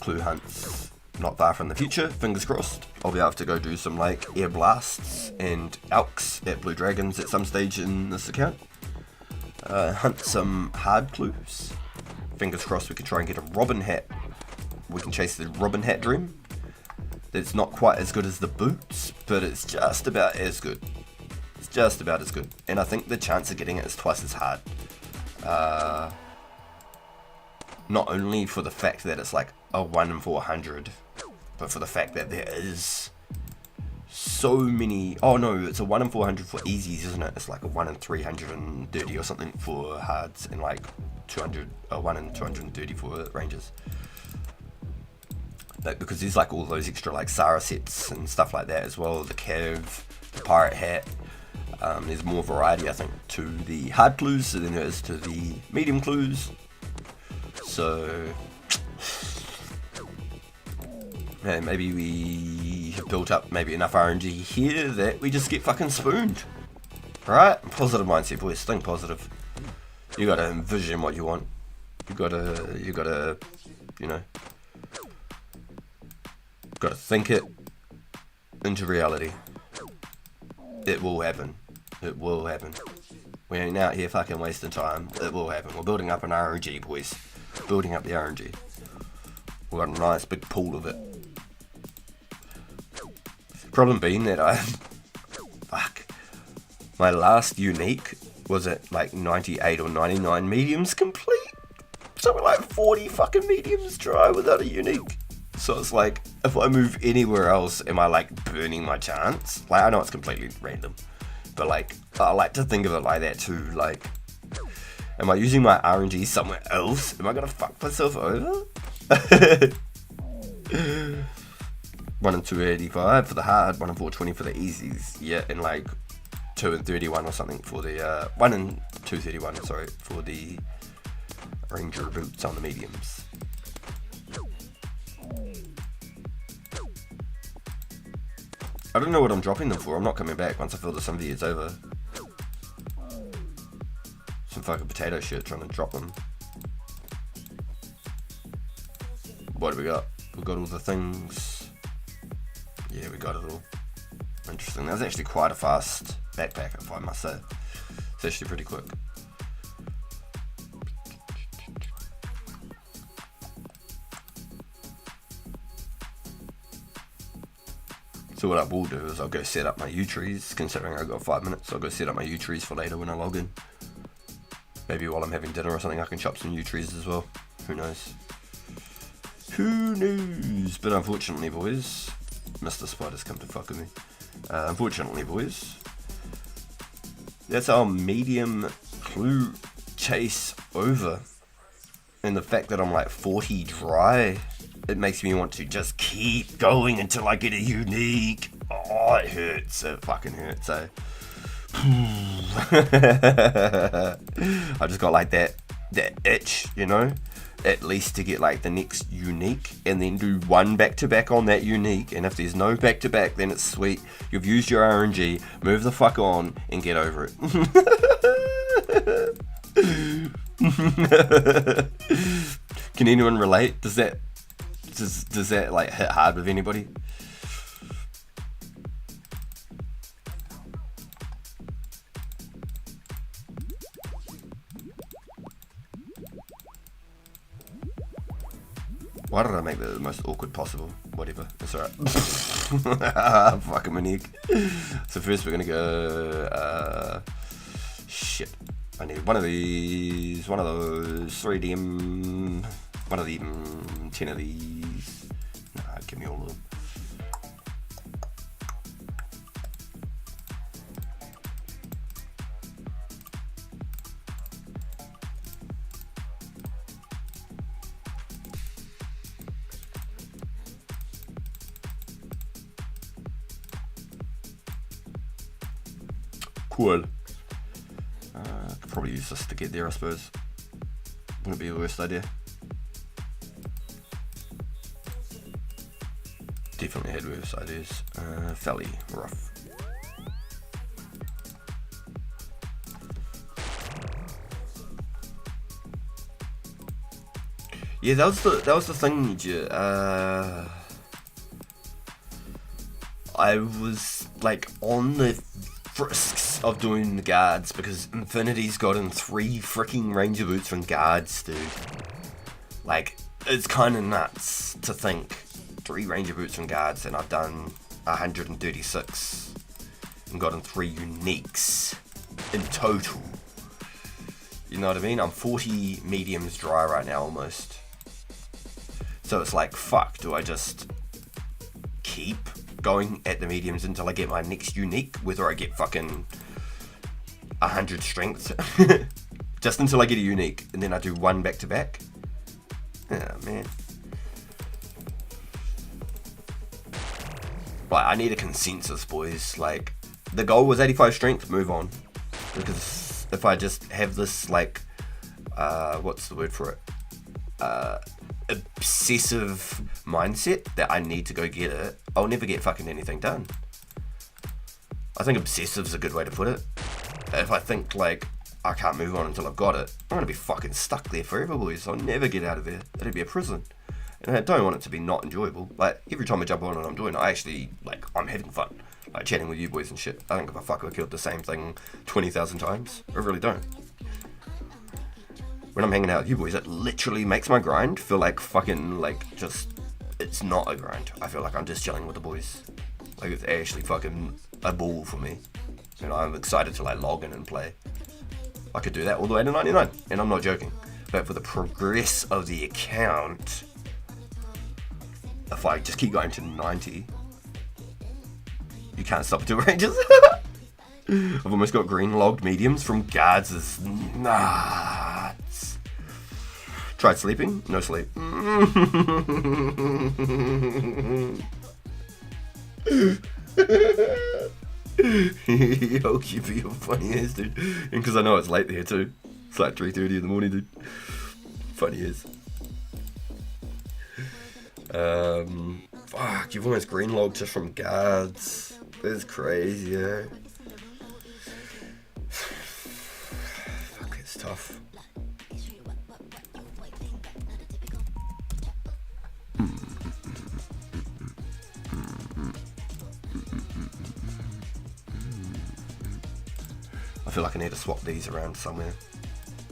clue hunts not far from the future, fingers crossed. I'll be able to go do some like air blasts and elks at Blue Dragons at some stage in this account. Hunt some hard clues. Fingers crossed we can try and get a Robin hat. We can chase the Robin hat dream. It's not quite as good as the boots, but it's just about as good. It's just about as good. And I think the chance of getting it is twice as hard. Not only for the fact that it's like a 1 in 400, but for the fact that there is so many. Oh no, it's a 1 in 400 for easies, isn't it? It's like a 1 in 330 or something for hards, and like 1 in 230 for ranges. But because there's like all those extra like Sarah sets and stuff like that as well, the Cav, the pirate hat, There's more variety, I think, to the hard clues than there is to the medium clues. So, yeah, maybe we have built up maybe enough RNG here that we just get fucking spooned. Right? Positive mindset, boys. Think positive. You gotta envision what you want. You gotta, you know, gotta think it into reality. It will happen. It will happen. We ain't out here fucking wasting time. It will happen. We're building up an RNG, boys. Building up the RNG. We've got a nice big pool of it. Problem being that my last unique was at like 98 or 99 mediums complete. So we're like 40 fucking mediums dry without a unique. So it's like, if I move anywhere else, am I like burning my chance? Like, I know it's completely random, but like, I like to think of it like that too. Like, am I using my RNG somewhere else? Am I gonna fuck myself over? 1 and 285 for the hard, 1 and 420 for the easies. Yeah, and like 2 and 31 or something for the 1 and 231. Sorry, for the Ranger boots on the mediums. I don't know what I'm dropping them for. I'm not coming back once I feel the some video's over. Some fucking potato shit trying to drop them. What do we got? We got all the things. Yeah, we got it all. Interesting. That was actually quite a fast backpack, if I must say. It's actually pretty quick. So what I will do is I'll go set up my U-trees, considering I've got 5 minutes. I'll go set up my U-trees for later when I log in. Maybe while I'm having dinner or something I can chop some U-trees as well. Who knows? Who knows? But unfortunately, boys, Mr. Spider's come to fuck with me. Unfortunately, boys, that's our medium clue chase over. And the fact that I'm like 40 dry, it makes me want to just keep going until I get a unique. Oh, it hurts. It fucking hurts, eh? I just got like that itch, you know? At least to get like the next unique and then do one back-to-back on that unique. And if there's no back-to-back, then it's sweet. You've used your RNG, move the fuck on and get over it. Can anyone relate? Does that like hit hard with anybody? Why did I make that the most awkward possible? Whatever, it's alright. Fucking Monique. So first we're gonna go, shit. I need one of these, one of those, 3DM, one of them, 10 of these. Nah, give me all of them. Cool. Could probably use this to get there, I suppose. Wouldn't be the worst idea. Definitely had worse ideas. Fairly rough. Yeah, that was the thing. I was like on the frisks of doing the guards because Infinity's gotten 3 freaking Ranger boots from guards, dude. Like, it's kind of nuts to think 3 Ranger boots from guards and I've done 136 and gotten 3 uniques in total. You know what I mean? I'm 40 mediums dry right now almost. So it's like, fuck, do I just keep going at the mediums until I get my next unique, whether I get fucking 100 strength, just until I get a unique, and then I do one back to back? Oh man. Like, I need a consensus, boys. Like, the goal was 85 strength, move on. Because if I just have this, like, what's the word for it? Obsessive mindset that I need to go get it, I'll never get fucking anything done. I think obsessive's a good way to put it. If I think, like, I can't move on until I've got it, I'm gonna be fucking stuck there forever, boys. I'll never get out of there. It'll be a prison. And I don't want it to be not enjoyable. Like, every time I jump on and I'm doing it, I actually, like, I'm having fun. Like, chatting with you boys and shit. I don't give a fuck if I killed the same thing 20,000 times. I really don't. When I'm hanging out with you boys, it literally makes my grind feel like fucking, like, just, it's not a grind. I feel like I'm just chilling with the boys. Like, it's actually fucking a ball for me. And I'm excited to, like, log in and play. I could do that all the way to 99, and I'm not joking. But for the progress of the account, if I just keep going to 90, you can't stop until ranges. I've almost got green logged mediums from guards. Is nuts. Tried sleeping, no sleep. Yo, QP, you're funny as, dude. And because I know it's late there too. It's like 3:30 in the morning, dude. Funny as. Fuck, you've almost green logged just from guards. That's crazy, eh? Fuck, it's tough. I feel like I need to swap these around somewhere.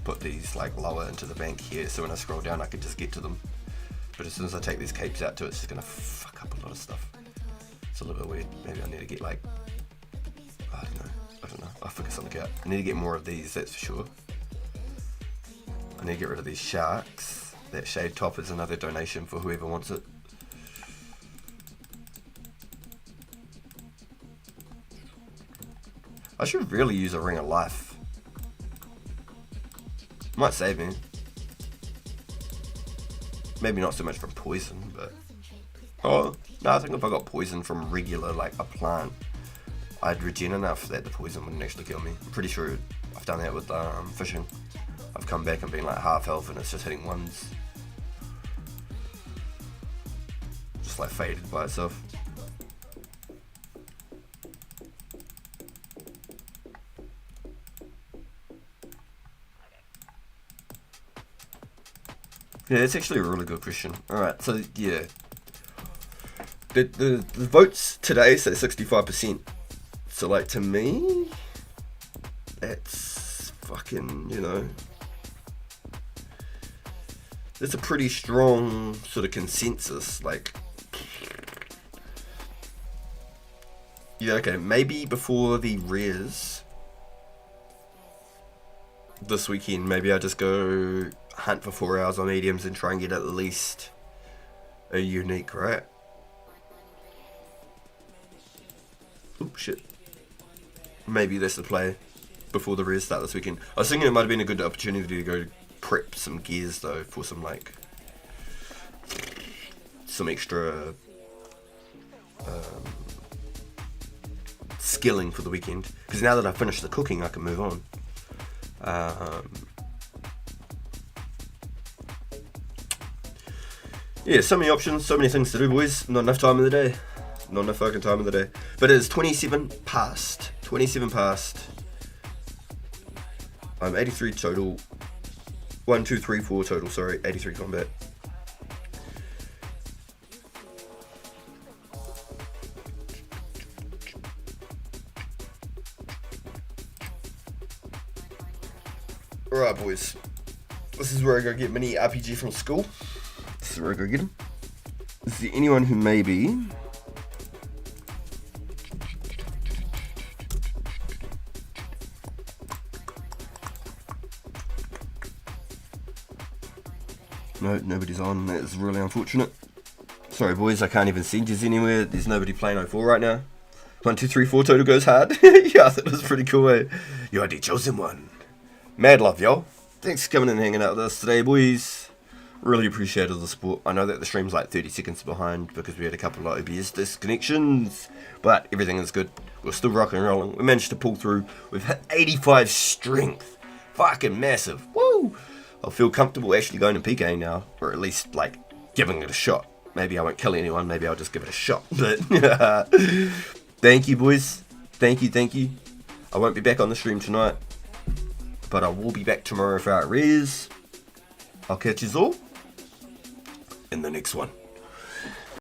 Put these like lower into the bank here, so when I scroll down I can just get to them. But as soon as I take these capes out too, it's just gonna fuck up a lot of stuff. It's a little bit weird. Maybe I need to get like, I don't know. I'll figure something out. I need to get more of these, that's for sure. I need to get rid of these sharks. That shade top is another donation for whoever wants it. I should really use a ring of life. Might save me. Maybe not so much from poison, but... Oh, no, I think if I got poison from regular, like, a plant, I'd regen enough that the poison wouldn't actually kill me. I'm pretty sure I've done that with fishing. I've come back and been, like, half health and it's just hitting ones. Just, like, faded by itself. Yeah, that's actually a really good question. Alright, so yeah. The votes today say 65%. So like to me, that's fucking, you know, that's a pretty strong sort of consensus. Like, yeah, okay, maybe before the res this weekend, maybe I just go hunt for 4 hours on mediums and try and get at least a unique, right? Oh shit. Maybe that's the play before the res start this weekend. I was thinking it might have been a good opportunity to go prep some gears though for some like some extra skilling for the weekend, because now that I've finished the cooking I can move on. Yeah, so many options, so many things to do, boys. Not enough time in the day. Not enough fucking time in the day. But it is 27 past. 27 past. I'm 83 total. 1, 2, 3, 4 total, sorry. 83 combat. Alright, boys. This is where I go get mini RPG from school. This is where I go get them. Is there anyone who maybe... No, nobody's on. That's really unfortunate. Sorry, boys, I can't even send you anywhere. There's nobody playing 04 right now. 1, 2, 3, 4 total goes hard. Yeah, that was pretty cool, eh? You are the chosen one. Mad love, y'all. Thanks for coming and hanging out with us today, boys. Really appreciated the support. I know that the stream's like 30 seconds behind because we had a couple of OBS disconnections, but everything is good. We're still rocking and rolling. We managed to pull through. We've hit 85 strength. Fucking massive. Woo! I feel comfortable actually going to PK now, or at least like giving it a shot. Maybe I won't kill anyone. Maybe I'll just give it a shot. But thank you, boys. Thank you. I won't be back on the stream tonight, but I will be back tomorrow for our res. I'll catch you all in the next one.